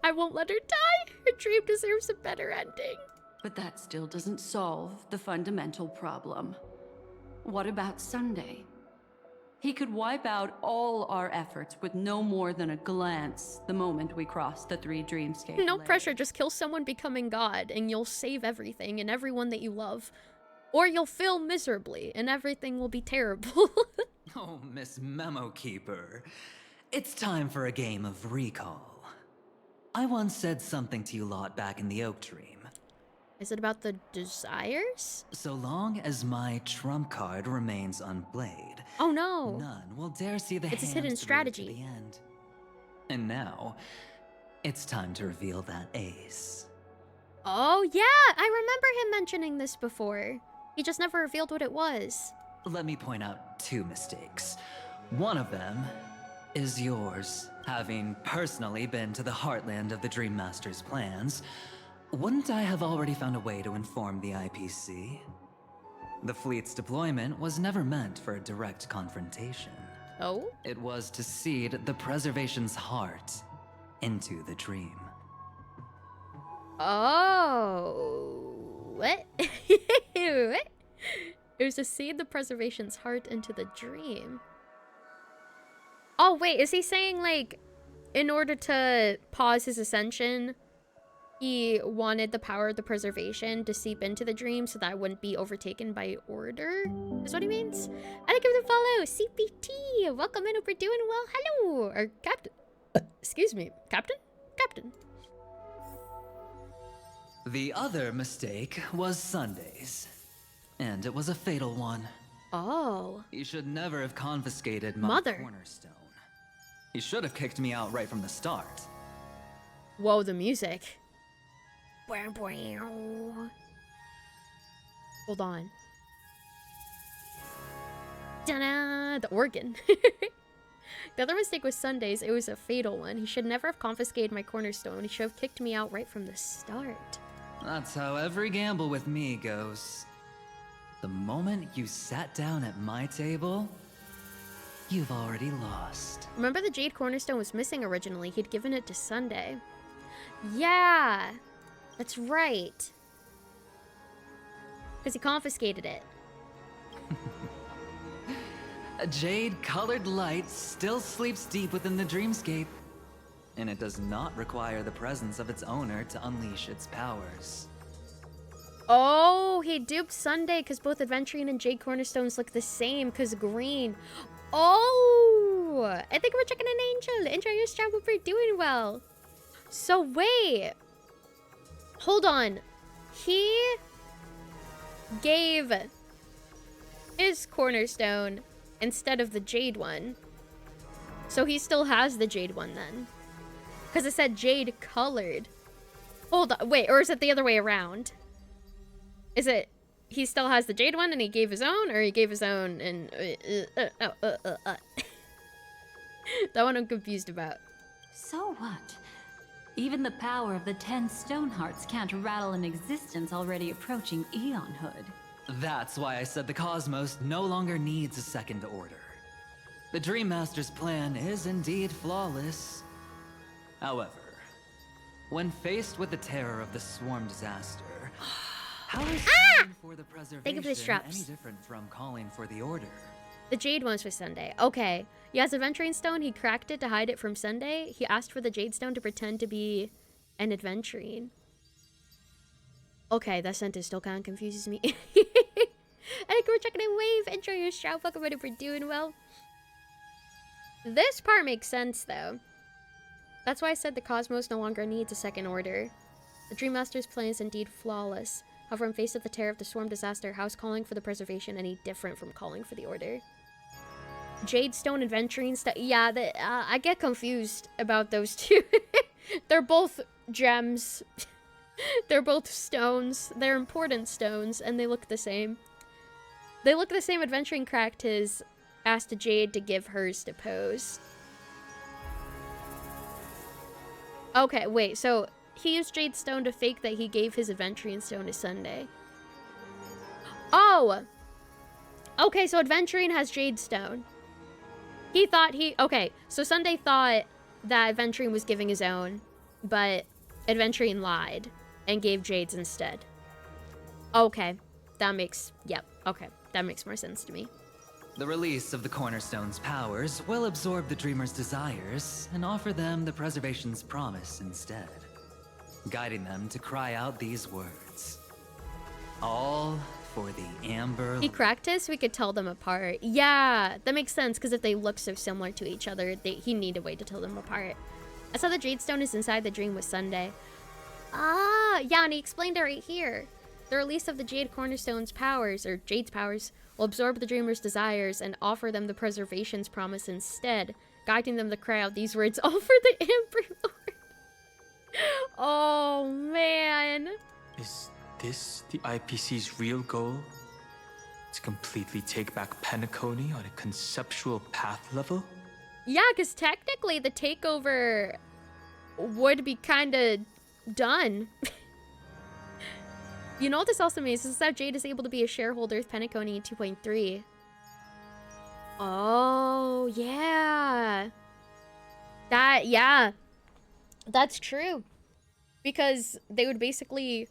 I won't let her die. Her dream deserves a better ending. But that still doesn't solve the fundamental problem. What about Sunday? He could wipe out all our efforts with no more than a glance the moment we cross the 3 dreamscape No layers. pressure, just kill someone becoming God and you'll save everything and everyone that you love. Or you'll fail miserably and everything will be terrible. Oh, Miss Memo Keeper. It's time for a game of recall. I once said something to you lot back in the Oak Dream. Is it about the desires? So long as my trump card remains unplayed, oh no, none will dare see the it's his hands hidden through strategy. to the end. And now, it's time to reveal that ace. Oh yeah, I remember him mentioning this before. He just never revealed what it was. Let me point out 2 mistakes. One of them is yours. Having personally been to the heartland of the Dream Master's plans, wouldn't I have already found a way to inform the IPC? The fleet's deployment was never meant for a direct confrontation. Oh? It was to seed the preservation's heart into the dream. Oh. What? What? It was to seed the preservation's heart into the dream. Oh, wait, is he saying, like, in order to pause his ascension, he wanted the power of the preservation to seep into the dream so that it wouldn't be overtaken by order? Is what he means? I like him to follow. CPT! Welcome in, hope you're doing well. Hello! Or Captain. Excuse me. Captain? Captain. The other mistake was Sundays. And it was a fatal one. Oh. He should never have confiscated my Mother. cornerstone. He should have kicked me out right from the start. Whoa, the music. Hold on. Ta-da! The organ. The other mistake was Sundays. It was a fatal one. He should never have confiscated my cornerstone. He should have kicked me out right from the start. That's how every gamble with me goes. The moment you sat down at my table, you've already lost. Remember the Jade Cornerstone was missing originally. He'd given it to Sunday. Yeah, that's right. Because he confiscated it. A jade-colored light still sleeps deep within the dreamscape, and it does not require the presence of its owner to unleash its powers. Oh, he duped Sunday because both Adventurine and Jade Cornerstones look the same because green. Oh, I think we're checking an angel. Enjoy your stream, hope you're doing well. So wait, hold on. He gave his cornerstone instead of the jade one. So he still has the jade one then. Because it said jade colored. Hold on, wait, or is it the other way around? Is it he still has the jade one and he gave his own, or he gave his own and that one I'm confused about. So what? Even the power of the 10 stone hearts can't rattle an existence already approaching eonhood. That's why I said the cosmos no longer needs a second order. The Dream Master's plan is indeed flawless. However, when faced with the terror of the swarm disaster, how is calling for the Think of the preservation straps. any different from calling for the order? The jade one's for Sunday. Okay. He has Adventuring Stone. He cracked it to hide it from Sunday. He asked for the Jade Stone to pretend to be an Adventurine. Okay, that sentence still kind of confuses me. I think we're checking in Wave. Enjoy your shout. Fuck about it for doing well. This part makes sense, though. That's why I said the cosmos no longer needs a second order. The Dream Master's plan is indeed flawless. However, in face of the terror of the swarm disaster, how is calling for the preservation any different from calling for the order? Jade Stone, Adventuring Stone. Yeah, I get confused about those two. They're both gems. They're both stones. They're important stones, and they look the same. They look the same. Adventuring cracked his, asked Jade to give hers to Pose. Okay, wait, so he used Jade Stone to fake that he gave his Adventuring Stone to Sunday. Oh! Okay, so Adventuring has Jade Stone. He thought okay, so Sunday thought that Adventuring was giving his own, but Adventuring lied and gave Jade's instead. Okay, that makes more sense to me. The release of the Cornerstone's powers will absorb the Dreamer's desires and offer them the Preservation's promise instead, guiding them to cry out these words. All for the Amber... He cracked us, we could tell them apart. Yeah, that makes sense, because if they look so similar to each other, he needed a way to tell them apart. I saw the Jade Stone is inside the dream with Sunday. Ah, yeah, and he explained it right here. The release of the Jade Cornerstone's powers, or Jade's powers, will absorb the Dreamer's desires and offer them the Preservation's promise instead, guiding them to cry out these words, all for the Amber Lord. Oh, man. Is this the IPC's real goal? To completely take back Penacony on a conceptual path level? Yeah, because technically the takeover would be kind of done. You know what this also means? This is how Jade is able to be a shareholder with Penacony 2.3. Oh, yeah. Yeah. That's true. Because they would basically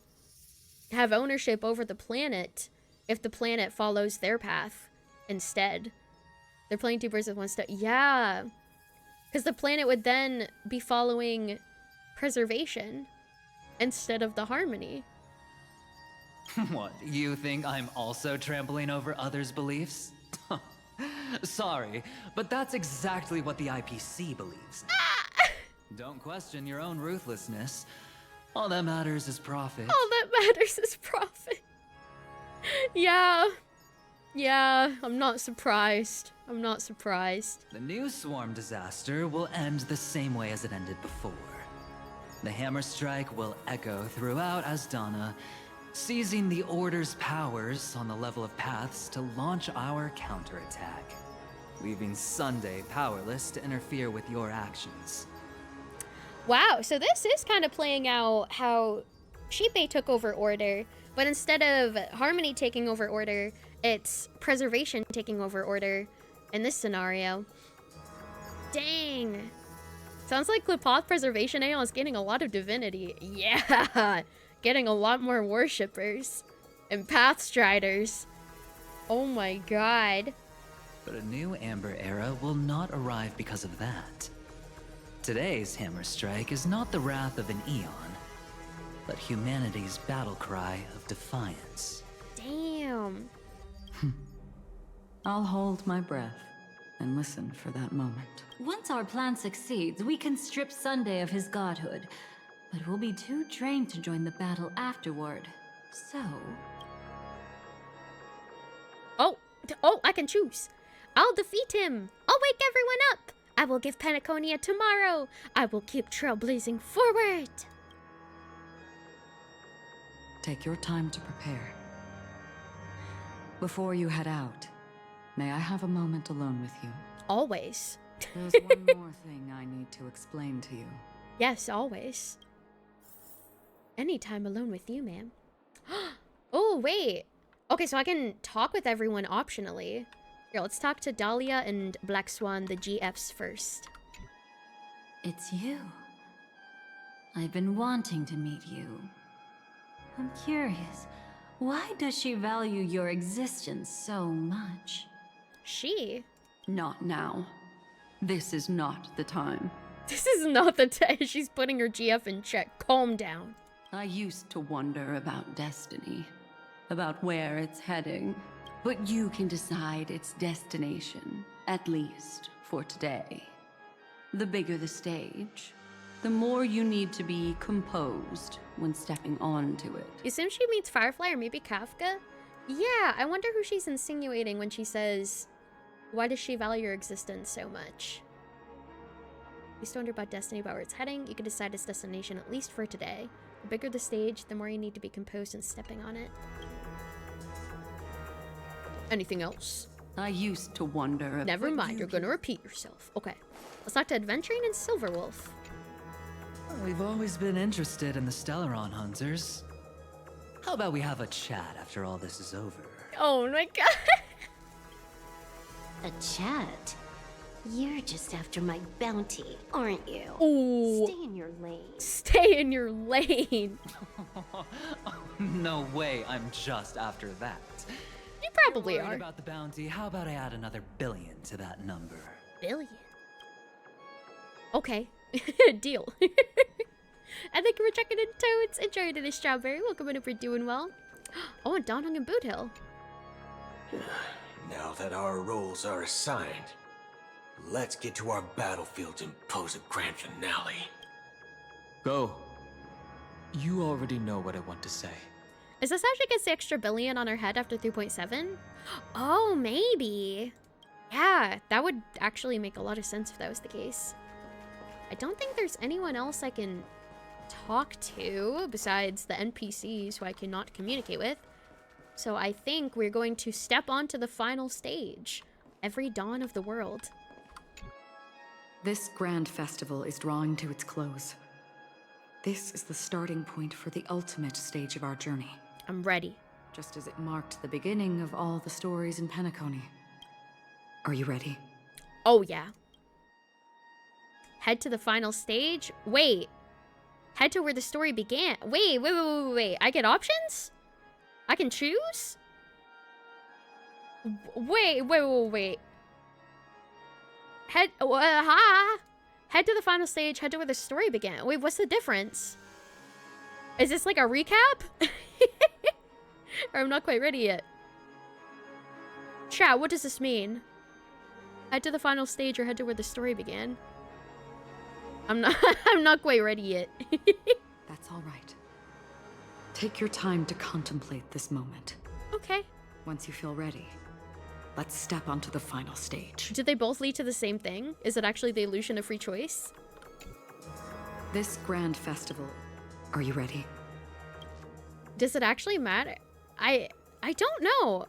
have ownership over the planet if the planet follows their path instead. They're playing two birds with one stone. Yeah. Because the planet would then be following preservation instead of the harmony. What, you think I'm also trampling over others' beliefs? Sorry, but that's exactly what the IPC believes. Don't question your own ruthlessness. All that matters is profit. All that matters is profit. Yeah. Yeah, I'm not surprised. I'm not surprised. The new swarm disaster will end the same way as it ended before. The hammer strike will echo throughout Asdana, seizing the Order's powers on the level of paths to launch our counterattack, leaving Sunday powerless to interfere with your actions. Wow, so this is kind of playing out how Shipe took over Order, but instead of Harmony taking over Order, it's Preservation taking over Order in this scenario. Dang. Sounds like Klipoth Preservation Aeon is getting a lot of divinity. Yeah, getting a lot more worshippers and Pathstriders. Oh my god. But a new Amber Era will not arrive because of that. Today's Hammer Strike is not the wrath of an eon, but humanity's battle cry of defiance. Damn. I'll hold my breath and listen for that moment. Once our plan succeeds, we can strip Sunday of his godhood, but we'll be too drained to join the battle afterward. So... Oh, I can choose. I'll defeat him. I'll wake everyone up. I will give Penacony tomorrow. I will keep trailblazing forward. Take your time to prepare. Before you head out, may I have a moment alone with you? Always. There's one more thing I need to explain to you. Yes, always. Anytime alone with you, ma'am. Oh, wait. Okay, so I can talk with everyone optionally. Here, let's talk to Dahlia and Black Swan, the GFs, first. It's you. I've been wanting to meet you. I'm curious, why does she value your existence so much? She? Not now. This is not the time. This is not the time. She's putting her GF in check. Calm down. I used to wonder about destiny, about where it's heading. But you can decide its destination, at least for today. The bigger the stage, the more you need to be composed when stepping onto it. You assume she means Firefly or maybe Kafka? Yeah, I wonder who she's insinuating when she says, why does she value your existence so much? You still wonder about destiny, about where it's heading. You can decide its destination, at least for today. The bigger the stage, the more you need to be composed and stepping on it. Anything else? I used to wonder... Never mind, you're gonna repeat yourself. Okay, let's talk to Adventuring and Silverwolf. We've always been interested in the Stellaron Hunters. How about we have a chat after all this is over? Oh my god! A chat? You're just after my bounty, aren't you? Ooh. Stay in your lane. Stay in your lane. No way, I'm just after that. You probably are. About the bounty, how about I add another billion to that number? Billion? Okay. Deal. And thank you for checking in, Toads. Enjoy the strawberry. Welcome in if you're doing well. Oh, and Donhung and Boot Hill. Now that our roles are assigned, let's get to our battlefields and pose a grand finale. Go. You already know what I want to say. Is this how she gets the extra billion on her head after 3.7? Oh, maybe. Yeah, that would actually make a lot of sense if that was the case. I don't think there's anyone else I can talk to besides the NPCs who I cannot communicate with. So I think we're going to step onto the final stage. Every dawn of the world. This grand festival is drawing to its close. This is the starting point for the ultimate stage of our journey. I'm ready. Just as it marked the beginning of all the stories in Penacony. Are you ready? Oh, yeah. Head to the final stage? Wait. Head to where the story began. Wait. I get options? I can choose? Wait. Head to the final stage, head to where the story began. Wait, what's the difference? Is this like a recap? Or I'm not quite ready yet. Chat, what does this mean? Head to the final stage or head to where the story began. I'm not quite ready yet. That's all right. Take your time to contemplate this moment. Okay. Once you feel ready, let's step onto the final stage. Did they both lead to the same thing? Is it actually the illusion of free choice? This grand festival, are you ready? Does it actually matter? I don't know.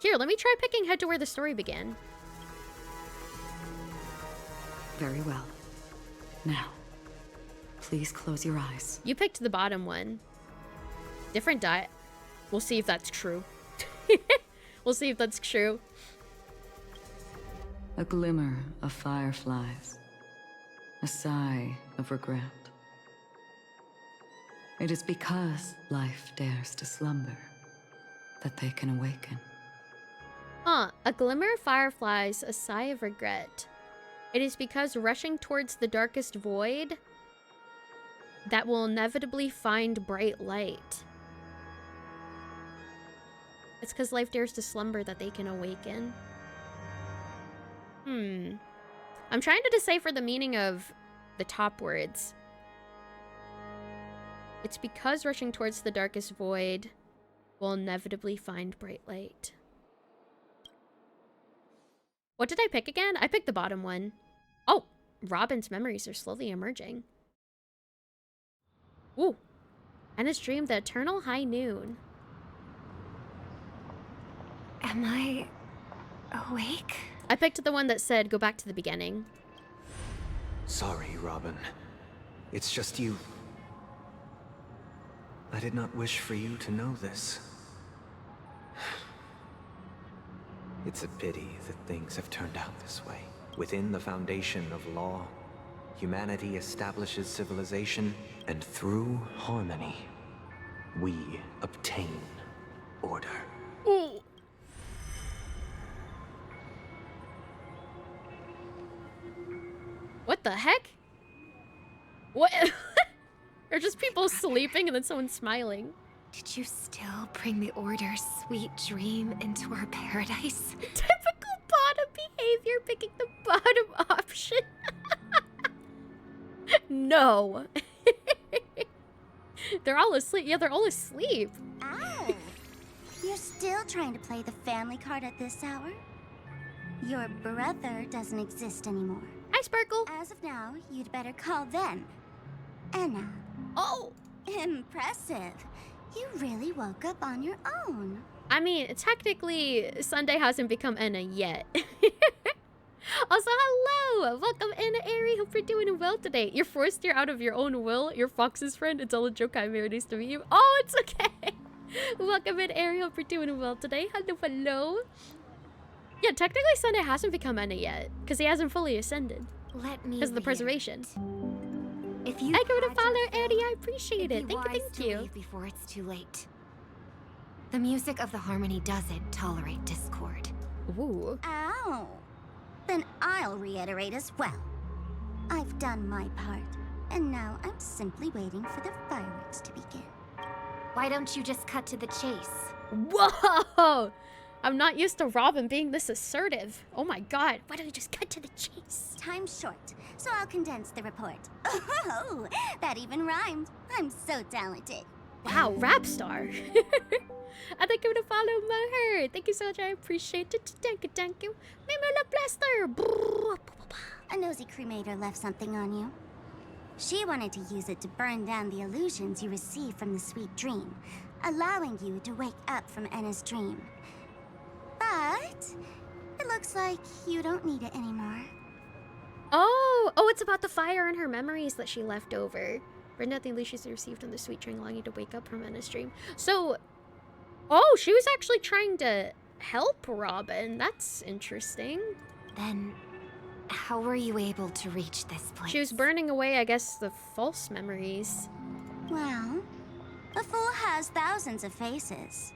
Here, let me try picking head to where the story began. Very well. Now, please close your eyes. You picked the bottom one. Different diet. We'll see if that's true. We'll see if that's true. A glimmer of fireflies. A sigh of regret. It is because life dares to slumber that they can awaken. Huh. A glimmer of fireflies, a sigh of regret. It is because rushing towards the darkest void that will inevitably find bright light. It's because life dares to slumber that they can awaken. I'm trying to decipher the meaning of the top words. It's because rushing towards the darkest void will inevitably find bright light. What did I pick again? I picked the bottom one. Oh, Robin's memories are slowly emerging. Ooh. Anna's dream, the eternal high noon. Am I awake? I picked the one that said go back to the beginning. Sorry, Robin. It's just you. I did not wish for you to know this. It's a pity that things have turned out this way. Within the foundation of law, humanity establishes civilization, and through harmony, we obtain order. Ooh. What the heck? What? Are just people sleeping and then someone smiling? Did you still bring the Order's sweet dream into our paradise? Typical bottom behavior, picking the bottom option. No. They're all asleep. Yeah, they're all asleep. Ow! You're still trying to play the family card at this hour? Your brother doesn't exist anymore. Hi, Sparkle. As of now, you'd better call them Anna. Oh! Impressive. You really woke up on your own. I mean, technically, Sunday hasn't become Anna yet. Also, hello! Welcome, Anna Airy. Hope you're doing well today. You're forced here out of your own will. You're Fox's friend. It's all a joke. I'm very nice to meet you. Oh, it's okay. Welcome in, Airy. Hope you're doing well today. Hello. Yeah, technically, Sunday hasn't become Anna yet because he hasn't fully ascended. Let me. Because of the preservation. If you thank you for the follow, Airy. I appreciate it. Thank you. Leave before it's too late. The music of the harmony doesn't tolerate discord. Ooh. Ow. Then I'll reiterate as well. I've done my part, and now I'm simply waiting for the fireworks to begin. Why don't you just cut to the chase? Whoa! I'm not used to Robin being this assertive. Oh my god, why don't we just cut to the chase? Time's short, so I'll condense the report. Oh, that even rhymed. I'm so talented. Wow, rap star. I thank you to follow Maher. Thank you so much. I appreciate it. Thank you. Mimula Blaster. A nosy cremator left something on you. She wanted to use it to burn down the illusions you received from the sweet dream, allowing you to wake up from Anna's dream. But it looks like you don't need it anymore. Oh, it's about the fire and her memories that she left over. Burn out the illusions you received from the sweet dream, allowing you to wake up from Anna's dream. So, Oh, she was actually trying to help Robin. That's interesting. Then, how were you able to reach this place? She was burning away, I guess, the false memories. Well, a fool has thousands of faces.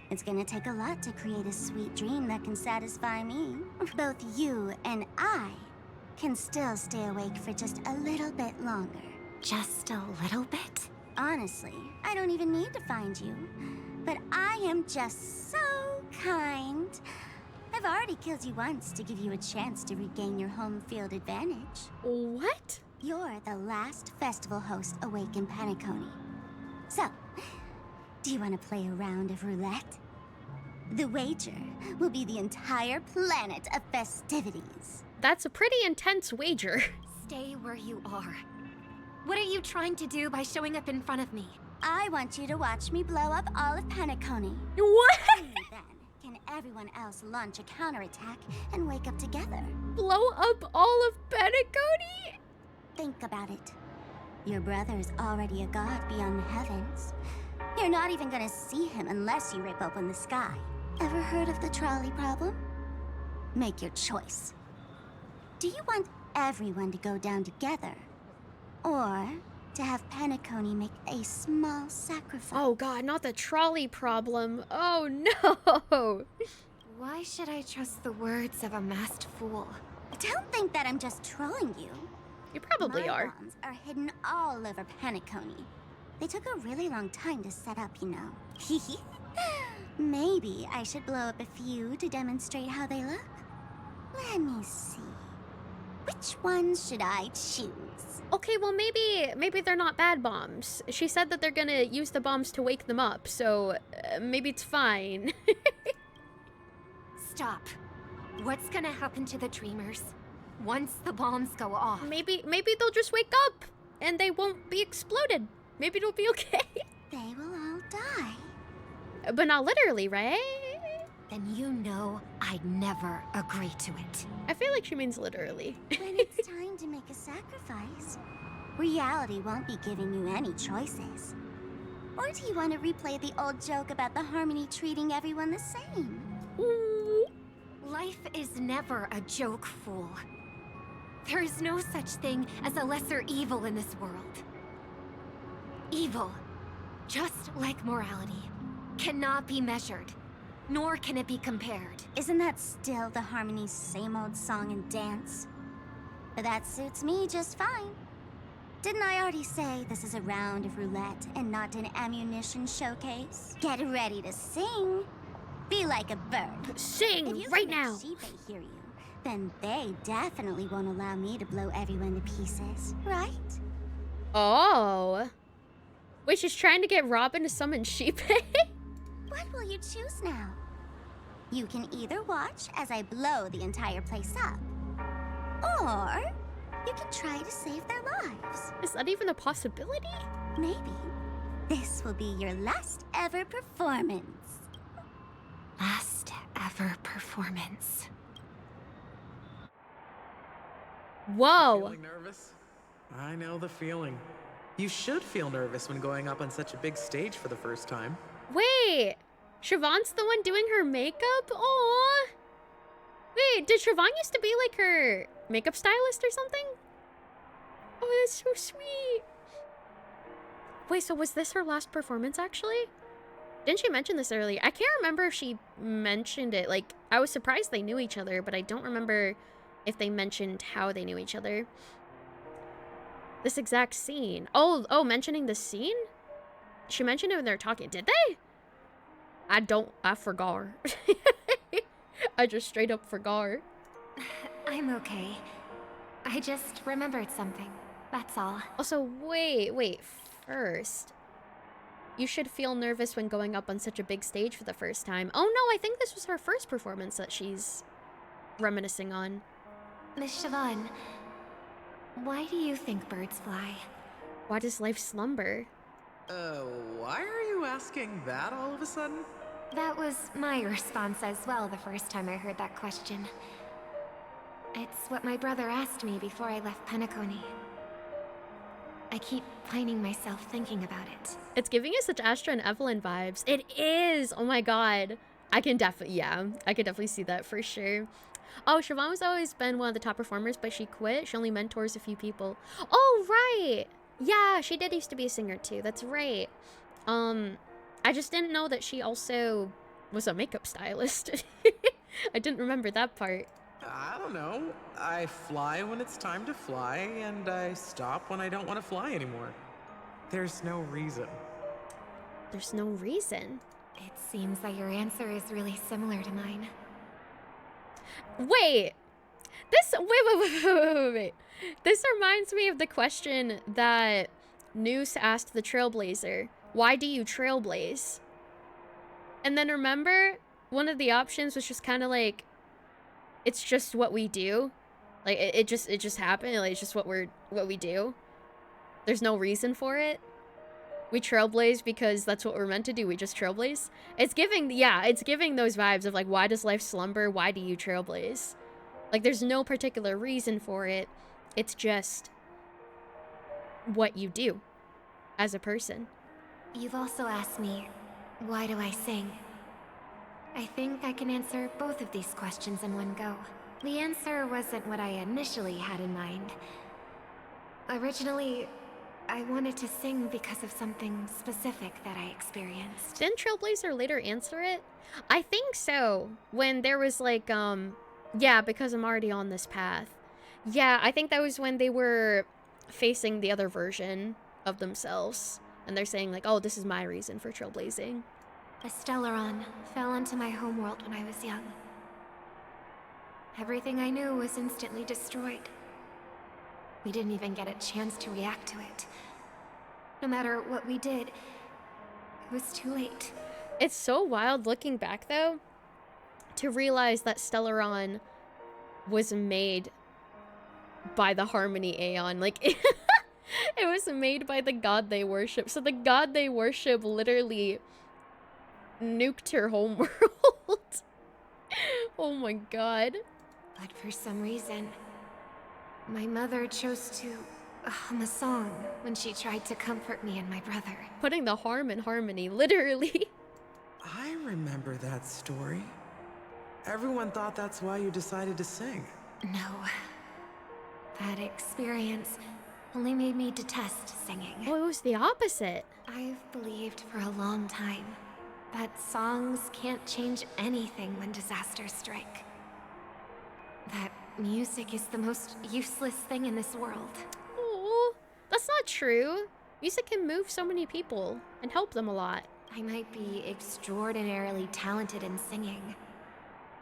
It's gonna take a lot to create a sweet dream that can satisfy me. Both you and I can still stay awake for just a little bit longer. Just a little bit? Honestly, I don't even need to find you. But I am just so kind. I've already killed you once to give you a chance to regain your home field advantage. What? You're the last festival host awake in Penacony. So, do you want to play a round of roulette? The wager will be the entire planet of festivities. That's a pretty intense wager. Stay where you are. What are you trying to do by showing up in front of me? I want you to watch me blow up all of Penacony. What? Only then can everyone else launch a counterattack and wake up together. Blow up all of Penacony? Think about it. Your brother is already a god beyond the heavens. You're not even gonna see him unless you rip open the sky. Ever heard of the trolley problem? Make your choice. Do you want everyone to go down together? Or to have Penacony make a small sacrifice? Oh god, not the trolley problem. Oh no! Why should I trust the words of a masked fool? Don't think that I'm just trolling you. You probably My are. bombs are hidden all over Penacony. They took a really long time to set up, you know. Maybe I should blow up a few to demonstrate how they look. Let me see. Which ones should I choose? Okay, well maybe they're not bad bombs. She said that they're gonna use the bombs to wake them up, so maybe it's fine. Stop. What's gonna happen to the dreamers once the bombs go off? Maybe they'll just wake up and they won't be exploded. Maybe it'll be okay. They will all die. But not literally, right? Then you know I'd never agree to it. I feel like she means literally. When it's time to make a sacrifice, reality won't be giving you any choices. Or do you want to replay the old joke about the Harmony treating everyone the same? Ooh. Life is never a joke, fool. There is no such thing as a lesser evil in this world. Evil, just like morality, cannot be measured, nor can it be compared. Isn't that still the Harmony's same old song and dance? But that suits me just fine. Didn't I already say this is a round of roulette and not an ammunition showcase? Get ready to sing. Be like a bird. Sing right now. If you think sheep hear you, then they definitely won't allow me to blow everyone to pieces, right? Oh. Wait, she's trying to get Robin to summon sheep. What will you choose now? You can either watch as I blow the entire place up, or you can try to save their lives. Is that even a possibility? Maybe this will be your last ever performance. Last ever performance. Whoa. Feeling nervous? I know the feeling. You should feel nervous when going up on such a big stage for the first time. Wait, Siobhan's the one doing her makeup? Aww. Wait, did Siobhan used to be like her makeup stylist or something? Oh, that's so sweet. Wait, so was this her last performance actually? Didn't she mention this earlier? I can't remember if she mentioned it. Like, I was surprised they knew each other, but I don't remember if they mentioned how they knew each other. This exact scene. Oh, mentioning the scene? She mentioned it when they were talking. Did they? I forgot. I just straight up forgot. I'm okay. I just remembered something. That's all. Also, wait. First, you should feel nervous when going up on such a big stage for the first time. Oh no, I think this was her first performance that she's reminiscing on. Miss Siobhan, why do you think birds fly? Why does life slumber? Why are you asking that all of a sudden? That was my response as well the first time I heard that question. It's what my brother asked me before I left Penacony. I keep finding myself thinking about it. It's giving us such Astra and Evelyn vibes. It is! Oh my god. I can definitely, yeah. I could definitely see that for sure. Oh, Siobhan was always been one of the top performers, but she quit. She only mentors a few people. Oh, right! Yeah, she did used to be a singer too. That's right. I just didn't know that she also was a makeup stylist. I didn't remember that part. I don't know. I fly when it's time to fly, and I stop when I don't want to fly anymore. There's no reason. There's no reason? It seems that your answer is really similar to mine. Wait! Wait. This reminds me of the question that Noose asked the Trailblazer. Why do you trailblaze? And then remember, one of the options was just kind of like, it's just what we do. Like, it just happened. Like, it's just what we do. There's no reason for it. We trailblaze because that's what we're meant to do. We just trailblaze. It's giving, yeah, it's giving those vibes of like, why does life slumber? Why do you trailblaze? Like, there's no particular reason for it. It's just what you do as a person. You've also asked me, why do I sing? I think I can answer both of these questions in one go. The answer wasn't what I initially had in mind. Originally, I wanted to sing because of something specific that I experienced. Didn't Trailblazer later answer it? I think so. When there was like, yeah, because I'm already on this path. Yeah, I think that was when they were facing the other version of themselves. And they're saying like, oh, this is my reason for trailblazing. A Stellaron fell into my homeworld when I was young. Everything I knew was instantly destroyed. We didn't even get a chance to react to it. No matter what we did, it was too late. It's so wild looking back, though, to realize that Stellaron was made by the Harmony Aeon. Like, it was made by the god they worship. So the god they worship literally nuked her homeworld. Oh my god. But for some reason, my mother chose to hum a song when she tried to comfort me and my brother. Putting the harm in harmony, literally. I remember that story. Everyone thought that's why you decided to sing. No. That experience only made me detest singing. Oh, it was the opposite. I've believed for a long time that songs can't change anything when disasters strike. That music is the most useless thing in this world. Oh, that's not true. Music can move so many people and help them a lot. I might be extraordinarily talented in singing,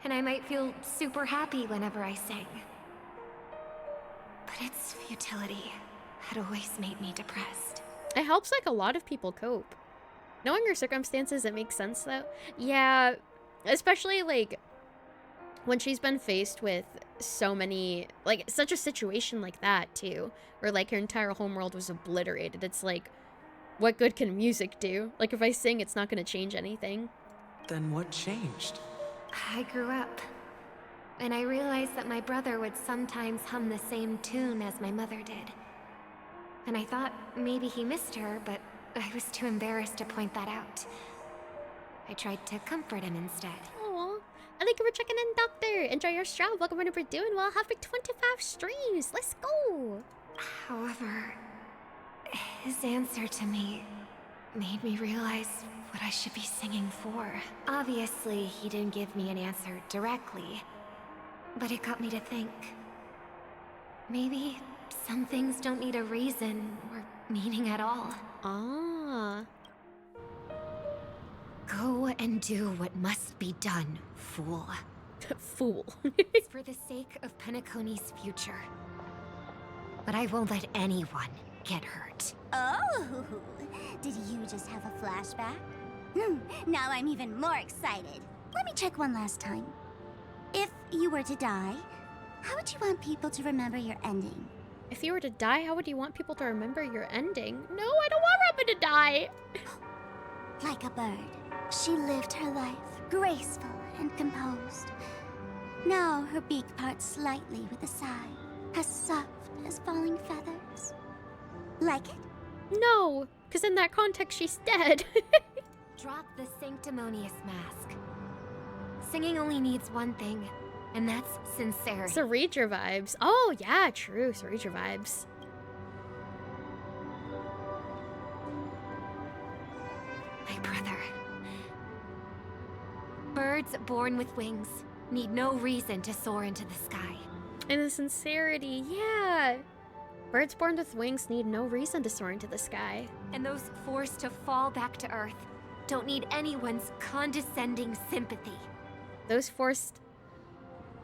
and I might feel super happy whenever I sing. But its futility had always made me depressed. It helps like a lot of people cope. Knowing your circumstances, it makes sense though. Yeah, especially like when she's been faced with so many, like such a situation like that too, where like her entire homeworld was obliterated. It's like, what good can music do? Like if I sing, it's not gonna change anything. Then what changed? I grew up, and I realized that my brother would sometimes hum the same tune as my mother did. And I thought maybe he missed her, but I was too embarrassed to point that out. I tried to comfort him instead. Aw, and thank you for checking in, Doctor. Enjoy your stream. Welcome to we're doing well. Happy 25 streams. Let's go. However, his answer to me made me realize what I should be singing for. Obviously, he didn't give me an answer directly, but it got me to think. Maybe some things don't need a reason or meaning at all. Ah. Go and do what must be done, fool. Fool. It's for the sake of Penacony's future. But I won't let anyone get hurt. Oh, did you just have a flashback? Now I'm even more excited. Let me check one last time. If you were to die, how would you want people to remember your ending? If you were to die, how would you want people to remember your ending? No, I don't want Robin to die. Like a bird, she lived her life, graceful and composed. Now her beak parts slightly with a sigh, as soft as falling feathers. Like it? No, because in that context, she's dead. Drop the sanctimonious mask. Singing only needs one thing, and that's sincerity. Cereja vibes. Oh, yeah, true. Cereja vibes. My brother. Birds born with wings need no reason to soar into the sky. And the sincerity, yeah. Birds born with wings need no reason to soar into the sky. And those forced to fall back to Earth don't need anyone's condescending sympathy. Those forced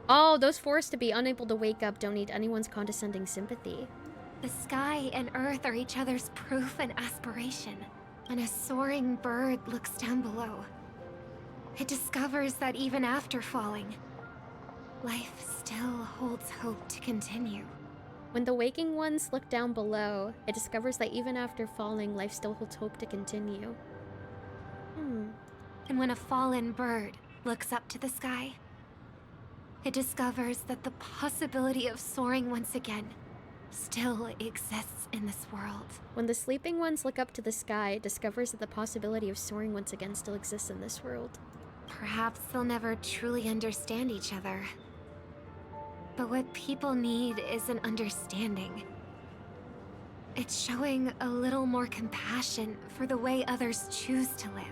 to be unable to wake up don't need anyone's condescending sympathy. The sky and Earth are each other's proof and aspiration. When a soaring bird looks down below, it discovers that even after falling, life still holds hope to continue. When the waking ones look down below, it discovers that even after falling, life still holds hope to continue. And when a fallen bird looks up to the sky, it discovers that the possibility of soaring once again still exists in this world. When the sleeping ones look up to the sky, it discovers that the possibility of soaring once again still exists in this world. Perhaps they'll never truly understand each other. But what people need is an understanding. It's showing a little more compassion for the way others choose to live.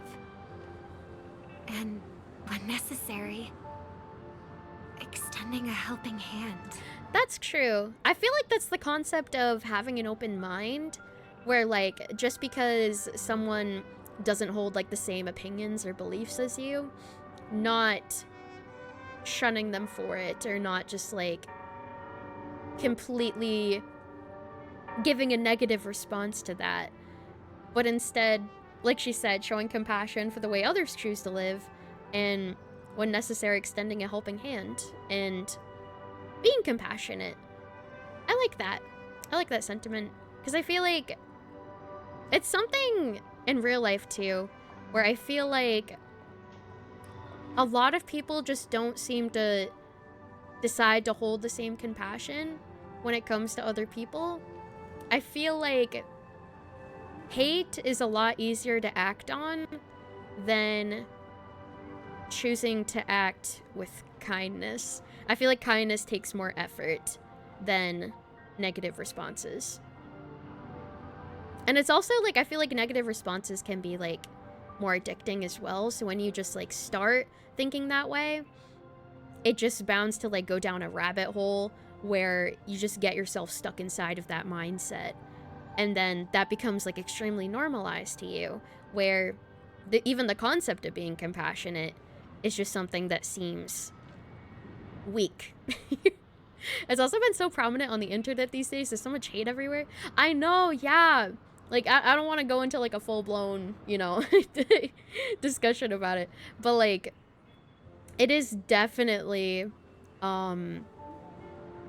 And, when necessary, extending a helping hand. That's true. I feel like that's the concept of having an open mind, where like, just because someone doesn't hold like the same opinions or beliefs as you, not shunning them for it, or not just like completely giving a negative response to that, but instead, like she said, showing compassion for the way others choose to live, and when necessary, extending a helping hand and being compassionate. I like that. I like that sentiment, because I feel like it's something in real life too, where I feel like a lot of people just don't seem to decide to hold the same compassion when it comes to other people. I feel like hate is a lot easier to act on than choosing to act with kindness. I feel like kindness takes more effort than negative responses. And it's also like, I feel like negative responses can be like more addicting as well. So when you just like start thinking that way, it just bounds to like go down a rabbit hole where you just get yourself stuck inside of that mindset. And then that becomes like extremely normalized to you, where even the concept of being compassionate is just something that seems weak. It's also been so prominent on the internet these days. There's so much hate everywhere. I know, yeah. Like, I don't want to go into like a full-blown, you know, discussion about it. But like, it is definitely a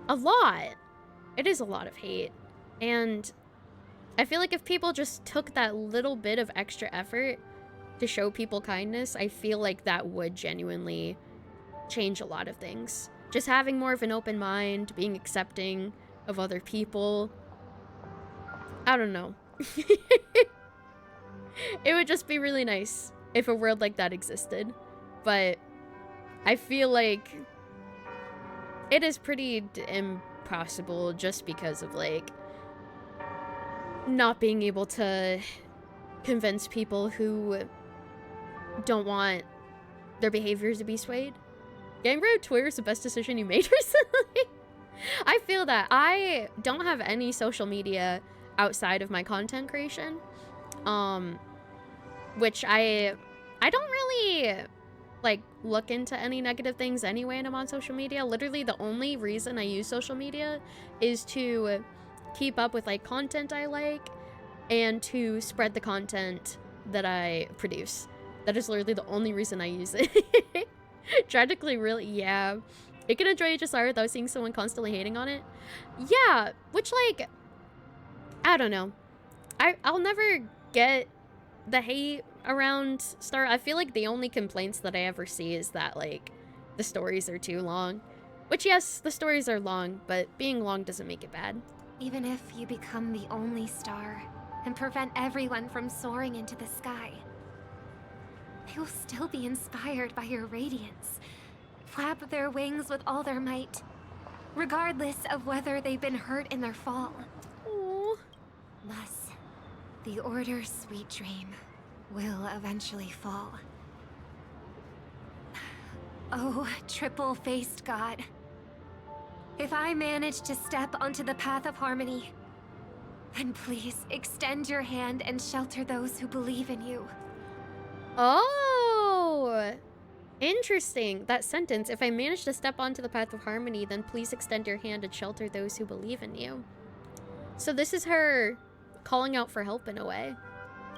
lot. It is a lot of hate. And I feel like if people just took that little bit of extra effort to show people kindness, I feel like that would genuinely change a lot of things. Just having more of an open mind, being accepting of other people. I don't know. It would just be really nice if a world like that existed. But I feel like it is pretty impossible just because of like not being able to convince people who don't want their behaviors to be swayed. Getting rid of Twitter is the best decision you made recently. I feel that. I don't have any social media outside of my content creation, which I don't really like look into any negative things anyway when I'm on social media. Literally the only reason I use social media is to keep up with like content I like and to spread the content that I produce. That is literally the only reason I use it. Tragically, really, yeah. It can enjoy HSR without seeing someone constantly hating on it. Yeah, which like, I don't know. I'll never get the hate around Star. I feel like the only complaints that I ever see is that like the stories are too long. Which yes, the stories are long, but being long doesn't make it bad. Even if you become the only star and prevent everyone from soaring into the sky, they will still be inspired by your radiance, flap their wings with all their might, regardless of whether they've been hurt in their fall. Aww. Thus, the Order's sweet dream will eventually fall. Oh, triple-faced god. If I manage to step onto the path of harmony, then please extend your hand and shelter those who believe in you. Oh, interesting. That sentence, if I manage to step onto the path of harmony, then please extend your hand and shelter those who believe in you. So this is her calling out for help in a way.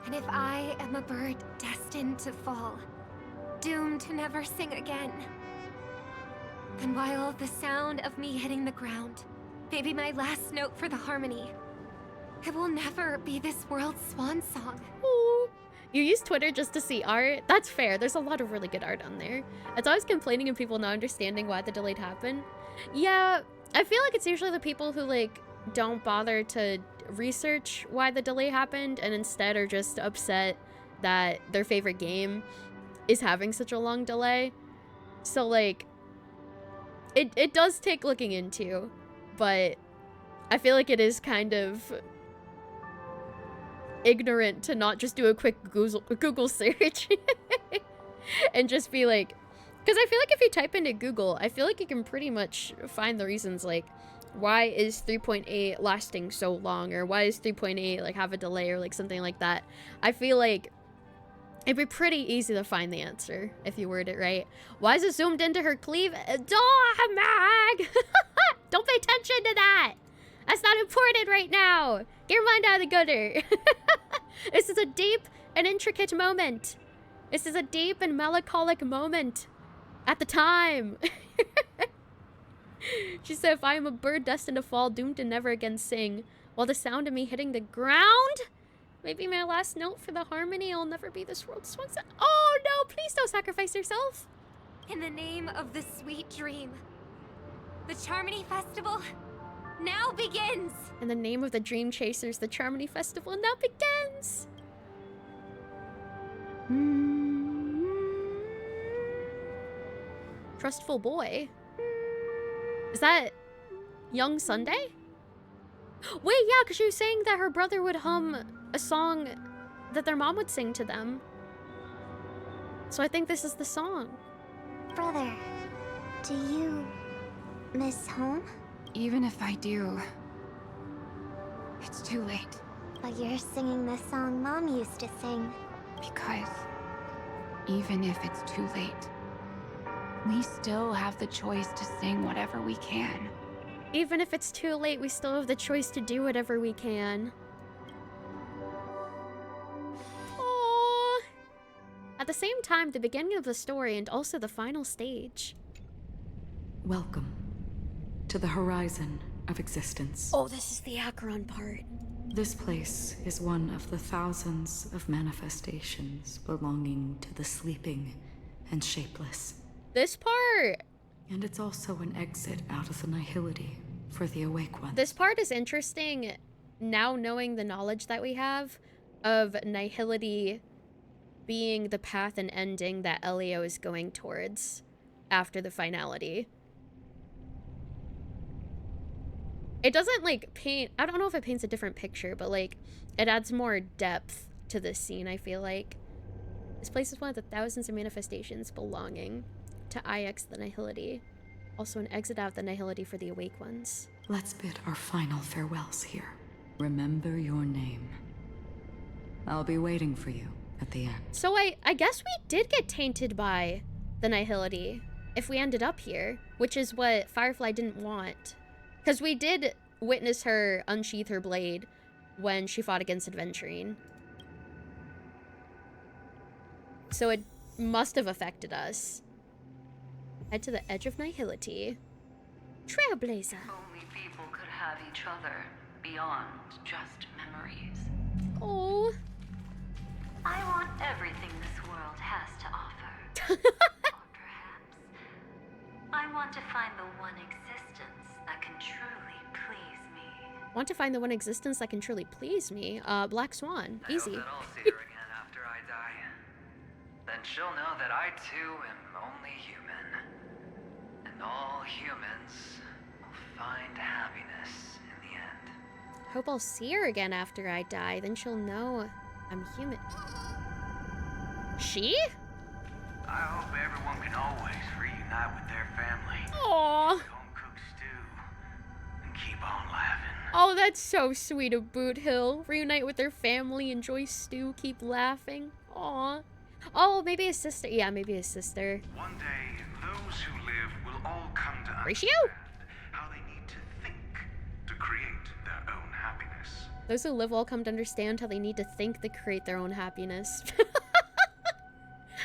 And if I am a bird destined to fall, doomed to never sing again, then while the sound of me hitting the ground may be my last note for the harmony, it will never be this world's swan song. Ooh. You use Twitter just to see art? That's fair. There's a lot of really good art on there. It's always complaining and people not understanding why the delayed happened. Yeah, I feel like it's usually the people who like don't bother to research why the delay happened and instead are just upset that their favorite game is having such a long delay. So like it does take looking into, but I feel like it is kind of ignorant to not just do a quick Google search and just be like, because I feel like if you type into Google, I feel like you can pretty much find the reasons, like why is 3.8 lasting so long, or why is 3.8 like have a delay, or like something like that. I feel like it'd be pretty easy to find the answer if you word it right. Why is it zoomed into her cleave? Duh, Mag! Don't pay attention to that! That's not important right now! Get your mind out of the gutter! This is a deep and intricate moment. This is a deep and melancholic moment at the time. She said, if I am a bird destined to fall, doomed to never again sing, while the sound of me hitting the ground maybe my last note for the harmony, I'll never be this world's swan song. Oh no, please don't sacrifice yourself. In the name of the sweet dream, the Charmony Festival now begins. In the name of the Dream Chasers, the Charmony Festival now begins. Trustful boy. Is that Young Sunday? Wait, yeah, because she was saying that her brother would hum a song that their mom would sing to them. So I think this is the song. Brother, do you miss home? Even if I do, it's too late. But you're singing the song Mom used to sing. Because even if it's too late, we still have the choice to sing whatever we can. Even if it's too late, we still have the choice to do whatever we can. Aww. At the same time, the beginning of the story and also the final stage. Welcome to the horizon of existence. Oh, this is the Acheron part. This place is one of the thousands of manifestations belonging to the sleeping and shapeless. This part! And it's also an exit out of the nihility for the awake ones. This part is interesting now, knowing the knowledge that we have of nihility being the path and ending that Elio is going towards after the finality. It doesn't like paint, I don't know if it paints a different picture, but like it adds more depth to this scene, I feel like. This place is one of the thousands of manifestations belonging to IX the Nihility. Also an exit out of the Nihility for the awake ones. Let's bid our final farewells here. Remember your name. I'll be waiting for you at the end. So I guess we did get tainted by the Nihility if we ended up here, which is what Firefly didn't want. Because we did witness her unsheath her blade when she fought against Adventurine. So it must have affected us. Head to the edge of nihility. Trailblazer. If only people could have each other beyond just memories. Oh. I want everything this world has to offer. Or perhaps I want to find the one existence that can truly please me. Want to find the one existence that can truly please me. Black Swan. Easy. I hope that I'll see her again after I die. Then she'll know that I too am only human. And all humans will find happiness in the end. Hope I'll see her again after I die. Then she'll know I'm human. She? I hope everyone can always reunite with their family. Aww. Home-cooked stew. And keep on laughing. Oh, that's so sweet of Boot Hill. Reunite with their family, enjoy stew, keep laughing. Aw. Oh, maybe his sister. Yeah, maybe his sister. One day, those who live will all come to Ratio? understand how they need to think to create their own happiness. Those who live will come to understand how they need to think to create their own happiness.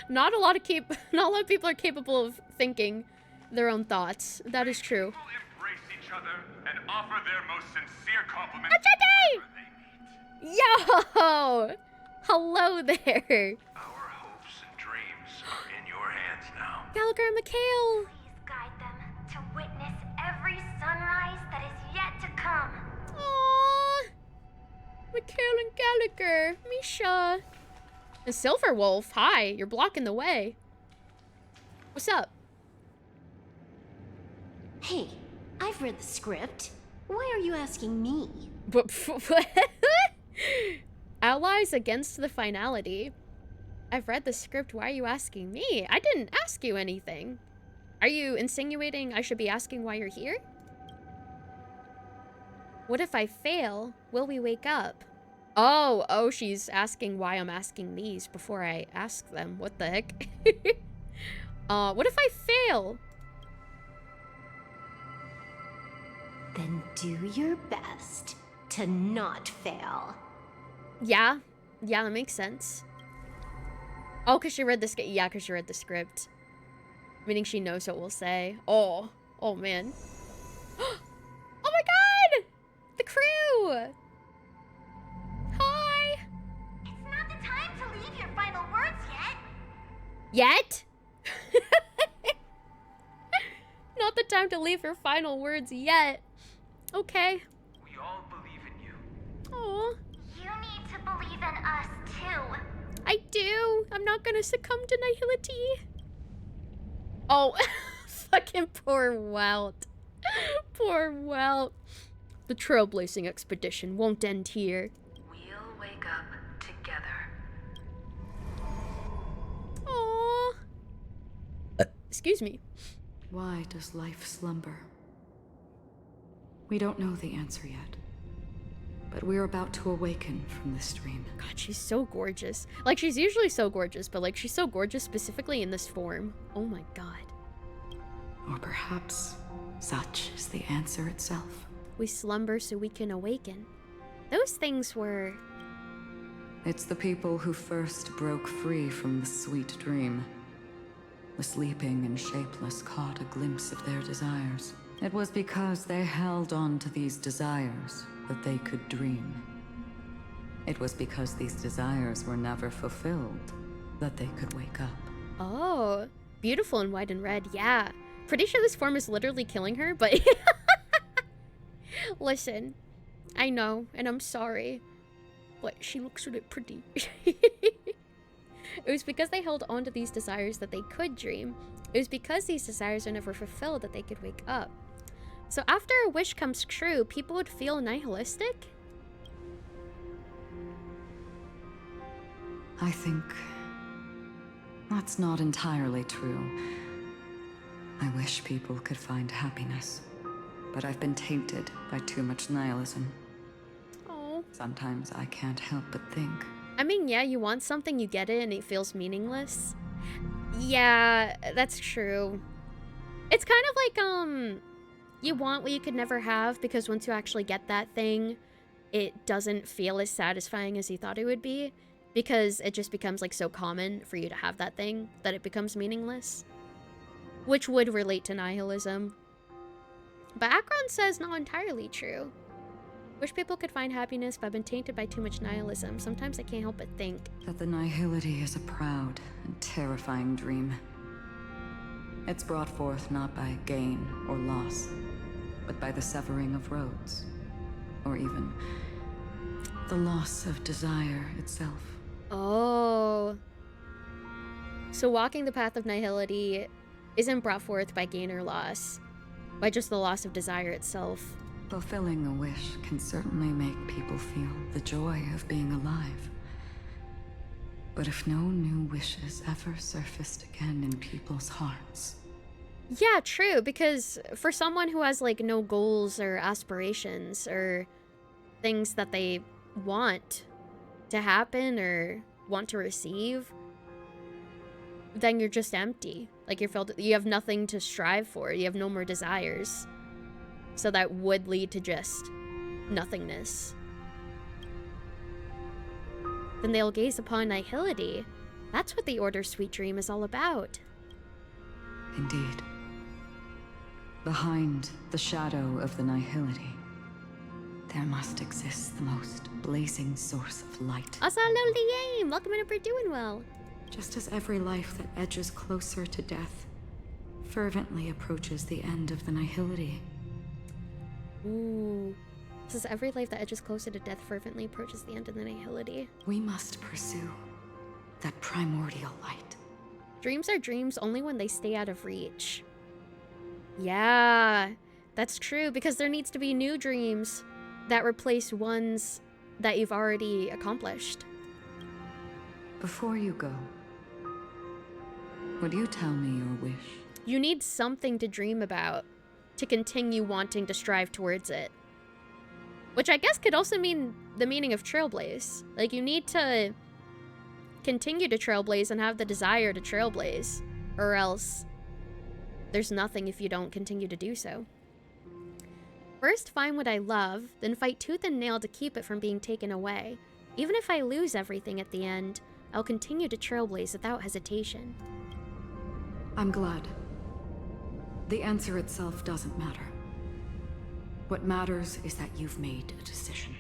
Not a lot of people are capable of thinking their own thoughts. That is true. People embrace each other and offer their most sincere compliments wherever they meet. Yo! Hello there. Our hopes and dreams are in your hands now. Gallagher and Mikhail. Please guide them to witness every sunrise that is yet to come. Aww. Mikhail and Gallagher. Misha. And Silver Wolf. Hi, you're blocking the way. What's up? Hey, I've read the script. Why are you asking me? Allies against the finality. I've read the script. Why are you asking me? I didn't ask you anything. Are you insinuating I should be asking why you're here? What if I fail? Will we wake up? Oh, she's asking why I'm asking these before I ask them. What the heck? What if I fail? Then do your best to not fail. Yeah, that makes sense. Oh, because she read the script. Yeah, because she read the script. Meaning she knows what we'll say. Oh man. Oh my god! The crew! Hi! It's not the time to leave your final words yet. Yet? Not the time to leave your final words yet. Okay. We all believe in you. Aw. You need to believe in us too. I do. I'm not gonna succumb to nihility. Oh, fucking poor Welt. Poor Welt. The trailblazing expedition won't end here. We'll wake up together. Aww. Excuse me. Why does life slumber? We don't know the answer yet. But we're about to awaken from this dream. God, she's so gorgeous. Like, she's usually so gorgeous, but like, she's so gorgeous specifically in this form. Oh my god. Or perhaps such is the answer itself. We slumber so we can awaken. Those things were... It's the people who first broke free from the sweet dream. The sleeping and shapeless caught a glimpse of their desires. It was because they held on to these desires that they could dream. It was because these desires were never fulfilled that they could wake up. Oh, beautiful in white and red, yeah. Pretty sure this form is literally killing her, but... Listen, I know, and I'm sorry, but she looks really pretty. It was because they held on to these desires that they could dream. It was because these desires are never fulfilled that they could wake up. So after a wish comes true, people would feel nihilistic? I think that's not entirely true. I wish people could find happiness, but I've been tainted by too much nihilism. Oh. Sometimes I can't help but think. I mean, yeah, you want something, you get it, and it feels meaningless. Yeah, that's true. It's kind of like, you want what you could never have, because once you actually get that thing, it doesn't feel as satisfying as you thought it would be, because it just becomes, like, so common for you to have that thing that it becomes meaningless. Which would relate to nihilism. But Akron says not entirely true. Wish people could find happiness, but I've been tainted by too much nihilism. Sometimes I can't help but think that the nihility is a proud and terrifying dream. It's brought forth not by gain or loss, but by the severing of roads. or even the loss of desire itself. Oh. So walking the path of nihility isn't brought forth by gain or loss, by just the loss of desire itself. Fulfilling a wish can certainly make people feel the joy of being alive. But if no new wishes ever surfaced again in people's hearts... Yeah, true, because for someone who has, like, no goals or aspirations or things that they want to happen or want to receive, then you're just empty. Like, you have nothing to strive for. You have no more desires. So that would lead to just nothingness. Then they'll gaze upon nihility. That's what the Order's sweet dream is all about. Indeed. Behind the shadow of the nihility, there must exist the most blazing source of light. Also, hello, Liam! Welcome in, hope you're doing well. Just as every life that edges closer to death fervently approaches the end of the nihility. Ooh. This is every life that edges closer to death fervently approaches the end of the nihility. We must pursue that primordial light. Dreams are dreams only when they stay out of reach. Yeah, that's true, because there needs to be new dreams that replace ones that you've already accomplished. Before you go, would you tell me your wish? You need something to dream about to continue wanting to strive towards it. Which I guess could also mean the meaning of trailblaze. Like, you need to continue to trailblaze and have the desire to trailblaze, or else there's nothing if you don't continue to do so. First, find what I love, then fight tooth and nail to keep it from being taken away. Even if I lose everything at the end, I'll continue to trailblaze without hesitation. I'm glad. The answer itself doesn't matter. What matters is that you've made a decision.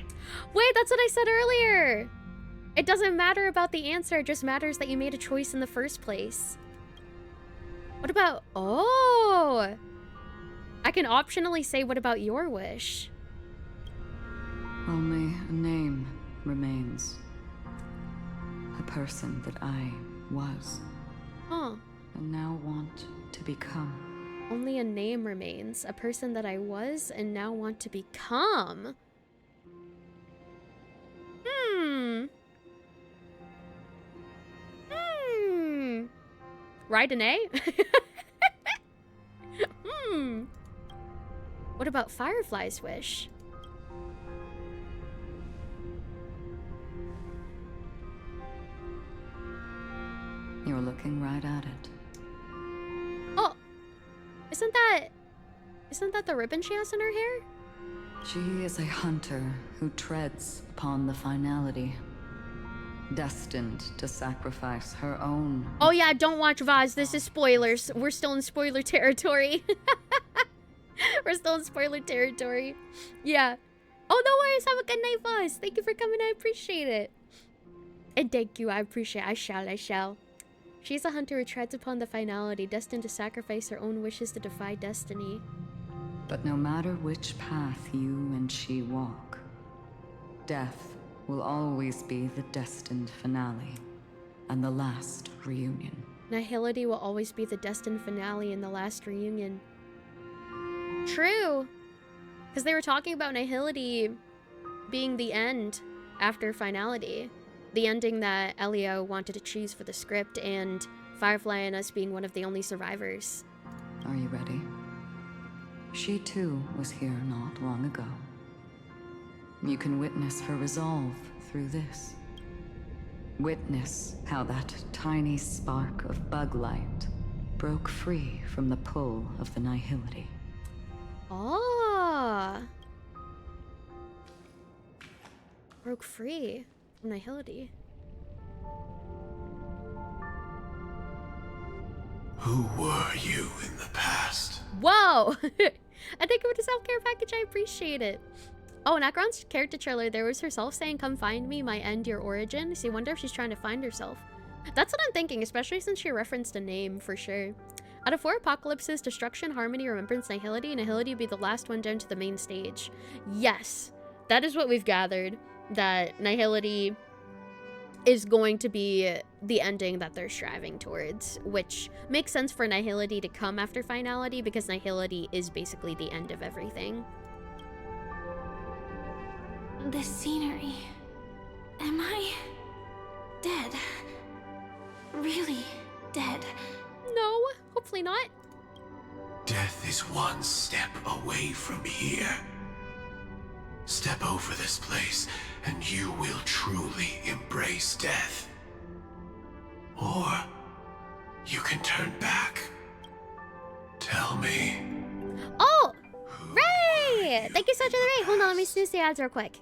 Wait, that's what I said earlier! It doesn't matter about the answer, it just matters that you made a choice in the first place. What about... Oh! I can optionally say, what about your wish? Only a name remains. A person that I was. Huh. And now want to become. Only a name remains. A person that I was and now want to become. Ride an A? What about Firefly's wish? You're looking right at it. Oh! Isn't that the ribbon she has in her hair? She is a hunter who treads upon the finality. Destined to sacrifice her own. Oh yeah, don't watch VODs. This is spoilers. We're still in spoiler territory. We're still in spoiler territory. Yeah. Oh, no worries. Have a good night, boss. Thank you for coming. I appreciate it. And thank you. I appreciate it. I shall. She's a hunter who treads upon the finality, destined to sacrifice her own wishes to defy destiny. But no matter which path you and she walk, death will always be the destined finale and the last reunion. Nihility will always be the destined finale and the last reunion. True! Because they were talking about nihility being the end after finality. The ending that Elio wanted to choose for the script, and Firefly and us being one of the only survivors. Are you ready? She too was here not long ago. You can witness her resolve through this. Witness how that tiny spark of bug light broke free from the pull of the nihility. Ah! Broke free from nihility. Who were you in the past? Whoa! I think it was a self-care package. I appreciate it. Oh, in Akron's character trailer, there was herself saying, "Come find me, my end, your origin." So you wonder if she's trying to find herself. That's what I'm thinking, especially since she referenced a name, for sure. Out of 4 apocalypses, destruction, harmony, remembrance, nihility would be the last one down to the main stage. Yes. that is what we've gathered, that Nihility is going to be the ending that they're striving towards, which makes sense for Nihility to come after Finality, because Nihility is basically the end of everything. This scenery... Am I... dead? Really dead? No, hopefully not. Death is one step away from here. Step over this place, and you will truly embrace death. Or you can turn back. Tell me. Oh! Ray! Thank you so much for the raid. Hold on, let me snooze the ads real quick.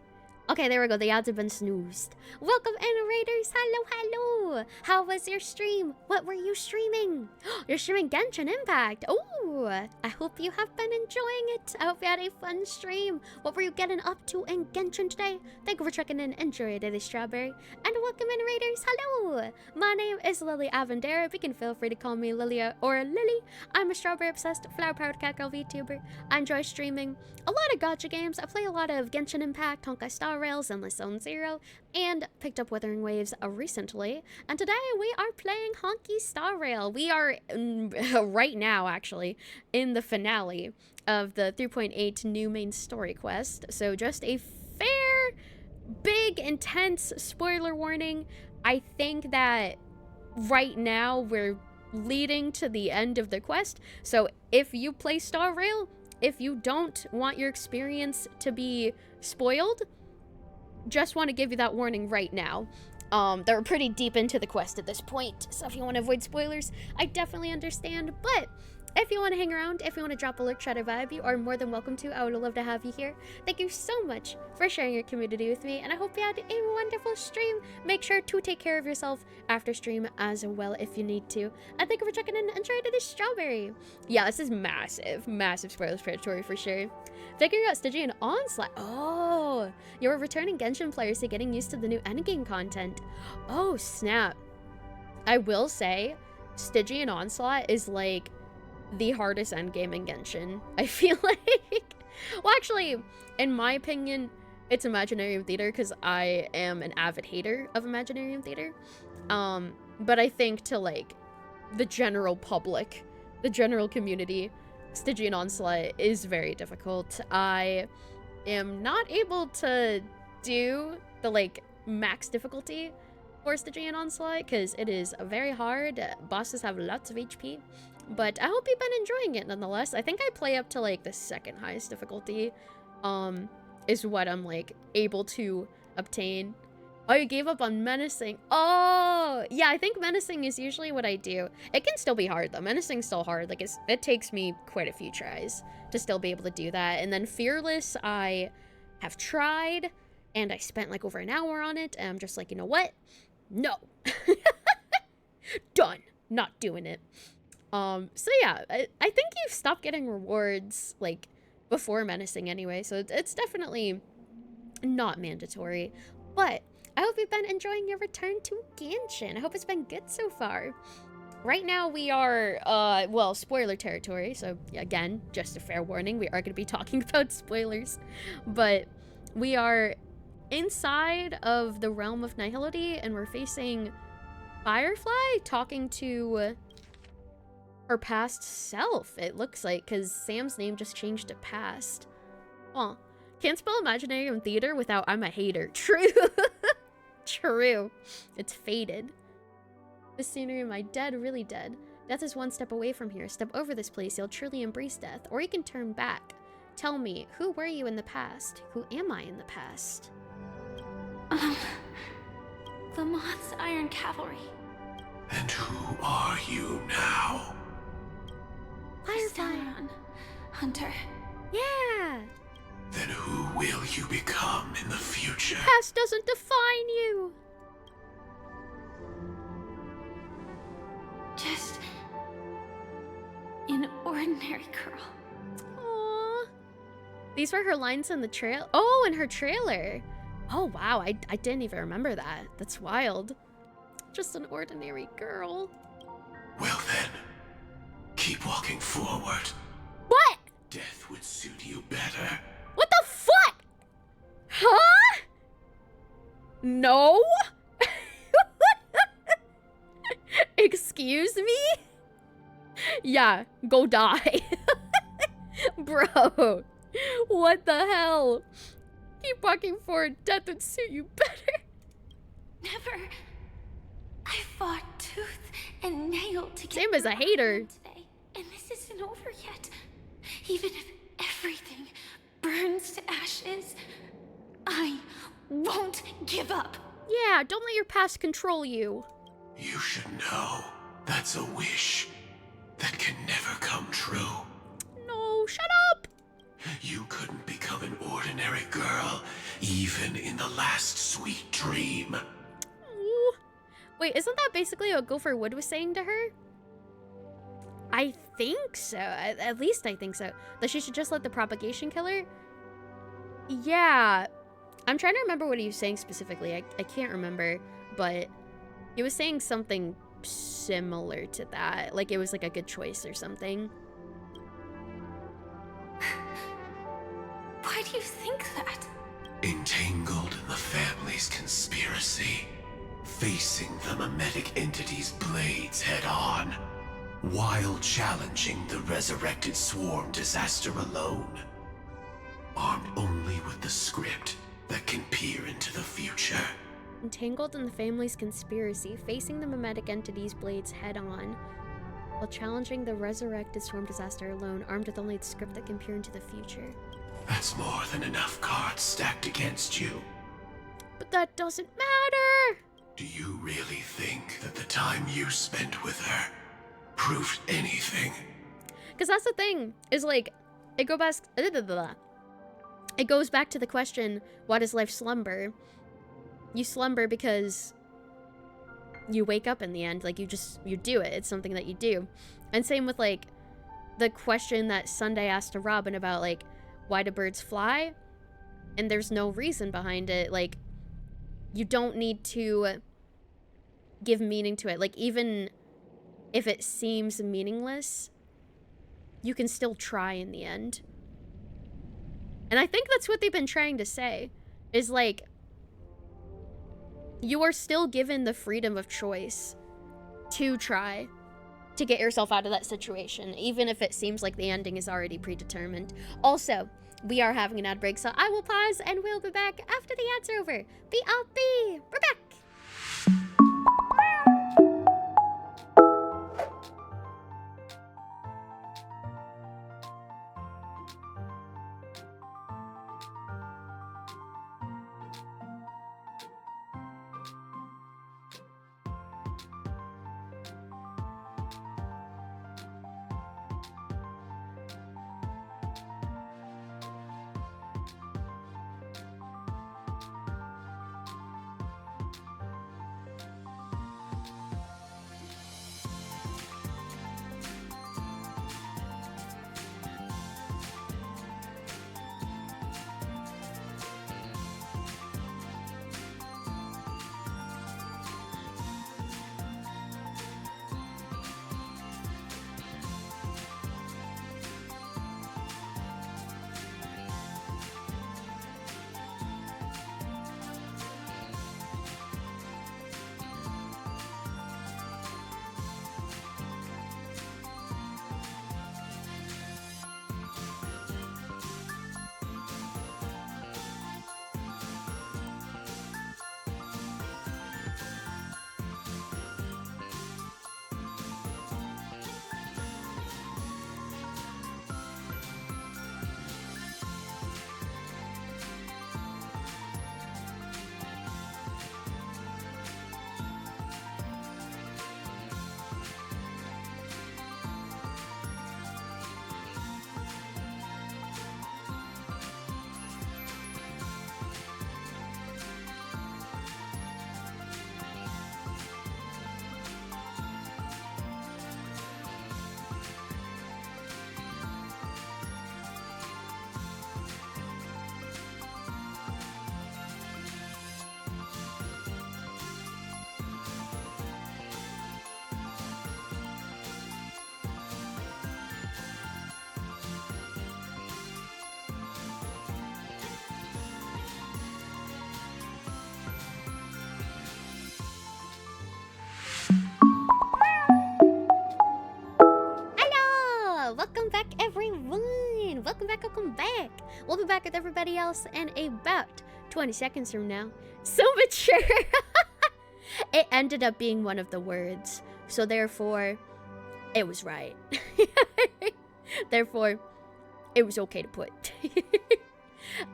Okay, there we go. The ads have been snoozed. Welcome in, Raiders. Hello, hello. How was your stream? What were you streaming? You're streaming Genshin Impact. Oh, I hope you have been enjoying it. I hope you had a fun stream. What were you getting up to in Genshin today? Thank you for checking in. Enjoy Daily Strawberry. And welcome in, Raiders. Hello. My name is Lily Avendera. You can feel free to call me Lilia or Lily. I'm a strawberry-obsessed, flower-powered cat girl VTuber. I enjoy streaming a lot of gacha games. I play a lot of Genshin Impact, Honkai Star Rails, Endless Zone Zero, and picked up Wuthering Waves recently. And today we are playing Honkai Star Rail. We are right now, actually, in the finale of the 3.8 new main story quest. So just a fair, big, intense spoiler warning. I think that right now we're leading to the end of the quest. So if you play Star Rail, if you don't want your experience to be spoiled, just want to give you that warning right now. They're pretty deep into the quest at this point, so if you want to avoid spoilers, I definitely understand. But if you want to hang around, if you want to drop a lurk, try to vibe, you are more than welcome to. I would love to have you here. Thank you so much for sharing your community with me, and I hope you had a wonderful stream. Make sure to take care of yourself after stream as well if you need to. And thank you for checking in and trying to this strawberry. Yeah, this is massive, massive spoilers territory for sure. Figuring out Stygian Onslaught. Oh, you're a returning Genshin player, so getting used to the new endgame content. Oh, snap. I will say, Stygian Onslaught is like the hardest endgame in Genshin, I feel like. Well, actually, in my opinion, it's Imaginarium Theater, because I am an avid hater of Imaginarium Theater. But I think to, like, the general public, the general community, Stygian Onslaught is very difficult. I am not able to do the, like, max difficulty for Stygian Onslaught, because it is very hard. Bosses have lots of HP. But I hope you've been enjoying it nonetheless. I think I play up to like the second highest difficulty, is what I'm like able to obtain. Oh, you gave up on Menacing. Oh, yeah, I think Menacing is usually what I do. It can still be hard though. Menacing's still hard. Like it takes me quite a few tries to still be able to do that. And then Fearless, I have tried and I spent like over an hour on it. And I'm just like, you know what? No. Done. Not doing it. So yeah, I think you've stopped getting rewards, like, before Menacing anyway, so it's definitely not mandatory. But I hope you've been enjoying your return to Genshin. I hope it's been good so far. Right now we are, well, spoiler territory, so again, just a fair warning, we are going to be talking about spoilers. But we are inside of the realm of Nihility, and we're facing Firefly talking to her past self, it looks like, because Sam's name just changed to Past. Huh. Can't spell Imaginarium Theater without I'm a hater. True. True. It's faded. This scenery, am I dead? Really dead? Death is one step away from here. Step over this place, you'll truly embrace death. Or you can turn back. Tell me, who were you in the past? Who am I in the past? The Moth's Iron Cavalry. And who are you now? Firefly. Hunter. Yeah! Then who will you become in the future? Past doesn't define you! Just an ordinary girl. Aww. These were her lines in the trail. Oh, in her trailer. Oh, wow. I didn't even remember that. That's wild. Just an ordinary girl. Well then, keep walking forward. What? Death would suit you better. What the fuck? Huh? No? Excuse me? Yeah, go die. Bro, what the hell? Keep walking forward, death would suit you better. Never. I fought tooth and nail to get Same as a hater. today, and this isn't over yet. Even if everything burns to ashes, I won't give up. Yeah, don't let your past control you. You should know that's a wish that can never come true. No, shut up! You couldn't become an ordinary girl, even in the last sweet dream. Ooh. Wait, isn't that basically what Gopher Wood was saying to her? I think so. At least I think so. That she should just let the propagation kill her? Yeah. I'm trying to remember what he was saying specifically. I can't remember, but he was saying something similar to that. Like it was like a good choice or something. Why do you think that? Entangled in the family's conspiracy, facing the mimetic entity's blades head on, while challenging the resurrected swarm disaster alone. Armed only with the script that can peer into the future. Entangled in the family's conspiracy, facing the mimetic entity's blades head on, while challenging the resurrected swarm disaster alone, armed with only the script that can peer into the future. That's more than enough cards stacked against you. But that doesn't matter! Do you really think that the time you spent with her proved anything? Because that's the thing, is like, it goes back to the question, why does life slumber? You slumber because you wake up in the end, like you do it, it's something that you do. And same with like, the question that Sunday asked to Robin about like, why do birds fly? And there's no reason behind it, like, you don't need to give meaning to it. Like, even if it seems meaningless, you can still try in the end. And I think that's what they've been trying to say, is like, you are still given the freedom of choice to try to get yourself out of that situation, even if it seems like the ending is already predetermined. Also, we are having an ad break, so I will pause and we'll be back after the ads are over. BRB! We're back! welcome back everyone! Welcome back, welcome back! We'll be back with everybody else in about 20 seconds from now. So mature! It ended up being one of the words, so therefore, it was right. Therefore, it was okay to put.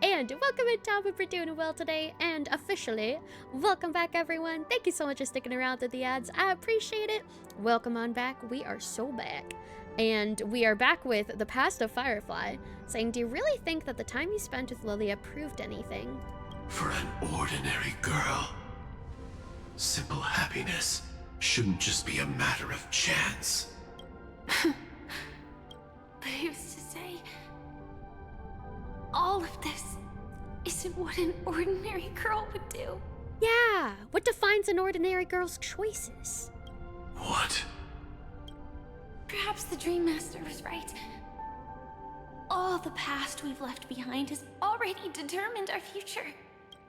And welcome in, Tom, if you're doing well today, and officially, welcome back everyone. Thank you so much for sticking around through the ads. I appreciate it. Welcome on back. We are so back. And we are back with the past of Firefly, saying, do you really think that the time you spent with Lilia proved anything? For an ordinary girl, simple happiness shouldn't just be a matter of chance. But who's to say all of this isn't what an ordinary girl would do? Yeah, what defines an ordinary girl's choices? What? Perhaps the Dream Master was right. All the past we've left behind has already determined our future.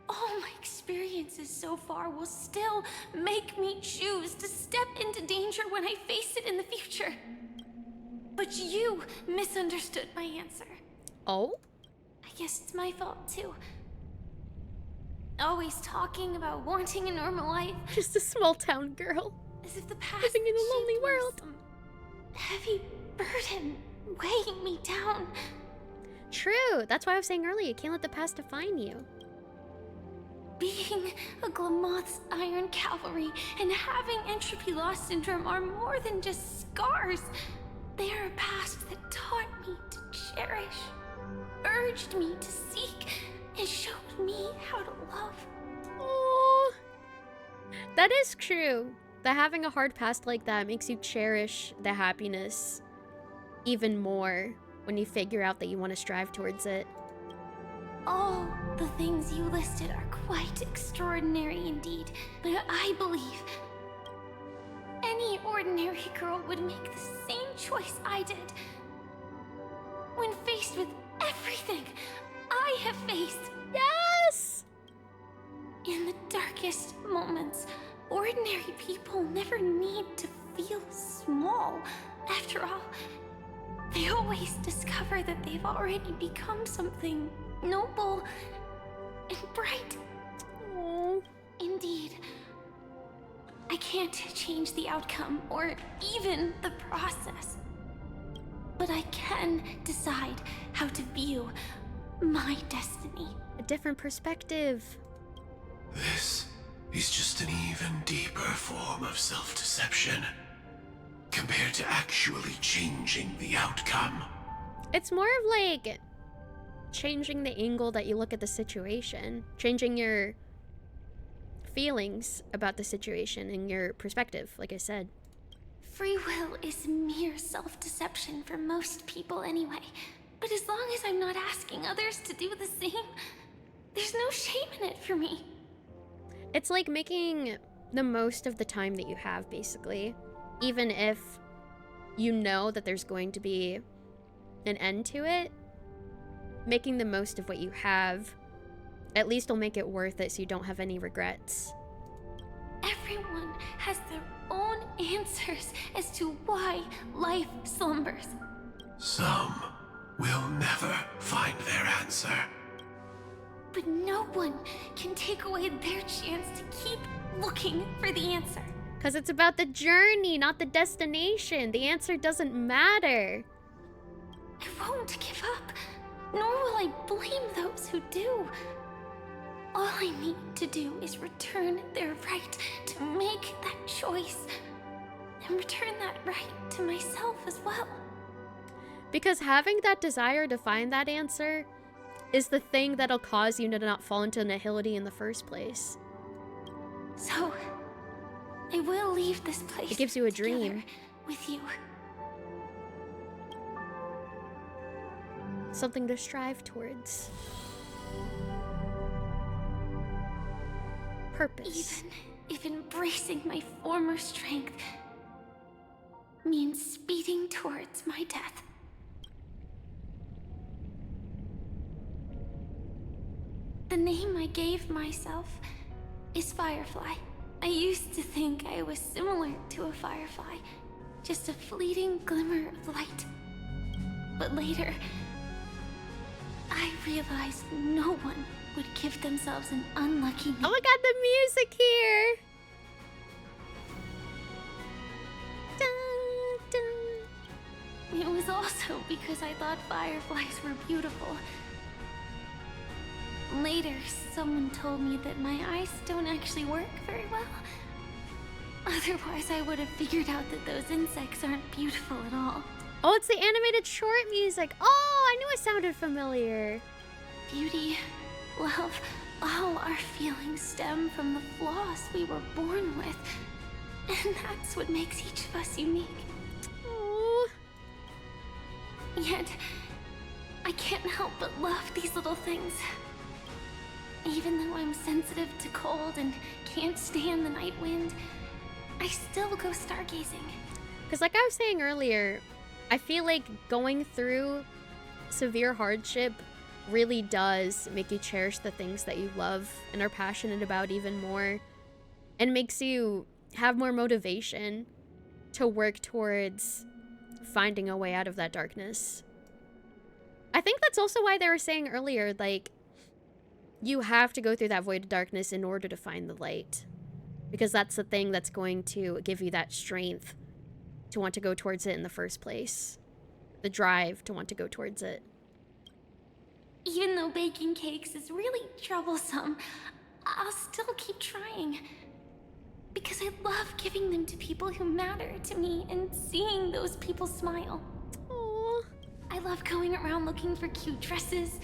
All my experiences so far will still make me choose to step into danger when I face it in the future. But you misunderstood my answer. Oh? I guess it's my fault too. Always talking about wanting a normal life. Just a small town girl. As if the past living in a lonely world. Some heavy burden weighing me down. True. That's why I was saying earlier, you can't let the past define you. Being a Glamoth's Iron Cavalry and having Entropy Loss Syndrome are more than just scars. They are a past that taught me to cherish, urged me to seek, and showed me how to love. Oh, that is true. That having a hard past like that makes you cherish the happiness even more when you figure out that you want to strive towards it. All the things you listed are quite extraordinary indeed, but I believe any ordinary girl would make the same choice I did. When faced with everything I have faced. Yes! In the darkest moments, ordinary people never need to feel small. After all, they always discover that they've already become something noble and bright. Aww. Indeed. I can't change the outcome or even the process. But I can decide how to view my destiny. A different perspective. This is just an even deeper form of self-deception compared to actually changing the outcome. It's more of like changing the angle that you look at the situation, changing your feelings about the situation and your perspective, like I said. Free will is mere self-deception for most people anyway. But as long as I'm not asking others to do the same, there's no shame in it for me. It's like making the most of the time that you have, basically. Even if you know that there's going to be an end to it, making the most of what you have at least will make it worth it so you don't have any regrets. Everyone has their own answers as to why life slumbers. Some will never find their answer. But no one can take away their chance to keep looking for the answer. Because it's about the journey, not the destination. The answer doesn't matter. I won't give up, nor will I blame those who do. All I need to do is return their right to make that choice, and return that right to myself as well. Because having that desire to find that answer is the thing that'll cause you to not fall into nihility in the first place. So, I will leave this place. It gives you a dream. With you. Something to strive towards. Purpose. Even if embracing my former strength means speeding towards my death. The name I gave myself is Firefly. I used to think I was similar to a firefly, just a fleeting glimmer of light. But later, I realized no one would give themselves an unlucky name. Oh my god, the music here! It was also because I thought fireflies were beautiful. Later, someone told me that my eyes don't actually work very well. Otherwise, I would have figured out that those insects aren't beautiful at all. Oh, it's the animated short music. Oh, I knew it sounded familiar. Beauty, love, all our feelings stem from the flaws we were born with. And that's what makes each of us unique. Oh. Yet, I can't help but love these little things. Even though I'm sensitive to cold and can't stand the night wind, I still go stargazing. Because like I was saying earlier, I feel like going through severe hardship really does make you cherish the things that you love and are passionate about even more, and makes you have more motivation to work towards finding a way out of that darkness. I think that's also why they were saying earlier, like, you have to go through that void of darkness in order to find the light. Because that's the thing that's going to give you that strength to want to go towards it in the first place. The drive to want to go towards it. Even though baking cakes is really troublesome, I'll still keep trying. Because I love giving them to people who matter to me and seeing those people smile. Aww. I love going around looking for cute dresses,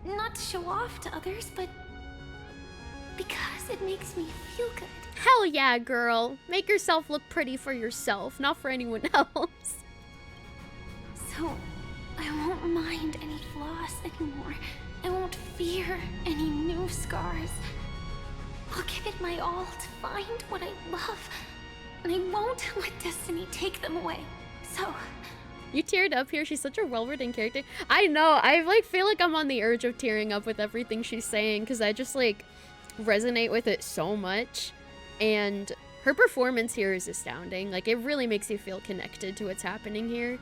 not to show off to others, but because it makes me feel good. Hell yeah, girl. Make yourself look pretty for yourself, not for anyone else. So, I won't mind any flaws anymore. I won't fear any new scars. I'll give it my all to find what I love, and I won't let destiny take them away. So... You teared up here. She's such a well-written character. I know. I like feel like I'm on the urge of tearing up with everything she's saying, because I just like resonate with it so much. And her performance here is astounding. Like, it really makes you feel connected to what's happening here.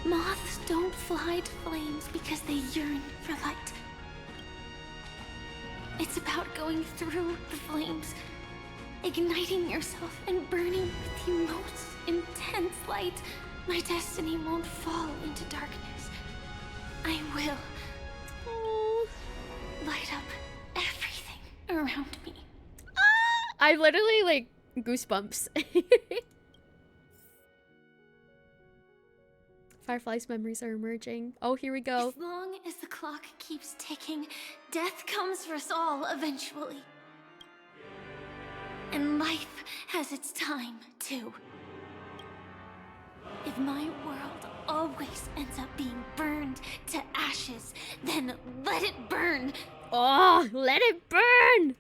Moths don't fly to flames because they yearn for light. It's about going through the flames, igniting yourself and burning with the most intense light. My destiny won't fall into darkness. I will light up everything around me. I literally like goosebumps. Firefly's memories are emerging. Oh, here we go. As long as the clock keeps ticking, death comes for us all eventually. And life has its time, too. If my world always ends up being burned to ashes, then let it burn. Oh, let it burn!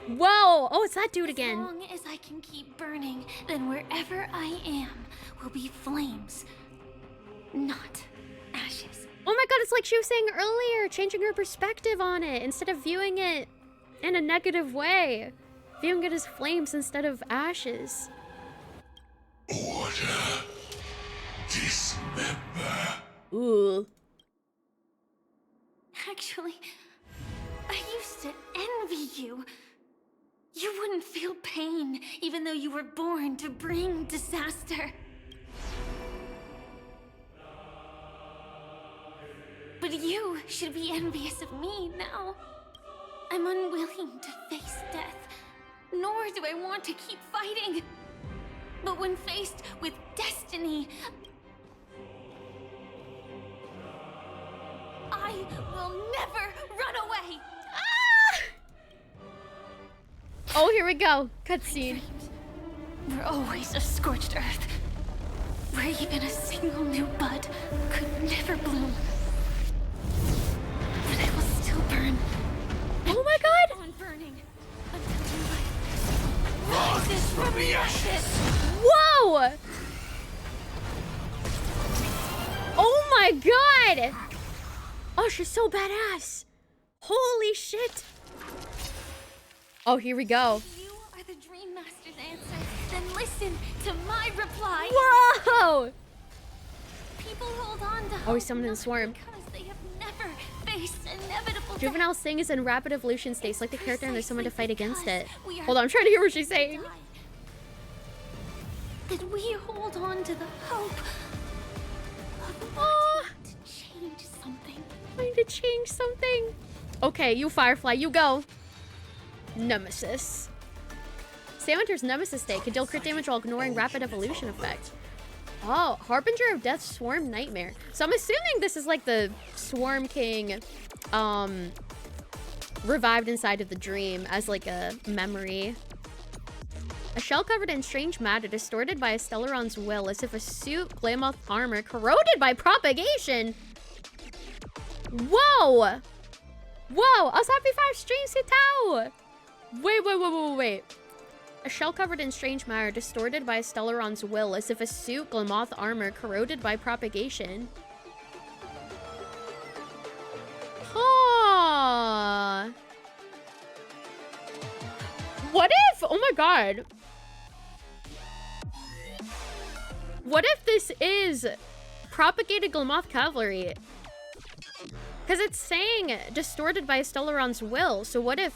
Whoa! Oh, it's that dude again. As long as I can keep burning, then wherever I am will be flames, not ashes. Oh my god, it's like she was saying earlier, changing her perspective on it instead of viewing it in a negative way. Viewing it as flames instead of ashes. Order. Dismember. Ooh. Actually, I used to envy you. You wouldn't feel pain, even though you were born to bring disaster. But you should be envious of me now. I'm unwilling to face death, nor do I want to keep fighting. But when faced with destiny, I will never run away. Oh, here we go. Cutscene. We're always a scorched earth, where even a single new bud could never bloom. But I will still burn. Oh my god! On burning until life rises from the ashes. Whoa! Oh my god! Oh, she's so badass. Holy shit! Oh, here we go. You are the Dream Master's answer. Then listen to my reply. Whoa! People hold on to Oh, he's summoned in the swarm. because they have never faced inevitable Juvenile Sting is in rapid evolution state. Select the character and there's someone to fight against it. we are Hold on, I'm trying to hear what she's saying. that we hold on to the hope of wanting to change something. Trying to change something. Okay, you Firefly, you go. Nemesis. Sam enters Nemesis state. Can deal crit damage while ignoring rapid evolution effect. Oh, Harbinger of Death Swarm Nightmare. So I'm assuming this is like the Swarm King revived inside of the dream as like a memory. A shell covered in strange matter distorted by a Stellaron's will as if a suit, Glamoth armor, corroded by propagation. Whoa! Whoa! Also happy 5 streams to Tao! Wait. A shell covered in strange matter distorted by a Stellaron's will as if a suit, Glamoth armor, corroded by propagation. Huh. What if... Oh my god. What if this is propagated Glamoth cavalry? Because it's saying distorted by a Stellaron's will. So what if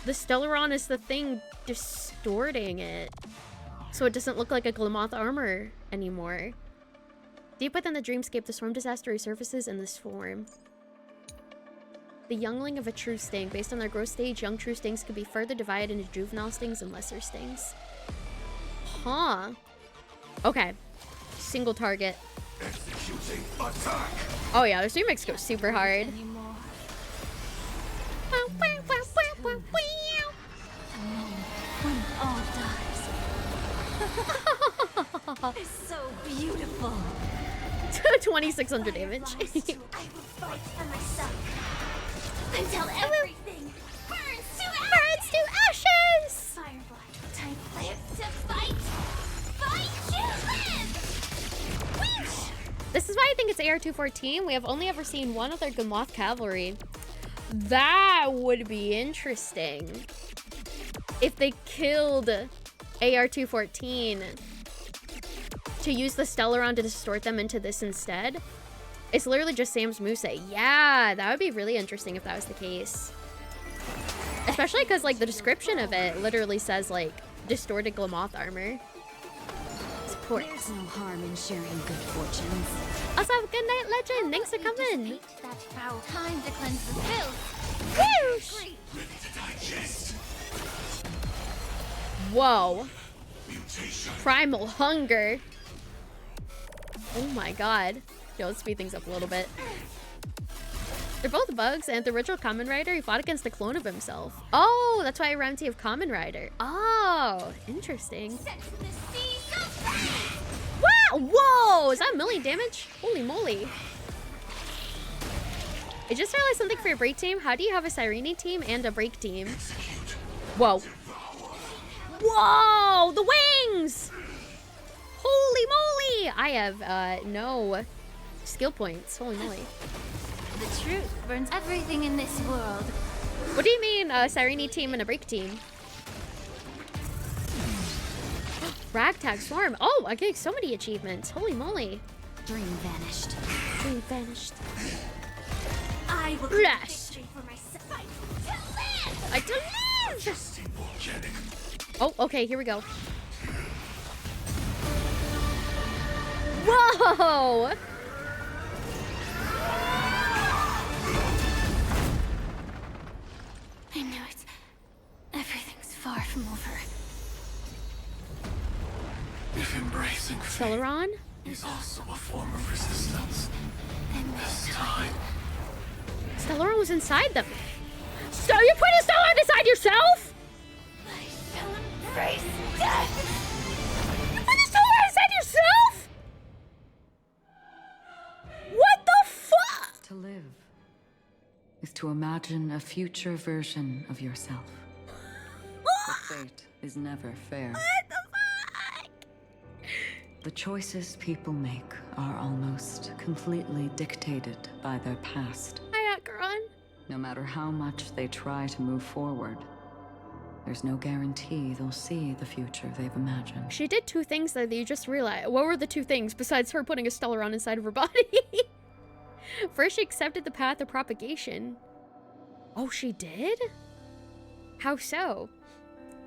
the Stellaron is the thing distorting it? So it doesn't look like a Glamoth armor anymore. Deep within the dreamscape, the swarm disaster resurfaces in this form. The youngling of a true sting. Based on their growth stage, young true stings could be further divided into juvenile stings and lesser stings. Huh. Okay. Single target. Executing attack. Oh yeah, this remix goes super hard. When all dies. It's so beautiful. 2600 damage. I will fight for myself until everything burns to ashes. Firefly, time lives to fight. Fight to live. Whoosh! This is why I think it's AR-214. We have only ever seen one other Glamoth cavalry. That would be interesting. If they killed AR-214 to use the Stellaron to distort them into this instead. It's literally just Sam's moveset. Yeah, that would be really interesting if that was the case. Especially because, like, the description of it literally says, like, distorted Glamoth armor. Support. There's no harm in sharing good fortunes. Also, have a good night, Legend. Thanks for coming. That foul time to cleanse the filth. Whoosh! Ready to digest. Whoa. Mutation. Primal hunger. Oh my god. Yo, let's speed things up a little bit. They're both bugs, and the original Kamen Rider, he fought against the clone of himself. Oh, that's why I rhymed of Kamen Rider. Oh, interesting. Wow! Whoa! Is that a million damage? Holy moly. I just realized something for your break team. How do you have a Sirene team and a break team? Whoa. Whoa! The wings! Holy moly! I have no skill points. Holy moly. The truth burns everything in this world. What do you mean a Sirene team and a break team? Ragtag Swarm. Oh, I get so many achievements. Holy moly. Dream vanished. Dream vanished. I will Flash. for myself. Fight to live! I to live! Oh, okay, here we go. Whoa! I knew it. Everything's far from over. If embracing Stellaron? is also a form of resistance. This time. Stellaron was inside them. So you put a Stellaron inside yourself? I shall embrace death. You put a Stellaron inside yourself? What the fuck? To live is to imagine a future version of yourself. But fate is never fair. What the fuck? The choices people make are almost completely dictated by their past. Hi, Akron. No matter how much they try to move forward, there's no guarantee they'll see the future they've imagined. She did two things that you just realized. What were the two things besides her putting a Stellaron inside of her body? First, she accepted the path of propagation. Oh, she did? How so?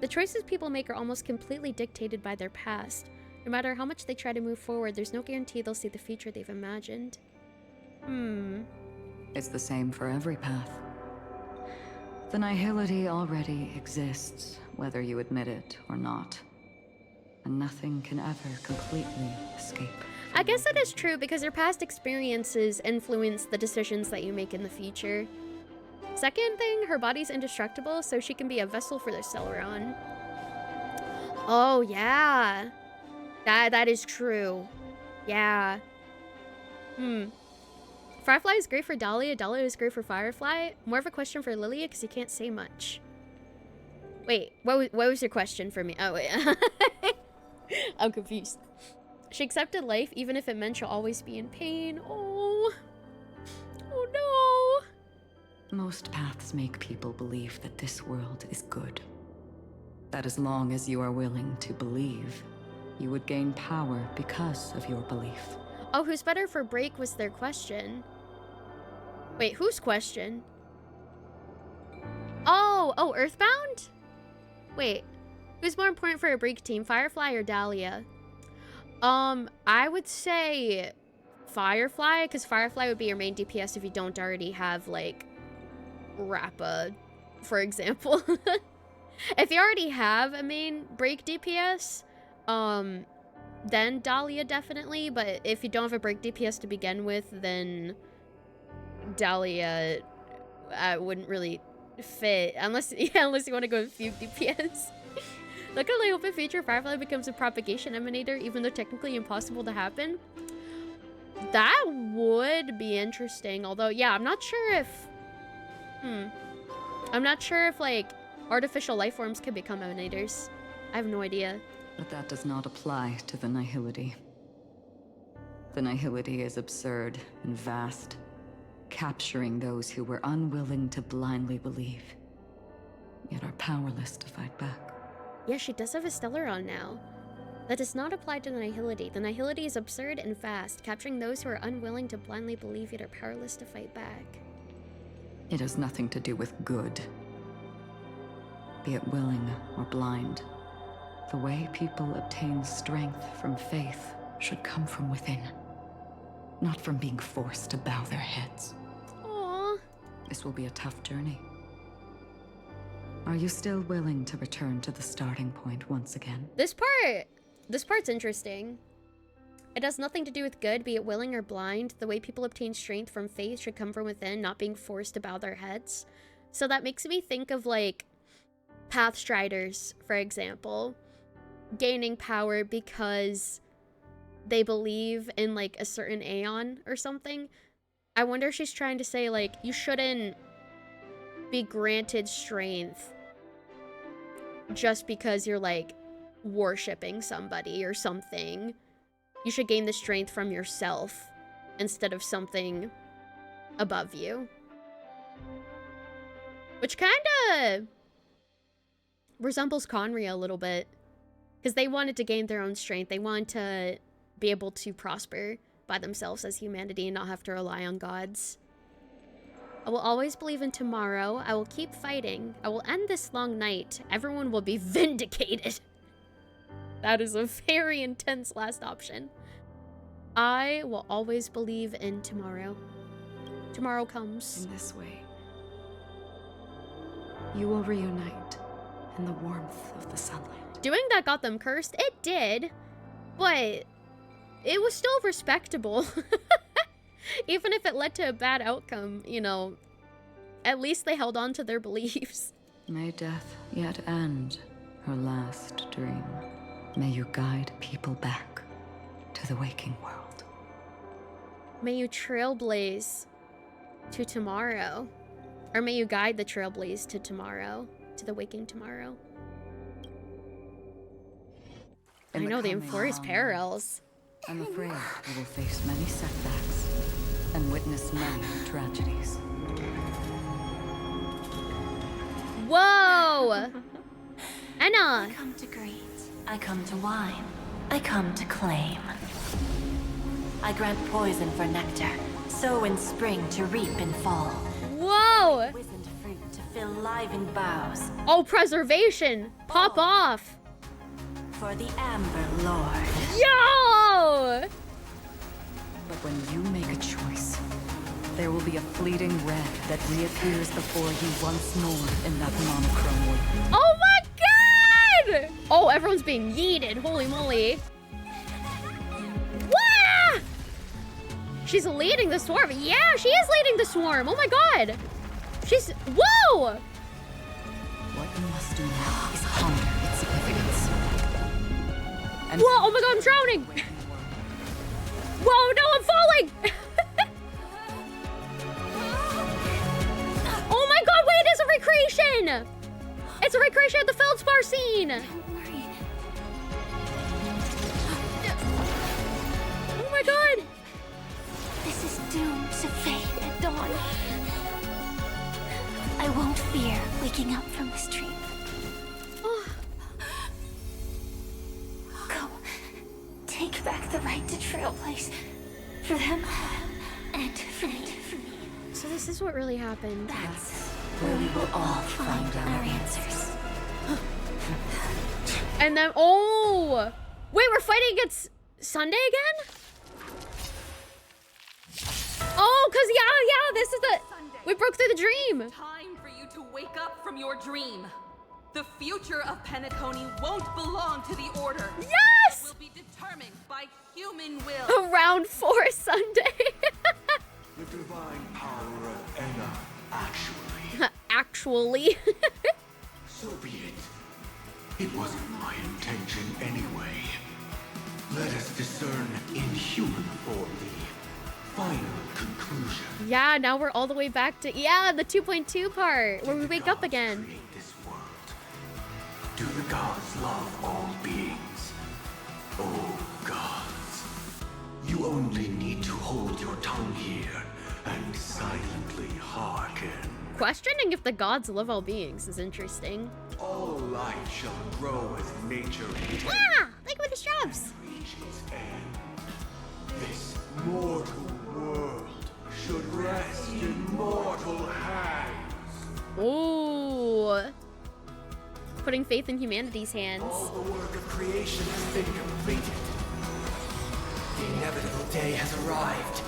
The choices people make are almost completely dictated by their past. No matter how much they try to move forward, there's no guarantee they'll see the future they've imagined. It's the same for every path. The nihility already exists, whether you admit it or not. And nothing can ever completely escape. I guess that is true because your past experiences influence the decisions that you make in the future. Second thing, her body's indestructible, so she can be a vessel for the Stellaron. Oh, yeah. That is true. Yeah. Firefly is great for Dahlia. Dahlia is great for Firefly. More of a question for Lilia because you can't say much. Wait, what was your question for me? Oh, wait. I'm confused. She accepted life even if it meant she'll always be in pain. Oh. Oh, no. Most paths make people believe that this world is good. That as long as you are willing to believe, you would gain power because of your belief. Oh, who's better for break was their question. Wait, whose question? Oh, Earthbound? Wait, who's more important for a break team, Firefly or Dahlia? I would say Firefly, because Firefly would be your main DPS if you don't already have, like, Rappa, for example. If you already have a main break DPS, then Dahlia definitely, but if you don't have a break DPS to begin with, then Dahlia wouldn't really fit, unless you want to go with few DPS. Luckily, I hope in future Firefly becomes a propagation emanator, even though technically impossible to happen. That would be interesting, although, yeah, I'm not sure if... I'm not sure if, like, artificial life forms can become emanators. I have no idea. But that does not apply to the nihility. The nihility is absurd and vast, capturing those who were unwilling to blindly believe, yet are powerless to fight back. Yeah, she does have a Stellaron now. That does not apply to the nihility. The nihility is absurd and vast, capturing those who are unwilling to blindly believe yet are powerless to fight back. It has nothing to do with good. Be it willing or blind, the way people obtain strength from faith should come from within, not from being forced to bow their heads. Aww. This will be a tough journey. Are you still willing to return to the starting point once again? This part's interesting. It has nothing to do with good, be it willing or blind. The way people obtain strength from faith should come from within, not being forced to bow their heads. So that makes me think of, like, Pathstriders, for example, gaining power because they believe in, like, a certain Aeon or something. I wonder if she's trying to say, like, you shouldn't be granted strength just because you're, like, worshipping somebody or something. You should gain the strength from yourself instead of something above you. Which kinda resembles Conria a little bit. Because they wanted to gain their own strength. They wanted to be able to prosper by themselves as humanity and not have to rely on gods. I will always believe in tomorrow. I will keep fighting. I will end this long night. Everyone will be vindicated. That is a very intense last option. I will always believe in tomorrow. Tomorrow comes. In this way, you will reunite in the warmth of the sunlight. Doing that got them cursed. It did. But it was still respectable. Even if it led to a bad outcome, you know, at least they held on to their beliefs. May death yet end her last dream. May you guide people back to the waking world. May you trailblaze to tomorrow. Or may you guide the trailblaze to tomorrow, to the waking tomorrow. I know, the enforced perils. I'm afraid we will face many setbacks and witness many tragedies. Anna! I come to greet. I come to wine. I come to claim. I grant poison for nectar. Sow in spring to reap in fall. Whoa! Wizened fruit to fill livened boughs. Oh, preservation! Pop off! For the Amber Lord. Yo! But when you make a choice, there will be a fleeting red that reappears before you once more in that monochrome world. Oh my god! Oh, everyone's being yeeted. Holy moly. Wah! She's leading the swarm. Yeah, she is leading the swarm. Oh my god. She's... Whoa! What you must do now is ponder its significance. And whoa, oh my god, I'm drowning. Whoa, no, I'm falling. Oh my god, wait, it's a recreation. It's a recreation of the feldspar scene. Don't worry. Oh my god. This is doomed to fade at dawn. I won't fear waking up from this dream. Oh. Go. Take back the right to Trailblaze. For them, and for me. So this is what really happened. That's where we will all find our answers. And then, oh! Wait, we're fighting against Sunday again? Oh, cause yeah, this is the... We broke through the dream. Time for you to wake up from your dream. The future of Penacony won't belong to the Order. Yes! It will be determined by human will. Round 4 Sunday. The divine power of Enna, actually. Actually. So be it. It wasn't my intention anyway. Let us discern in human form the final conclusion. Yeah, now we're all the way back to, yeah, the 2.2 part where we wake up again. This world. Do the gods love all beings? Oh, gods. You only need to hold your tongue here and silently hearken. Questioning if the gods love all beings is interesting. All life shall grow as nature intends. Ah! Look at the shrubs! Reach its end. This mortal world should rest in mortal hands. Ooh. Putting faith in humanity's hands. All the work of creation has been completed. The inevitable day has arrived.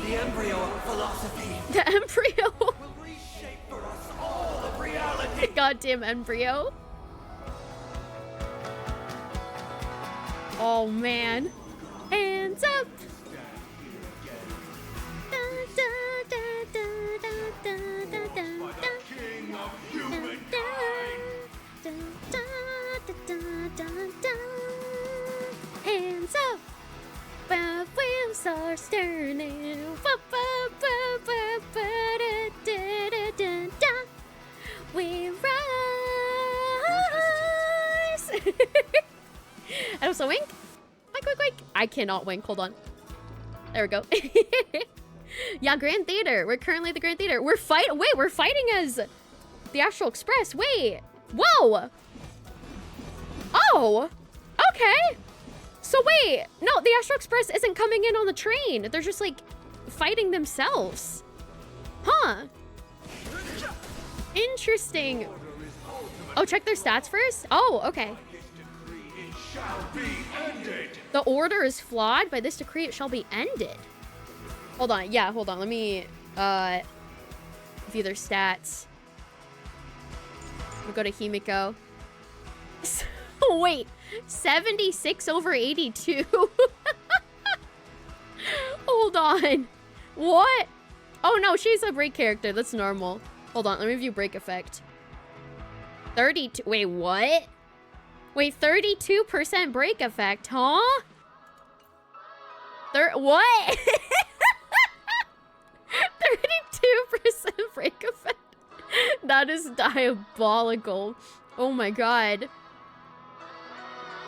The embryo of philosophy. The embryo. Will reshape for us all of reality. Goddamn embryo. Oh man. Hands up. Hands up. But wheels are turning. We rise. And also wink. Wink, wink, wink. I cannot wink. Hold on. There we go. Yeah, Grand Theater. We're currently at the Grand Theater. We're fighting as the Astral Express. Wait. Whoa. Oh. Okay. So wait. No, the Astral Express isn't coming in on the train. They're just like fighting themselves. Huh. Interesting. Oh, check their stats first? Oh, okay. The order is flawed. By this decree, it shall be ended. Hold on. Yeah, hold on. Let me view their stats. We'll go to Himiko. Wait, 76 over 82. Hold on. What? Oh no, she's a break character. That's normal. Hold on, let me view break effect. 32. Wait, what? Wait, 32% break effect, huh? What? 32% break effect. That is diabolical. Oh my god.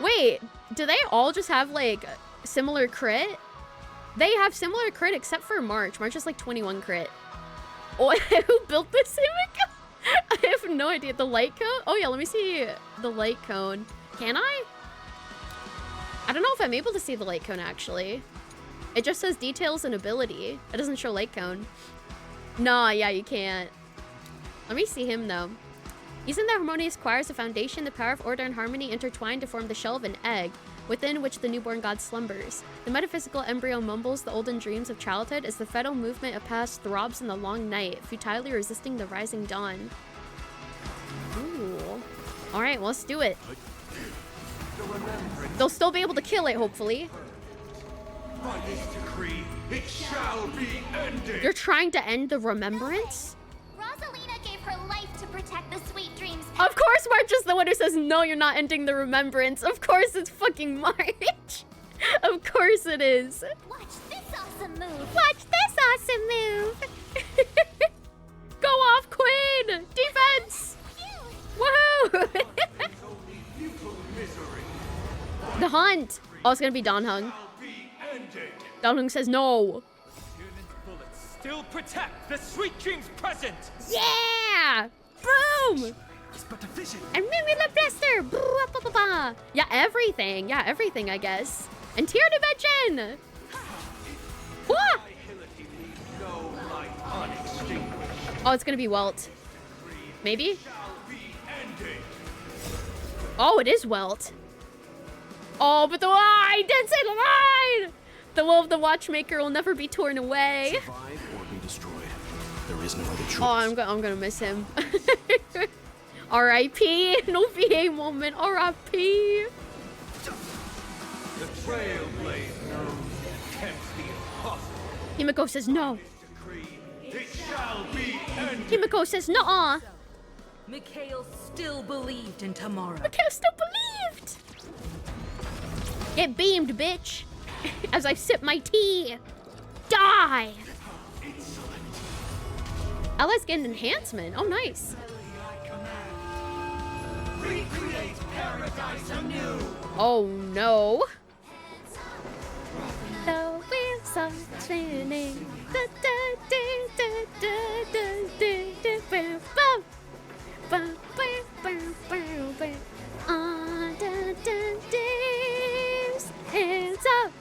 Wait, do they all just have like similar crit? They have similar crit except for March. March is like 21 crit. Oh, who built this Himiko? I have no idea. The light cone? Oh yeah, let me see the light cone. Can I? I don't know if I'm able to see the light cone actually. It just says details and ability. It doesn't show light cone. Nah, yeah, you can't. Let me see him though. Using the harmonious choir as a foundation, the power of order and harmony intertwine to form the shell of an egg, within which the newborn god slumbers. The metaphysical embryo mumbles the olden dreams of childhood as the fetal movement of past throbs in the long night, futilely resisting the rising dawn. Ooh. Alright, well, let's do it. They'll still be able to kill it, hopefully. By this decree, it shall be ended. You're trying to end the remembrance? Rosalina gave her life to protect the sweet dreams. Of course March is the one who says, no, you're not ending the remembrance. Of course it's fucking March. Of course it is. Watch this awesome move. Watch this awesome move. Go off, Queen. Defense. Woohoo. The hunt. Oh, it's gonna be Donhung. Donhung says no. Bullets still protect the sweet dreams present. Yeah! Boom! And maybe the blaster! Yeah, everything. Yeah, everything, I guess. And tier dimension! Wah! Oh, it's gonna be Welt. Maybe? Oh, it is Welt. Oh, but the I did say the line! The will of the watchmaker will never be torn away. Survive or be destroyed. There is no other choice. Oh, I'm gonna miss him. R.I.P. No VA moment. R.I.P. The trailblazer attempts the impossible. Himiko says no. It shall be ended. Himiko says no. Mikhail still believed in tomorrow. Mikhail still believed. Get beamed, bitch. As I sip my tea. Die. Allies get an enhancement. Oh, nice. Recreate paradise anew. Oh, no. The wheels are spinning. On the days, hands up.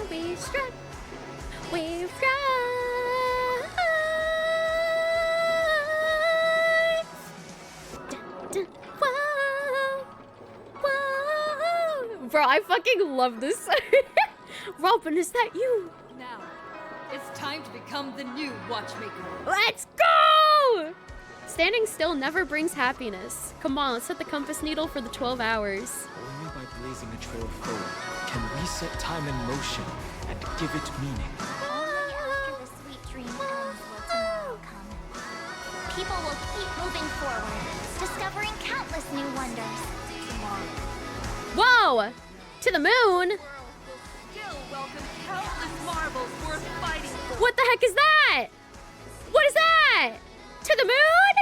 We struck. We Bro, I fucking love this. Robin, is that you? Now, it's time to become the new watchmaker. Let's go! Standing still never brings happiness. Come on, let's set the compass needle for the 12 hours. Only by blazing a trail forward can we set time in motion and give it meaning. Only after the sweet dream ends will tomorrow come. People will keep moving forward, discovering countless new wonders. Tomorrow. Whoa! To the moon? Still welcome countless marvels worth fighting for. What the heck is that? What is that? To the moon?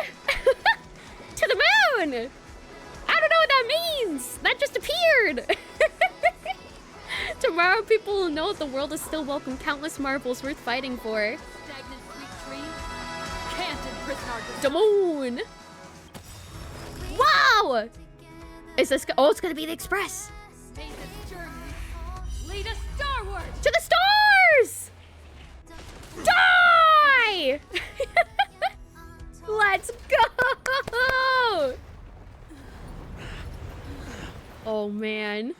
To the moon! I don't know what that means. That just appeared. Tomorrow people will know that the world is still welcome countless marvels worth fighting for. Stagnant sweet dream can't imprison our The moon! Wow! Is this? Oh, it's gonna be the express. May this journey lead us starward to the stars. Die! Let's go! Oh man.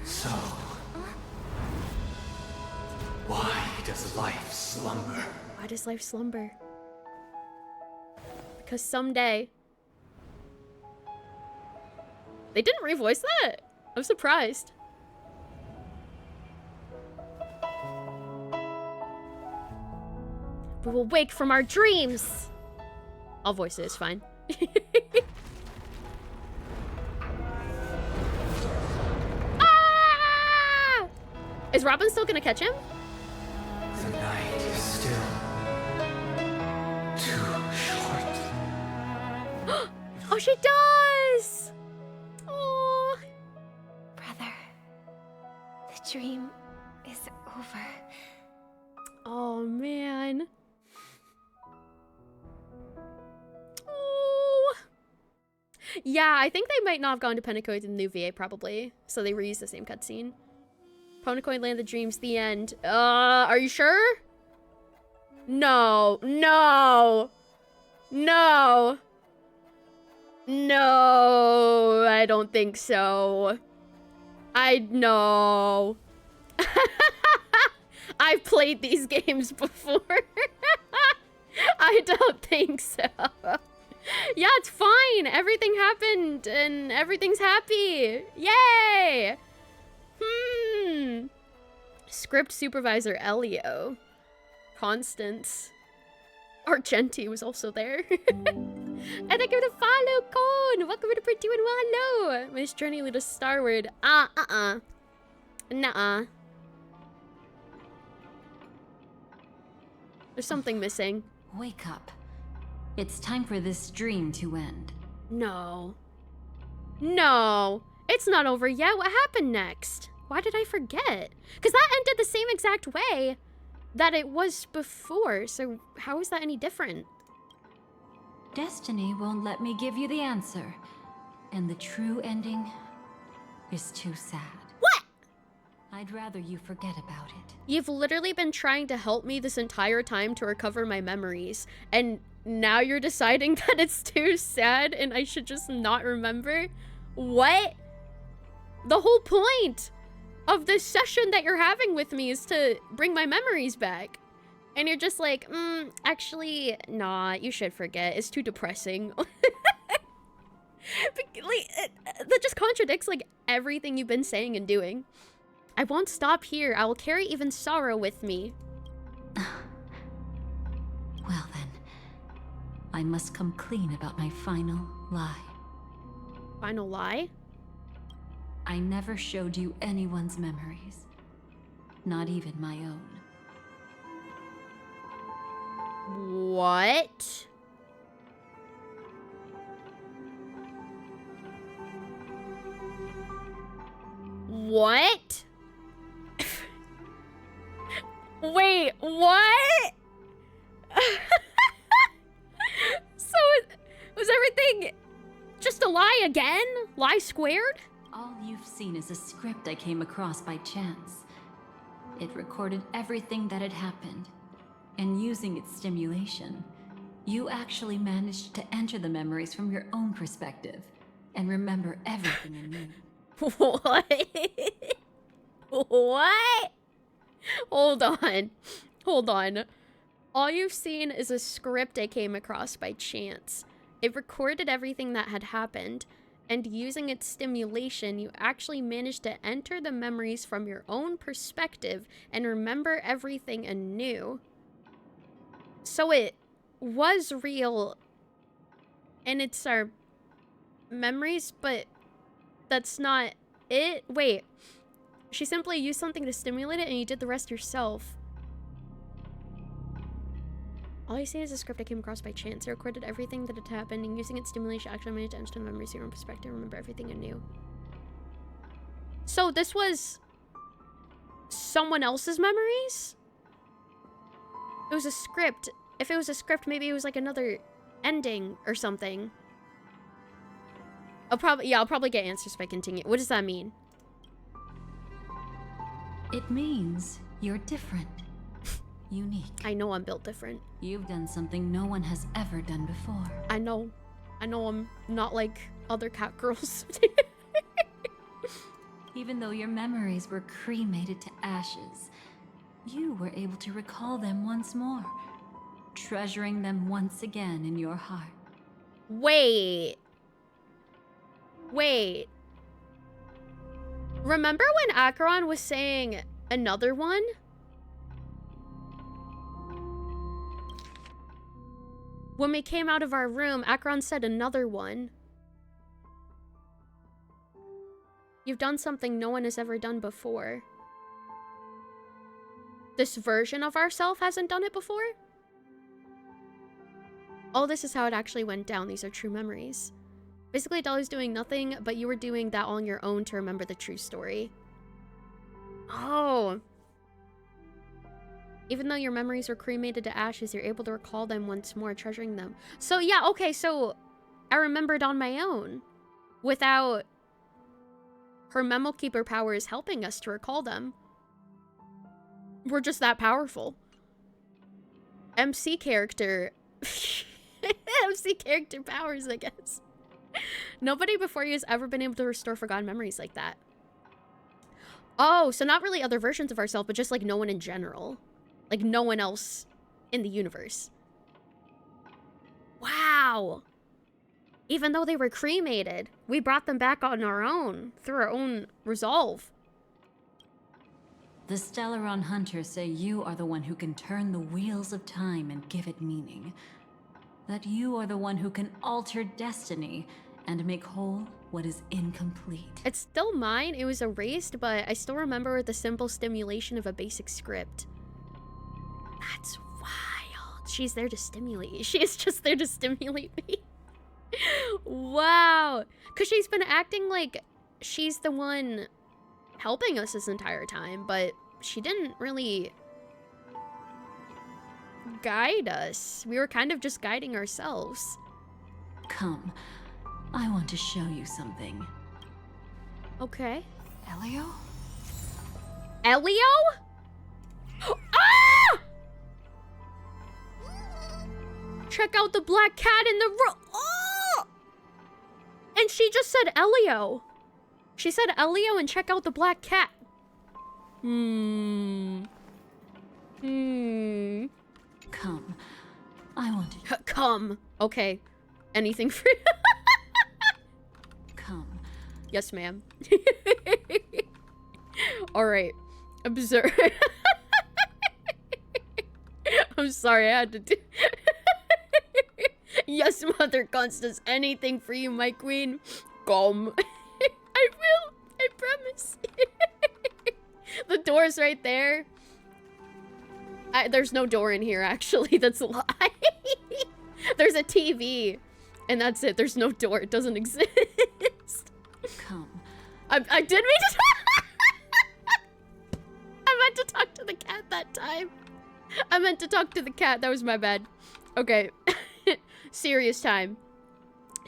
So, why does life slumber? Why does life slumber? Because someday. They didn't revoice that. I'm surprised. We will wake from our dreams. I'll voice it, it's fine. Ah! Is Robin still gonna catch him? The night is still too short. Oh, she does! Oh, Brother, the dream is over. Oh, man. Oh. Yeah, I think they might not have gone to Pentecoin in the new VA, probably. So they reused the same cutscene. Pentecoin Land of Dreams, the end. Are you sure? No. No. No. No, I don't think so. No. I've played these games before. I don't think so. Yeah, it's fine. Everything happened and everything's happy. Yay! Script supervisor Elio. Constance. Argenti was also there. And I give it a follow, Cone. Welcome to Pretty and Well, hello. Miss Journey lead us starward. Nuh-uh. There's something missing. Wake up. It's time for this dream to end. No. No. It's not over yet. What happened next? Why did I forget? Because that ended the same exact way that it was before. So how is that any different? Destiny won't let me give you the answer. And the true ending is too sad. What? I'd rather you forget about it. You've literally been trying to help me this entire time to recover my memories. And now you're deciding that it's too sad and I should just not remember? What? The whole point of this session that you're having with me is to bring my memories back. And you're just like, actually, nah, you should forget. It's too depressing. That just contradicts, like, everything you've been saying and doing. I won't stop here. I will carry even sorrow with me. Well then, I must come clean about my final lie. Final lie? I never showed you anyone's memories. Not even my own. What? What? Wait, what? So was everything just a lie again? Lie squared? All you've seen is a script I came across by chance. It recorded everything that had happened. And using its stimulation, you actually managed to enter the memories from your own perspective and remember everything anew. What? What? Hold on. All you've seen is a script I came across by chance. It recorded everything that had happened, and using its stimulation, you actually managed to enter the memories from your own perspective and remember everything anew. So it was real, and it's our memories, but that's not it? Wait, she simply used something to stimulate it and you did the rest yourself. All you see is a script I came across by chance. It recorded everything that had happened, and using its stimulation actually managed to enter the memories of your own perspective and remember everything anew. So this was someone else's memories? It was a script. If it was a script, maybe it was like another ending or something. I'll probably get answers if I continue. What does that mean? It means you're different. Unique. I know I'm built different. You've done something no one has ever done before. I know I'm not like other cat girls. Even though your memories were cremated to ashes, you were able to recall them once more, treasuring them once again in your heart. Wait. Remember when Acheron was saying another one? When we came out of our room, Acheron said another one. You've done something no one has ever done before. This version of ourselves hasn't done it before? Oh, this is how it actually went down. These are true memories. Basically, Dolly's doing nothing, but you were doing that on your own to remember the true story. Oh. Even though your memories were cremated to ashes, you're able to recall them once more, treasuring them. So yeah, okay, so I remembered on my own without her memo keeper powers helping us to recall them. We're just that powerful. MC character. MC character powers, I guess. Nobody before you has ever been able to restore forgotten memories like that. Oh, so not really other versions of ourselves, but just like no one in general. Like no one else in the universe. Wow. Even though they were cremated, we brought them back on our own, through our own resolve. The Stellaron Hunters say you are the one who can turn the wheels of time and give it meaning. That you are the one who can alter destiny and make whole what is incomplete. It's still mine. It was erased, but I still remember the simple stimulation of a basic script. That's wild. She's there to stimulate. She is just there to stimulate me. Wow. Because she's been acting like she's the one helping us this entire time, but she didn't really guide us. We were kind of just guiding ourselves. Come, I want to show you something. Okay. Elio? Elio? Ah! Check out the black cat in the room. Oh! And she just said Elio. She said Elio and check out the black cat. Come, I want to... Come. Okay. Anything for you? Come. Yes, ma'am. Alright. Observe. I'm sorry, I had to do... Yes, Mother Constance. Anything for you, my queen. Come. I will. I promise. The door's right there. There's no door in here, actually. That's a lie. There's a TV. And that's it. There's no door. It doesn't exist. Come. I did mean to... I meant to talk to the cat that time. I meant to talk to the cat. That was my bad. Okay. Serious time.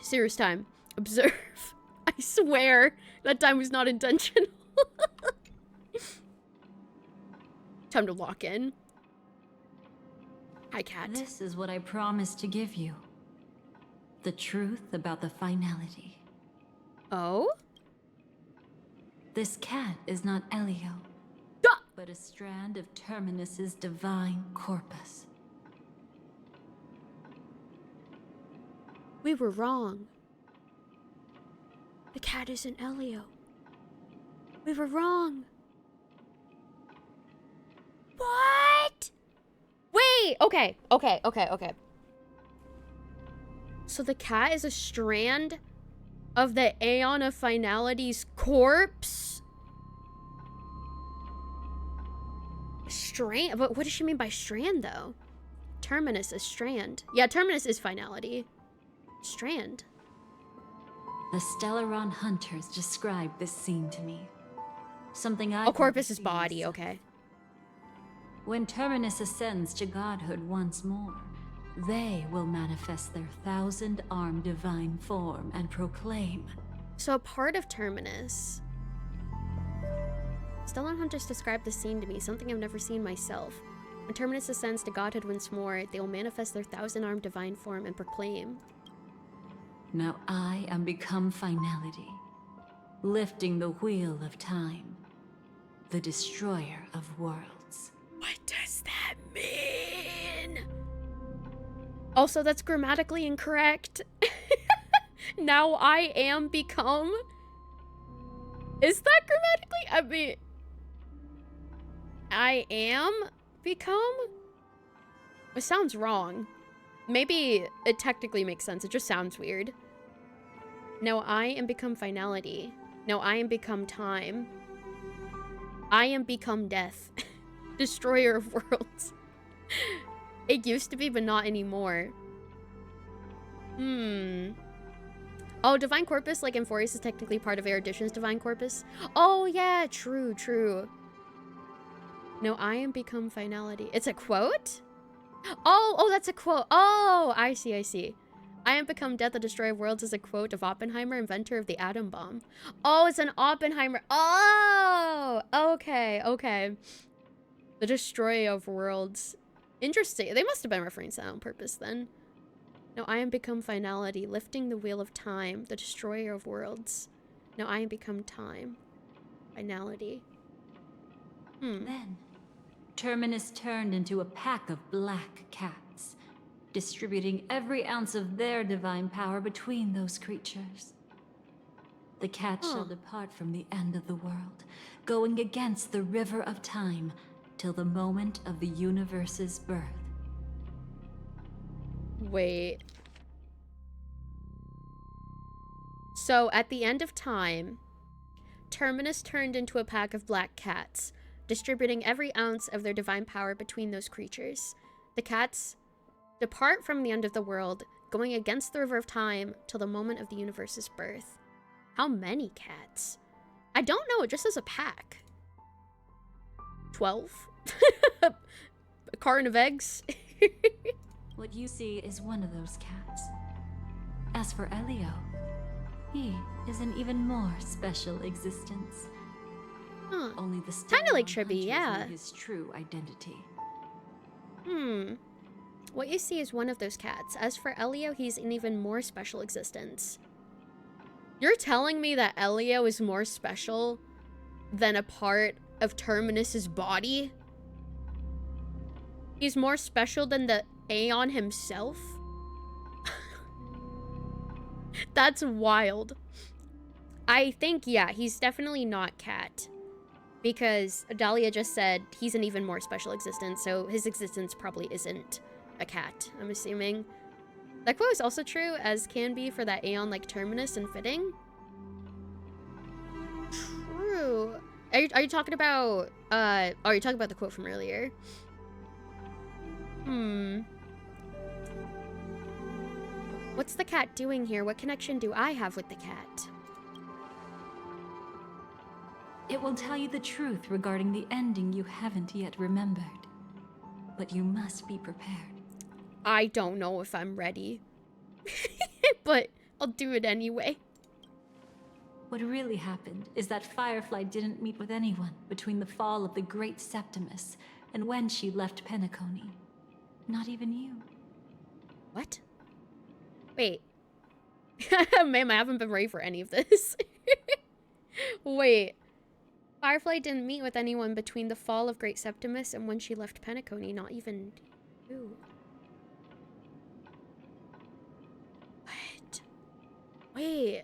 Serious time. Observe. I swear that time was not intentional. Time to lock in. Hi, cat. This is what I promised to give you. The truth about the finality. Oh? This cat is not Elio, but a strand of Terminus's divine corpus. We were wrong. The cat isn't Elio. We were wrong. What? Wait, okay. So the cat is a strand of the Aeon of Finality's corpse? Strand? But what does she mean by strand, though? Terminus is strand. Yeah, Terminus is finality. Strand. The Stellaron Hunters described this scene to me. Something I... Oh, corpus is body, okay. When Terminus ascends to godhood once more, they will manifest their 1,000-armed divine form and proclaim. So a part of Terminus. Stellar Hunters described the scene to me, something I've never seen myself. When Terminus ascends to godhood once more, they will manifest their 1,000-armed divine form and proclaim. Now I am become finality, lifting the wheel of time, the destroyer of worlds. What does that mean? Also, that's grammatically incorrect. Now I am become? Is that grammatically? I mean... I am become? It sounds wrong. Maybe it technically makes sense. It just sounds weird. Now I am become finality. Now I am become time. I am become death. Destroyer of worlds. It used to be, but not anymore. Oh, Divine Corpus, like Emphorius, is technically part of Erudition's Divine Corpus. Oh, yeah, true. No, I am become finality. It's a quote? Oh, that's a quote. Oh, I see. I am become death, the destroyer of worlds is a quote of Oppenheimer, inventor of the atom bomb. Oh, it's an Oppenheimer. Oh, okay. The destroyer of worlds. Interesting. They must have been referring to that on purpose then. No, I am become finality, lifting the wheel of time, the destroyer of worlds. No, I am become time. Finality. Then, Terminus turned into a pack of black cats, distributing every ounce of their divine power between those creatures. The cats shall depart from the end of the world, going against the river of time, till the moment of the universe's birth. Wait. So, at the end of time, Terminus turned into a pack of black cats, distributing every ounce of their divine power between those creatures. The cats depart from the end of the world, going against the river of time till the moment of the universe's birth. How many cats? I don't know, it just says a pack. 12? A carton of eggs? What you see is one of those cats. As for Elio, he is an even more special existence. Only the kind of like Tribby, yeah. His true identity. What you see is one of those cats. As for Elio, he's an even more special existence. You're telling me that Elio is more special than a part of Terminus's body? He's more special than the Aeon himself? That's wild. I think, yeah, he's definitely not Cat. Because Dahlia just said he's an even more special existence, so his existence probably isn't a cat, I'm assuming. That quote is also true, as can be for that Aeon like Terminus and fitting. True. Are you talking about, you're talking about the quote from earlier. What's the cat doing here? What connection do I have with the cat? It will tell you the truth regarding the ending you haven't yet remembered. But you must be prepared. I don't know if I'm ready. But I'll do it anyway. What really happened is that Firefly didn't meet with anyone between the fall of the Great Septimus and when she left Penacony. Not even you. What? Wait. Ma'am, I haven't been ready for any of this. Wait. Firefly didn't meet with anyone between the fall of Great Septimus and when she left Penacony, not even you. What? Wait.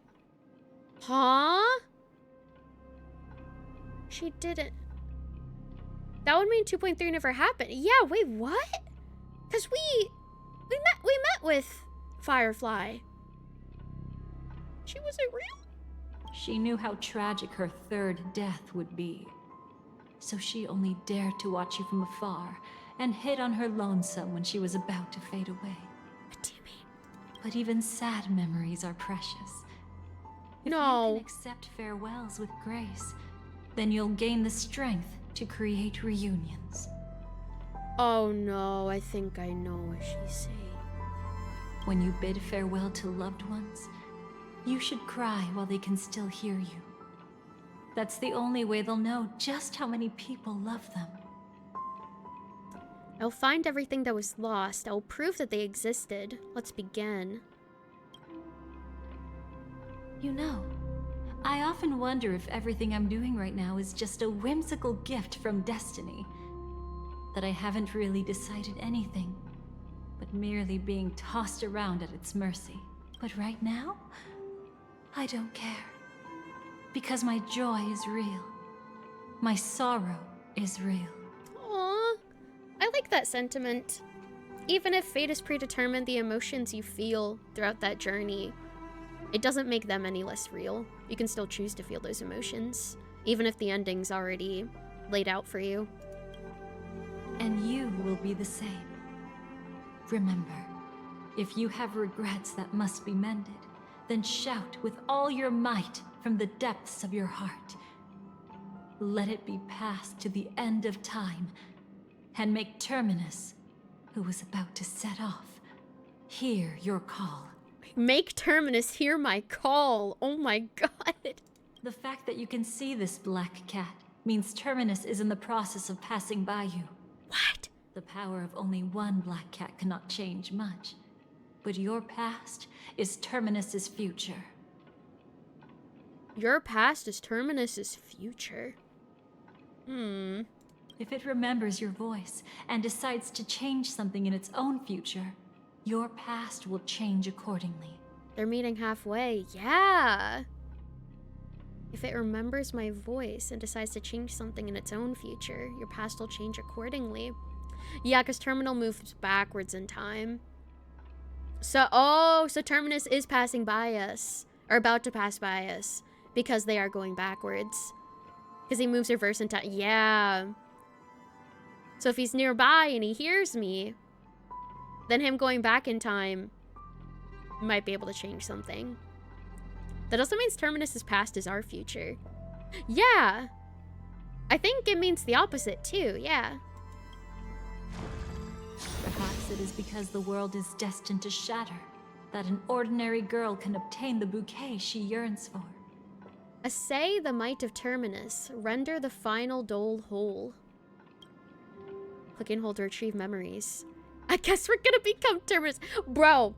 Huh? She didn't. That would mean 2.3 never happened. Yeah, wait, what? Cause we met with Firefly. She wasn't real? She knew how tragic her third death would be. So she only dared to watch you from afar and hid on her lonesome when she was about to fade away. What do you mean? But even sad memories are precious. If you can accept farewells with grace, then you'll gain the strength to create reunions. Oh no, I think I know what she's saying. When you bid farewell to loved ones, you should cry while they can still hear you. That's the only way they'll know just how many people love them. I'll find everything that was lost. I'll prove that they existed. Let's begin. You know, I often wonder if everything I'm doing right now is just a whimsical gift from destiny. That I haven't really decided anything, but merely being tossed around at its mercy. But right now, I don't care. Because my joy is real. My sorrow is real. Aww. I like that sentiment. Even if fate is predetermined, the emotions you feel throughout that journey, it doesn't make them any less real. You can still choose to feel those emotions, even if the ending's already laid out for you. And you will be the same. Remember, if you have regrets that must be mended, then shout with all your might from the depths of your heart. let it be passed to the end of time, and make Terminus, who was about to set off, hear your call. Make Terminus hear my call. Oh my god. The fact that you can see this black cat means Terminus is in the process of passing by you. What? The power of only one black cat cannot change much, but your past is Terminus's future. Your past is Terminus's future. If it remembers your voice and decides to change something in its own future, your past will change accordingly. They're meeting halfway. Yeah. If it remembers my voice and decides to change something in its own future, your past will change accordingly. Yeah, because Terminal moves backwards in time. So, so Terminus is passing by us, or about to pass by us, because they are going backwards. Because he moves reverse in time. Yeah. So if he's nearby and he hears me, then him going back in time might be able to change something. That also means Terminus's past is our future. Yeah. I think it means the opposite too, yeah. Perhaps it is because the world is destined to shatter that an ordinary girl can obtain the bouquet she yearns for. Assay the might of Terminus. Render the final dole whole. Click and hold to retrieve memories. I guess we're gonna become Terminus. Bro,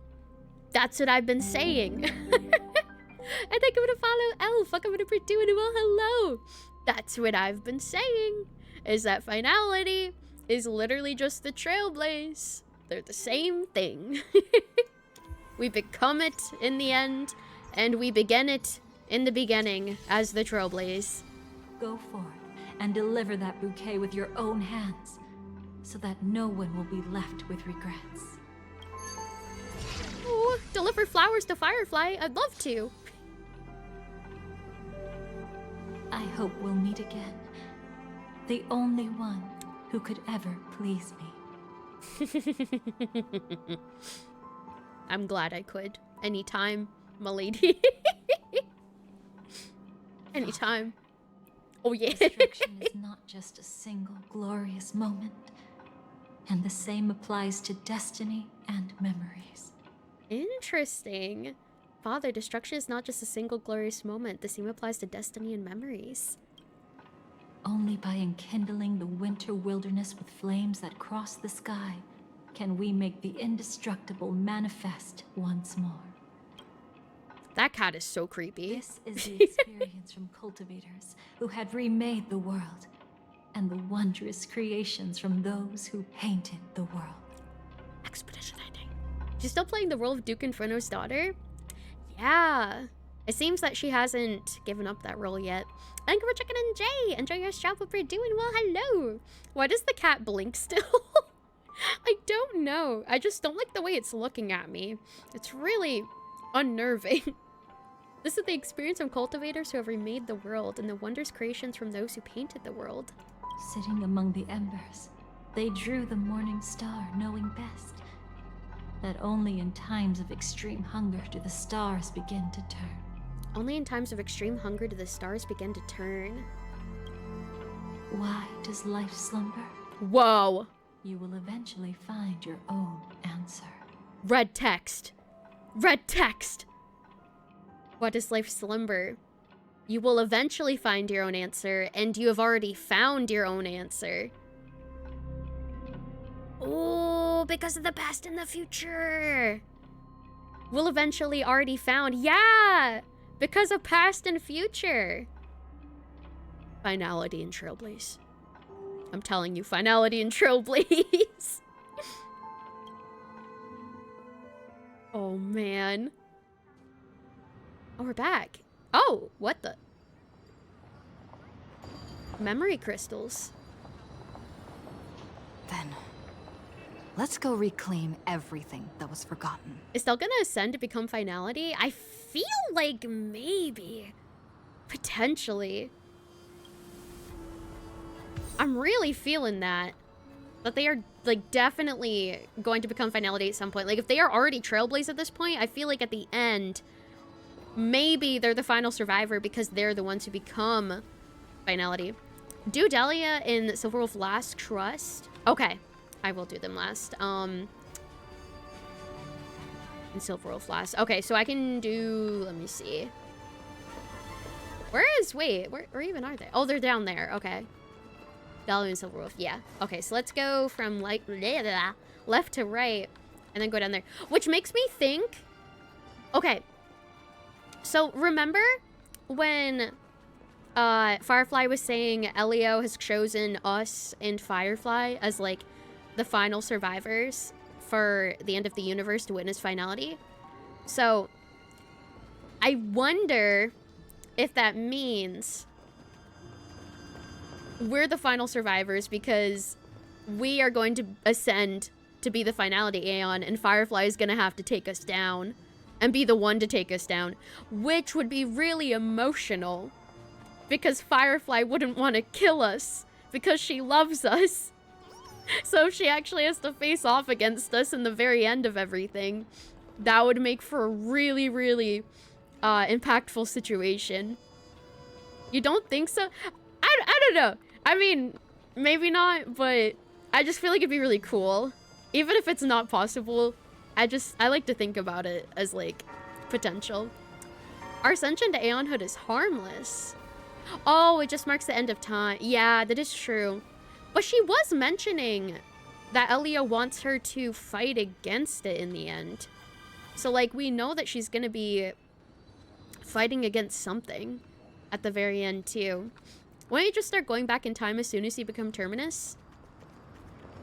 that's what I've been saying. I think I'm gonna follow Elf. Fuck, I'm gonna be doing well. Hello. That's what I've been saying. Is that finality is literally just the Trailblaze. They're the same thing. We become it in the end, and we begin it in the beginning as the Trailblaze. Go forth and deliver that bouquet with your own hands, so that no one will be left with regrets. Oh, deliver flowers to Firefly. I'd love to. I hope we'll meet again. The only one who could ever please me. I'm glad I could. Anytime, m'lady. Anytime. Oh yeah. Destruction is not just a single glorious moment. And the same applies to destiny and memories. Interesting. Father, destruction is not just a single glorious moment. The same applies to destiny and memories. Only by enkindling the winter wilderness with flames that cross the sky can we make the indestructible manifest once more. That cat is so creepy. This is the experience from cultivators who had remade the world, and the wondrous creations from those who painted the world. Expedition ending. She's still playing the role of Duke Inferno's daughter? Yeah. It seems that she hasn't given up that role yet. Thank you for checking in, Jay. Enjoy your shop. Hope you're doing well. Hello. Why does the cat blink still? I don't know. I just don't like the way it's looking at me. It's really unnerving. This is the experience from cultivators who have remade the world, and the wondrous creations from those who painted the world. Sitting among the embers, they drew the morning star, knowing best that only in times of extreme hunger do the stars begin to turn. Only in times of extreme hunger do the stars begin to turn. Why does life slumber? Whoa! You will eventually find your own answer. Red text. Red text! Why does life slumber? You will eventually find your own answer, and you have already found your own answer. Oh, because of the past and the future. Will eventually already found. Yeah! Because of past and future. Finality and Trailblaze. I'm telling you, finality and Trailblaze. Oh, man. Oh, we're back. Oh, what the? Memory crystals. Then, let's go reclaim everything that was forgotten. Is Stell gonna ascend to become finality? I feel like maybe. Potentially. I'm really feeling that. That they are, like, definitely going to become finality at some point. Like, if they are already Trailblaze at this point, I feel like at the end, maybe they're the final survivor because they're the ones who become finality. Do Dahlia and Silverwolf last. Trust. Okay, I will do them last. And Silverwolf last. Okay, so I can do. Let me see. Wait, where even are they? Oh, they're down there. Okay. Dahlia and Silverwolf. Yeah. Okay, so let's go from like left to right, and then go down there. Which makes me think. Okay. So remember when Firefly was saying Elio has chosen us and Firefly as like the final survivors for the end of the universe to witness finality? So I wonder if that means we're the final survivors because we are going to ascend to be the finality Aeon, and Firefly is going to have to take us down and be the one to take us down, which would be really emotional because Firefly wouldn't want to kill us because she loves us. So if she actually has to face off against us in the very end of everything, that would make for a really, really impactful situation. You don't think so? I don't know. I mean, maybe not, but I just feel like it'd be really cool. Even if it's not possible, I like to think about it as like potential. Our ascension to Aeonhood is harmless. Oh, it just marks the end of time. Yeah, that is true. But she was mentioning that Elio wants her to fight against it in the end. So like we know that she's gonna be fighting against something at the very end too. Why don't you just start going back in time as soon as you become Terminus?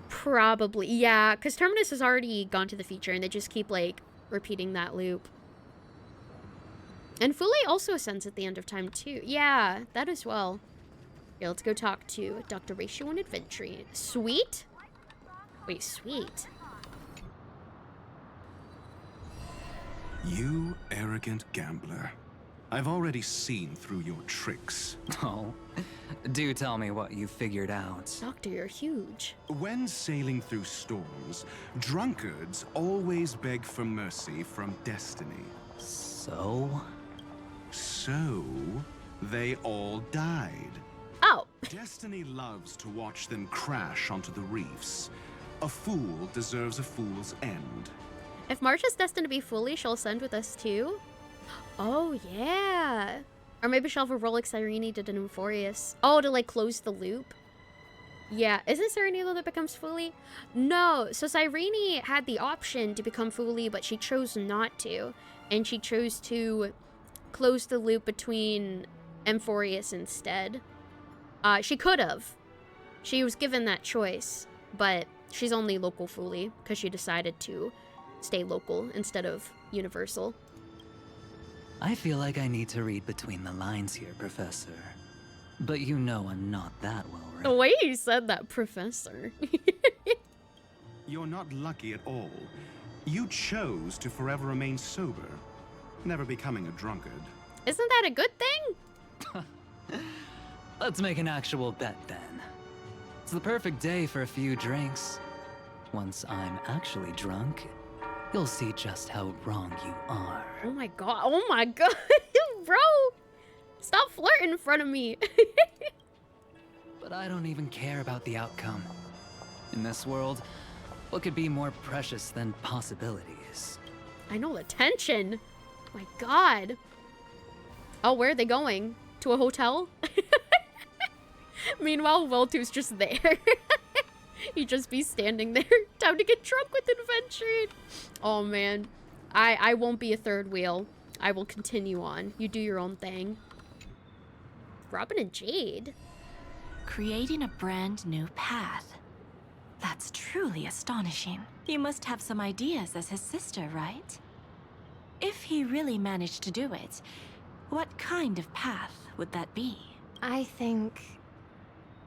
Probably, yeah, because Terminus has already gone to the future and they just keep like repeating that loop. And Fule also ascends at the end of time too. Yeah, that as well. Yeah, let's go talk to Dr. Ratio and Adventuring. Sweet? Wait, sweet. You arrogant gambler. I've already seen through your tricks. Oh, do tell me what you figured out. Doctor, you're huge. When sailing through storms, drunkards always beg for mercy from destiny. So? So, they all died. Oh. Destiny loves to watch them crash onto the reefs. A fool deserves a fool's end. If Marcia's destined to be fully, she'll ascend with us too? Oh, yeah. Or maybe she'll have a role like Cyrene did in Euphorius. Oh, to like close the loop? Yeah, isn't Cyrene the that becomes Fuli? No, so Cyrene had the option to become Fuli, but she chose not to. And she chose to close the loop between Euphorius instead. She could have. She was given that choice, but she's only local Fuli because she decided to stay local instead of universal. I feel like I need to read between the lines here, Professor. But you know I'm not that well read. The way you said that, Professor. You're not lucky at all. You chose to forever remain sober, never becoming a drunkard. Isn't that a good thing? Let's make an actual bet then. It's the perfect day for a few drinks. Once I'm actually drunk, you'll see just how wrong you are. Oh my god, bro! Stop flirting in front of me. But I don't even care about the outcome. In this world, what could be more precious than possibilities? I know the tension. My god. Oh, where are they going? To a hotel? Meanwhile, Weltu's just there. He'd just be standing there. Time to get drunk with Adventuring. Oh man. I won't be a third wheel. I will continue on. You do your own thing. Robin and Jade. Creating a brand new path. That's truly astonishing. You must have some ideas as his sister, right? If he really managed to do it, what kind of path would that be? I think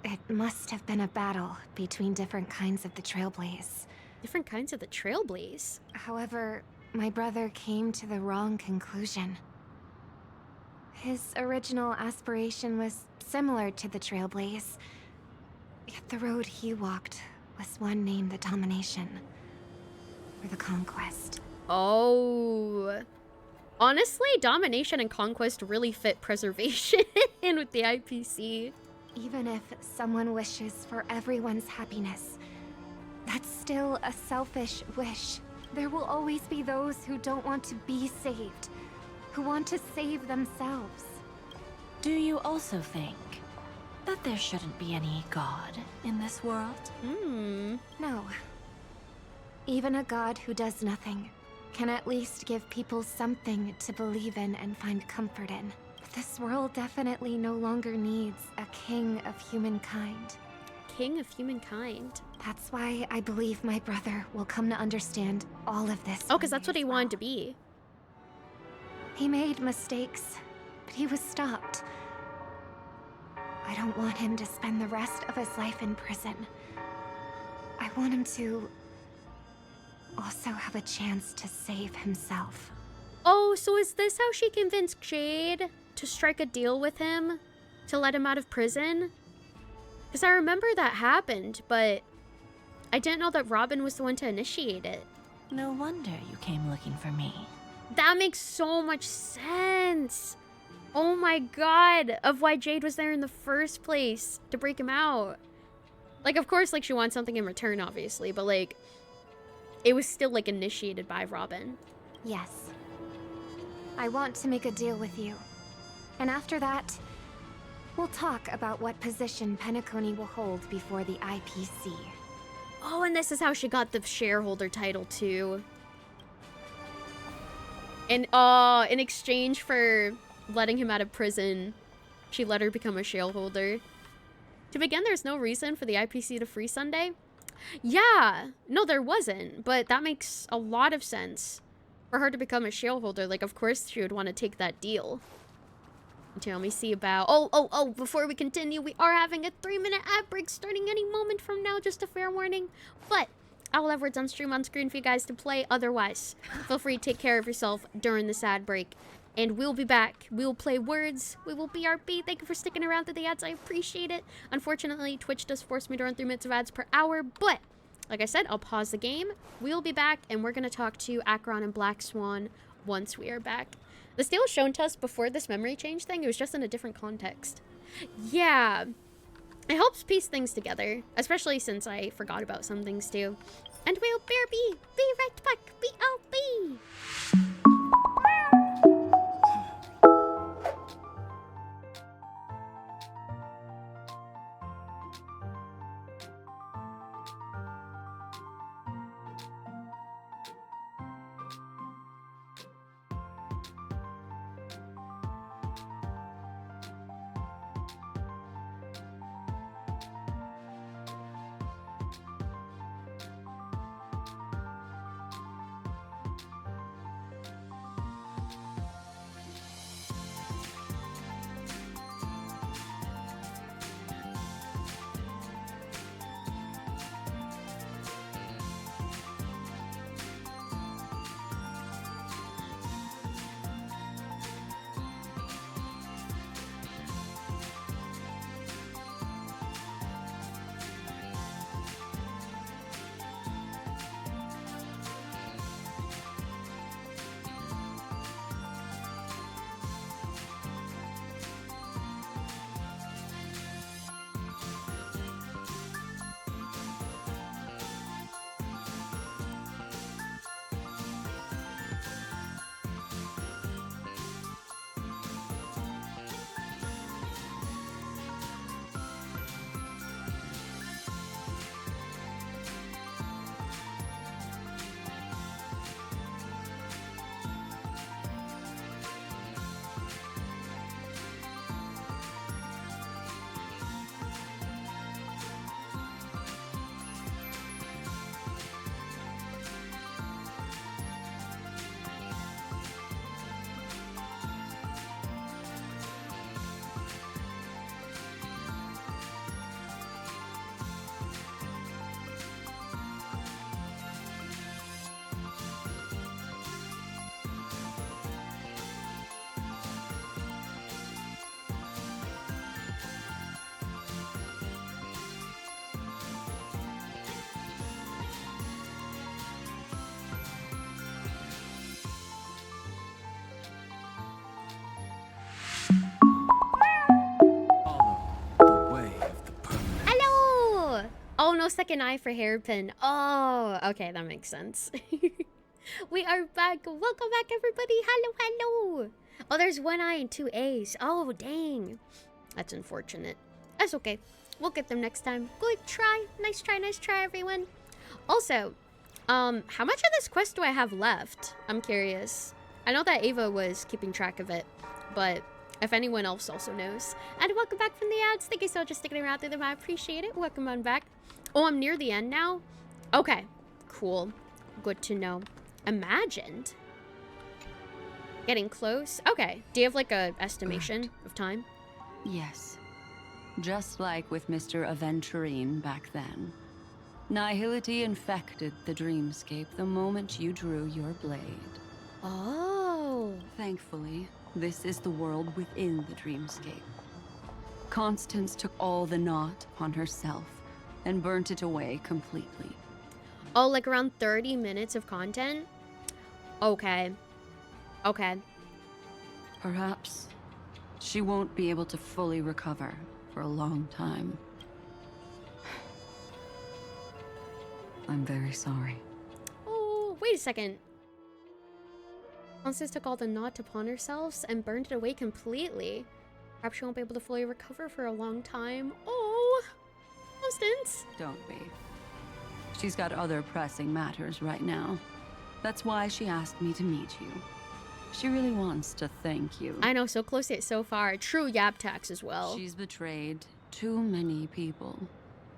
it must have been a battle between different kinds of the Trailblaze. Different kinds of the Trailblaze? However, my brother came to the wrong conclusion. His original aspiration was similar to the Trailblaze, yet the road he walked was one named the Domination, or the Conquest. Oh. Honestly, Domination and Conquest really fit preservation in with the IPC. Even if someone wishes for everyone's happiness, that's still a selfish wish. There will always be those who don't want to be saved, who want to save themselves. Do you also think that there shouldn't be any god in this world? No. Even a god who does nothing can at least give people something to believe in and find comfort in. But this world definitely no longer needs a king of humankind. King of humankind? That's why I believe my brother will come to understand all of this. Oh, because that's what he wanted to be. He made mistakes, but he was stopped. I don't want him to spend the rest of his life in prison. I want him to also have a chance to save himself. Oh, so is this how she convinced Jade to strike a deal with him? To let him out of prison? Because I remember that happened, but I didn't know that Robin was the one to initiate it. No wonder you came looking for me. That makes so much sense. Oh my god, of why Jade was there in the first place, to break him out. Like, of course, like, she wants something in return, obviously, but, like, it was still, like, initiated by Robin. Yes. I want to make a deal with you. And after that, we'll talk about what position Penacony will hold before the IPC. Oh, and this is how she got the shareholder title, too. And, in exchange for letting him out of prison, she let her become a shareholder. To begin, there's no reason for the IPC to free Sunday. Yeah, no, there wasn't, but that makes a lot of sense for her to become a shareholder. Like, of course she would want to take that deal. Tell me, see about... Oh, before we continue, we are having a 3-minute ad break starting any moment from now, just a fair warning. But I will have words on stream on screen for you guys to play. Otherwise, feel free to take care of yourself during this ad break. And we'll be back. We'll play words. We will BRB. Thank you for sticking around through the ads. I appreciate it. Unfortunately, Twitch does force me to run 3 minutes of ads per hour. But, like I said, I'll pause the game. We'll be back, and we're going to talk to Acheron and Black Swan once we are back. This deal was shown to us before this memory change thing. It was just in a different context. Yeah. It helps piece things together. Especially since I forgot about some things, too. And we'll BRB. Be right back. BRB. Oh, no second eye for hairpin. Oh, okay, that makes sense. We are back. Welcome back, everybody. Hello, hello. Oh, there's one eye and two A's. Oh, dang. That's unfortunate. That's okay. We'll get them next time. Good try. Nice try, everyone. Also, how much of this quest do I have left? I'm curious. I know that Ava was keeping track of it, but if anyone else also knows. And welcome back from the ads. Thank you so much for sticking around through them. I appreciate it. Welcome on back. Oh, I'm near the end now? Okay, cool. Good to know. Imagined. Getting close? Okay. Do you have like a estimation of time? Yes. Just like with Mr. Aventurine back then. Nihility infected the dreamscape the moment you drew your blade. Oh. Thankfully, this is the world within the dreamscape. Constance took all the knot upon herself and burnt it away completely. Oh, like around 30 minutes of content? Okay. Okay. Perhaps she won't be able to fully recover for a long time. I'm very sorry. Oh, wait a second. Constance took all the knot upon herself and burned it away completely. Perhaps she won't be able to fully recover for a long time. Oh, Constance. Don't be. She's got other pressing matters right now. That's why she asked me to meet you. She really wants to thank you. I know, so close yet so far. True Yab tax as well. She's betrayed too many people,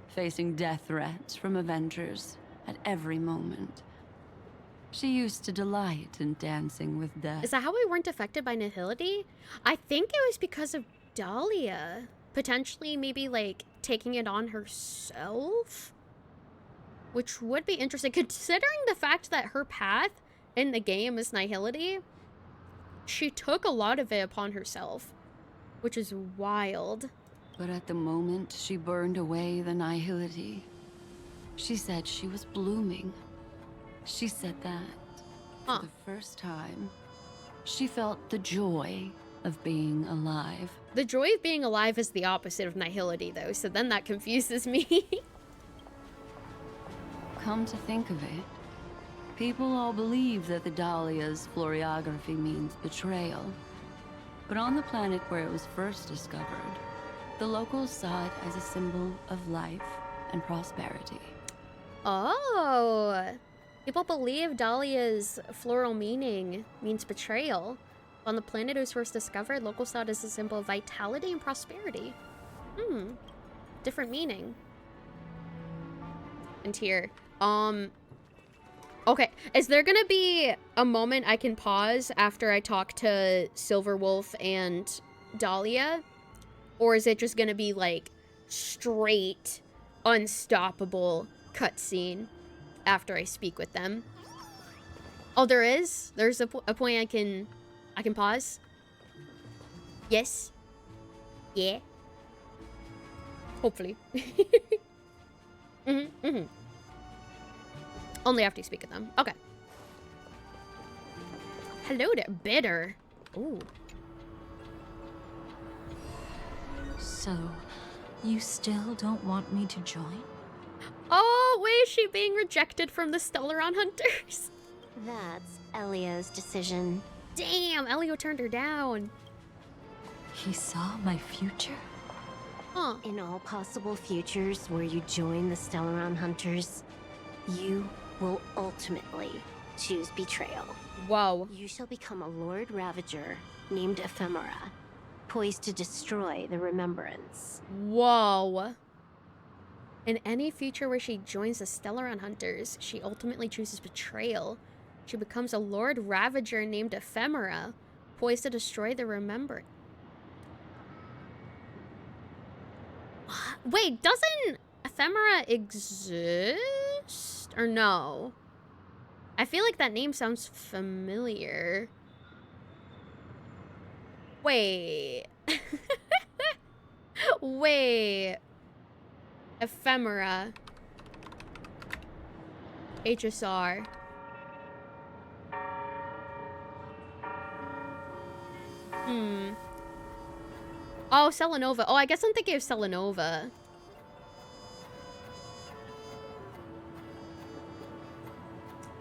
facing death threats from Avengers at every moment. She used to delight in dancing with death. Is that how we weren't affected by Nihility? I think it was because of Dahlia. Potentially maybe like taking it on herself? Which would be interesting considering the fact that her path in the game is Nihility. She took a lot of it upon herself, which is wild. But at the moment she burned away the Nihility, she said she was blooming. She said that for the first time, she felt the joy of being alive. The joy of being alive is the opposite of Nihility, though, so then that confuses me. Come to think of it, people all believe that the Dahlia's floriography means betrayal. But on the planet where it was first discovered, the locals saw it as a symbol of life and prosperity. Oh, people believe Dahlia's floral meaning means betrayal. On the planet it was first discovered, locals saw it as a symbol of vitality and prosperity. Different meaning. And here, okay, is there gonna be a moment I can pause after I talk to Silverwolf and Dahlia? Or is it just gonna be like straight, unstoppable cutscene after I speak with them? Oh, there is? There's a point I can pause? Yes? Yeah? Hopefully. Only after you speak with them. Okay. Hello there, bitter. Ooh. So, you still don't want me to join? Oh, wait, is she being rejected from the Stellaron Hunters? That's Elio's decision. Damn, Elio turned her down. He saw my future? Huh. In all possible futures where you join the Stellaron Hunters, you will ultimately choose betrayal. Whoa. You shall become a Lord Ravager named Ephemera, poised to destroy the Remembrance. Whoa. In any future where she joins the Stellaron Hunters, she ultimately chooses betrayal. She becomes a Lord Ravager named Ephemera, poised to destroy the Remembrance. Wait, doesn't Ephemera exist? Or no? I feel like that name sounds familiar. Wait. Wait. Ephemera. HSR. Oh, Selenova. Oh, I guess I'm thinking of Selenova.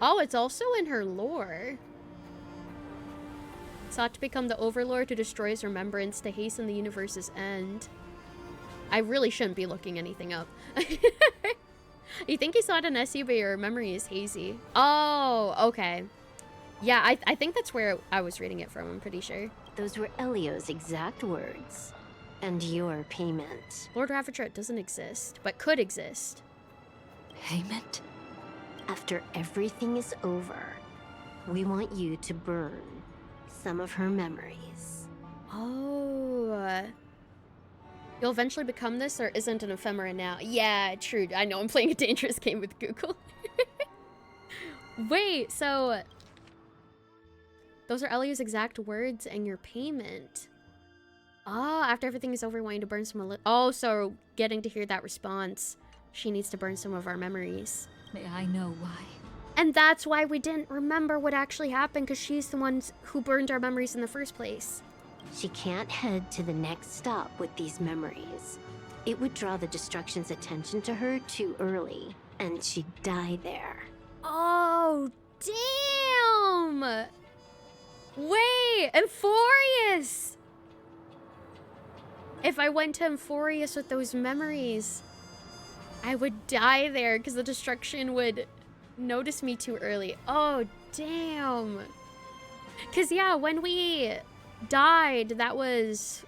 Oh, it's also in her lore. Sought to become the Overlord who destroys remembrance to hasten the universe's end. I really shouldn't be looking anything up. You think he saw it in SU, but your memory is hazy. Oh, okay. Yeah, I think that's where I was reading it from, I'm pretty sure. Those were Elio's exact words. And your payment. Lord Ravager doesn't exist, but could exist. Payment? After everything is over, we want you to burn some of her memories. Oh. You'll eventually become this, or isn't an ephemera now? Yeah, true. I know, I'm playing a dangerous game with Google. Wait, so... those are Elio's exact words and your payment. Oh, after everything is over, I want you to burn some... Oh, so getting to hear that response, she needs to burn some of our memories. May I know why? And that's why we didn't remember what actually happened, because she's the ones who burned our memories in the first place. She can't head to the next stop with these memories. It would draw the Destruction's attention to her too early, and she'd die there. Oh, damn! Wait, Euphorius! If I went to Euphorius with those memories, I would die there because the Destruction would notice me too early. Oh, damn. Because, yeah, when we died, that was...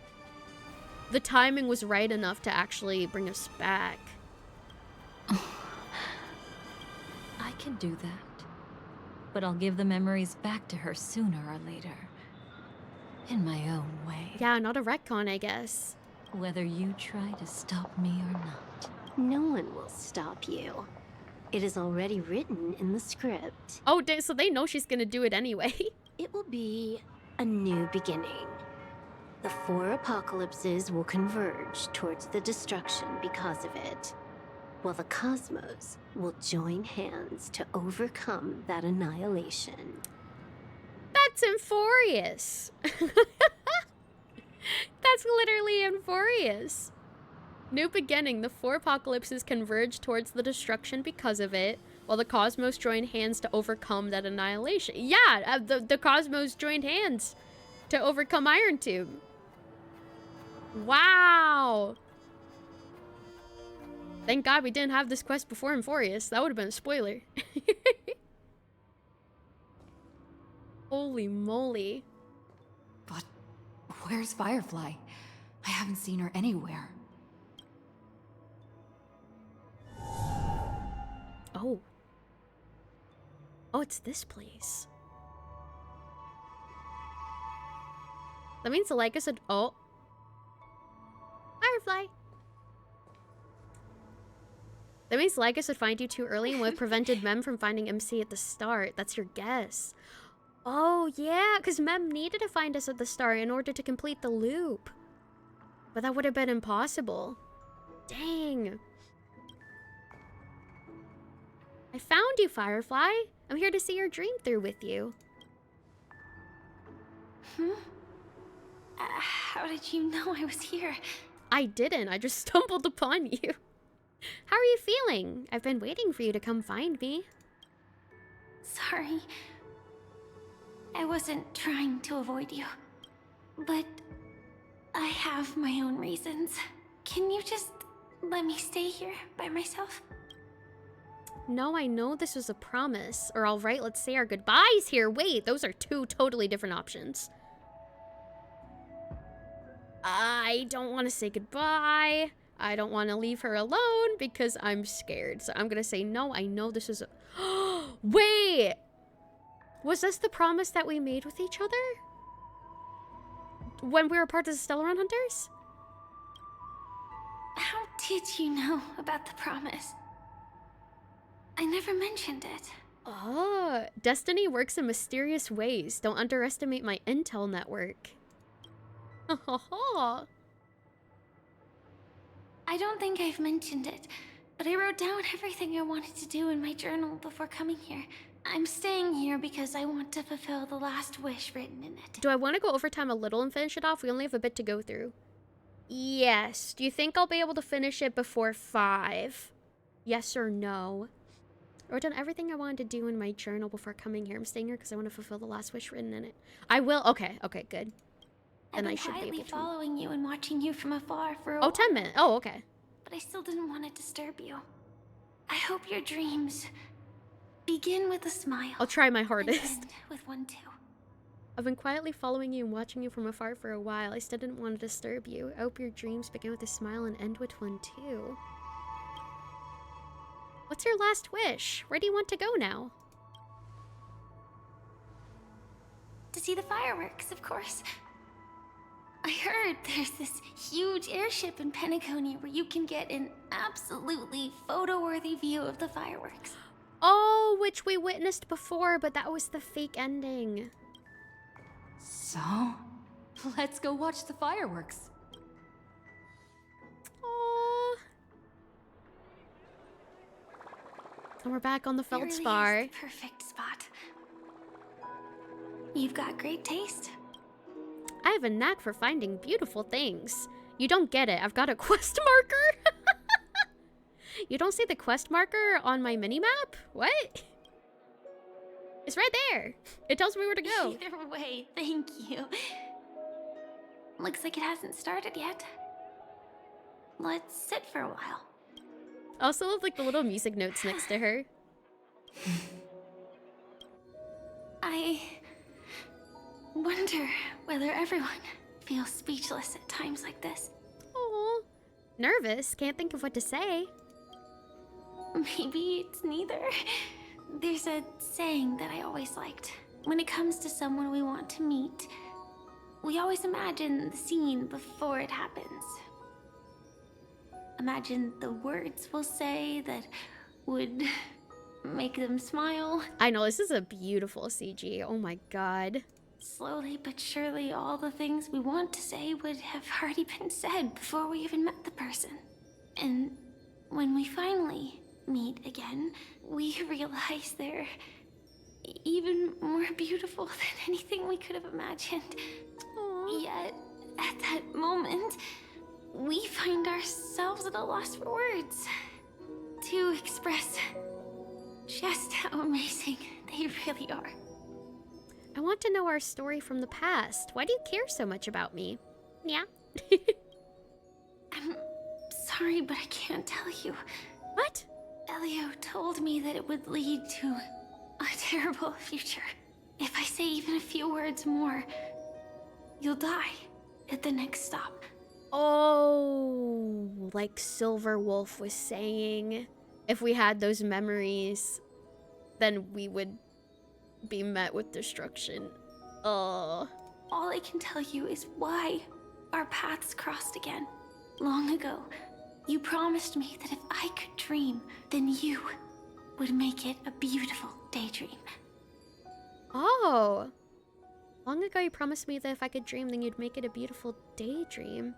the timing was right enough to actually bring us back. I can do that. But I'll give the memories back to her sooner or later. In my own way. Yeah, not a retcon, I guess. Whether you try to stop me or not. No one will stop you. It is already written in the script. Oh, so they know she's gonna do it anyway. It will be a new beginning. The 4 apocalypses will converge towards the Destruction because of it, while the cosmos will join hands to overcome that annihilation. That's Euphorius. That's literally Euphorius. New beginning. The 4 apocalypses converge towards the Destruction because of it, while the cosmos join hands to overcome that annihilation. Yeah, the cosmos joined hands to overcome Iron Tube. Wow. Thank God we didn't have this quest before Euphorius. That would have been a spoiler. Holy moly. But where's Firefly? I haven't seen her anywhere. Oh. Oh, it's this place. That means the Leica said, oh. Firefly. That means Leica would find you too early and would have prevented Mem from finding MC at the start. That's your guess. Oh, yeah, because Mem needed to find us at the start in order to complete the loop. But that would have been impossible. Dang. I found you, Firefly. I'm here to see your dream through with you. How did you know I was here? I didn't. I just stumbled upon you. How are you feeling? I've been waiting for you to come find me. Sorry. I wasn't trying to avoid you. But I have my own reasons. Can you just let me stay here by myself? No, I know this was a promise. Or alright, let's say our goodbyes here. Wait, those are 2 totally different options. I don't want to say goodbye. I don't want to leave her alone because I'm scared. So I'm going to say no. I know this is a... Wait! Was this the promise that we made with each other? When we were part of the Stellaron Hunters? How did you know about the promise? I never mentioned it. Oh, destiny works in mysterious ways. Don't underestimate my intel network. I don't think I've mentioned it, but I wrote down everything I wanted to do in my journal before coming here. I'm staying here because I want to fulfill the last wish written in it. Do I want to go overtime a little and finish it off? We only have a bit to go through. Yes. Do you think I'll be able to finish it before 5? Yes or no? I wrote down everything I wanted to do in my journal before coming here. I'm staying here because I want to fulfill the last wish written in it. I will. Okay, okay, good. I've Then been I should be quietly able to. following you and watching you from afar for a Oh, while. 10 minutes. Oh, okay. But I still didn't want to disturb you. I hope your dreams begin with a smile. I'll try my and hardest. end with one too. I've been quietly following you and watching you from afar for a while. I still didn't want to disturb you. I hope your dreams begin with a smile and end with one too. What's your last wish? Where do you want to go now? To see the fireworks, of course. I heard there's this huge airship in Penacony where you can get an absolutely photo-worthy view of the fireworks. Oh, which we witnessed before, but that was the fake ending. So, let's go watch the fireworks. Aww. And we're back on the It really feldspar. is the perfect spot. You've got great taste. I have a knack for finding beautiful things. You don't get it. I've got a quest marker. You don't see the quest marker on my minimap? What? It's right there. It tells me where to go. Either way, thank you. Looks like it hasn't started yet. Let's sit for a while. I also love like the little music notes next to her. I wonder whether everyone feels speechless at times like this. Aw. Nervous. Can't think of what to say. Maybe it's neither. There's a saying that I always liked. When it comes to someone we want to meet, we always imagine the scene before it happens. Imagine the words we'll say that would make them smile. I know, this is a beautiful CG. Oh my god. Slowly but surely, all the things we want to say would have already been said before we even met the person. And when we finally meet again, we realize they're even more beautiful than anything we could have imagined. Aww. Yet, at that moment, we find ourselves at a loss for words to express just how amazing they really are. I want to know our story from the past. Why do you care so much about me? Yeah. I'm sorry, but I can't tell you. What? Elio told me that it would lead to a terrible future. If I say even a few words more, you'll die at the next stop. Oh, like Silver Wolf was saying, if we had those memories, then we would be met with destruction. Oh. All I can tell you is why our paths crossed again. Long ago, you promised me that if I could dream, then you would make it a beautiful daydream. Oh. Long ago you promised me that if I could dream, then you'd make it a beautiful daydream.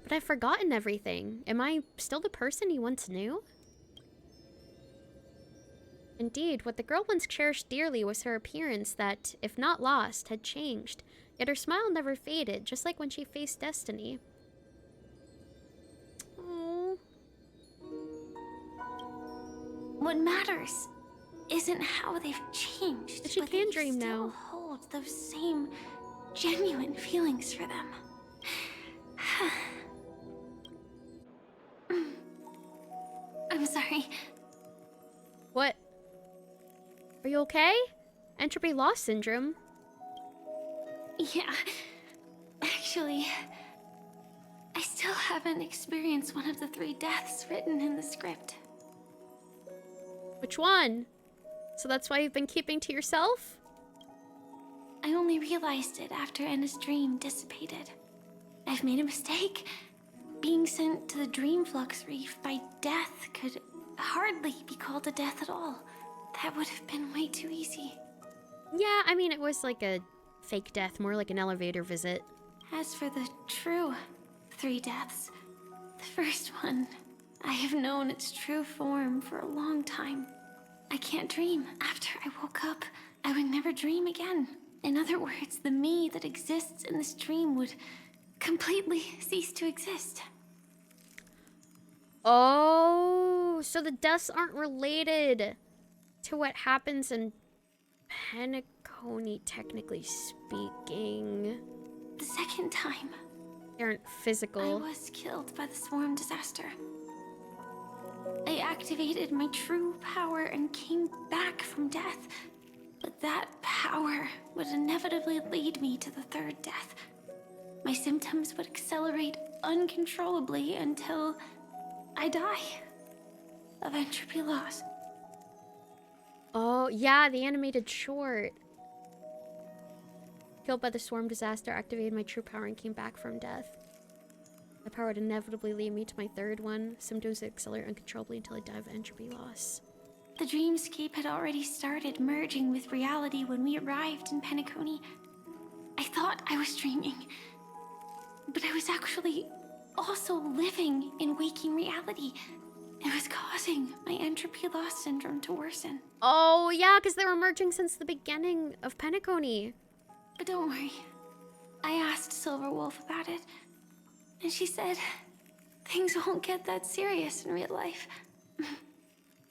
But I've forgotten everything. Am I still the person you once knew? Indeed, what the girl once cherished dearly was her appearance that, if not lost, had changed. Yet her smile never faded, just like when she faced destiny. Oh. What matters isn't how they've changed, She but can that dream you still now. hold those same genuine feelings for them. I'm sorry. What? Are you okay? Entropy loss syndrome. Yeah. Actually, I still haven't experienced one of the 3 deaths written in the script. Which one? So that's why you've been keeping to yourself? I only realized it after Anna's dream dissipated. I've made a mistake. Being sent to the Dream Flux Reef by death could hardly be called a death at all. That would have been way too easy. Yeah, I mean, it was like a fake death, more like an elevator visit. As for the true 3 deaths, the first one, I have known its true form for a long time. I can't dream. After I woke up, I would never dream again. In other words, the me that exists in this dream would completely cease to exist. Oh, so the deaths aren't related to what happens in Penacony, technically speaking. The second time, they aren't physical. I was killed by the swarm disaster. I activated my true power and came back from death. But that power would inevitably lead me to the third death. My symptoms would accelerate uncontrollably until I die of entropy loss. Oh, yeah, the animated short. Killed by the swarm disaster, activated my true power and came back from death. The power would inevitably lead me to my third one. Symptoms would accelerate uncontrollably until I die of entropy loss. The dreamscape had already started merging with reality when we arrived in Penacony. I thought I was dreaming, but I was actually also living in waking reality. It was causing my entropy loss syndrome to worsen. Oh, yeah, because they were merging since the beginning of Penacony. But don't worry. I asked Silverwolf about it, and she said things won't get that serious in real life.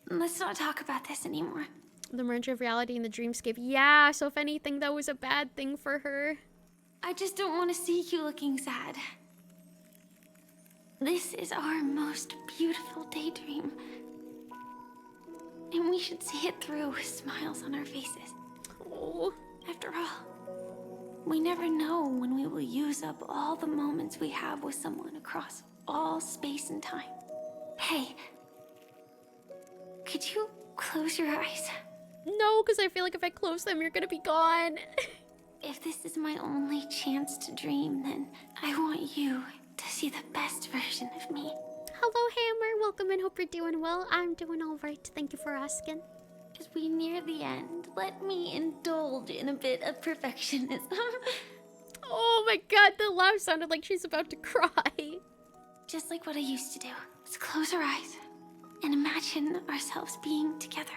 Let's not talk about this anymore. The merger of reality and the dreamscape. Yeah, so if anything, that was a bad thing for her. I just don't want to see you looking sad. This is our most beautiful daydream. And we should see it through with smiles on our faces. Oh. After all, we never know when we will use up all the moments we have with someone across all space and time. Hey, could you close your eyes? No, because I feel like if I close them, you're gonna be gone. If this is my only chance to dream, then I want you to see the best version of me. Hello, Hammer. Welcome in. Hope you're doing well. I'm doing all right. Thank you for asking. As we near the end, let me indulge in a bit of perfectionism. Oh my god, the laugh sounded like she's about to cry. Just like what I used to do. Let's close our eyes and imagine ourselves being together.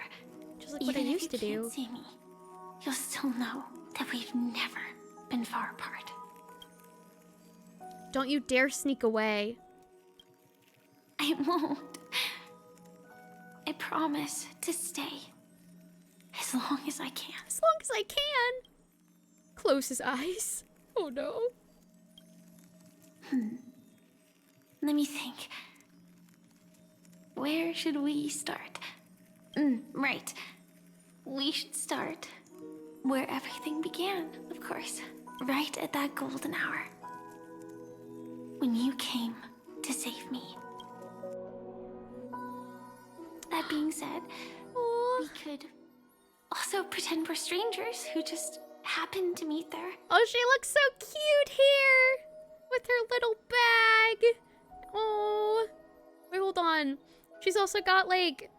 Just like what I used to do. Even if you can't see me, you'll still know that we've never been far apart. Don't you dare sneak away. I won't. I promise to stay as long as I can. As long as I can. Close his eyes. Oh no. Let me think. Where should we start? Right. We should start where everything began, of course. Right at that golden hour. When you came to save me. That being said, we could also pretend we're strangers who just happened to meet there. Oh, she looks so cute here with her little bag. Oh, wait, hold on. She's also got like,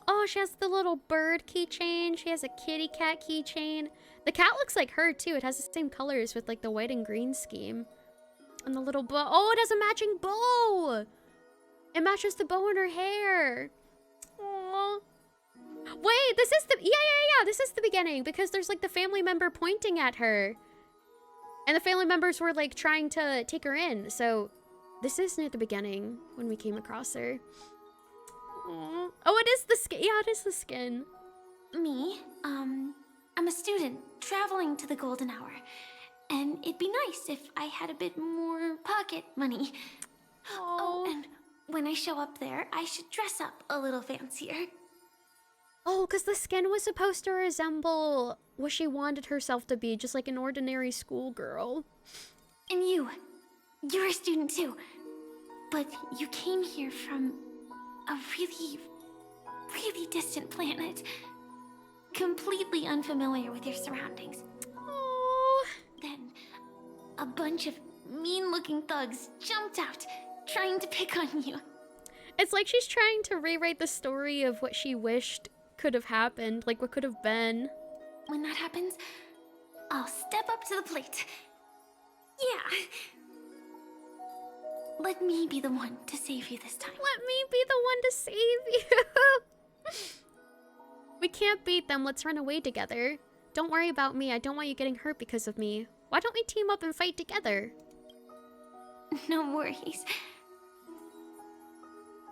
oh, she has the little bird keychain. She has a kitty cat keychain. The cat looks like her too. It has the same colors with like the white and green scheme. And the little bow. Oh, it has a matching bow. It matches the bow in her hair. Aww. Wait, this is the... Yeah. This is the beginning. Because there's like the family member pointing at her. And the family members were like trying to take her in. So this is near the beginning when we came across her. Aww. Oh, it is the skin. Yeah, it is the skin. Me? I'm a student traveling to the golden hour. And it'd be nice if I had a bit more pocket money. Oh, and when I show up there, I should dress up a little fancier. Oh, because the skin was supposed to resemble what she wanted herself to be, just like an ordinary schoolgirl. And you're a student too. But you came here from a really, really distant planet. Completely unfamiliar with your surroundings. Oh. Then, a bunch of mean-looking thugs jumped out, trying to pick on you. It's like she's trying to rewrite the story of what she wished could have happened, like what could have been. When that happens, I'll step up to the plate. Yeah. Let me be the one to save you this time. Let me be the one to save you. We can't beat them. Let's run away together. Don't worry about me. I don't want you getting hurt because of me. Why don't we team up and fight together? No worries.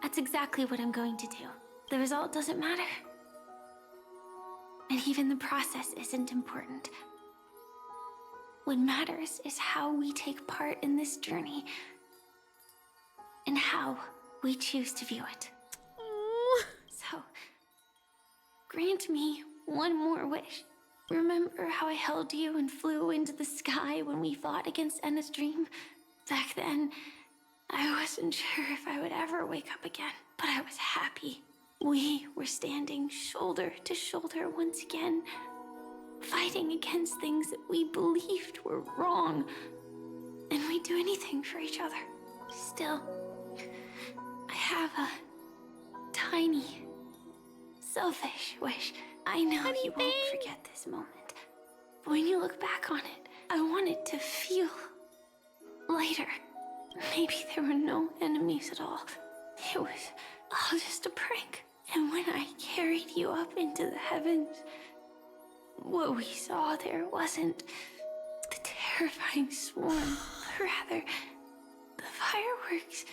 That's exactly what I'm going to do. The result doesn't matter. And even the process isn't important. What matters is how we take part in this journey. And how we choose to view it. So, grant me one more wish. Remember how I held you and flew into the sky when we fought against Enna's dream? Back then, I wasn't sure if I would ever wake up again, but I was happy. We were standing shoulder to shoulder once again, fighting against things that we believed were wrong. And we'd do anything for each other. Still, I have a tiny, selfish wish. I know you won't forget this moment. But when you look back on it, I want it to feel lighter. Maybe there were no enemies at all. It was all just a prank. And when I carried you up into the heavens, what we saw there wasn't the terrifying swarm, but rather the fireworks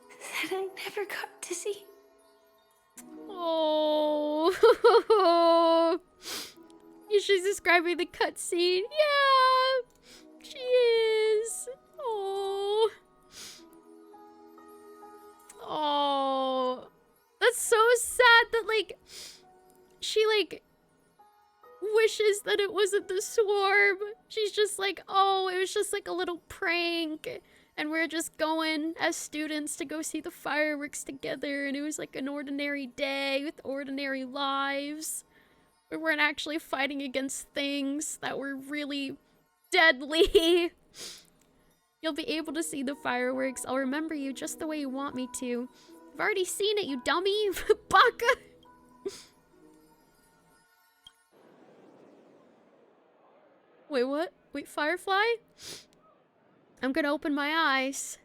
that I never got to see. Oh. She's describing the cutscene. Yeah, she is. Oh. Oh. That's so sad that, like, she, like, wishes that it wasn't the swarm. She's just like, oh, it was just like a little prank. And we're just going as students to go see the fireworks together. And it was like an ordinary day with ordinary lives. We weren't actually fighting against things that were really deadly. You'll be able to see the fireworks. I'll remember you just the way you want me to. I've already seen it, you dummy. Baka. Wait, what? Wait, Firefly? I'm gonna open my eyes.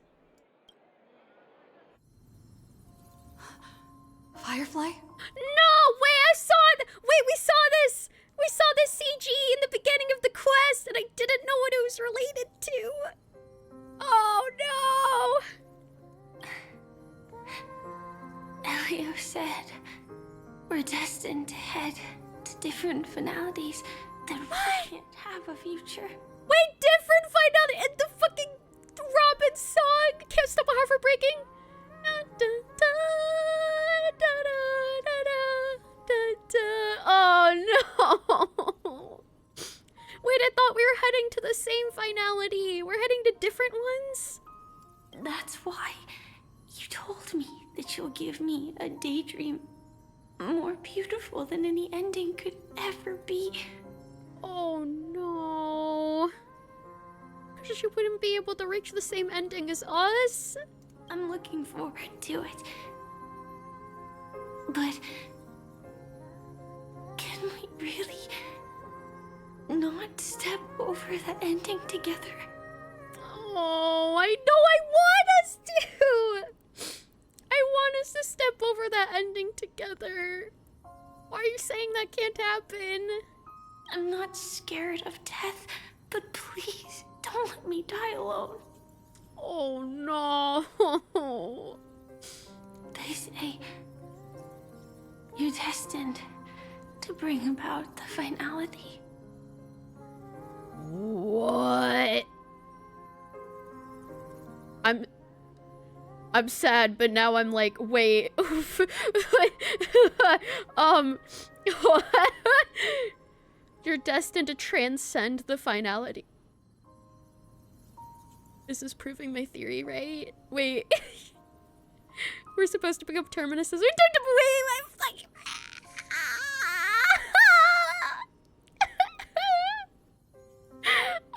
Firefly? No! Wait, I saw it! Wait, we saw this! We saw this CG in the beginning of the quest, and I didn't know what it was related to. Oh, no! Elio said we're destined to head to different finalities, that we can't have a future. Wait, different finality and the fucking Robin song! Can't Stop My Heart from Breaking? Oh no! Wait, I thought we were heading to the same finality. We're heading to different ones? That's why you told me that you'll give me a daydream more beautiful than any ending could ever be. Oh no. Because you wouldn't be able to reach the same ending as us? I'm looking forward to it. But can we really not step over the ending together? Oh, I know I want us to! I want us to step over that ending together. Why are you saying that can't happen? I'm not scared of death, but please don't let me die alone. Oh no. They say you're destined to bring about the finality. What? I'm sad, but now I'm like, wait. What? You're destined to transcend the finality. This is proving my theory, right? Wait. We're supposed to pick up Terminuses. We took to away my fucking...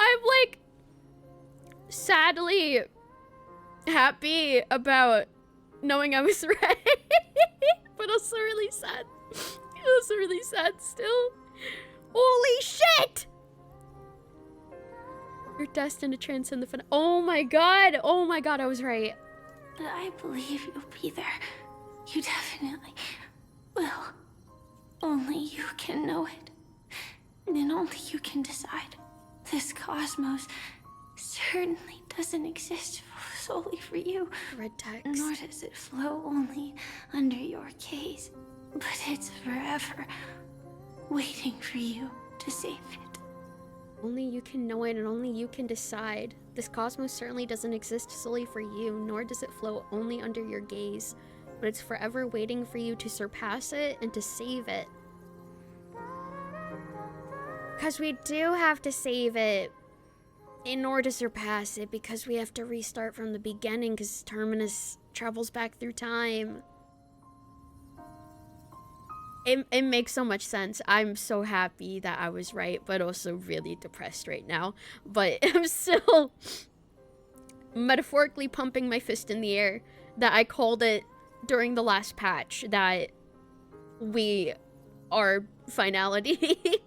I'm like sadly happy about knowing I was right. But also really sad. Also really sad still. Holy shit! You're destined to transcend the fin— Oh my god! Oh my god, I was right. But I believe you'll be there. You definitely will. Only you can know it. And only you can decide. This cosmos certainly doesn't exist solely for you. Red text. Nor does it flow only under your gaze, but it's forever waiting for you to save it. Only you can know it and only you can decide. This cosmos certainly doesn't exist solely for you, nor does it flow only under your gaze, but it's forever waiting for you to surpass it and to save it. Because we do have to save it in order to surpass it, because we have to restart from the beginning, because Terminus travels back through time. It makes so much sense. I'm so happy that I was right, but also really depressed right now. But I'm still metaphorically pumping my fist in the air that I called it during the last patch, that we are finality.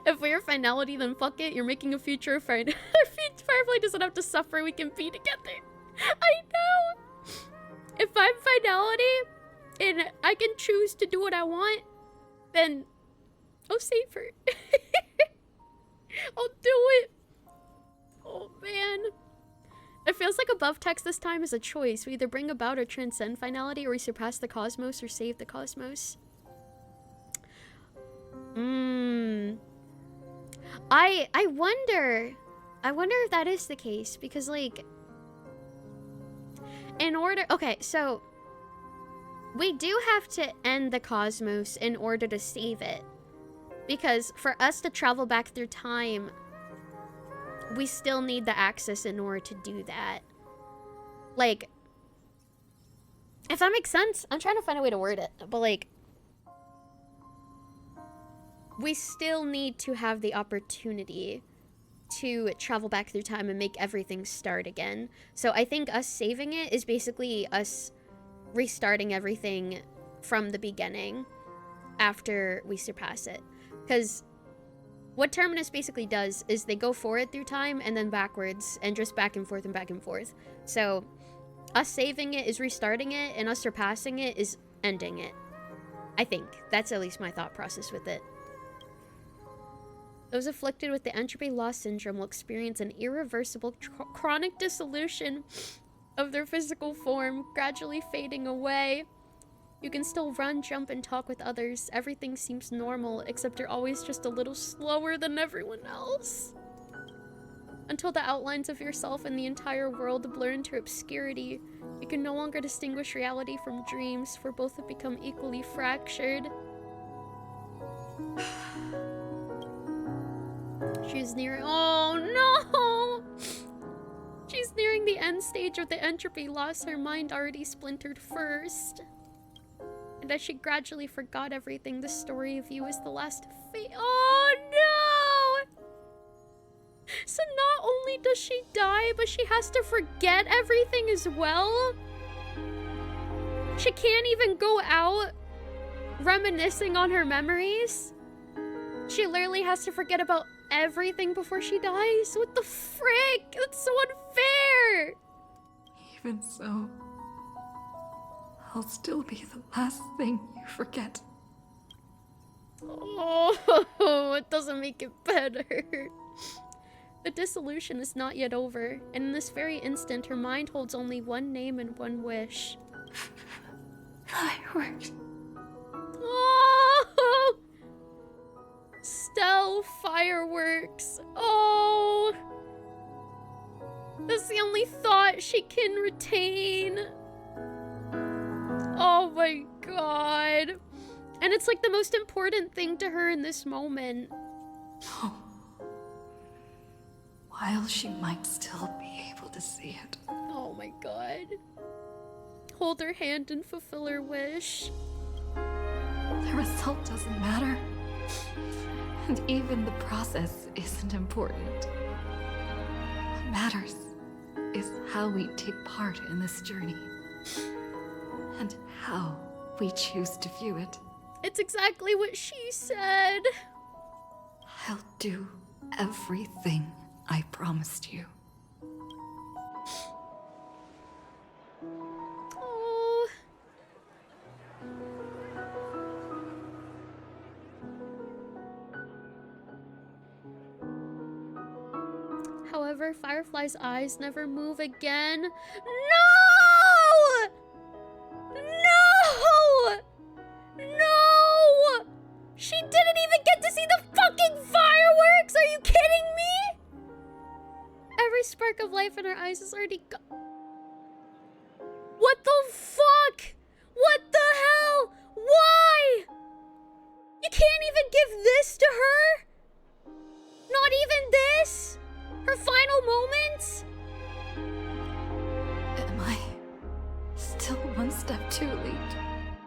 If we're finality, then fuck it. You're making a future Firefly doesn't have to suffer. We can be together. I know. If I'm finality and I can choose to do what I want, then I'll save her. I'll do it. Oh man. It feels like above text this time is a choice. We either bring about or transcend finality, or we surpass the cosmos or save the cosmos. I wonder if that is the case, because like, in order, okay, so we do have to end the cosmos in order to save it, because for us to travel back through time, we still need the access in order to do that. Like, if that makes sense, I'm trying to find a way to word it, but like, we still need to have the opportunity to travel back through time and make everything start again. So I think us saving it is basically us restarting everything from the beginning after we surpass it. Because what Terminus basically does is they go forward through time and then backwards and just back and forth and back and forth. So us saving it is restarting it, and us surpassing it is ending it. I think. That's at least my thought process with it. Those afflicted with the entropy loss syndrome will experience an irreversible chronic dissolution of their physical form, gradually fading away. You can still run, jump, and talk with others. Everything seems normal, except you're always just a little slower than everyone else. Until the outlines of yourself and the entire world blur into obscurity, you can no longer distinguish reality from dreams, for both have become equally fractured. She's nearing— oh no! She's nearing the end stage of the entropy loss. Her mind already splintered first. And as she gradually forgot everything, the story of you is the last fate. Oh no! So not only does she die, but she has to forget everything as well? She can't even go out reminiscing on her memories? She literally has to forget about everything before she dies? What the frick? That's so unfair! Even so, I'll still be the last thing you forget. Oh, it doesn't make it better. The dissolution is not yet over, and in this very instant, her mind holds only one name and one wish. Fireworks. Oh! Stell fireworks. Oh! That's the only thought she can retain. Oh my god. And it's like the most important thing to her in this moment. Oh. While she might still be able to see it. Oh my god. Hold her hand and fulfill her wish. The result doesn't matter. And even the process isn't important. What matters is how we take part in this journey. And how we choose to view it. It's exactly what she said. I'll do everything I promised you. Oh. However, Firefly's eyes never move again. No! No! No! She didn't even get to see the fucking fireworks! Are you kidding me? Every spark of life in her eyes is already gone. What the fuck? What the hell? Why? You can't even give this to her? Not even this? Her final moments? Am I still one step too late?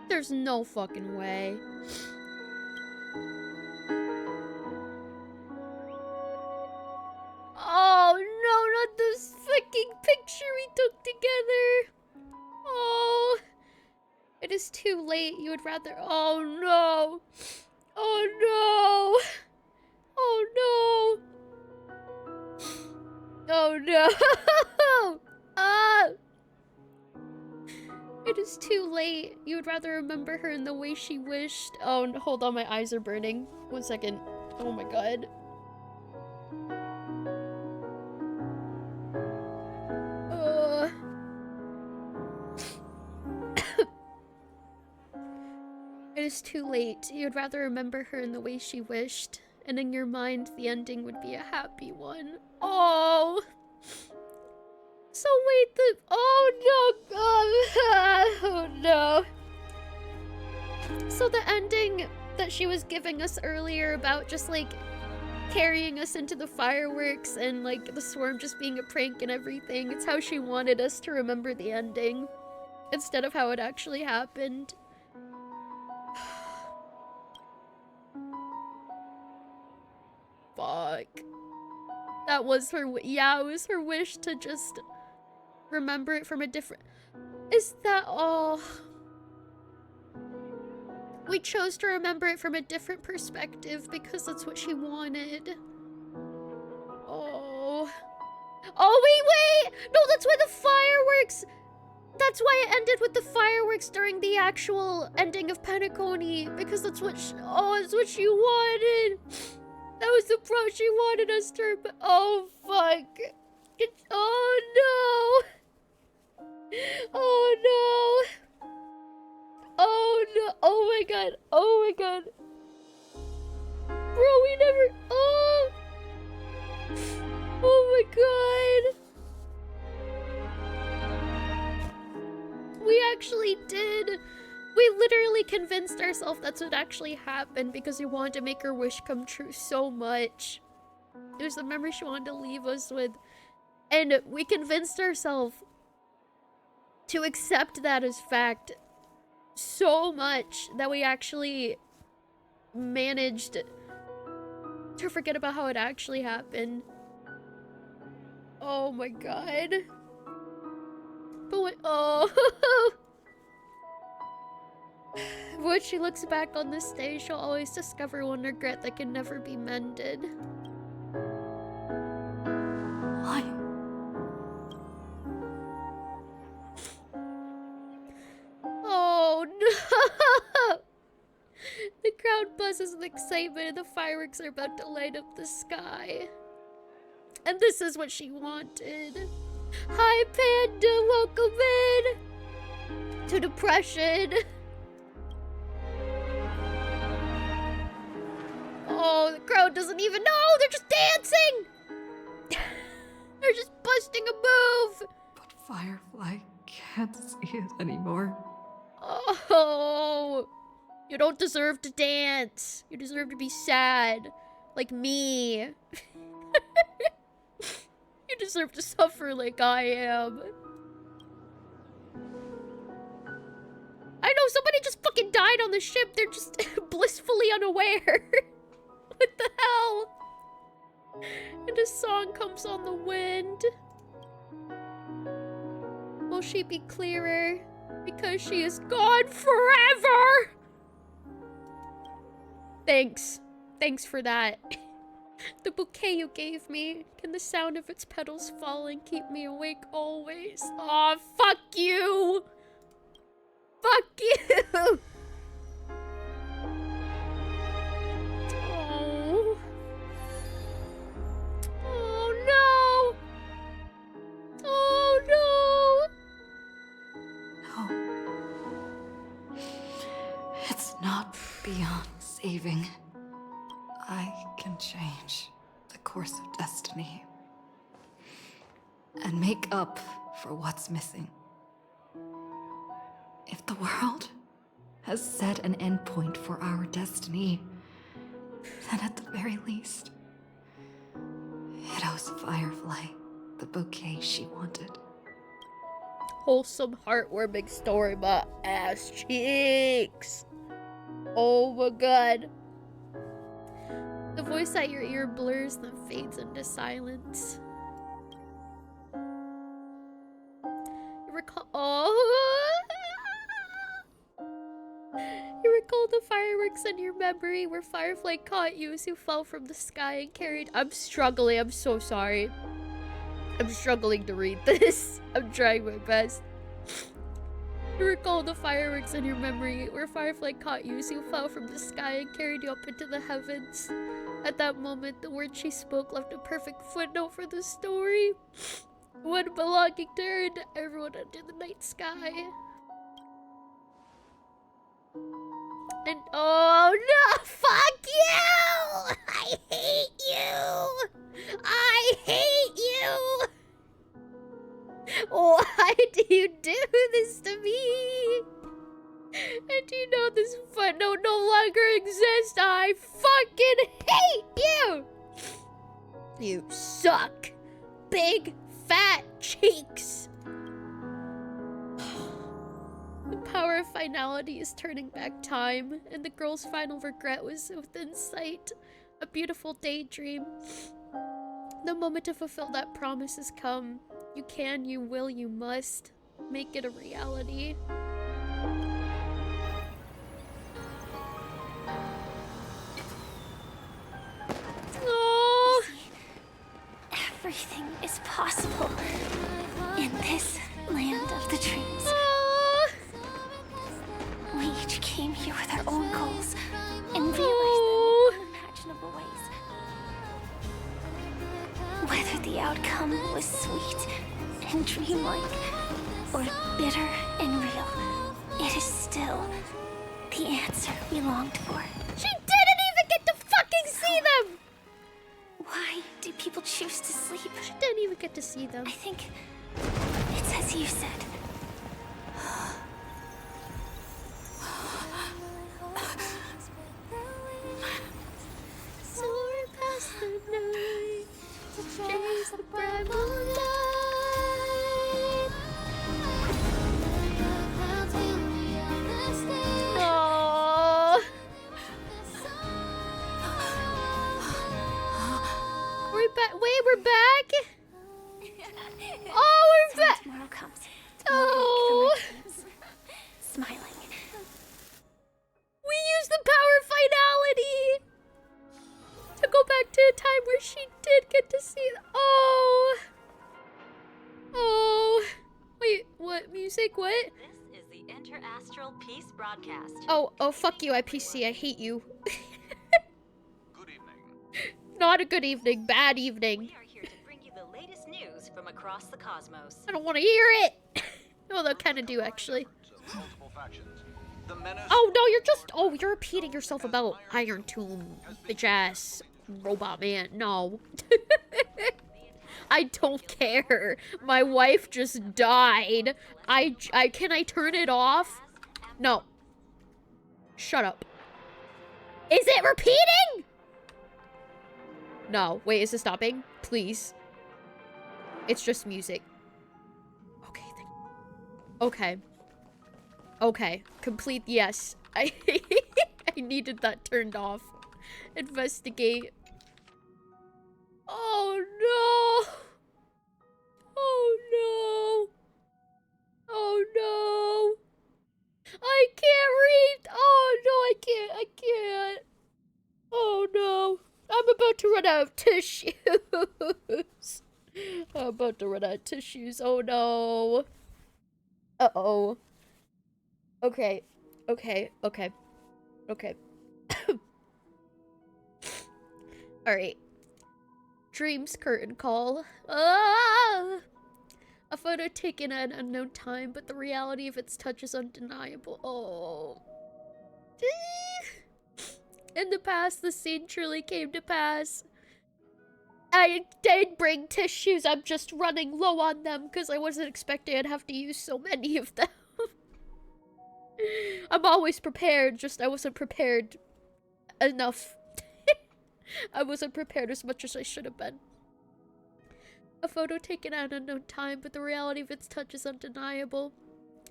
There's no fucking way. Oh no, not this fucking picture we took together. Oh, it is too late. You would rather. Oh no. Oh no. Oh no. Oh no. Ah. It is too late. You would rather remember her in the way she wished. Oh, no, hold on, my eyes are burning. 1 second. Oh my god. It is too late. You'd rather remember her in the way she wished, and in your mind, the ending would be a happy one. Oh! So wait, oh no! Oh no! So the ending that she was giving us earlier about just like carrying us into the fireworks and like the swarm just being a prank and everything, it's how she wanted us to remember the ending instead of how it actually happened. Fuck. That was her, yeah, it was her wish to just remember it from a different, is that all? We chose to remember it from a different perspective because that's what she wanted. Oh. Oh, wait! No, that's why the fireworks, that's why it ended with the fireworks during the actual ending of Penacony, because that's what that's what she wanted. That was the pro she wanted us to, oh fuck. Oh no. Oh no. Oh no. Oh my god. Oh my god. Bro, we never, oh. Oh my god. We actually did. We literally convinced ourselves that's what actually happened because we wanted to make her wish come true so much. It was the memory she wanted to leave us with. And we convinced ourselves to accept that as fact so much that we actually managed to forget about how it actually happened. Oh my god. But what, oh. When she looks back on this day, she'll always discover one regret that can never be mended. Why? Oh no! The crowd buzzes with excitement and the fireworks are about to light up the sky. And this is what she wanted. Hi Panda, welcome in to Depression. Oh, the crowd doesn't even know! They're just dancing! They're just busting a move! But Firefly can't see it anymore. Oh, you don't deserve to dance. You deserve to be sad. Like me. You deserve to suffer like I am. I know, somebody just fucking died on the ship. They're just blissfully unaware. What the hell? And a song comes on the wind. Will she be clearer? Because she is gone forever! Thanks. Thanks for that. The bouquet you gave me. Can the sound of its petals falling keep me awake always? Aw, fuck you! Fuck you! Oh. Oh no! It's not beyond saving. I can change the course of destiny and make up for what's missing. If the world has set an endpoint for our destiny, then at the very least, it owes Firefly the bouquet she wanted. Wholesome, heartwarming story, my ass cheeks. Oh my god. The voice at your ear blurs, then fades into silence. You recall— You recall the fireworks in your memory where Firefly caught you as you fell from the sky and carried— I'm struggling, I'm so sorry. I'm struggling to read this. I'm trying my best. You recall the fireworks in your memory where Firefly caught you as you fell from the sky and carried you up into the heavens. At that moment, the words she spoke left a perfect footnote for the story. One belonging to her and to everyone under the night sky. And oh no, fuck you! I hate you! I hate you! Why do you do this to me? And do you know this footnote no longer exists? I fucking hate you! You suck! Big fat cheeks! The power of finality is turning back time, and the girl's final regret was within sight. A beautiful daydream. The moment to fulfill that promise has come. You can, you will, you must. Make it a reality. Oh. Everything is possible in this land of the dreams. We each came here with our own goals and realized them in unimaginable ways. Whether the outcome was sweet and dreamlike or bitter and real, it is still the answer we longed for. She didn't even get to fucking see them! Why do people choose to sleep? She didn't even get to see them. I think it's as you said. Soar past the night to chase the bright moonlight. Oh. We're back. Wait, we're back? Oh, we're back. Tomorrow comes. Oh. Smiling. We used the power of finality to go back to a time where she did get to see. Oh. Oh. Wait, what music? What? This is the Interastral Peace broadcast. Oh, fuck you, IPC. I hate you. Good evening. Not a good evening. Bad evening. We are here to bring you the latest news from across the cosmos. I don't want to hear it. Oh, they kind of do, actually. Oh, no, you're just... Oh, you're repeating yourself about Iron Tomb, bitch-ass robot man. No. I don't care. My wife just died. Can I turn it off? No. Shut up. Is it repeating? No. Wait, is it stopping? Please. It's just music. Okay. Okay. Okay. Complete yes. I needed that turned off. Investigate. Oh no. Oh no. Oh no. I can't read. Oh no, I can't. I can't. Oh no. I'm about to run out of tissues. I'm about to run out of tissues. Oh no. Uh-oh. Okay. Okay. Okay. Okay. Alright. Dreams curtain call. Ah! A photo taken at an unknown time, but the reality of its touch is undeniable. Oh. In the past, the scene truly came to pass. I did bring tissues. I'm just running low on them because I wasn't expecting I'd have to use so many of them. I'm always prepared, just I wasn't prepared enough. I wasn't prepared as much as I should have been. A photo taken at an unknown time, but the reality of its touch is undeniable.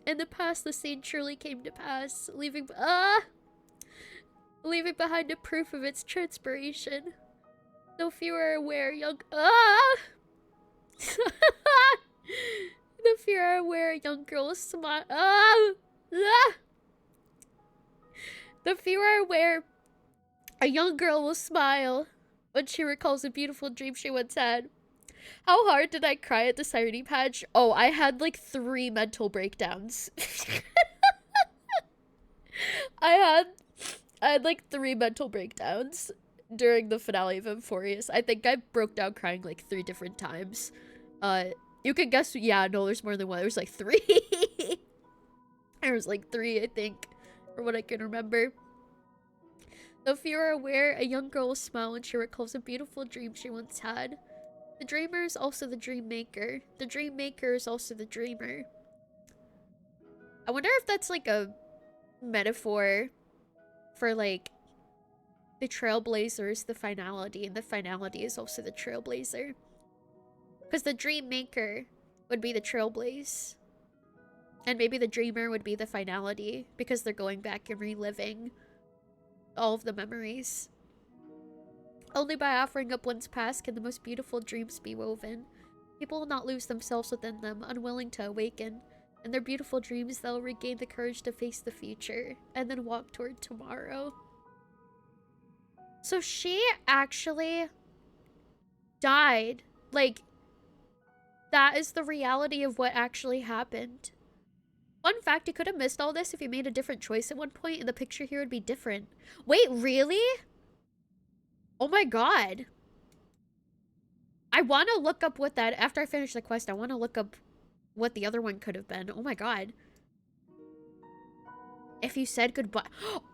In the past, the scene truly came to pass, leaving behind a proof of its transpiration. Though few are aware, The few are aware, a young girl smile. The few are aware, a young girl will smile when she recalls a beautiful dream she once had. How hard did I cry at the Sirenity patch? Oh, I had like 3 mental breakdowns. I had like 3 mental breakdowns during the finale of Euphorious. I think I broke down crying like 3 different times. You can guess. Yeah, no, there's more than one. There's like 3. There was like 3, I think, from what I can remember. Though few are aware, a young girl will smile when she recalls a beautiful dream she once had. The dreamer is also the dream maker. The dream maker is also the dreamer. I wonder if that's like a metaphor for like the trailblazer is the finality, and the finality is also the trailblazer. Because the dream maker would be the trailblaze. And maybe the dreamer would be the finality, because they're going back and reliving all of the memories. Only by offering up one's past can the most beautiful dreams be woven. People will not lose themselves within them, unwilling to awaken. In their beautiful dreams, they'll regain the courage to face the future, and then walk toward tomorrow. So she actually died. Like, that is the reality of what actually happened. Fun fact, you could have missed all this if you made a different choice at one point, and the picture here would be different. Wait, really? Oh my god. I want to look up what that... After I finish the quest, I want to look up what the other one could have been. Oh my god. If you said goodbye...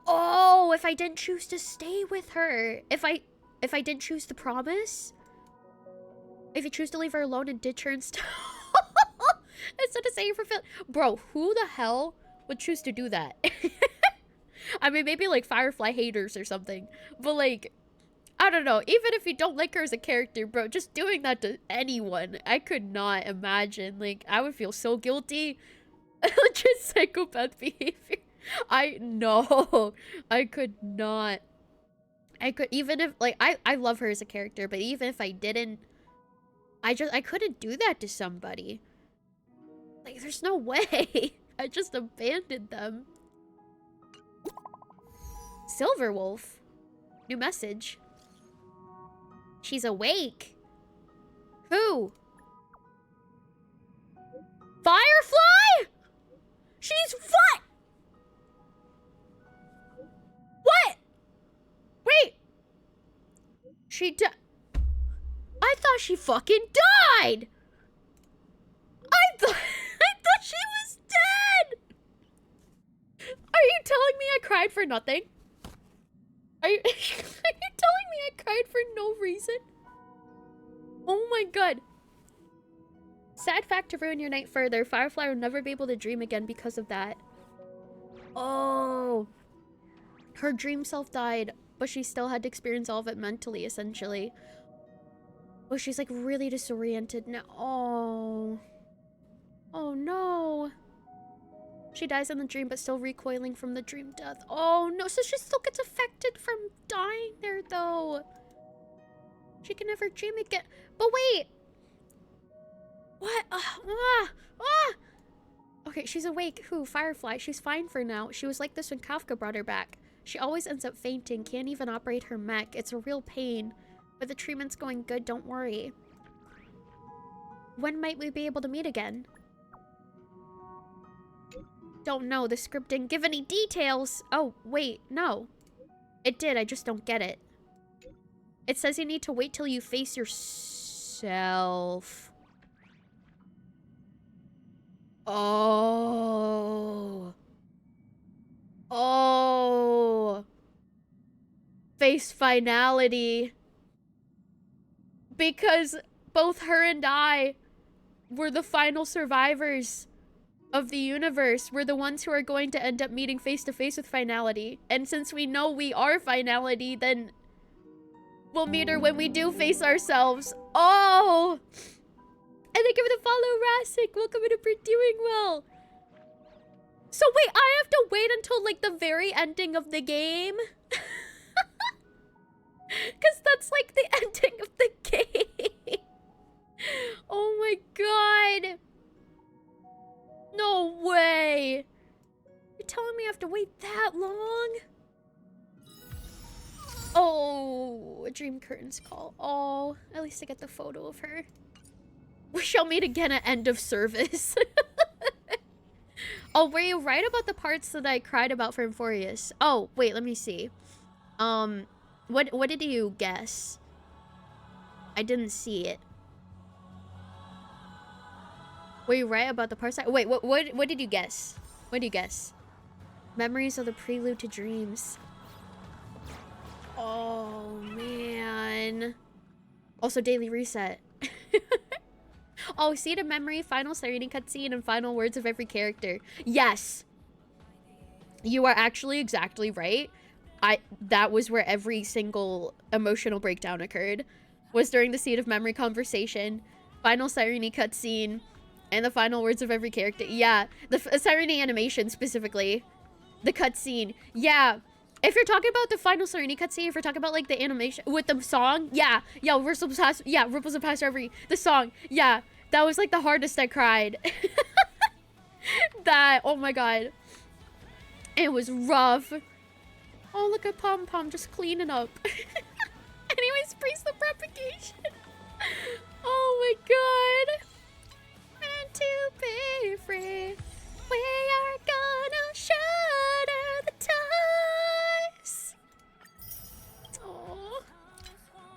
Oh, if I didn't choose to stay with her. If I didn't choose the promise? If you choose to leave her alone and ditch her instead... Instead of saying for Phil... Bro, who the hell would choose to do that? I mean, maybe like Firefly haters or something. But like... I don't know, even if you don't like her as a character, bro, just doing that to anyone, I could not imagine. Like, I would feel so guilty. Just psychopath behavior. I could not. I could, even if, like, I love her as a character, but even if I didn't, I couldn't do that to somebody. Like, there's no way. I just abandoned them. Silverwolf. New message. She's awake. Who? Firefly? She's what? What? Wait. She I thought she fucking died. I thought she was dead. Are you telling me I cried for nothing? Are you telling me I cried for no reason? Oh my god. Sad fact to ruin your night further. Firefly will never be able to dream again because of that. Oh. Her dream self died, but she still had to experience all of it mentally, essentially. Oh, she's like really disoriented now. Oh. Oh no. She dies in the dream, but still recoiling from the dream death. Oh no, so she still gets affected from dying there, though. She can never dream again. But wait. What? Okay, she's awake. Who? Firefly. She's fine for now. She was like this when Kafka brought her back. She always ends up fainting, can't even operate her mech. It's a real pain. But the treatment's going good, don't worry. When might we be able to meet again? Don't know. The script didn't give any details. Oh, wait. No. It did. I just don't get it. It says you need to wait till you face yourself. Oh. Oh. Face finality. Because both her and I were the final survivors of the universe. We're the ones who are going to end up meeting face to face with finality. And since we know we are finality, then we'll meet her when we do face ourselves. Oh! And then give it a follow, Rasik. Welcome in, we're doing well. So wait, I have to wait until like the very ending of the game? Because that's like the ending of the game. Oh my god. No way. You're telling me I have to wait that long? Oh, a dream curtains call. Oh, at least I get the photo of her. We shall meet again at end of service. Oh, were you right about the parts that I cried about for Euphorius? Oh, wait, let me see. What did you guess? I didn't see it. Were you right about the parts? Wait, what did you guess? What did you guess? Memories are the prelude to dreams. Oh, man. Also, daily reset. Oh, seed of memory, final Serenity cutscene, and final words of every character. Yes. You are actually exactly right. That was where every single emotional breakdown occurred. Was during the seed of memory conversation, final Serenity cutscene, and the final words of every character. Yeah, the Serenity animation specifically. The cutscene. Yeah. If you're talking about the final Serenity cutscene, if you're talking about like the animation with the song, yeah, Ripples of Past Reverie, the song, yeah, that was like the hardest I cried. That, oh my god, it was rough. Oh, look at Pom Pom just cleaning up. Anyways, priest the propagation. Oh my god. And to be free, we are gonna shatter the ties. Oh.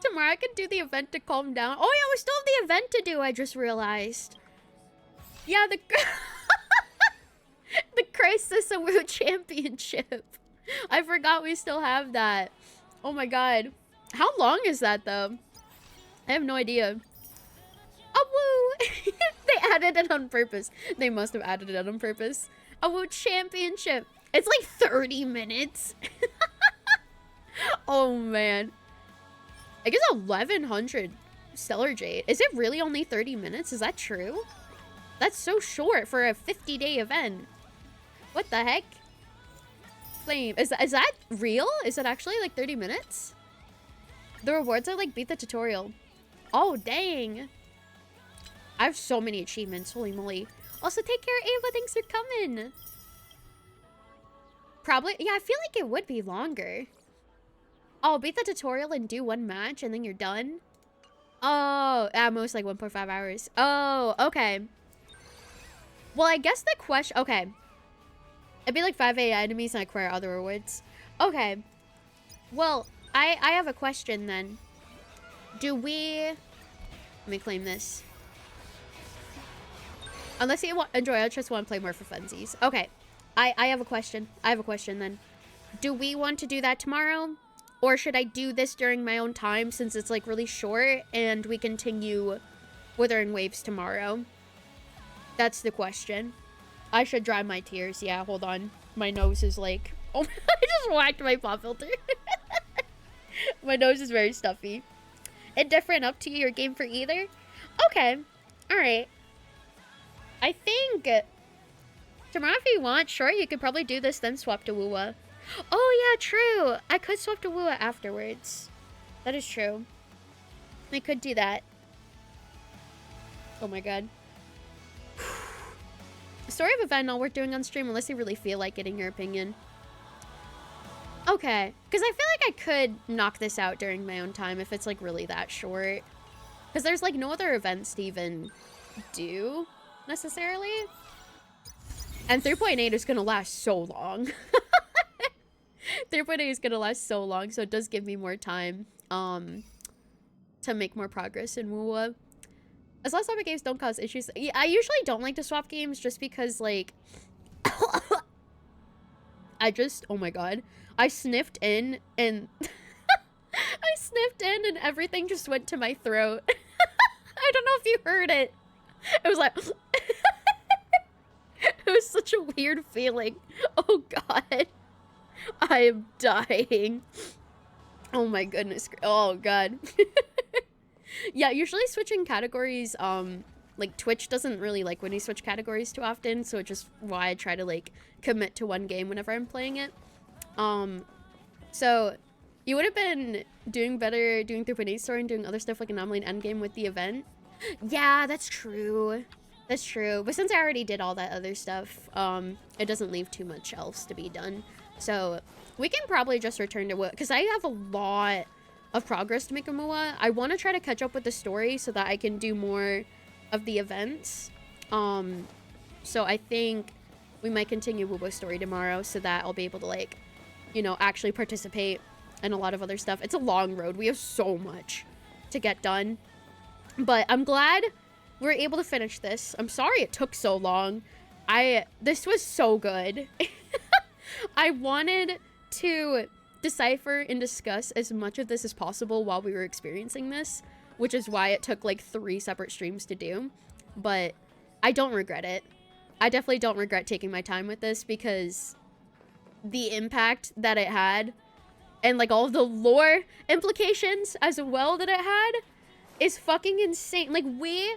Tomorrow I can do the event to calm down. Oh yeah, we still have the event to do, I just realized. Yeah, the the Crisis Award Championship. I forgot we still have that. Oh my god. How long is that though? I have no idea. Oh woo! They added it on purpose. They must have added it on purpose. A Woo Championship. It's like 30 minutes. Oh man. I guess 1100 Stellar Jade. Is it really only 30 minutes? Is that true? That's so short for a 50-day event. What the heck? Flame. Is that real? Is it actually like 30 minutes? The rewards are like beat the tutorial. Oh, dang. I have so many achievements. Holy moly. Also, take care, Ava. Thanks for coming. Probably. Yeah, I feel like it would be longer. Oh, beat the tutorial and do one match and then you're done? Oh, at most like 1.5 hours. Oh, okay. Well, I guess the question... Okay. It'd be like 5 AI enemies and I acquire other rewards. Okay. Well, I have a question then. Do we... Let me claim this. Unless you enjoy, I just want to play more for funsies. Okay. I have a question. I have a question then. Do we want to do that tomorrow? Or should I do this during my own time since it's like really short and we continue Withering Waves tomorrow? That's the question. I should dry my tears. Yeah, hold on. My nose is like... Oh, I just whacked my pop filter. My nose is very stuffy. Indifferent, up to you. Your game for either? Okay. Alright. I think... Tomorrow if you want, sure, you could probably do this then swap to Woowa. Oh, yeah, true. I could swap to Woowa afterwards. That is true. I could do that. Oh my god. Story of event not worth doing on stream unless you really feel like getting your opinion. Okay. Because I feel like I could knock this out during my own time if it's like really that short. Because there's like no other events to even do necessarily. And 3.8 is going to last so long. 3.8 is going to last so long, so it does give me more time to make more progress in Woowa. As long as swap games don't cause issues. Yeah, I usually don't like to swap games just because, like, oh my god. I sniffed in and I sniffed in and everything just went to my throat. I don't know if you heard it. It was like it was such a weird feeling. Oh god. I am dying. Oh my goodness. Oh god. Yeah, usually switching categories, like Twitch doesn't really like when you switch categories too often, so it's just why I try to like commit to one game whenever I'm playing it. So you would have been doing better doing through Beneath Story and doing other stuff like Anomaly and Endgame with the event. Yeah, that's true. That's true. But since I already did all that other stuff, it doesn't leave too much else to be done. So we can probably just return to what, because I have a lot of progress to make a MOA. I want to try to catch up with the story so that I can do more of the events. So I think we might continue Wubo's story tomorrow so that I'll be able to, like, you know, actually participate in a lot of other stuff. It's a long road. We have so much to get done. But I'm glad we're able to finish this. I'm sorry it took so long. This was so good. I wanted to decipher and discuss as much of this as possible while we were experiencing this, which is why it took like 3 separate streams to do. But I don't regret it. I definitely don't regret taking my time with this because the impact that it had and like all of the lore implications as well that it had is fucking insane. Like we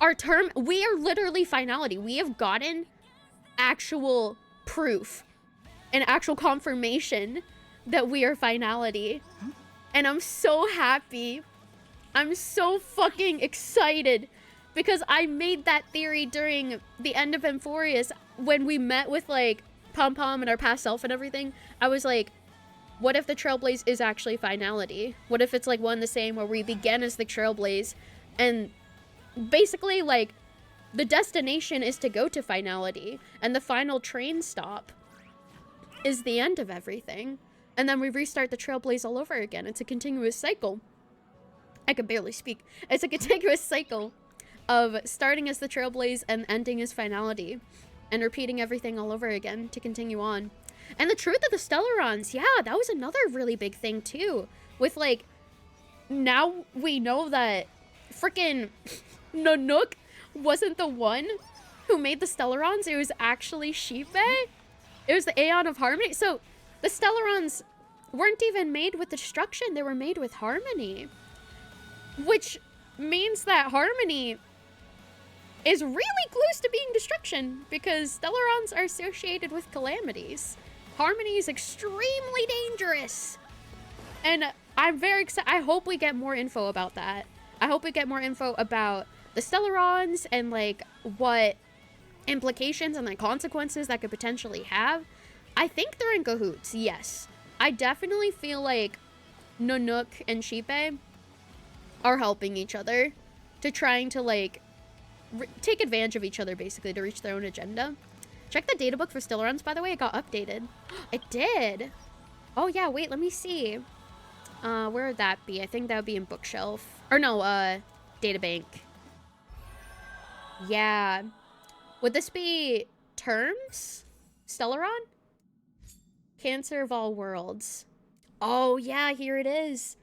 are literally finality. We have gotten actual proof and actual confirmation that we are finality. And I'm so happy. I'm so fucking excited because I made that theory during the end of Emphorius when we met with like Pom Pom and our past self and everything. I was like, what if the Trailblaze is actually finality? What if it's like one the same where we began as the Trailblaze and basically like the destination is to go to finality and the final train stop is the end of everything. And then we restart the Trailblaze all over again. It's a continuous cycle. I can barely speak. It's a continuous cycle of starting as the Trailblaze and ending as finality and repeating everything all over again to continue on. And the truth of the Stellarons, yeah, that was another really big thing too. With like, now we know that frickin' Nanook wasn't the one who made the Stellarons. It was actually Shipe. It was the Aeon of Harmony. So the Stellarons weren't even made with destruction. They were made with harmony. Which means that harmony is really close to being destruction because Stellarons are associated with calamities. Harmony is extremely dangerous. And I'm very excited. I hope we get more info about that. I hope we get more info about the Stellarons and like what implications and like consequences that could potentially have. I think they're in cahoots, yes. I definitely feel like Nanook and Shipe are helping each other to trying to like take advantage of each other basically to reach their own agenda. Check the databook for Stellarons, by the way. It got updated. It did. Oh yeah, wait, let me see. Where would that be? I think that would be in bookshelf. Or no, databank. Yeah. Would this be terms? Stellaron? Cancer of all worlds. Oh yeah, here it is.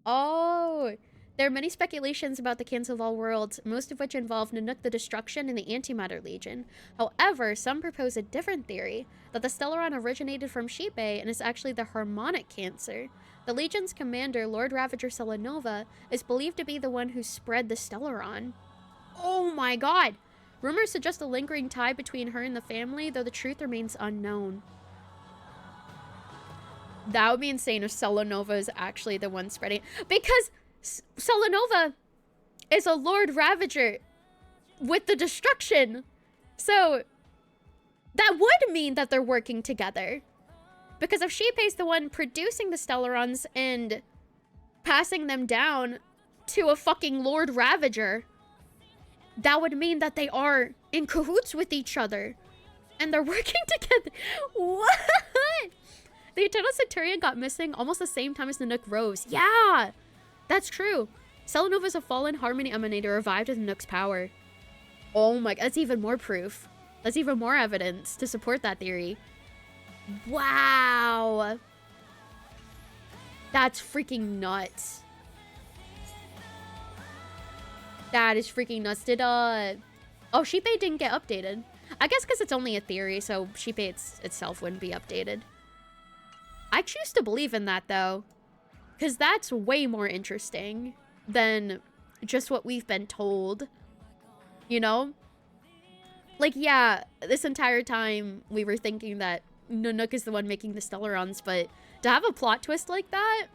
Oh, there are many speculations about the Cancer of all worlds, most of which involve Nanook the Destruction and the Antimatter Legion. However, some propose a different theory, that the Stellaron originated from Shipe and is actually the Harmonic Cancer. The Legion's commander, Lord Ravager Selenova, is believed to be the one who spread the Stellaron. Oh my god! Rumors suggest a lingering tie between her and the family, though the truth remains unknown. That would be insane if Selenova is actually the one spreading. Because Selenova is a Lord Ravager with the destruction. So that would mean that they're working together. Because if Shipe's the one producing the Stellarons and passing them down to a fucking Lord Ravager, that would mean that they are in cahoots with each other. And they're working together. What? The Eternal Centurion got missing almost the same time as Nanook rose. Yeah, that's true. Selenova is a fallen Harmony Emanator revived with Nanook's power. Oh my god, that's even more proof. That's even more evidence to support that theory. Wow. That's freaking nuts. That is freaking nuts. Did, oh, Sheepei didn't get updated. I guess because it's only a theory, so Sheepei itself wouldn't be updated. I choose to believe in that, though. Because that's way more interesting than just what we've been told. You know? Like, yeah, this entire time we were thinking that Nanook is the one making the Stellarons, but to have a plot twist like that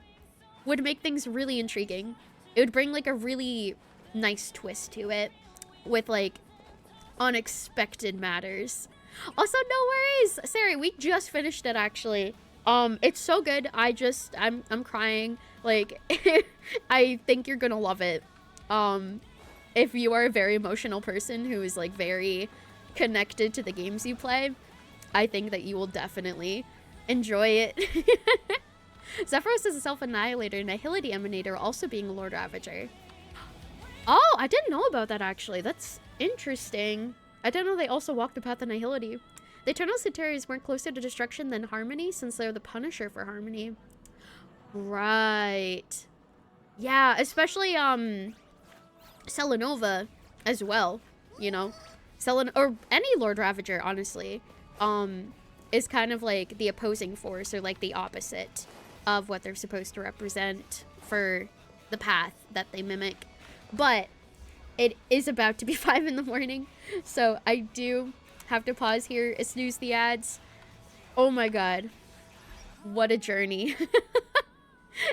would make things really intriguing. It would bring, like, a really nice twist to it with, like, unexpected matters. Also, no worries, Sari, we just finished it, actually. It's so good. I'm crying. Like, I think you're gonna love it. If you are a very emotional person who is, like, very connected to the games you play, I think that you will definitely enjoy it. Zephyros is a self-annihilator, Nihility Emanator, also being a Lord Ravager. Oh, I didn't know about that, actually. That's interesting. I didn't know they also walked the path of Nihility. The Eternal Ceteris weren't closer to destruction than Harmony, since they're the Punisher for Harmony. Right. Yeah, especially, Selenova as well, you know? Or any Lord Ravager, honestly, is kind of like the opposing force, or like the opposite of what they're supposed to represent for the path that they mimic. But it is about to be 5 in the morning, so I do have to pause here, snooze the ads. Oh my god. What a journey.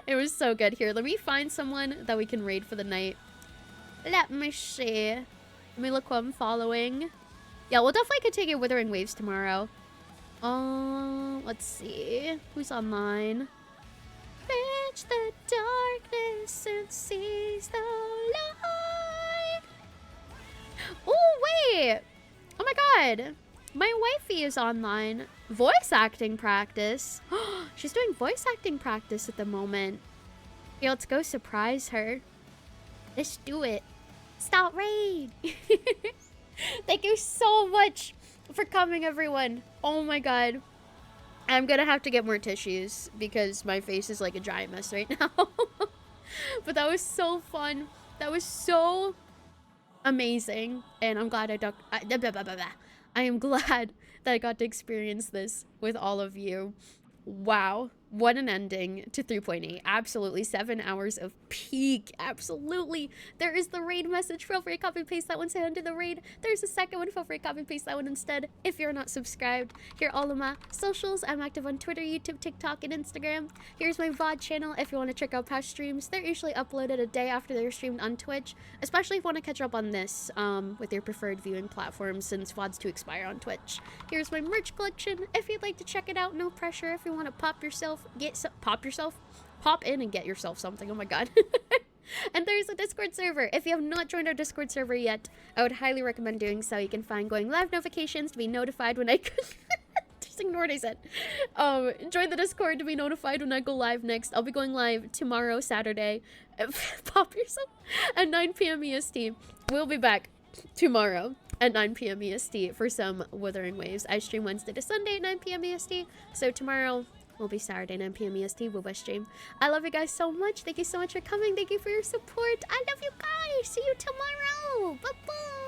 It was so good. Here, let me find someone that we can raid for the night. Let me see. Let me look who I'm following. Yeah, we'll definitely continue Withering Waves tomorrow. Let's see. Who's online? Reach the darkness and seize the light. Oh, wait. Oh my god. My wifey is online. Voice acting practice. She's doing voice acting practice at the moment. Yeah, let's go surprise her. Let's do it. Stop raid. Thank you so much for coming, everyone. Oh my god. I'm gonna have to get more tissues because my face is like a giant mess right now. But that was so fun. That was so amazing. And I'm glad I am glad that I got to experience this with all of you. Wow. What an ending to 3.8. Absolutely. 7 hours of peak. Absolutely. There is the raid message. Feel free to copy and paste that one. Say under the raid. There's a second one. Feel free to copy and paste that one instead. If you're not subscribed, here are all of my socials. I'm active on Twitter, YouTube, TikTok, and Instagram. Here's my VOD channel if you want to check out past streams. They're usually uploaded a day after they're streamed on Twitch, especially if you want to catch up on this with your preferred viewing platform, since VODs do expire on Twitch. Here's my merch collection. If you'd like to check it out, no pressure. If you want to pop in and get yourself something. Oh my god. And there's a Discord server. If you have not joined our Discord server yet, I would highly recommend doing so. You can find going live notifications to be notified when I just ignore what I said. Join the Discord to be notified when I go live next. I'll be going live tomorrow, Saturday. Pop yourself at 9 p.m. EST. We'll be back tomorrow at 9 p.m. EST for some Withering Waves. I stream Wednesday to Sunday at 9 p.m. EST. So tomorrow will be Saturday, 9 p.m. EST, Wooba stream. I love you guys so much. Thank you so much for coming. Thank you for your support. I love you guys. See you tomorrow. Bye-bye.